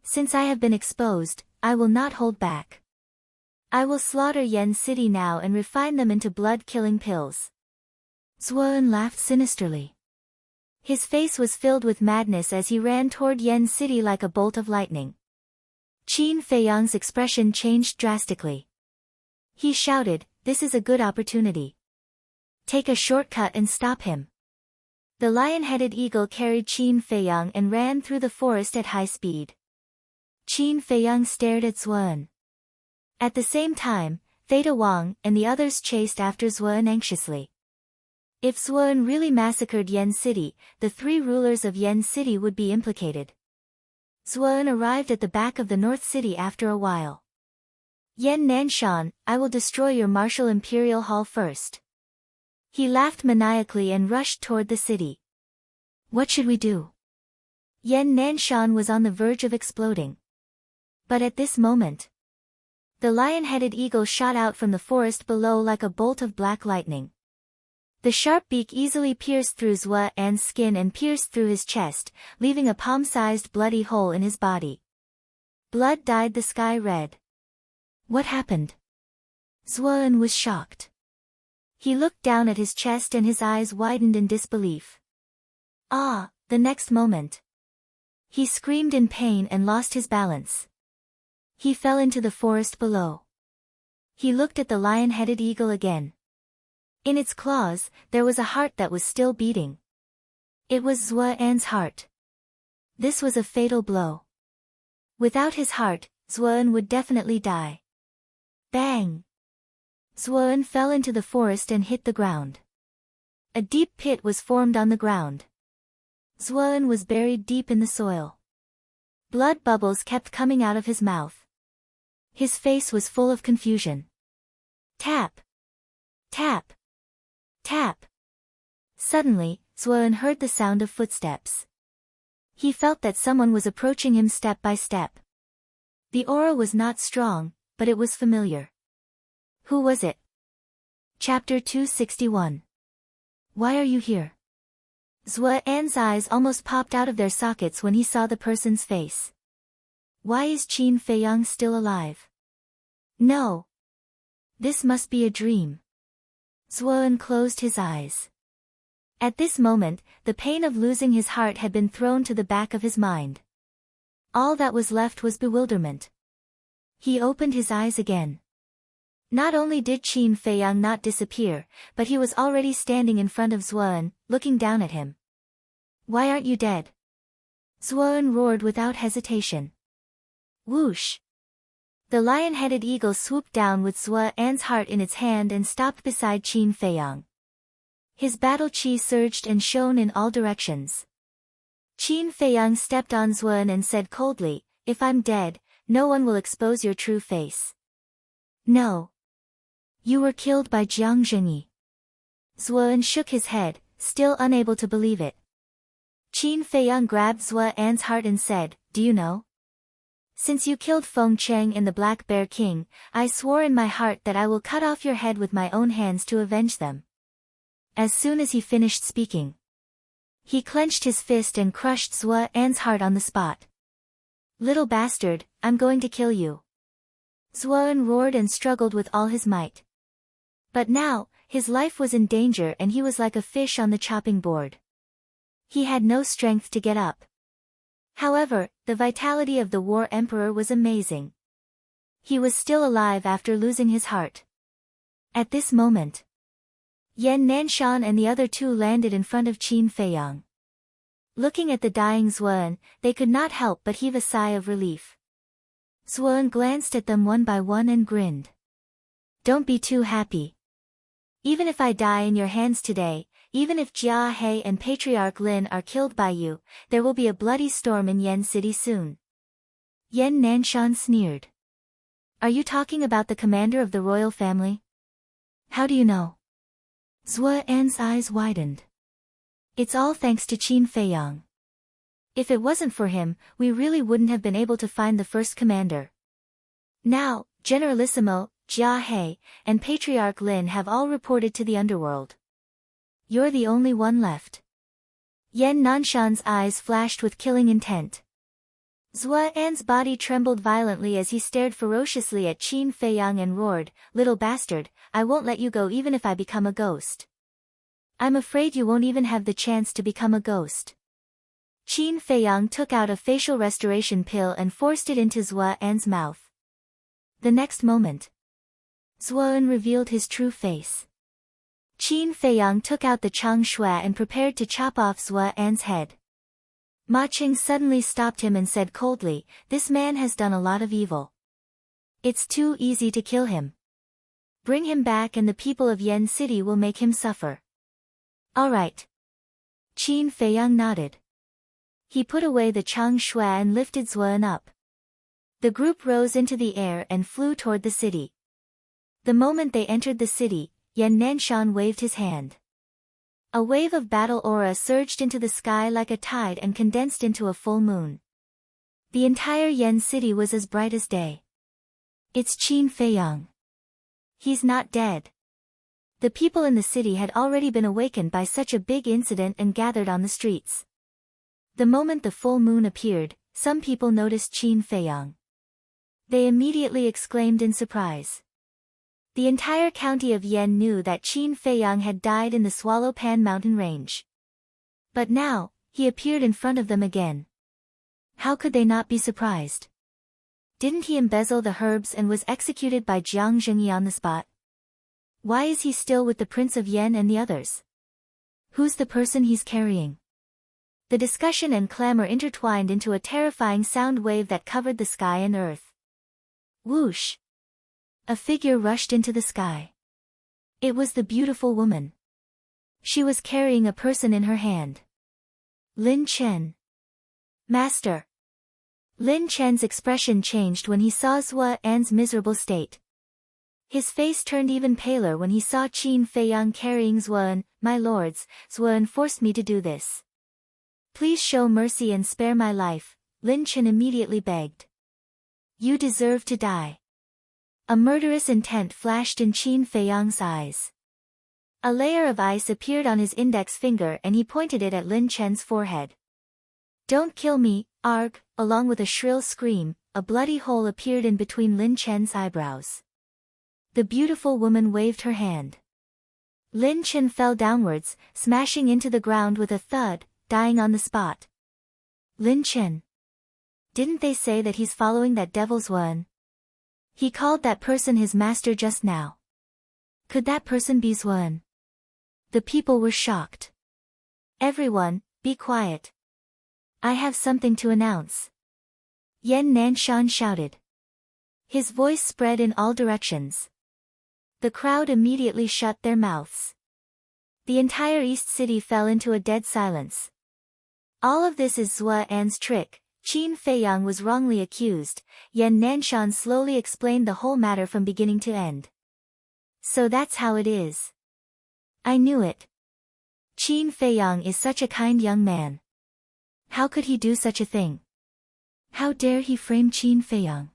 Since I have been exposed, I will not hold back. I will slaughter Yen City now and refine them into blood-killing pills. Zuan laughed sinisterly. His face was filled with madness as he ran toward Yen City like a bolt of lightning. Qin Feiyang's expression changed drastically. He shouted, this is a good opportunity. Take a shortcut and stop him. The lion-headed eagle carried Qin Feiyang and ran through the forest at high speed. Qin Feiyang stared at Zuan. At the same time, Theta Wang and the others chased after Zuan anxiously. If Zuan really massacred Yen City, the three rulers of Yen City would be implicated. Zuan arrived at the back of the North City after a while. Yan Nanshan, I will destroy your martial imperial hall first. He laughed maniacally and rushed toward the city. What should we do? Yan Nanshan was on the verge of exploding. But at this moment, the lion-headed eagle shot out from the forest below like a bolt of black lightning. The sharp beak easily pierced through Zuan's skin and pierced through his chest, leaving a palm-sized bloody hole in his body. Blood dyed the sky red. What happened? Zuan was shocked. He looked down at his chest and his eyes widened in disbelief. Ah, the next moment. He screamed in pain and lost his balance. He fell into the forest below. He looked at the lion-headed eagle again. In its claws, there was a heart that was still beating. It was Zuan's heart. This was a fatal blow. Without his heart, Zuan would definitely die. Bang! Zuan fell into the forest and hit the ground. A deep pit was formed on the ground. Zuan was buried deep in the soil. Blood bubbles kept coming out of his mouth. His face was full of confusion. Tap! Tap! Tap! Suddenly, Zuan heard the sound of footsteps. He felt that someone was approaching him step by step. The aura was not strong, but it was familiar. Who was it? Chapter 261. Why are you here? Zuan's eyes almost popped out of their sockets when he saw the person's face. Why is Qin Feiyang still alive? No. This must be a dream. Zuan closed his eyes. At this moment, the pain of losing his heart had been thrown to the back of his mind. All that was left was bewilderment. He opened his eyes again. Not only did Qin Feiyang not disappear, but he was already standing in front of Zuan, looking down at him. Why aren't you dead? Zuan roared without hesitation. Whoosh! The lion-headed eagle swooped down with Zuan's heart in its hand and stopped beside Qin Feiyang. His battle chi surged and shone in all directions. Qin Feiyang stepped on Zuan and said coldly, "If I'm dead, no one will expose your true face." No. You were killed by Jiang Zhengyi. Zuan shook his head, still unable to believe it. Qin Feiyang grabbed Zuan's heart and said, "Do you know? Since you killed Feng Cheng and the Black Bear King, I swore in my heart that I will cut off your head with my own hands to avenge them." As soon as he finished speaking, he clenched his fist and crushed Zuan's heart on the spot. "Little bastard, I'm going to kill you." Zuan roared and struggled with all his might. But now, his life was in danger and he was like a fish on the chopping board. He had no strength to get up. However, the vitality of the War Emperor was amazing. He was still alive after losing his heart. At this moment, Yan Nanshan and the other two landed in front of Qin Feiyang. Looking at the dying Zuan, they could not help but heave a sigh of relief. Zuan glanced at them one by one and grinned. "Don't be too happy. Even if I die in your hands today, even if Jia He and Patriarch Lin are killed by you, there will be a bloody storm in Yen City soon." Yan Nanshan sneered. "Are you talking about the commander of the royal family? How do you know?" Zuan's eyes widened. "It's all thanks to Qin Feiyang. If it wasn't for him, we really wouldn't have been able to find the first commander. Now, Generalissimo, Jia He, and Patriarch Lin have all reported to the underworld. You're the only one left." Yan Nanshan's eyes flashed with killing intent. Zuan's body trembled violently as he stared ferociously at Qin Feiyang and roared, "Little bastard, I won't let you go even if I become a ghost. I'm afraid you won't even have the chance to become a ghost." Qin Feiyang took out a facial restoration pill and forced it into Zuan's mouth. The next moment, Zuan revealed his true face. Qin Feiyang took out the Chang Shui and prepared to chop off Zuan's head. Ma Qing suddenly stopped him and said coldly, "This man has done a lot of evil. It's too easy to kill him. Bring him back and the people of Yen City will make him suffer." "All right." Qin Feiyang nodded. He put away the Chang Shui and lifted Zuan up. The group rose into the air and flew toward the city. The moment they entered the city, Yan Nanshan waved his hand. A wave of battle aura surged into the sky like a tide and condensed into a full moon. The entire Yen City was as bright as day. "It's Qin Feiyang. He's not dead." The people in the city had already been awakened by such a big incident and gathered on the streets. The moment the full moon appeared, some people noticed Qin Feiyang. They immediately exclaimed in surprise. The entire county of Yen knew that Qin Feiyang had died in the Swallow Pan mountain range. But now, he appeared in front of them again. How could they not be surprised? Didn't he embezzle the herbs and was executed by Jiang Zhengyi on the spot? Why is he still with the Prince of Yen and the others? Who's the person he's carrying? The discussion and clamor intertwined into a terrifying sound wave that covered the sky and earth. Whoosh! A figure rushed into the sky. It was the beautiful woman. She was carrying a person in her hand. Lin Chen. Master. Lin Chen's expression changed when he saw Zhua An's miserable state. His face turned even paler when he saw Qin Feiyang carrying Zuan. My lords, Zuan forced me to do this. Please show mercy and spare my life, Lin Chen immediately begged. You deserve to die. A murderous intent flashed in Qin Feiyang's eyes. A layer of ice appeared on his index finger and he pointed it at Lin Chen's forehead. Don't kill me, arg! Along with a shrill scream, a bloody hole appeared in between Lin Chen's eyebrows. The beautiful woman waved her hand. Lin Chen fell downwards, smashing into the ground with a thud, dying on the spot. Lin Chen. Didn't they say that he's following that devil's one? He called that person his master just now. Could that person be Zuan? The people were shocked. Everyone, be quiet. I have something to announce. Yan Nanshan shouted. His voice spread in all directions. The crowd immediately shut their mouths. The entire East City fell into a dead silence. All of this is Zhua An's trick. Qin Feiyang was wrongly accused. Yan Nanshan slowly explained the whole matter from beginning to end. So that's how it is. I knew it. Qin Feiyang is such a kind young man. How could he do such a thing? How dare he frame Qin Feiyang?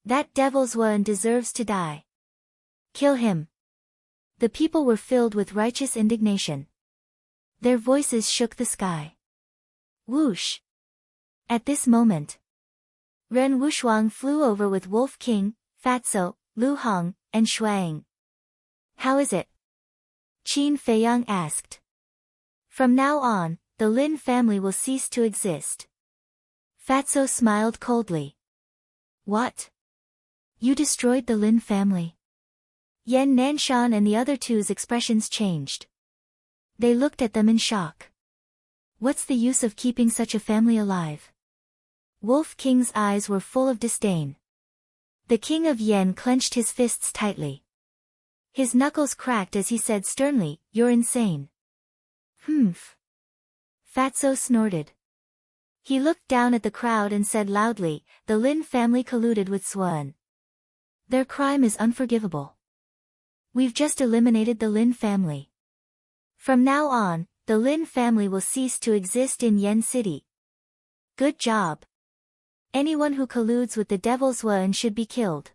That devil Zuan deserves to die. Kill him. The people were filled with righteous indignation. Their voices shook the sky. Whoosh! At this moment, Ren Wushuang flew over with Wolf King, Fatso, Lu Hong, and Shuang. How is it? Qin Feiyang asked. From now on, the Lin family will cease to exist. Fatso smiled coldly. What? You destroyed the Lin family? Yan Nanshan and the other two's expressions changed. They looked at them in shock. What's the use of keeping such a family alive? Wolf King's eyes were full of disdain. The King of Yen clenched his fists tightly. His knuckles cracked as he said sternly, You're insane. Humph. Fatso snorted. He looked down at the crowd and said loudly, The Lin family colluded with Zuan. Their crime is unforgivable. We've just eliminated the Lin family. From now on, the Lin family will cease to exist in Yen City. Good job. Anyone who colludes with the Devil Zuan should be killed.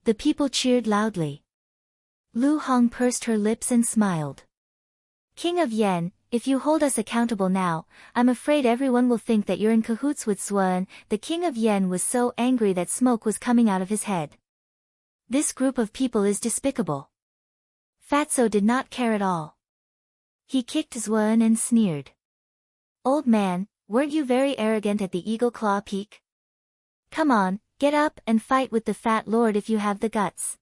The people cheered loudly. Lu Hong pursed her lips and smiled. King of Yen, if you hold us accountable now, I'm afraid everyone will think that you're in cahoots with Zuan. The King of Yen was so angry that smoke was coming out of his head. This group of people is despicable. Fatso did not care at all. He kicked Zuan and sneered. Old man, weren't you very arrogant at the Eagle Claw Peak? Come on, get up and fight with the Fat Lord if you have the guts.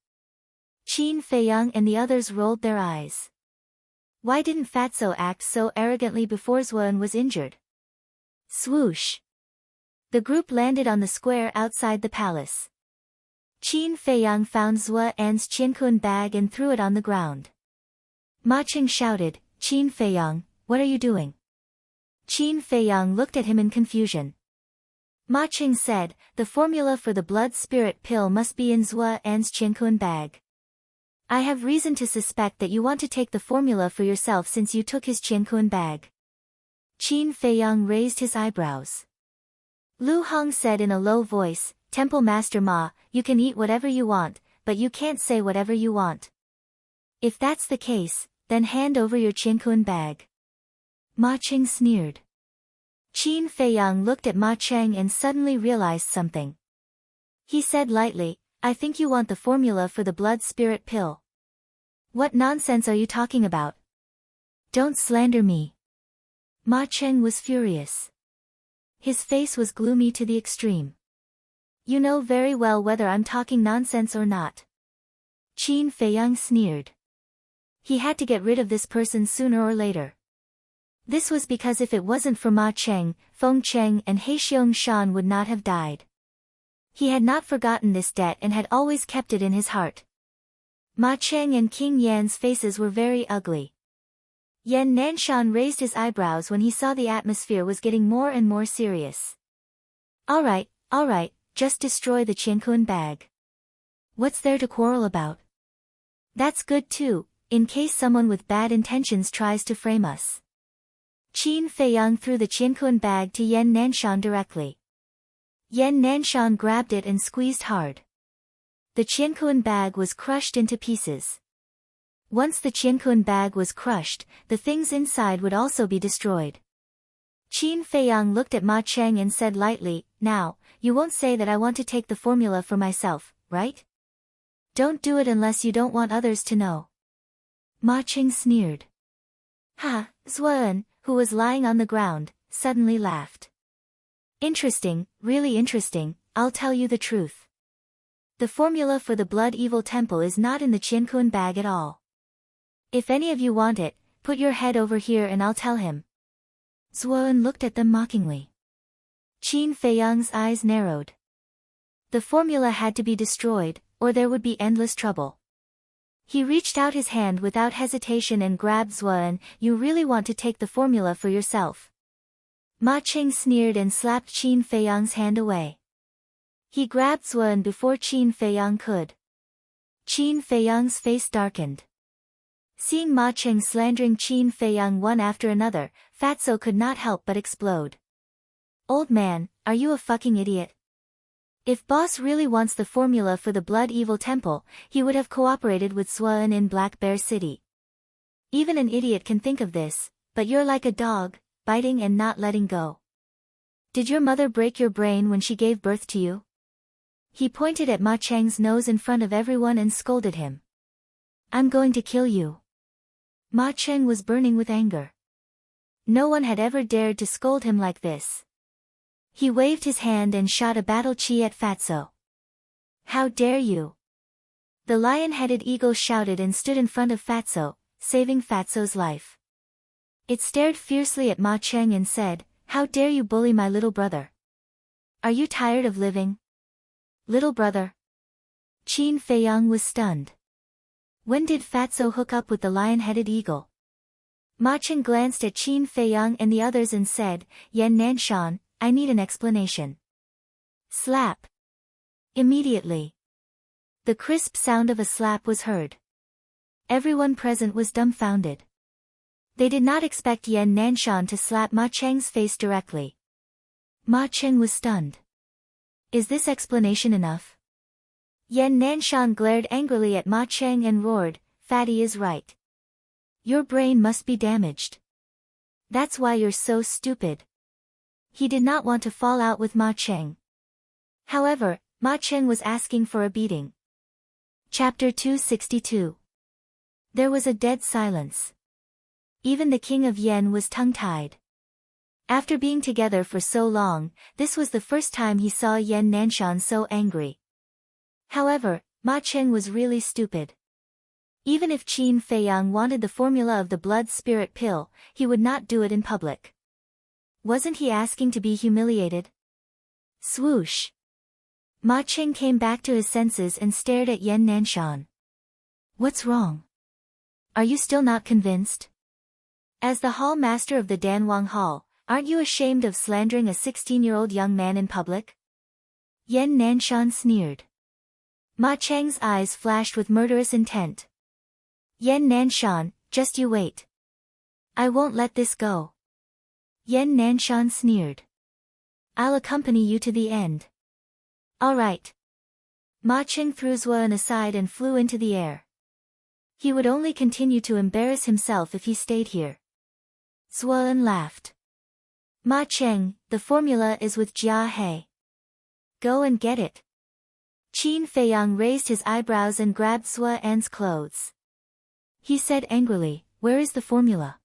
Qin Feiyang and the others rolled their eyes. Why didn't Fatso act so arrogantly before Zuan was injured? Swoosh! The group landed on the square outside the palace. Qin Feiyang found Zhua An's Qiankun bag and threw it on the ground. Ma Qing shouted, Qin Feiyang, what are you doing? Qin Feiyang looked at him in confusion. Ma Qing said, the formula for the blood spirit pill must be in Zhua An's Qiankun bag. I have reason to suspect that you want to take the formula for yourself since you took his Qiankun bag. Qin Feiyang raised his eyebrows. Lu Hong said in a low voice, Temple Master Ma, you can eat whatever you want, but you can't say whatever you want. If that's the case, then hand over your Qiankun bag. Ma Qing sneered. Qin Feiyang looked at Ma Cheng and suddenly realized something. He said lightly, I think you want the formula for the blood spirit pill. What nonsense are you talking about? Don't slander me. Ma Cheng was furious. His face was gloomy to the extreme. You know very well whether I'm talking nonsense or not. Qin Feiyang sneered. He had to get rid of this person sooner or later. This was because if it wasn't for Ma Cheng, Feng Cheng and Heixiong Shan would not have died. He had not forgotten this debt and had always kept it in his heart. Ma Cheng and King Yan's faces were very ugly. Yan Nanshan raised his eyebrows when he saw the atmosphere was getting more and more serious. All right, just destroy the Qiankun bag. What's there to quarrel about? That's good too, in case someone with bad intentions tries to frame us. Qin Feiyang threw the Qiankun bag to Yan Nanshan directly. Yan Nanshan grabbed it and squeezed hard. The Qiankun bag was crushed into pieces. Once the Qiankun bag was crushed, the things inside would also be destroyed. Qin Feiyang looked at Ma Cheng and said lightly, "Now, you won't say that I want to take the formula for myself, right? Don't do it unless you don't want others to know." Ma Cheng sneered. Ha, Zuan, who was lying on the ground, suddenly laughed. Interesting, really interesting, I'll tell you the truth. The formula for the Blood Evil Temple is not in the Qiankun bag at all. If any of you want it, put your head over here and I'll tell him. Zuan looked at them mockingly. Qin Feiyang's eyes narrowed. The formula had to be destroyed, or there would be endless trouble. He reached out his hand without hesitation and grabbed Zuan. "You really want to take the formula for yourself?" Ma Cheng sneered and slapped Qin Feiyang's hand away. He grabbed Zuan before Qin Feiyang could. Qin Feiyang's face darkened. Seeing Ma Cheng slandering Qin Feiyang one after another, Fatso could not help but explode. "Old man, are you a fucking idiot? If boss really wants the formula for the Blood Evil Temple, he would have cooperated with Zuan in Black Bear City. Even an idiot can think of this, but you're like a dog, biting and not letting go. Did your mother break your brain when she gave birth to you?" He pointed at Ma Cheng's nose in front of everyone and scolded him. "I'm going to kill you." Ma Cheng was burning with anger. No one had ever dared to scold him like this. He waved his hand and shot a battle chi at Fatso. "How dare you!" The lion-headed eagle shouted and stood in front of Fatso, saving Fatso's life. It stared fiercely at Ma Cheng and said, "How dare you bully my little brother? Are you tired of living? Little brother?" Qin Feiyang was stunned. When did Fatso hook up with the lion-headed eagle? Ma Cheng glanced at Qin Feiyang and the others and said, "Yan Nanshan, I need an explanation." Slap. Immediately. The crisp sound of a slap was heard. Everyone present was dumbfounded. They did not expect Yan Nanshan to slap Ma Cheng's face directly. Ma Cheng was stunned. Is this explanation enough? Yan Nanshan glared angrily at Ma Cheng and roared, "Fatty is right. Your brain must be damaged. That's why you're so stupid." He did not want to fall out with Ma Cheng. However, Ma Cheng was asking for a beating. Chapter 262. There was a dead silence. Even the king of Yen was tongue-tied. After being together for so long, this was the first time he saw Yan Nanshan so angry. However, Ma Cheng was really stupid. Even if Qin Feiyang wanted the formula of the blood spirit pill, he would not do it in public. Wasn't he asking to be humiliated? Swoosh. Ma Cheng came back to his senses and stared at Yan Nanshan. "What's wrong? Are you still not convinced? As the hall master of the Danwang Hall, aren't you ashamed of slandering a 16-year-old young man in public?" Yan Nanshan sneered. Ma Cheng's eyes flashed with murderous intent. "Yan Nanshan, just you wait. I won't let this go." Yan Nanshan sneered. "I'll accompany you to the end." "All right." Ma Cheng threw Zuan aside and flew into the air. He would only continue to embarrass himself if he stayed here. Zuan laughed. "Ma Cheng, the formula is with Jia He. Go and get it." Qin Feiyang raised his eyebrows and grabbed Zuan's clothes. He said angrily, "Where is the formula?"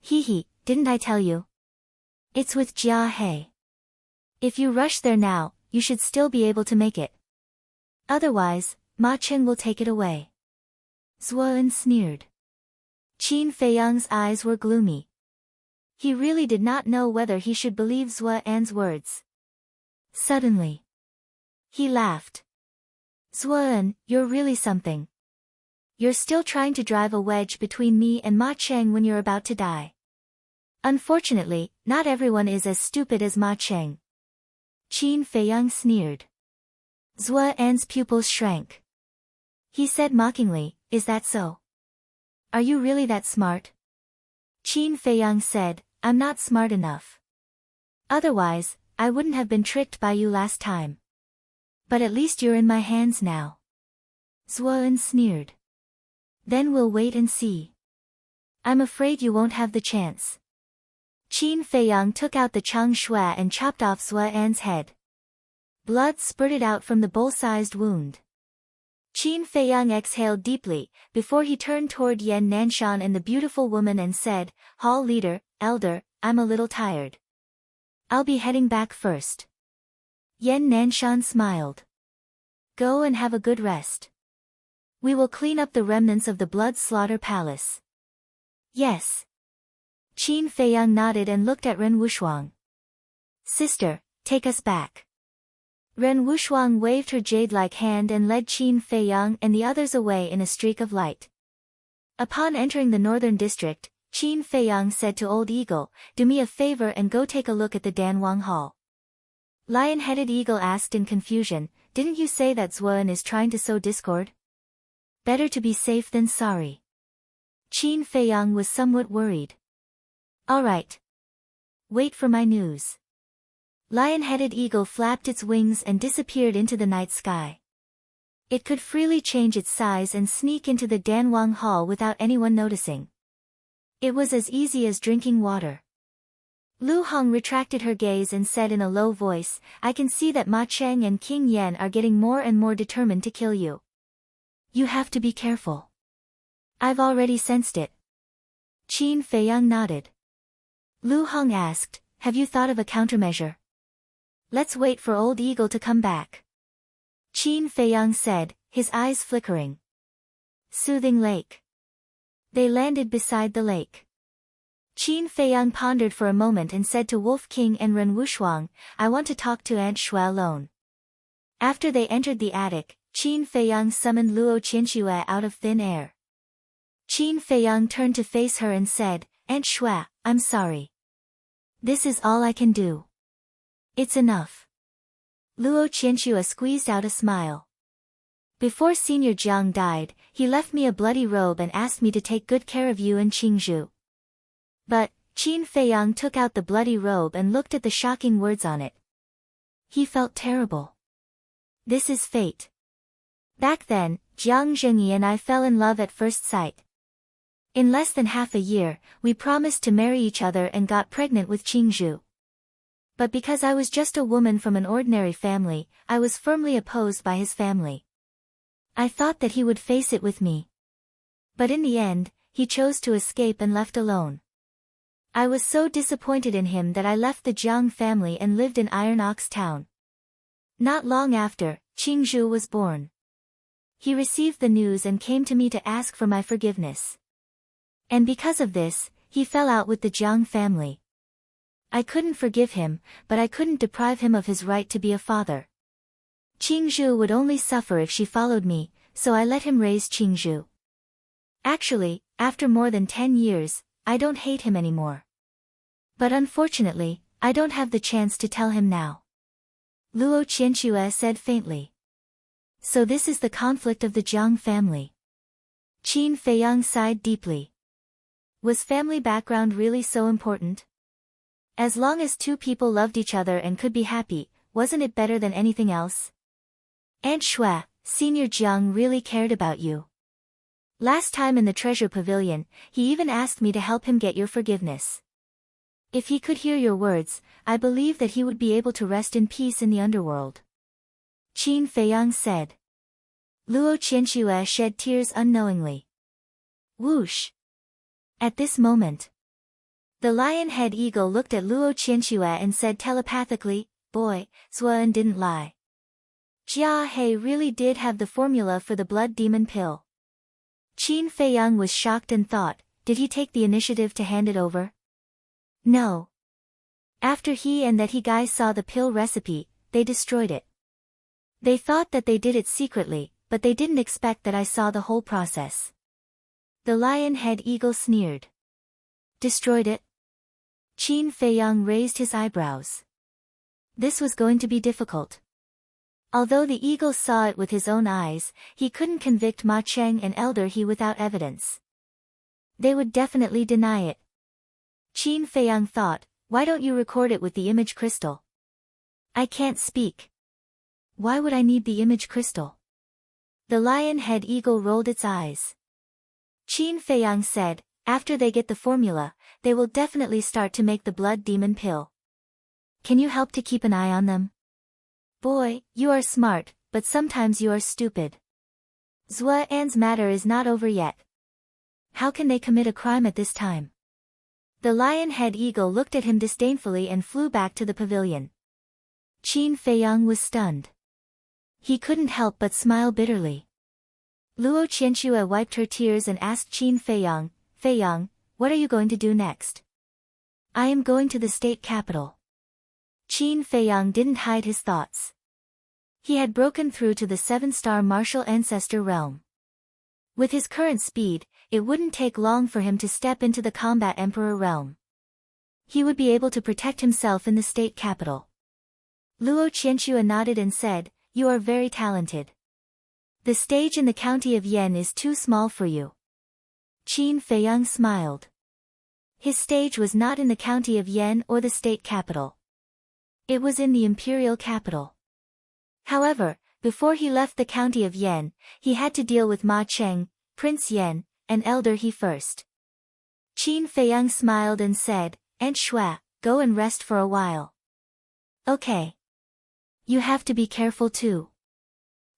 He, didn't I tell you? It's with Jia He. If you rush there now, you should still be able to make it. Otherwise, Ma Cheng will take it away." Zuan sneered. Qin Feiyang's eyes were gloomy. He really did not know whether he should believe Zuo-an's words. Suddenly, he laughed. Zuo-an, you're really something. You're still trying to drive a wedge between me and Ma Cheng when you're about to die. Unfortunately, not everyone is as stupid as Ma Cheng. Qin Feiyang sneered. Zuo-an's pupils shrank. He said mockingly, is that so? Are you really that smart? Qin Feiyang said, I'm not smart enough. Otherwise, I wouldn't have been tricked by you last time. But at least you're in my hands now. Zuo-an sneered. Then we'll wait and see. I'm afraid you won't have the chance. Qin Feiyang took out the Chang Shui and chopped off Zuo-an's head. Blood spurted out from the bowl-sized wound. Qin Feiyang exhaled deeply, before he turned toward Yan Nanshan and the beautiful woman and said, Hall leader, elder, I'm a little tired. I'll be heading back first. Yan Nanshan smiled. Go and have a good rest. We will clean up the remnants of the blood slaughter palace. Yes. Qin Feiyang nodded and looked at Ren Wushuang. Sister, take us back. Ren Wushuang waved her jade-like hand and led Qin Feiyang and the others away in a streak of light. Upon entering the northern district, Qin Feiyang said to Old Eagle, do me a favor and go take a look at the Danwang Hall. Lion-headed Eagle asked in confusion, didn't you say that Zuo-an is trying to sow discord? Better to be safe than sorry. Qin Feiyang was somewhat worried. All right. Wait for my news. Lion-headed Eagle flapped its wings and disappeared into the night sky. It could freely change its size and sneak into the Danwang Hall without anyone noticing. It was as easy as drinking water. Lu Hong retracted her gaze and said in a low voice, I can see that Ma Cheng and King Yan are getting more and more determined to kill you. You have to be careful. I've already sensed it. Qin Feiyang nodded. Lu Hong asked, have you thought of a countermeasure? Let's wait for Old Eagle to come back. Qin Feiyang said, his eyes flickering. Soothing Lake. They landed beside the lake. Qin Feiyang pondered for a moment and said to Wolf King and Ren Wushuang, I want to talk to Aunt Shui alone. After they entered the attic, Qin Feiyang summoned Luo Qianxue out of thin air. Qin Feiyang turned to face her and said, Aunt Shui, I'm sorry. This is all I can do. It's enough. Luo Qianxue squeezed out a smile. Before Senior Jiang died, he left me a bloody robe and asked me to take good care of you and Qingzhu. But, Qin Feiyang took out the bloody robe and looked at the shocking words on it. He felt terrible. This is fate. Back then, Jiang Zhengyi and I fell in love at first sight. In less than half a year, we promised to marry each other and got pregnant with Qingzhu. But because I was just a woman from an ordinary family, I was firmly opposed by his family. I thought that he would face it with me. But in the end, he chose to escape and left alone. I was so disappointed in him that I left the Jiang family and lived in Iron Ox Town. Not long after, Qingzhu was born. He received the news and came to me to ask for my forgiveness. And because of this, he fell out with the Jiang family. I couldn't forgive him, but I couldn't deprive him of his right to be a father. Qingzhu would only suffer if she followed me, so I let him raise Qingzhu. Actually, after more than 10 years, I don't hate him anymore. But unfortunately, I don't have the chance to tell him now. Luo Qianxue said faintly. So this is the conflict of the Jiang family. Qin Feiyang sighed deeply. Was family background really so important? As long as two people loved each other and could be happy, wasn't it better than anything else? Aunt Shui, Senior Jiang really cared about you. Last time in the treasure pavilion, he even asked me to help him get your forgiveness. If he could hear your words, I believe that he would be able to rest in peace in the underworld. Qin Feiyang said. Luo Qianxue shed tears unknowingly. Whoosh! At this moment, the lion-head eagle looked at Luo Qianxue and said telepathically, boy, Zuo-an didn't lie. Jia He really did have the formula for the blood demon pill. Qin Feiyang was shocked and thought, did he take the initiative to hand it over? No. After he and that he guy saw the pill recipe, they destroyed it. They thought that they did it secretly, but they didn't expect that I saw the whole process. The lion-head eagle sneered. Destroyed it? Qin Feiyang raised his eyebrows. This was going to be difficult. Although the eagle saw it with his own eyes, he couldn't convict Ma Cheng and Elder He without evidence. They would definitely deny it. Qin Feiyang thought, why don't you record it with the image crystal? I can't speak. Why would I need the image crystal? The lion-head eagle rolled its eyes. Qin Feiyang said, after they get the formula, they will definitely start to make the blood demon pill. Can you help to keep an eye on them? Boy, you are smart, but sometimes you are stupid. Zuo-An's matter is not over yet. How can they commit a crime at this time? The lion-head eagle looked at him disdainfully and flew back to the pavilion. Qin Feiyang was stunned. He couldn't help but smile bitterly. Luo Qianxue wiped her tears and asked Qin Feiyang, Feiyang, what are you going to do next? I am going to the state capital. Qin Feiyang didn't hide his thoughts. He had broken through to the 7-star martial ancestor realm. With his current speed, it wouldn't take long for him to step into the combat emperor realm. He would be able to protect himself in the state capital. Luo Qianxue nodded and said, you are very talented. The stage in the county of Yan is too small for you. Qin Feiyang smiled. His stage was not in the county of Yan or the state capital. It was in the imperial capital. However, before he left the county of Yan, he had to deal with Ma Cheng, Prince Yan, and Elder He first. Qin Feiyang smiled and said, Aunt Shua, go and rest for a while. Okay. You have to be careful too.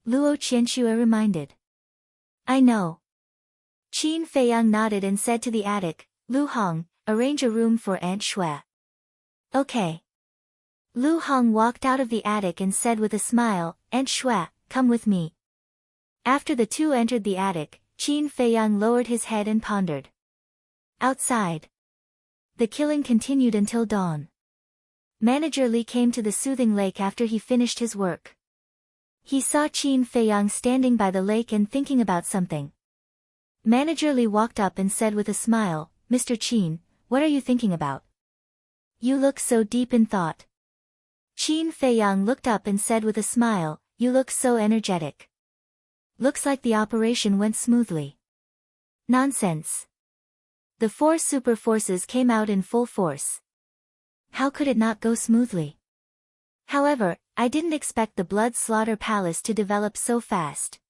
Luo Qianxue reminded. I know. Qin Feiyang nodded and said to the attic, Lu Hong, arrange a room for Aunt Shua. Okay. Lu Hong walked out of the attic and said with a smile, Aunt Shua, come with me. After the two entered the attic, Qin Feiyang lowered his head and pondered. Outside. The killing continued until dawn. Manager Li came to the soothing lake after he finished his work. He saw Qin Feiyang standing by the lake and thinking about something. Manager Li walked up and said with a smile, Mr. Qin, what are you thinking about? You look so deep in thought. Qin Feiyang looked up and said with a smile, you look so energetic. Looks like the operation went smoothly. Nonsense. The 4 super forces came out in full force. How could it not go smoothly? However, I didn't expect the Blood Slaughter Palace to develop so fast.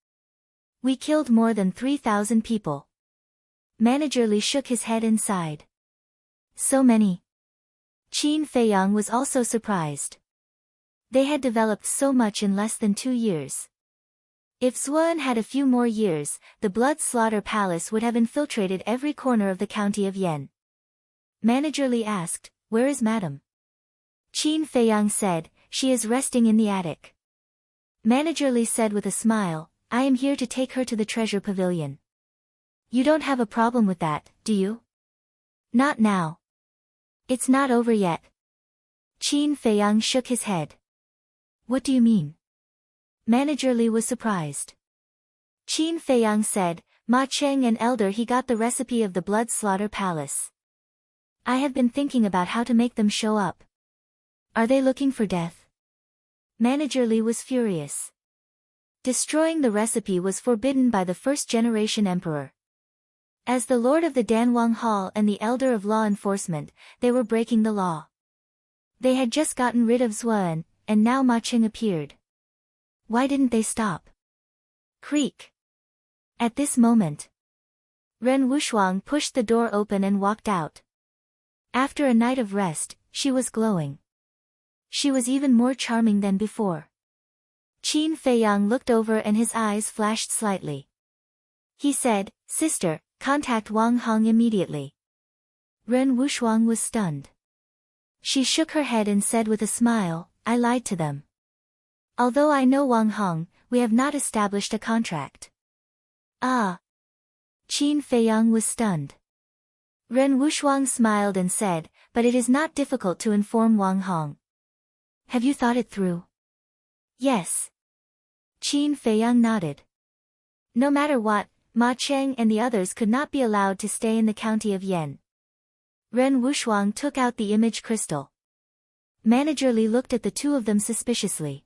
We killed more than 3,000 people. Manager Li shook his head and sighed. So many. Qin Feiyang was also surprised. They had developed so much in less than 2 years. If Zuan had a few more years, the Blood Slaughter Palace would have infiltrated every corner of the county of Yan. Manager Li asked, where is Madam? Qin Feiyang said, she is resting in the attic. Manager Li said with a smile, I am here to take her to the treasure pavilion. You don't have a problem with that, do you? Not now. It's not over yet. Qin Feiyang shook his head. What do you mean? Manager Li was surprised. Qin Feiyang said, Ma Cheng and Elder He got the recipe of the Blood Slaughter Palace. I have been thinking about how to make them show up. Are they looking for death? Manager Li was furious. Destroying the recipe was forbidden by the first-generation emperor. As the Lord of the Danwang Hall and the Elder of Law Enforcement, they were breaking the law. They had just gotten rid of Zuan, and now Ma Cheng appeared. Why didn't they stop? Creak. At this moment, Ren Wushuang pushed the door open and walked out. After a night of rest, she was glowing. She was even more charming than before. Qin Feiyang looked over and his eyes flashed slightly. He said, Sister, contact Wang Hong immediately. Ren Wushuang was stunned. She shook her head and said with a smile, I lied to them. Although I know Wang Hong, we have not established a contract. Ah. Qin Feiyang was stunned. Ren Wushuang smiled and said, but it is not difficult to inform Wang Hong. Have you thought it through? Yes. Qin Feiyang nodded. No matter what, Ma Cheng and the others could not be allowed to stay in the county of Yan. Ren Wushuang took out the image crystal. Manager Li looked at the two of them suspiciously.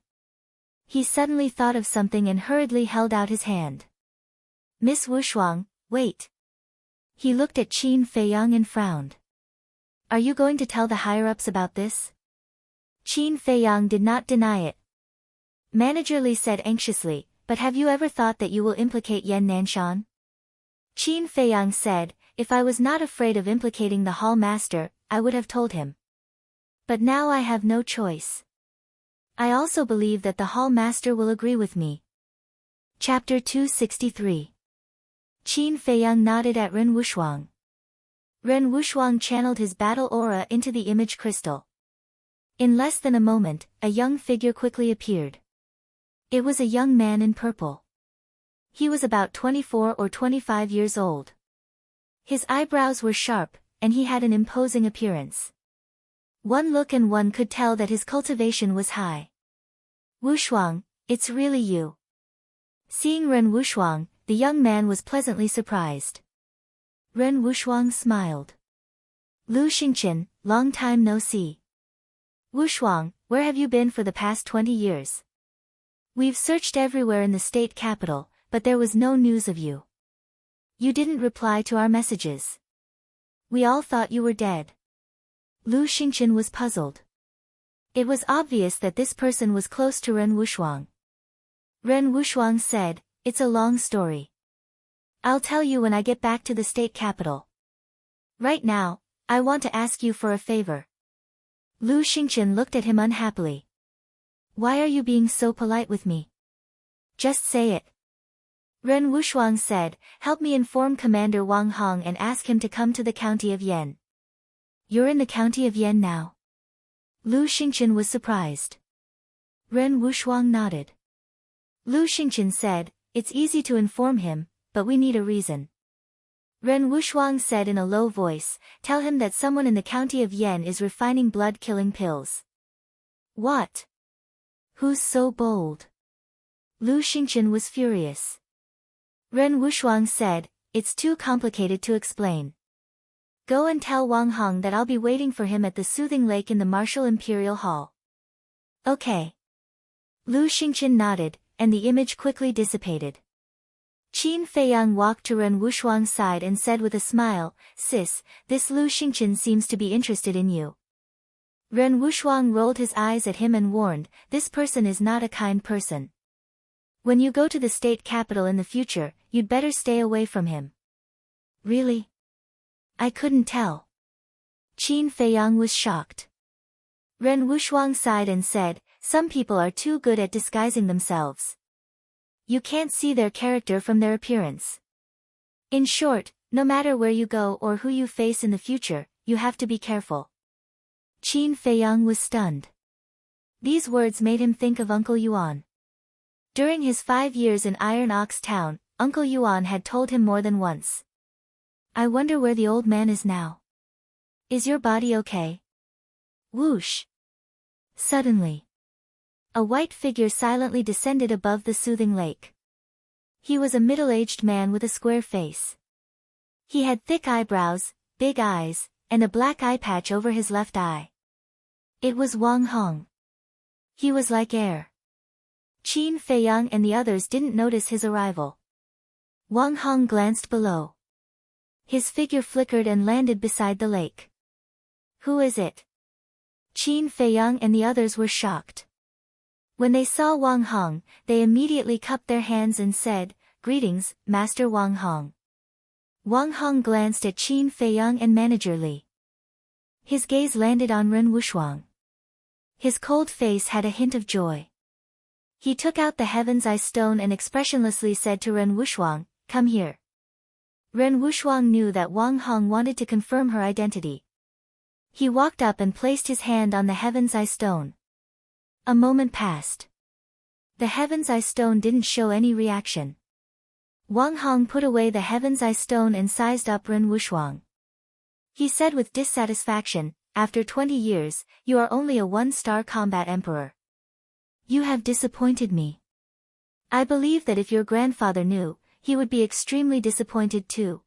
He suddenly thought of something and hurriedly held out his hand. Miss Wushuang, wait. He looked at Qin Feiyang and frowned. Are you going to tell the higher-ups about this? Qin Feiyang did not deny it. Manager Li said anxiously, but have you ever thought that you will implicate Yan Nanshan? Qin Feiyang said, if I was not afraid of implicating the hall master, I would have told him. But now I have no choice. I also believe that the hall master will agree with me. Chapter 263. Qin Feiyang nodded at Ren Wushuang. Ren Wushuang channeled his battle aura into the image crystal. In less than a moment, a young figure quickly appeared. It was a young man in purple. He was about 24 or 25 years old. His eyebrows were sharp, and he had an imposing appearance. One look and one could tell that his cultivation was high. Wushuang, it's really you. Seeing Ren Wushuang, the young man was pleasantly surprised. Ren Wushuang smiled. Lu Xingqian, long time no see. Wushuang, where have you been for the past 20 years? We've searched everywhere in the state capital, but there was no news of you. You didn't reply to our messages. We all thought you were dead. Lu Xingqian was puzzled. It was obvious that this person was close to Ren Wushuang. Ren Wushuang said, it's a long story. I'll tell you when I get back to the state capital. Right now, I want to ask you for a favor. Lu Xingqian looked at him unhappily. Why are you being so polite with me? Just say it. Ren Wushuang said, help me inform Commander Wang Hong and ask him to come to the county of Yan. You're in the county of Yan now? Lu Xingqian was surprised. Ren Wushuang nodded. Lu Xingqian said, it's easy to inform him, but we need a reason. Ren Wushuang said in a low voice, tell him that someone in the county of Yan is refining blood-killing pills. What? Who's so bold? Lu Xingqian was furious. Ren Wushuang said, it's too complicated to explain. Go and tell Wang Hong that I'll be waiting for him at the Soothing Lake in the Martial Imperial Hall. Okay. Lu Xingqian nodded, and the image quickly dissipated. Qin Feiyang walked to Ren Wushuang's side and said with a smile, sis, this Lu Xingqian seems to be interested in you. Ren Wushuang rolled his eyes at him and warned, this person is not a kind person. When you go to the state capital in the future, you'd better stay away from him. Really? I couldn't tell. Qin Feiyang was shocked. Ren Wushuang sighed and said, some people are too good at disguising themselves. You can't see their character from their appearance. In short, no matter where you go or who you face in the future, you have to be careful. Qin Feiyang was stunned. These words made him think of Uncle Yuan. During his 5 years in Iron Ox Town, Uncle Yuan had told him more than once. I wonder where the old man is now. Is your body okay? Whoosh! Suddenly, a white figure silently descended above the Soothing Lake. He was a middle-aged man with a square face. He had thick eyebrows, big eyes, and a black eye patch over his left eye. It was Wang Hong. He was like air. Qin Feiyang and the others didn't notice his arrival. Wang Hong glanced below. His figure flickered and landed beside the lake. Who is it? Qin Feiyang and the others were shocked. When they saw Wang Hong, they immediately cupped their hands and said, greetings, Master Wang Hong. Wang Hong glanced at Qin Feiyang and Manager Li. His gaze landed on Ren Wushuang. His cold face had a hint of joy. He took out the Heaven's Eye stone and expressionlessly said to Ren Wushuang, come here. Ren Wushuang knew that Wang Hong wanted to confirm her identity. He walked up and placed his hand on the Heaven's Eye stone. A moment passed. The Heaven's Eye stone didn't show any reaction. Wang Hong put away the Heaven's Eye stone and sized up Ren Wushuang. He said with dissatisfaction, after 20 years, you are only a one-star combat emperor. You have disappointed me. I believe that if your grandfather knew, he would be extremely disappointed too.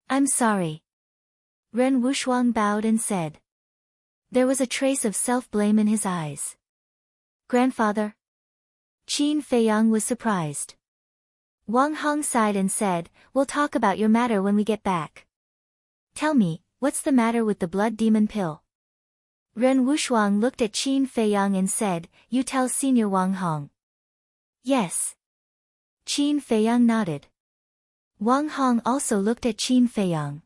I'm sorry. Ren Wuxuang bowed and said. There was a trace of self-blame in his eyes. Grandfather? Qin Feiyang was surprised. Wang Hong sighed and said, we'll talk about your matter when we get back. Tell me, what's the matter with the blood demon pill? Ren Wuxuang looked at Qin Feiyang and said, you tell Senior Wang Hong. Yes. Qin Feiyang nodded. Wang Hong also looked at Qin Feiyang.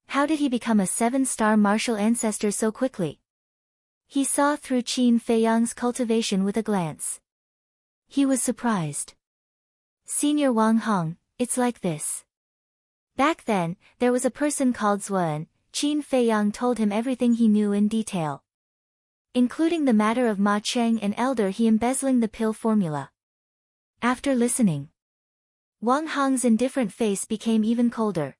How did he become a 7-star martial ancestor so quickly? He saw through Qin Feiyang's cultivation with a glance. He was surprised. Senior Wang Hong, it's like this. Back then, there was a person called Zuan. Qin Feiyang told him everything he knew in detail. Including the matter of Ma Cheng and Elder He embezzling the pill formula. After listening, Wang Hong's indifferent face became even colder.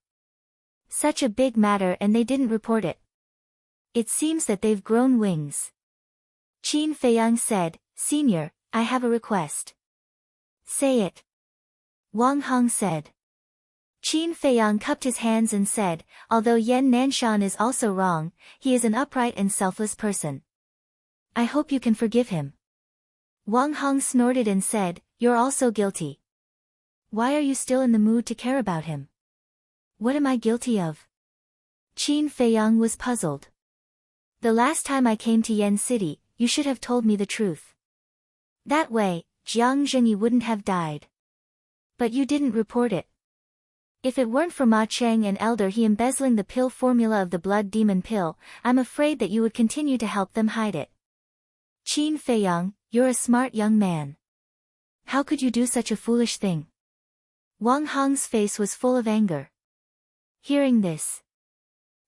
Such a big matter and they didn't report it. It seems that they've grown wings. Qin Feiyang said, Senior, I have a request. Say it. Wang Hong said. Qin Feiyang cupped his hands and said, although Yan Nanshan is also wrong, he is an upright and selfless person. I hope you can forgive him. Wang Hong snorted and said, you're also guilty. Why are you still in the mood to care about him? What am I guilty of? Qin Feiyang was puzzled. The last time I came to Yen City, you should have told me the truth. That way, Jiang Zhengyi wouldn't have died. But you didn't report it. If it weren't for Ma Cheng and Elder He embezzling the pill formula of the blood demon pill, I'm afraid that you would continue to help them hide it. Qin Feiyang, you're a smart young man. How could you do such a foolish thing? Wang Hong's face was full of anger. Hearing this,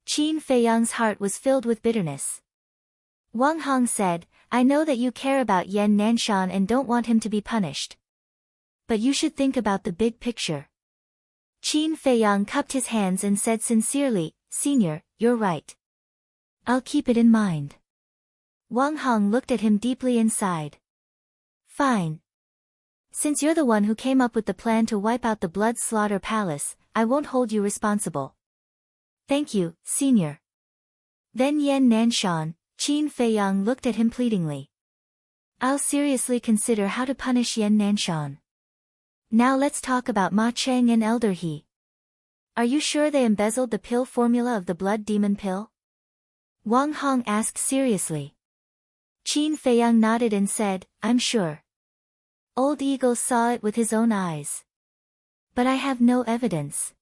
Qin Feiyang's heart was filled with bitterness. Wang Hong said, I know that you care about Yan Nanshan and don't want him to be punished. But you should think about the big picture. Qin Feiyang cupped his hands and said sincerely, Senior, you're right. I'll keep it in mind. Wang Hong looked at him deeply and sighed. Fine. Since you're the one who came up with the plan to wipe out the Blood Slaughter Palace, I won't hold you responsible. Thank you, Senior. Then Yan Nanshan, Qin Feiyang looked at him pleadingly. I'll seriously consider how to punish Yan Nanshan. Now let's talk about Ma Cheng and Elder He. Are you sure they embezzled the pill formula of the blood demon pill? Wang Hong asked seriously. Qin Feiyang nodded and said, I'm sure. Old Eagle saw it with his own eyes. But I have no evidence.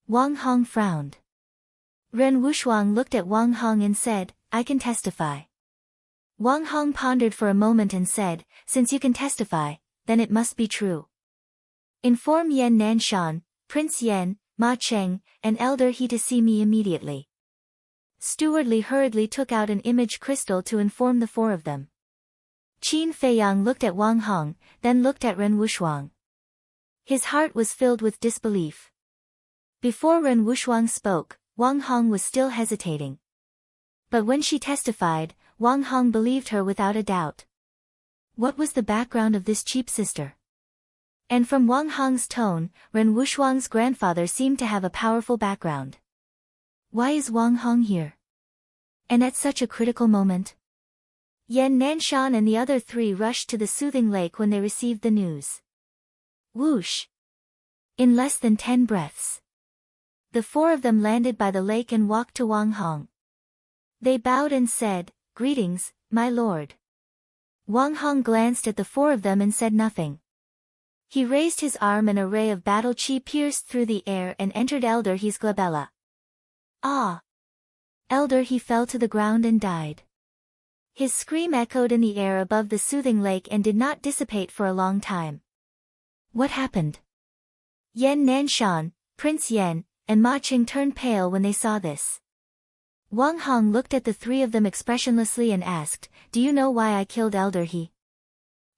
Wang Hong frowned. Ren Wuxuang looked at Wang Hong and said, I can testify. Wang Hong pondered for a moment and said, since you can testify, then it must be true. Inform Yan Nanshan, Prince Yan, Ma Cheng, and Elder He to see me immediately. Steward Li hurriedly took out an image crystal to inform the 4 of them. Qin Feiyang looked at Wang Hong, then looked at Ren Wuxuang. His heart was filled with disbelief. Before Ren Wuxuang spoke, Wang Hong was still hesitating. But when she testified, Wang Hong believed her without a doubt. What was the background of this cheap sister? And from Wang Hong's tone, Ren Wuxuang's grandfather seemed to have a powerful background. Why is Wang Hong here? And at such a critical moment? Yan Nanshan and the other 3 rushed to the soothing lake when they received the news. Whoosh! In less than 10 breaths, the 4 of them landed by the lake and walked to Wang Hong. They bowed and said, Greetings, my lord. Wang Hong glanced at the 4 of them and said nothing. He raised his arm and a ray of battle chi pierced through the air and entered Elder He's glabella. Ah! Elder He fell to the ground and died. His scream echoed in the air above the soothing lake and did not dissipate for a long time. What happened? Yan Nanshan, Prince Yan, and Ma Cheng turned pale when they saw this. Wang Hong looked at the 3 of them expressionlessly and asked, Do you know why I killed Elder He?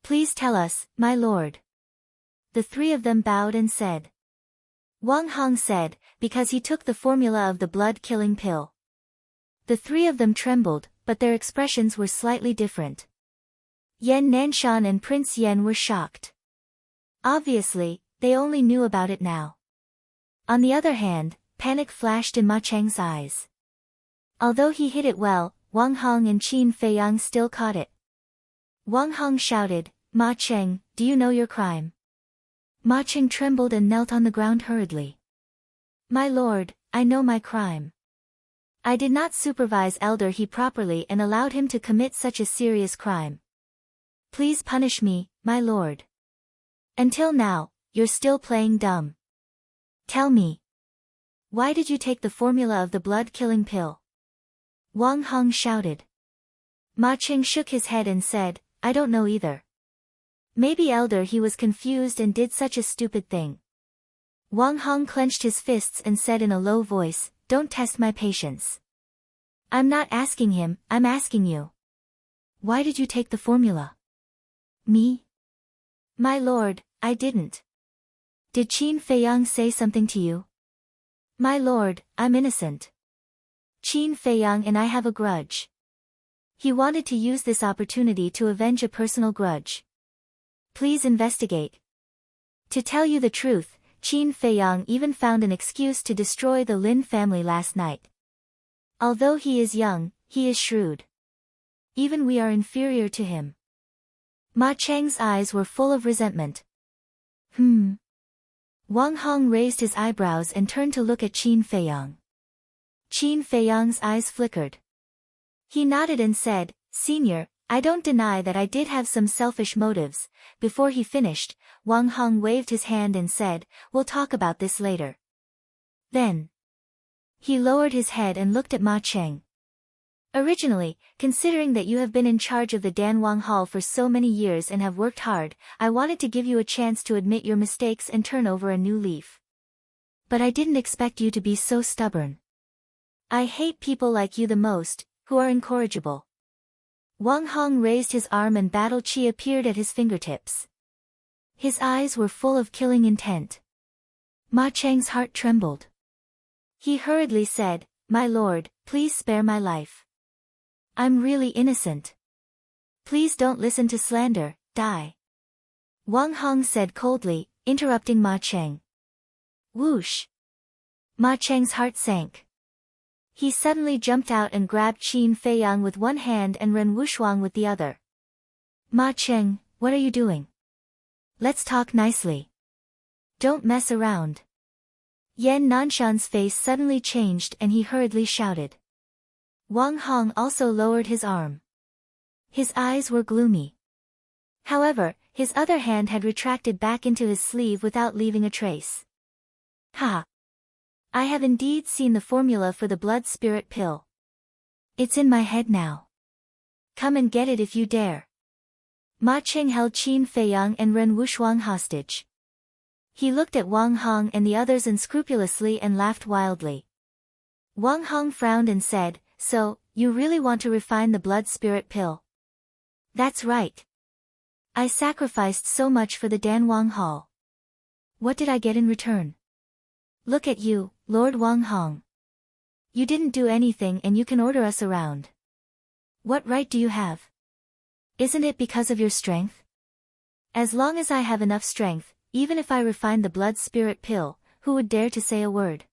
Please tell us, my lord. The 3 of them bowed and said. Wang Hong said, because he took the formula of the blood-killing pill. The three of them trembled, but their expressions were slightly different. Yan Nanshan and Prince Yan were shocked. Obviously, they only knew about it now. On the other hand, panic flashed in Ma Cheng's eyes. Although he hid it well, Wang Hong and Qin Feiyang still caught it. Wang Hong shouted, "Ma Cheng, do you know your crime?" Ma Cheng trembled and knelt on the ground hurriedly. "My lord, I know my crime. I did not supervise Elder He properly and allowed him to commit such a serious crime. Please punish me, my lord. Until now, you're still playing dumb. Tell me. Why did you take the formula of the blood-killing pill?" Wang Hong shouted. Ma Cheng shook his head and said, "I don't know either. Maybe Elder He was confused and did such a stupid thing." Wang Hong clenched his fists and said in a low voice, "Don't test my patience. I'm not asking him, I'm asking you. Why did you take the formula?" "Me? My lord, I didn't." "Did Qin Feiyang say something to you?" "My lord, I'm innocent. Qin Feiyang and I have a grudge. He wanted to use this opportunity to avenge a personal grudge. Please investigate. To tell you the truth, Qin Feiyang even found an excuse to destroy the Lin family last night. Although he is young, he is shrewd. Even we are inferior to him." Ma Cheng's eyes were full of resentment. Wang Hong raised his eyebrows and turned to look at Qin Feiyang. Qin Feiyang's eyes flickered. He nodded and said, "Senior, I don't deny that I did have some selfish motives." Before he finished, Wang Hong waved his hand and said, "We'll talk about this later." Then he lowered his head and looked at Ma Cheng. "Originally, considering that you have been in charge of the Danwang Hall for so many years and have worked hard, I wanted to give you a chance to admit your mistakes and turn over a new leaf. But I didn't expect you to be so stubborn. I hate people like you the most, who are incorrigible." Wang Hong raised his arm and battle chi appeared at his fingertips. His eyes were full of killing intent. Ma Cheng's heart trembled. He hurriedly said, "My lord, please spare my life. I'm really innocent. Please don't listen to slander, die." Wang Hong said coldly, interrupting Ma Cheng. Whoosh! Ma Cheng's heart sank. He suddenly jumped out and grabbed Qin Feiyang with one hand and Ren Wushuang with the other. "Ma Cheng, what are you doing? Let's talk nicely. Don't mess around." Yan Nanshan's face suddenly changed and he hurriedly shouted. Wang Hong also lowered his arm. His eyes were gloomy. However, his other hand had retracted back into his sleeve without leaving a trace. "Ha! I have indeed seen the formula for the blood spirit pill. It's in my head now. Come and get it if you dare." Ma Cheng held Qin Feiyang and Ren Wushuang hostage. He looked at Wang Hong and the others unscrupulously and laughed wildly. Wang Hong frowned and said, "So, you really want to refine the blood spirit pill?" "That's right. I sacrificed so much for the Danwang Hall. What did I get in return? Look at you, Lord Wang Hong. You didn't do anything and you can order us around. What right do you have? Isn't it because of your strength? As long as I have enough strength, even if I refine the blood spirit pill, who would dare to say a word?"